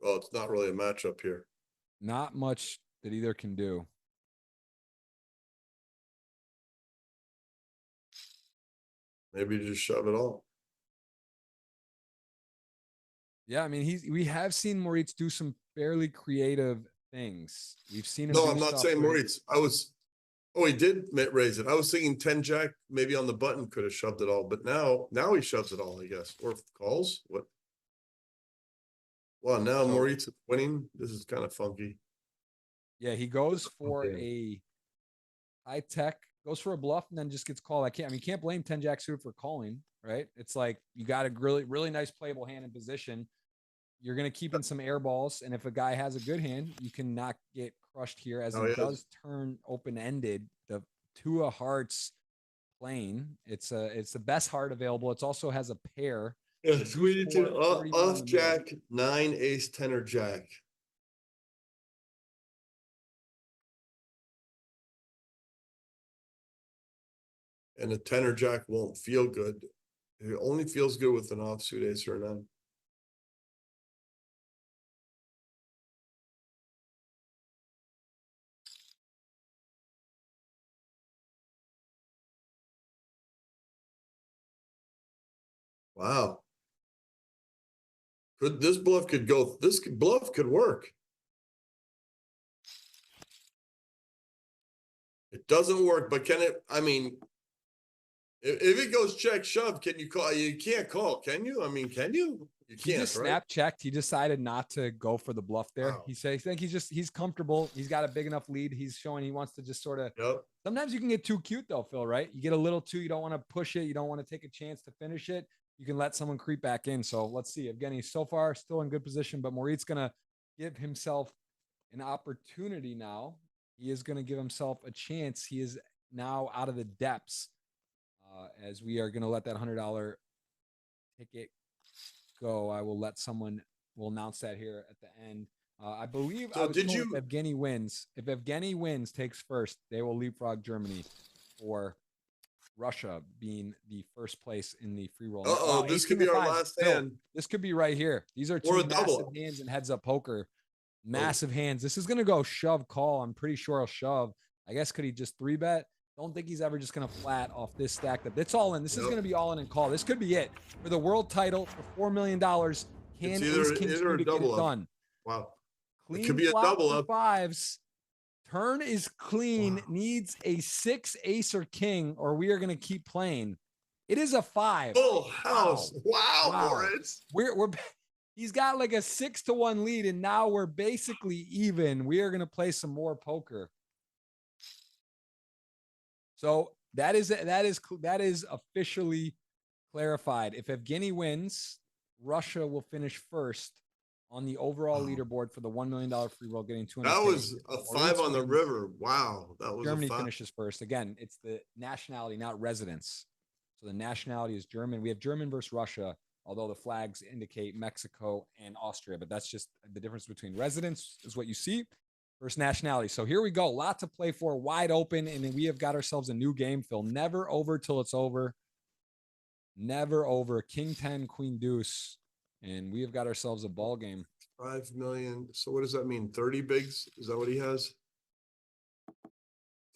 B: Oh, it's not really a matchup here.
A: Not much that either can do.
B: Maybe just shove it all.
A: Yeah, I mean, we have seen Moritz do some fairly creative things. We've seen him.
B: No, I'm not saying Moritz. He did raise it. I was thinking 10 jack, maybe on the button could have shoved it all, but now he shoves it all, I guess. Or calls. What? Well, now Moritz is winning. This is kind of funky.
A: Yeah, he goes for a high tech, goes for a bluff, and then just gets called. You can't blame 10 jack suited for calling, right? It's like you got a really, really nice playable hand in position. You're going to keep in some air balls, and if a guy has a good hand, you can not get crushed here as it does turn open-ended. The 2 of hearts playing. It's the best heart available. It also has a pair.
B: Yeah, sweet off jack, 9, ace, 10, or jack. And a 10 or jack won't feel good. It only feels good with an offsuit ace or 9. Wow. This bluff could go, bluff could work. It doesn't work, but can it, I mean, if it goes check shove, can you call? You can't call, can you? I mean, can you? You can't,
A: He just snap checked. He decided not to go for the bluff there.
B: Wow.
A: He said, I think he's comfortable. He's got a big enough lead. He's showing he wants to just sort of,
B: Yep.
A: Sometimes you can get too cute though, Phil, right? You get a little too, you don't want to push it. You don't want to take a chance to finish it. You can let someone creep back in. So let's see. Evgeny so far still in good position, but Morit's going to give himself an opportunity now. He is going to give himself a chance. He is now out of the depths as we are going to let that $100 ticket go. I will let someone, we'll announce that here at the end. I believe
B: so
A: if Evgeny wins, takes first, they will leapfrog Germany for Russia being the first place in the free roll.
B: Uh-oh, this could be our last hand.
A: This could be right here. These are two massive hands in heads up poker. Massive hands. This is going to go shove call. I'm pretty sure he'll shove. I guess could he just 3-bet? Don't think he's ever just going to flat off this stack. It's all in. This is going to be all in and call. This could be it for the world title for $4 million. Can Ace King to get it done?
B: Wow.
A: Clean
B: it could be a double up.
A: Fives. Turn is clean. Wow. Needs a 6 ace or king, or we are going to keep playing. It is a 5.
B: Full house. Wow. Moritz.
A: We're he's got like a 6-1 lead, and now we're basically even. We are going to play some more poker. So that is officially clarified. If Evgeny wins, Russia will finish first on the overall leaderboard for the $1 million free roll, getting 200.
B: That was a 5 on the river. Wow, that was
A: Germany finishes first. Again, it's the nationality, not residence. So the nationality is German. We have German versus Russia, although the flags indicate Mexico and Austria, but that's just the difference between residence is what you see versus nationality. So here we go. Lot to play for, wide open, and then we have got ourselves a new game, Phil. Never over till it's over. Never over. King 10, Queen Deuce, and we have got ourselves a ball game.
B: 5 million. So what does that mean? 30 bigs? Is that what he has?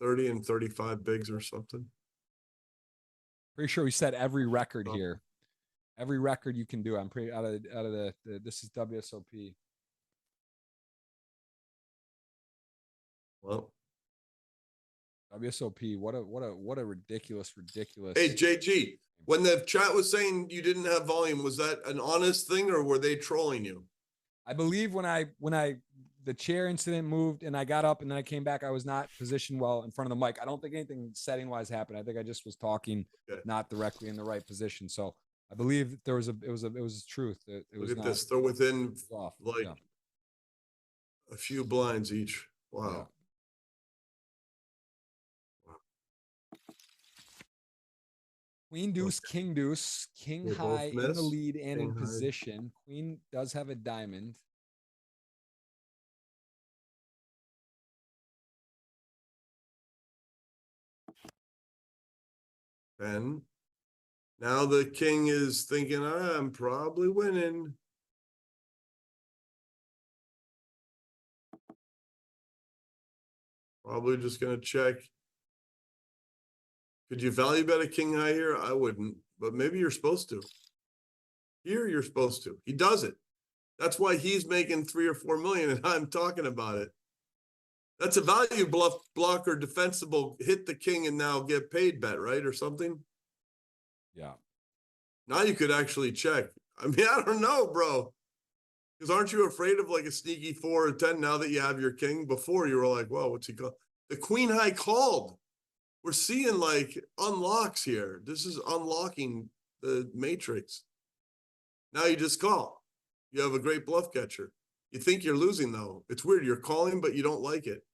B: 30 and 35 bigs or something?
A: Pretty sure we set every record here. Every record you can do. I'm pretty out of the this is WSOP.
B: Well,
A: WSOP, what a ridiculous.
B: Hey, JG, when the chat was saying you didn't have volume, was that an honest thing or were they trolling you?
A: I believe when the chair incident moved and I got up and then I came back, I was not positioned well in front of the mic. I don't think anything setting wise happened. I think I just was talking not directly in the right position. So I believe it was truth. It was
B: Look at
A: not,
B: this. They're within
A: like
B: a few blinds each. Wow.
A: Yeah. Queen Deuce, King Deuce, King High in the lead and in position. Queen does have a diamond.
B: And now the king is thinking, I'm probably winning. Probably just going to check. Could you value bet a king high here? I wouldn't, but maybe you're supposed to. Here, you're supposed to. He does it. That's why he's making 3 or 4 million, and I'm talking about it. That's a value bluff blocker defensible. Hit the king and now get paid bet, right? Or something.
A: Yeah.
B: Now you could actually check. I mean, I don't know, bro. Because aren't you afraid of like a sneaky 4 or 10 now that you have your king? Before you were like, whoa, what's he called? The queen high called. We're seeing like unlocks here. This is unlocking the matrix. Now you just call. You have a great bluff catcher. You think you're losing though. It's weird. You're calling, but you don't like it.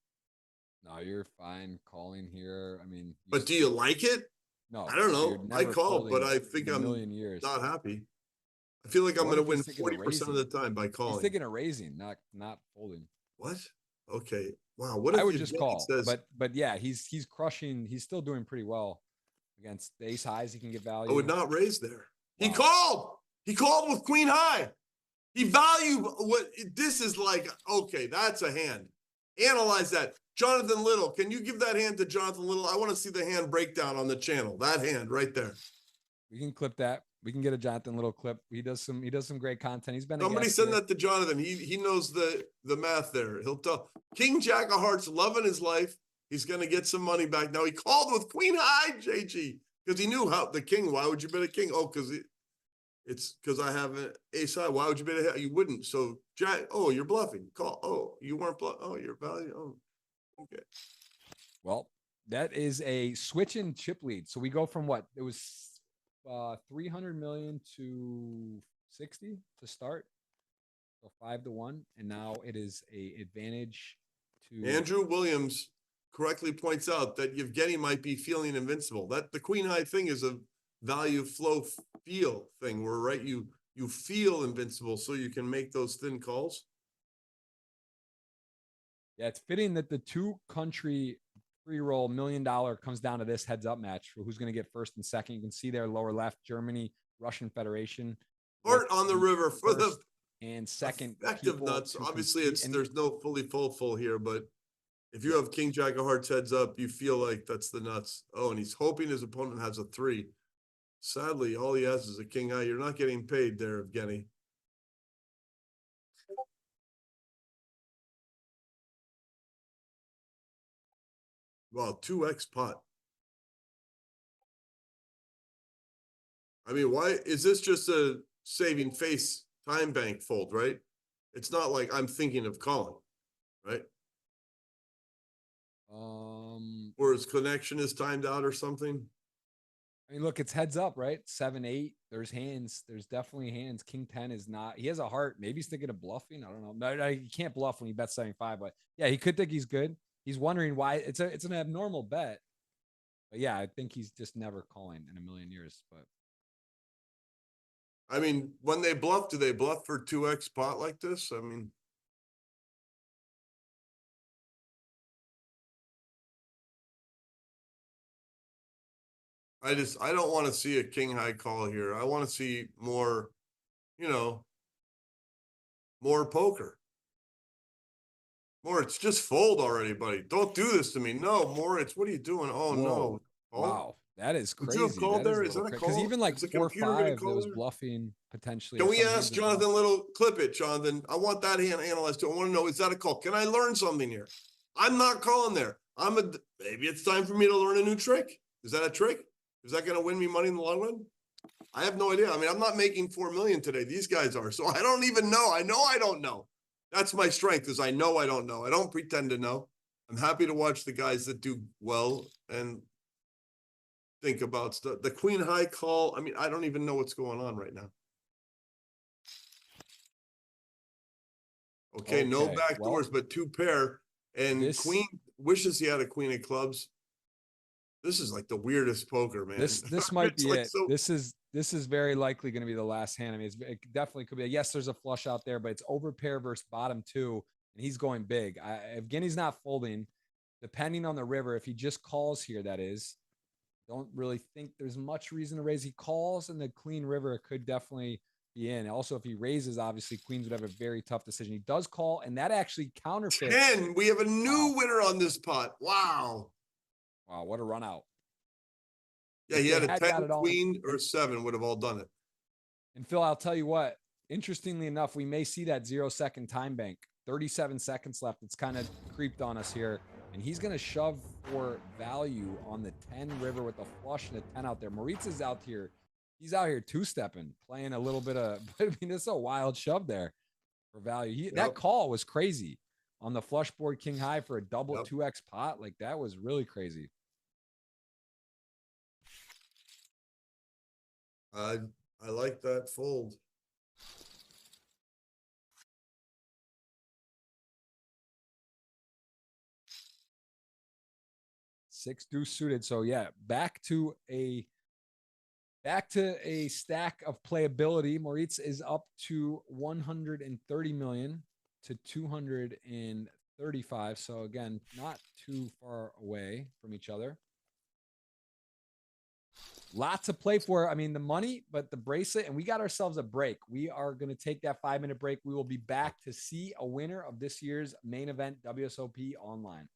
A: No, you're fine calling here. I mean,
B: but do you like it?
A: No,
B: I don't know. I call, but I think I'm not happy. I feel like I'm going to win 40% of the time by calling.
A: He's thinking of raising, not folding.
B: What? Okay. Wow. What if
A: I would just call, but yeah, he's crushing. He's still doing pretty well against the ace highs. He can get value.
B: I would not raise there. Wow. He called. He called with queen high. He valued what this is like. Okay, that's a hand. Analyze that. Jonathan Little, can you give that hand to Jonathan Little? I want to see the hand breakdown on the channel. That hand right there.
A: We can clip that. We can get a Jonathan little clip. He does some great content. He's been
B: Somebody send that to Jonathan. He knows the math there. He'll tell. King Jack of Hearts loving his life. He's going to get some money back. Now he called with Queen High, JG, because he knew how the king. Why would you bet a king? Oh, it's because I have an ace high. Why would you bet a? You wouldn't. So Jack. Oh, you're bluffing. Call. Oh, you weren't bluffing. Oh, you're value. Oh, okay.
A: Well, that is a switch in chip lead. So we go from what it was 300 million to 60 to start. So 5-1, and now it is a advantage to
B: Andrew Williams correctly points out that Yevgeny might be feeling invincible. That the queen high thing is a value flow feel thing where you feel invincible so you can make those thin calls.
A: Yeah, it's fitting that the two country free roll $1 million comes down to this heads up match for who's going to get first and second. You can see there lower left, Germany, Russian Federation.
B: Heart on the river for the
A: and second
B: effective nuts. Obviously, there's no fully full here, but if you have King Jack of Hearts heads up, you feel like that's the nuts. Oh, and he's hoping his opponent has a 3. Sadly, all he has is a king high. You're not getting paid there, Evgeny. Wow, 2x pot. I mean, why is this just a saving face time bank fold, right? It's not like I'm thinking of calling, right? Or his connection is timed out or something.
A: I mean, look, it's heads up, right? 7-8. There's hands. There's definitely hands. King 10 is not. He has a heart. Maybe he's thinking of bluffing. I don't know. No, you can't bluff when you bet 75. But yeah, he could think he's good. He's wondering why it's an abnormal bet. But yeah, I think he's just never calling in a million years. But
B: I mean, when they bluff, do they bluff for 2x pot like this? I mean, I don't want to see a king high call here. I want to see more, more poker. Moritz, just fold already, buddy. Don't do this to me. No, Moritz, what are you doing? Oh,
A: whoa.
B: no.
A: Oh. Wow. That is crazy.
B: Would you have called there? Is that a call?
A: Because even like 4-5, there was bluffing potentially.
B: Can we ask Jonathan Little, clip it, Jonathan? I want that hand analyzed too. I want to know, is that a call? Can I learn something here? I'm not calling there. Maybe it's time for me to learn a new trick. Is that a trick? Is that going to win me money in the long run? I have no idea. I mean, I'm not making 4 million today. These guys are. So I don't even know. I know I don't know. That's my strength, is I know I don't know. I don't pretend to know. I'm happy to watch the guys that do well and think about stuff. The queen high call. I mean, I don't even know what's going on right now. Okay, no back doors, but 2 pair. And queen wishes he had a queen of clubs. This is like the weirdest poker, man.
A: This might be like it. This is very likely going to be the last hand. I mean, it definitely could be. Yes, there's a flush out there, but it's over pair versus bottom 2, and he's going big. Evgeny's not folding. Depending on the river, if he just calls here, that is. Don't really think there's much reason to raise. He calls, and the clean river could definitely be in. Also, if he raises, obviously, queens would have a very tough decision. He does call, and that actually counterfeits.
B: 10. We have a new winner on this pot. Wow.
A: Wow, what a run out.
B: Yeah, he had a 10 queen or 7 would have all done it.
A: And Phil, I'll tell you what, interestingly enough, we may see that 0-second time bank. 37 seconds left. It's kind of creeped on us here. And he's going to shove for value on the 10 river with a flush and a 10 out there. Moritz is out here. He's out here two-stepping, playing a little bit of, I mean, it's a wild shove there for value. That call was crazy on the flush board king high for a double 2x pot. Like, that was really crazy.
B: I like that fold.
A: Six deuce suited. So yeah, back to a stack of playability. Moritz is up to 130 million to 235. So again, not too far away from each other. Lots to play for. I mean, the money, but the bracelet, and we got ourselves a break. We are going to take that 5-minute break. We will be back to see a winner of this year's main event, WSOP Online.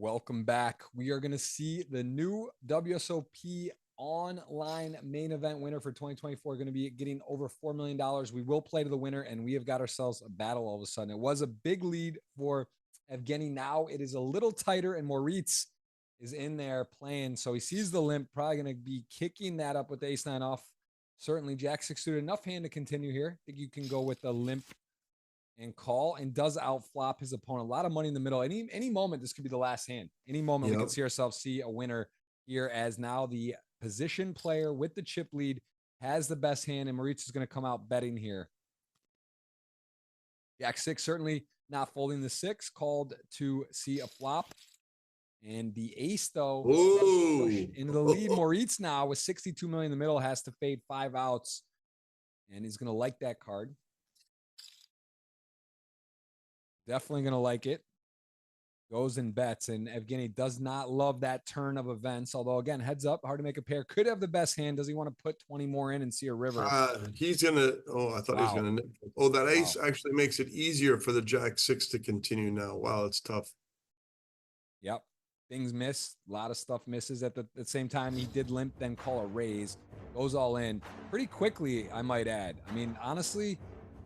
A: Welcome back. We are going to see the new WSOP Online main event winner for 2024 going to be getting over $4 million. We will play to the winner, and we have got ourselves a battle all of a sudden. It was a big lead for Evgeny. Now it is a little tighter, and Moritz is in there playing. So he sees the limp, probably going to be kicking that up with the ace-9 off. Certainly, Jack-6 suited, enough hand to continue here. I think you can go with the limp and call, and does outflop his opponent. A lot of money in the middle. Any moment, this could be the last hand. Any moment, we can see ourselves see a winner here, as now the position player with the chip lead has the best hand, and Moritz is going to come out betting here. Jack-6 certainly not folding the 6, called to see a flop. And the ace, though, push into the lead. Moritz now with 62 million in the middle has to fade 5 outs, and he's going to like that card. Definitely going to like it. Goes and bets, and Evgeny does not love that turn of events. Although, again, heads up, hard to make a pair. Could have the best hand. Does he want to put 20 more in and see a river?
B: He's going to, I thought he was going to, that ace actually makes it easier for the Jack-6 to continue now. Wow, it's tough.
A: Yep. Things miss. A lot of stuff misses at the same time. He did limp, then call a raise. Goes all in pretty quickly, I might add. I mean, honestly,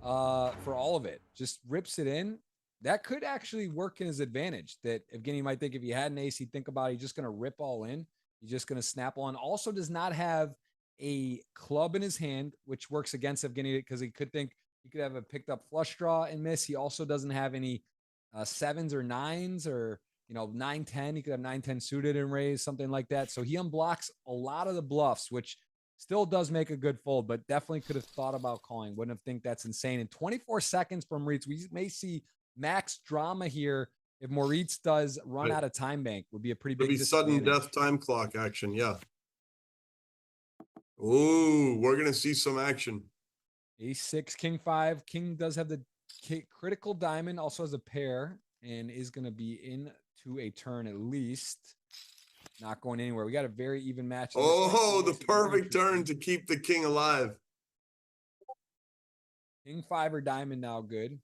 A: for all of it, just rips it in. That could actually work in his advantage. That Evgeny might think if he had an ace, he'd think about it. He's just going to rip all in. He's just going to snap on. Also does not have a club in his hand, which works against Evgeny because he could think he could have a picked up flush draw and miss. He also doesn't have any 7s or 9s or, 9-10. He could have 9-10 suited and raise, something like that. So he unblocks a lot of the bluffs, which still does make a good fold, but definitely could have thought about calling. Wouldn't have think that's insane. In 24 seconds from Moritz, we may see max drama here. If Moritz does run out of time bank, would be a pretty big
B: sudden death time clock action. Yeah. Oh, we're going to see some action.
A: Ace-6, King-5. King does have the critical diamond, also has a pair, and is going to be into a turn at least. Not going anywhere. We got a very even match.
B: Oh, the perfect turn to keep the king alive.
A: King-5 or diamond now good.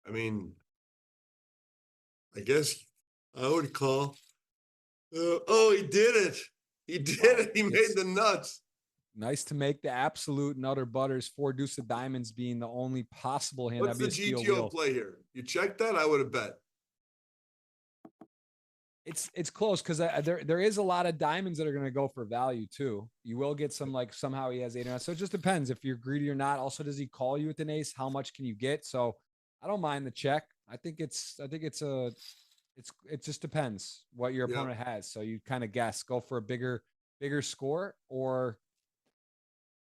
B: I mean, I guess I would call. Oh, he did it. He did it. He made the nuts.
A: Nice to make the absolute nutter butters. 4 deuce of diamonds being the only possible hand.
B: What's the GTO play here? You checked that? I would have bet.
A: It's close because there is a lot of diamonds that are going to go for value too. You will get some, like somehow he has 8 or 9. So it just depends if you're greedy or not. Also, does he call you with an ace? How much can you get? So I don't mind the check. It just depends what your opponent has. So you kind of guess, go for a bigger score, or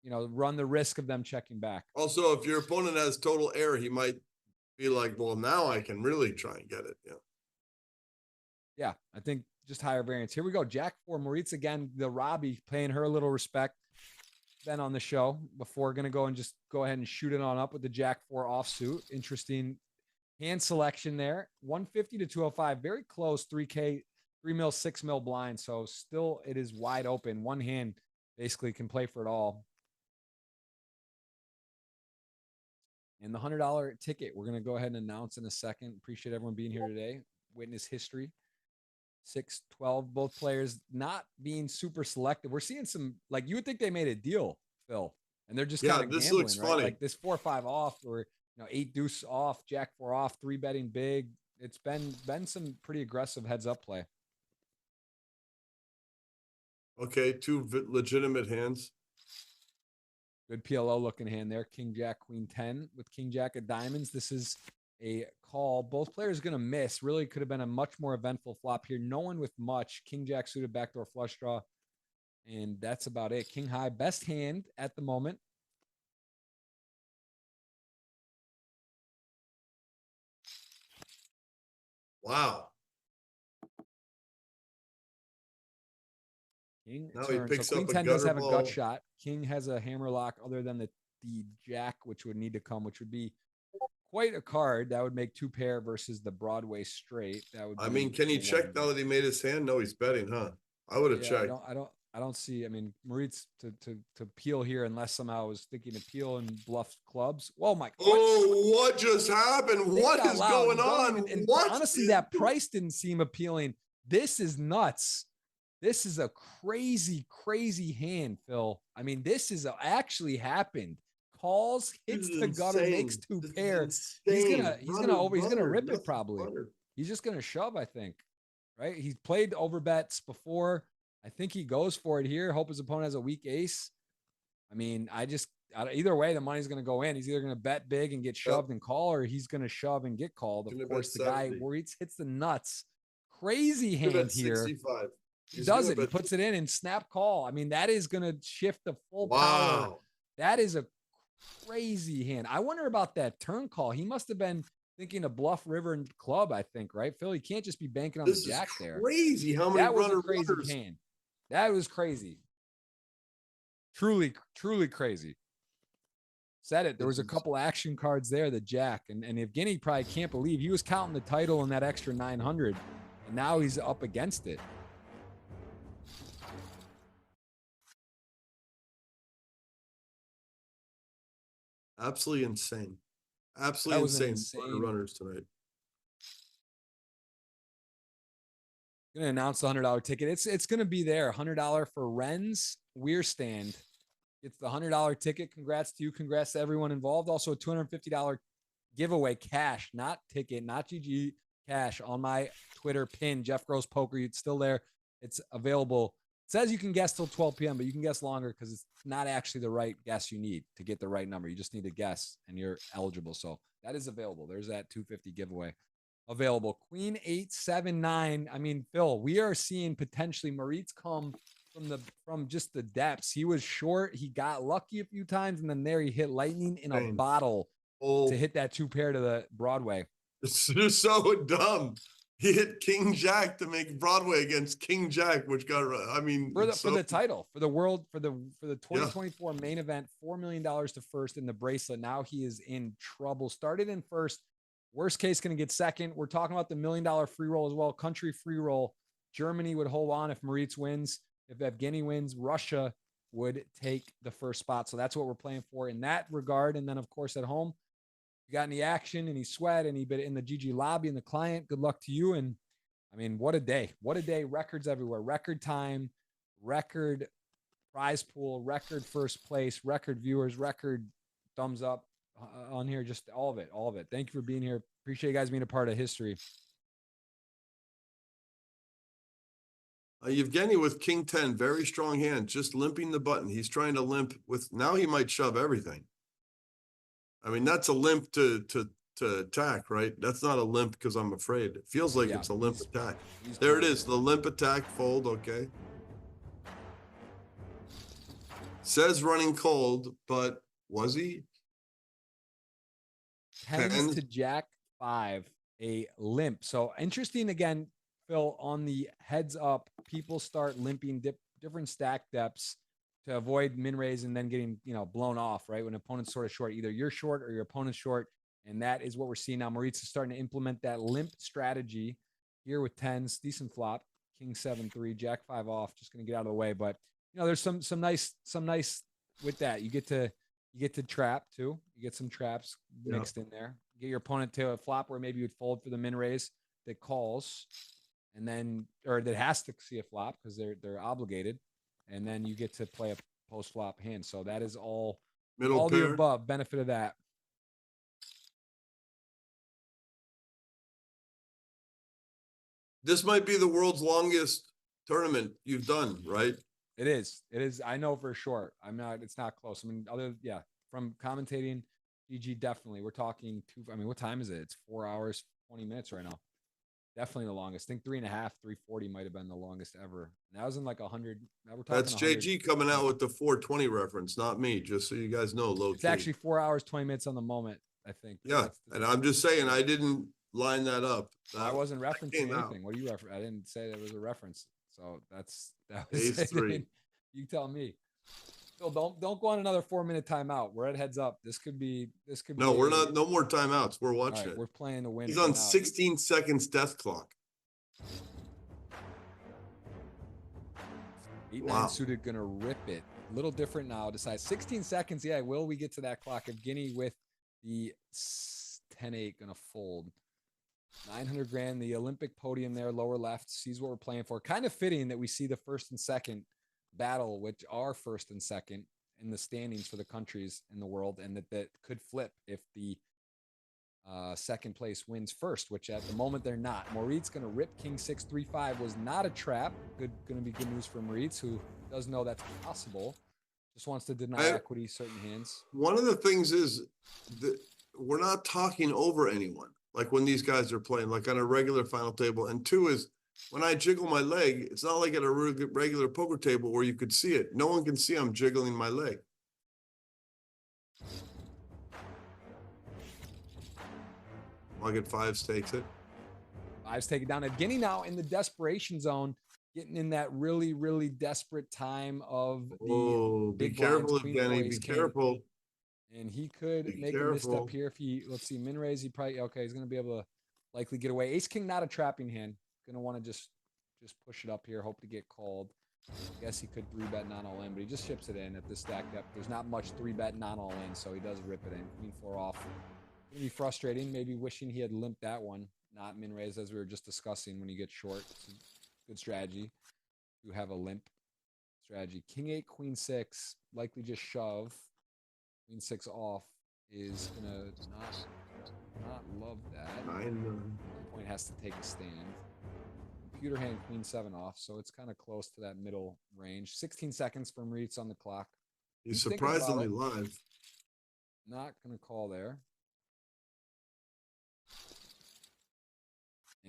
A: run the risk of them checking back.
B: Also, if your opponent has total air, he might be like, well, now I can really try and get it.
A: Yeah, I think just higher variance. Here we go. Jack-4, Moritz again, the Robbie, paying her a little respect. Been on the show before. Going to go and just go ahead and shoot it on up with the Jack-4 offsuit. Interesting hand selection there. 150 to 205. Very close. 3K, 3 mil, 6 mil blind. So still it is wide open. One hand basically can play for it all. And the $100 ticket, we're going to go ahead and announce in a second. Appreciate everyone being here today. Witness history. 6-12, both players not being super selective. We're seeing some, like, you would think they made a deal, Phil, and they're just kind of
B: this
A: gambling,
B: looks
A: right?
B: funny.
A: Like this 4-5 off, or 8 deuce off, Jack-4 off, 3 betting big. It's been some pretty aggressive heads up play.
B: Okay, 2 legitimate hands.
A: Good PLO looking hand there. King Jack Queen 10 with King Jack of diamonds. This is a call. Both players going to miss. Really could have been a much more eventful flop here. No one with much. King Jack suited backdoor flush draw. And that's about it. King high, best hand at the moment.
B: Wow.
A: King
B: now
A: turn.
B: He picks
A: so Queen
B: up
A: 10
B: a
A: does have
B: ball.
A: a gut shot. King has a hammer lock other than the Jack, which would need to come, which would be quite a card. That would make 2 pair versus the Broadway straight. That would.
B: I mean, can he check now that he made his hand? No, he's betting, huh? I would have checked.
A: I don't see. I mean, Moritz to peel here unless somehow I was thinking to peel and bluff clubs. Oh my!
B: Oh, what just happened? What is going on? What?
A: Honestly, that price didn't seem appealing. This is nuts. This is a crazy, crazy hand, Phil. I mean, this is actually happened. Calls, hits the gutter, makes two pair. He's gonna rip it probably. He's just gonna shove, I think. Right? He's played over bets before. I think he goes for it here. Hope his opponent has a weak ace. I mean, either way, the money's going to go in. He's either going to bet big and get shoved and call, or he's going to shove and get called. Of course, the guy where he hits the nuts. Crazy hand here. He does it. He puts it in and snap call. I mean, that is going to shift the full power. That is a crazy hand. I wonder about that turn call. He must have been thinking of bluff, river, and club, I think, right? Phil, you can't just be banking on the jack there.
B: Crazy how many
A: crazy hand. That was crazy. Truly, truly crazy. Said it. There was a couple action cards there, the jack. And Evgeny probably can't believe he was counting the title in that extra 900. And now he's up against it.
B: Absolutely insane. Absolutely insane runners tonight.
A: Going to announce the $100 ticket. It's going to be there. $100 for Ren's Weirstand. It's the $100 ticket. Congrats to you. Congrats to everyone involved. Also a $250 giveaway, cash, not ticket, not GG, cash on my Twitter pin, Jeff Gross Poker. It's still there. It's available. It says you can guess till 12 p.m., but you can guess longer because it's not actually the right guess you need to get the right number. You just need to guess and you're eligible. So that is available. There's that $250 giveaway. Available. Queen 879. I mean, Phil, we are seeing potentially Moritz come from just the depths. He was short. He got lucky a few times, and then there he hit lightning in a bottle to hit that two pair to the Broadway.
B: It's just so dumb. He hit King Jack to make Broadway against King Jack, which got, I mean,
A: for the title, for the 2024 main event, $4 million to first in the bracelet. Now he is in trouble. Started in first. Worst case, going to get second. We're talking about the $1 million free roll as well. Country free roll. Germany would hold on if Moritz wins. If Evgeny wins, Russia would take the first spot. So that's what we're playing for in that regard. And then, of course, at home, you got any action, any sweat, any bit in the GG lobby and the client. Good luck to you. And I mean, what a day. What a day. Records everywhere. Record time, record prize pool, record first place, record viewers, record thumbs up on here. Just all of it. All of it. Thank you for being here. Appreciate you guys being a part of history.
B: Evgeny with King 10, very strong hand, just limping the button. He's trying to limp with, now he might shove everything. I mean, that's a limp to attack, right? That's not a limp because I'm afraid. It feels like it's a limp attack. There it is, the limp attack fold, okay. Says running cold, but was he?
A: Tens to Jack 5, a limp. So interesting again, Phil, on the heads up, people start limping different stack depths to avoid min raise and then getting, blown off, right? When opponent's sort of short, either you're short or your opponent's short. And that is what we're seeing now. Moritz is starting to implement that limp strategy here with tens, decent flop, King 7-3, Jack 5 off, just going to get out of the way. But there's some nice with that. You get to trap too. You get some traps mixed in there. Get your opponent to a flop where maybe you would fold for the min raise that calls. And then, or that has to see a flop because they're obligated, and then you get to play a post flop hand. So that is all the above benefit of that.
B: This might be the world's longest tournament you've done, right?
A: It is. I know for sure. It's not close. I mean, from commentating, GG definitely. We're talking what time is it? It's 4 hours, 20 minutes right now. Definitely the longest. I think 3.5, 340 might have been the longest ever. And that was in like 100.
B: That's JG coming out with the 420 reference, not me. Just so you guys know,
A: it's actually 4 hours, 20 minutes on the moment, I think.
B: Yeah, and I'm just saying, I didn't line that up.
A: I wasn't referencing anything. What do you reference? I didn't say there was a reference. So that was
B: Ace 3.
A: I mean, you tell me. Phil, don't go on another 4-minute timeout. We're at heads up. This could be.
B: No, we're not. No more timeouts. We're watching it.
A: We're playing to win.
B: He's on 16 seconds death clock.
A: 8-9
B: Wow.
A: suited, gonna rip it. A little different now. Decides 16 seconds. Yeah, will we get to that clock? Evgeny with the 10-8 gonna fold. 900 grand, the Olympic podium there, lower left, sees what we're playing for. Kind of fitting that we see the first and second battle, which are first and second in the standings for the countries in the world, and that could flip if the second place wins first, which at the moment they're not. Moritz going to rip King 6-3-5, was not a trap. Going to be good news for Moritz, who does know that's possible. Just wants to deny equity certain hands.
B: One of the things is that we're not talking over anyone, like when these guys are playing, like on a regular final table. And two is, when I jiggle my leg, it's not like at a regular poker table where you could see it. No one can see I'm jiggling my leg. I'll get fives, takes it.
A: Fives take it down. Evgeny now in the desperation zone, getting in that really, really desperate time of the
B: be
A: big
B: careful,
A: blinds,
B: Evgeny. Be careful.
A: And he could make a misstep here if he, let's see, min raise. He probably, okay, he's going to be able to likely get away. Ace King, not a trapping hand. Going to want to just push it up here, hope to get called. I guess he could 3-bet non all in, but he just ships it in at this stack depth. There's not much 3-bet non all in, so he does rip it in. Queen 4 off. Gonna be frustrating. Maybe wishing he had limped that one, not min raise, as we were just discussing. When you get short, it's a good strategy. You have a limp strategy. King 8, Queen 6, likely just shove. Queen 6 off is gonna not love that.
B: I know.
A: Point has to take a stand. Computer hand Queen 7 off, so it's kind of close to that middle range. 16 seconds from Moritz on the clock.
B: He's surprisingly live.
A: Not gonna call there.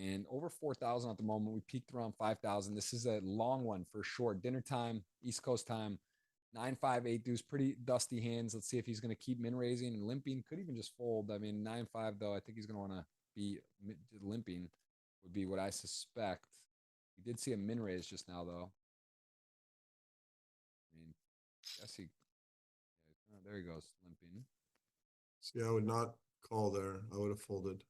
A: And over 4,000 at the moment. We peaked around 5,000. This is a long one for sure. Dinner time, East Coast time. 9-5, 8 deuce, pretty dusty hands. Let's see if he's going to keep min raising and limping. Could even just fold. I mean, 9-5 though. I think he's going to want to be limping. Would be what I suspect. We did see a min raise just now though. I mean, I guess he. Yeah, there he goes, limping.
B: See, I would not call there. I would have folded.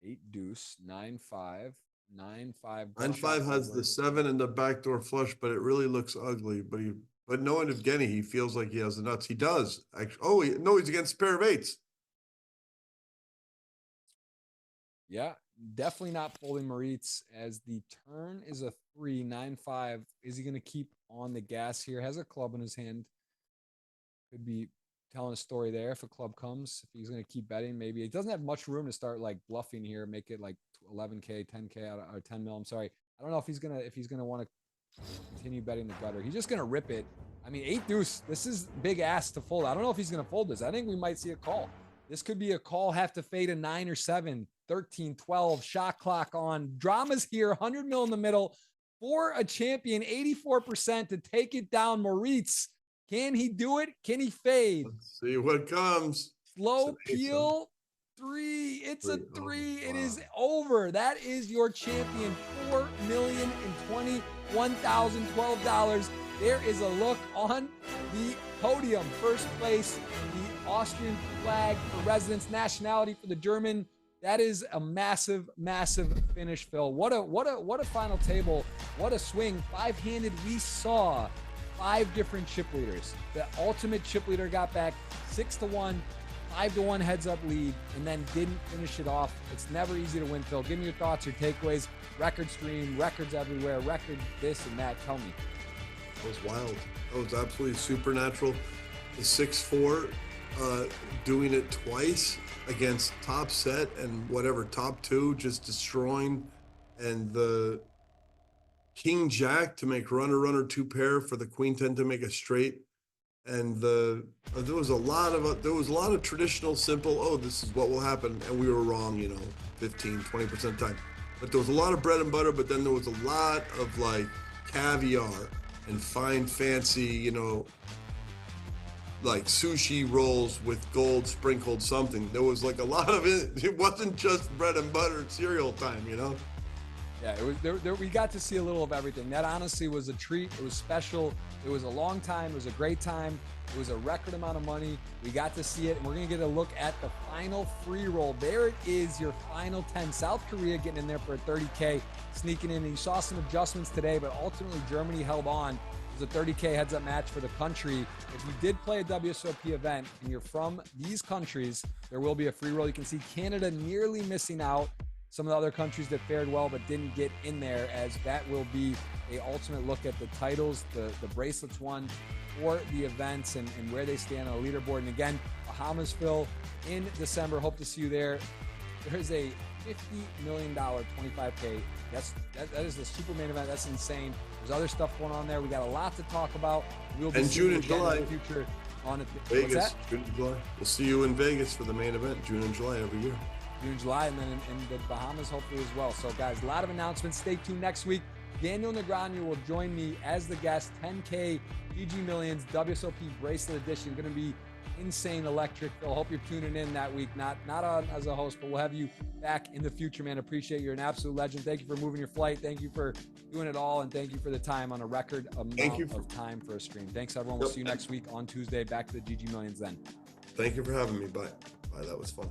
A: 8 deuce, 9-5. 9-5.
B: 9-5 has the 7 and the backdoor flush, but it really looks ugly. But knowing Evgeny, he feels like he has the nuts. He does. Actually, no, he's against a pair of 8s.
A: Yeah, definitely not folding Moritz, as the turn is a 3, 9-5. Is he going to keep on the gas here? Has a club in his hand. Could be telling a story there if a club comes. If he's going to keep betting, maybe. He doesn't have much room to start like bluffing here, make it like 11K, 10K out of, or 10 mil. I'm sorry. I don't know if he's gonna want to continue betting the gutter. He's just gonna rip it. I mean, 8 deuce. This is big ass to fold. I don't know if he's gonna fold this. I think we might see a call. This could be a call. Have to fade a 9 or 7, 13, 12. Shot clock on. Dramas here. 100 mil in the middle for a champion. 84% to take it down. Moritz. Can he do it? Can he fade?
B: Let's see what comes.
A: Slow peel. 3. It's a 3.
B: Oh,
A: It
B: wow.
A: is over. That is your champion. $4,021,012. There is a look on the podium. First place, the Austrian flag for residence, nationality for the German. That is a massive, massive finish, Phil. What a final table. What a swing. 5-handed. We saw 5 different chip leaders. The ultimate chip leader got back 6-1, 5-1 heads up lead, and then didn't finish it off. It's never easy to win, Phil. Give me your thoughts, your takeaways. Record stream, records everywhere, record this and that. Tell me.
B: That was wild. That was absolutely supernatural. The 6-4, doing it twice against top set and whatever top 2, just destroying, and the King Jack to make runner 2 pair for the Queen 10 to make a straight, and there was a lot of traditional simple, oh, this is what will happen, and we were wrong, 15-20% of the time. But there was a lot of bread and butter, but then there was a lot of like caviar and fine fancy, like sushi rolls with gold sprinkled something. There was like a lot of it. It wasn't just bread and butter cereal time,
A: Yeah, it was there. We got to see a little of everything. That honestly was a treat. It was special. It was a long time. It was a great time. It was a record amount of money. We got to see it, and we're going to get a look at the final free roll. There it is, your final 10. South Korea getting in there for a 30K, sneaking in. And you saw some adjustments today, but ultimately Germany held on. It was a 30K heads-up match for the country. If you did play a WSOP event and you're from these countries, there will be a free roll. You can see Canada nearly missing out. Some of the other countries that fared well but didn't get in there, as that will be a ultimate look at the titles, the bracelets won for the events, and where they stand on a leaderboard. And again, Bahamasville in December. Hope to see you there. There's a $50 million 25K. That is the super main event. That's insane. There's other stuff going on there. We got a lot to talk about. We'll be
B: June and July
A: in the future on it.
B: Vegas, June and July. We'll see you in Vegas for the main event, June and July every year.
A: June, July, and then in the Bahamas hopefully as well. So guys, a lot of announcements. Stay tuned next week. Daniel Negreanu will join me as the guest. 10K GGMillions WSOP Bracelet Edition. Going to be insane, electric. I hope you're tuning in that week. Not on as a host, but we'll have you back in the future, man. Appreciate you. You're an absolute legend. Thank you for moving your flight. Thank you for doing it all, and thank you for the time on a record amount of time for a stream. Thanks, everyone. We'll see you next week on Tuesday. Back to the GGMillions then.
B: Thank you for having me. Bye. Bye. That was fun.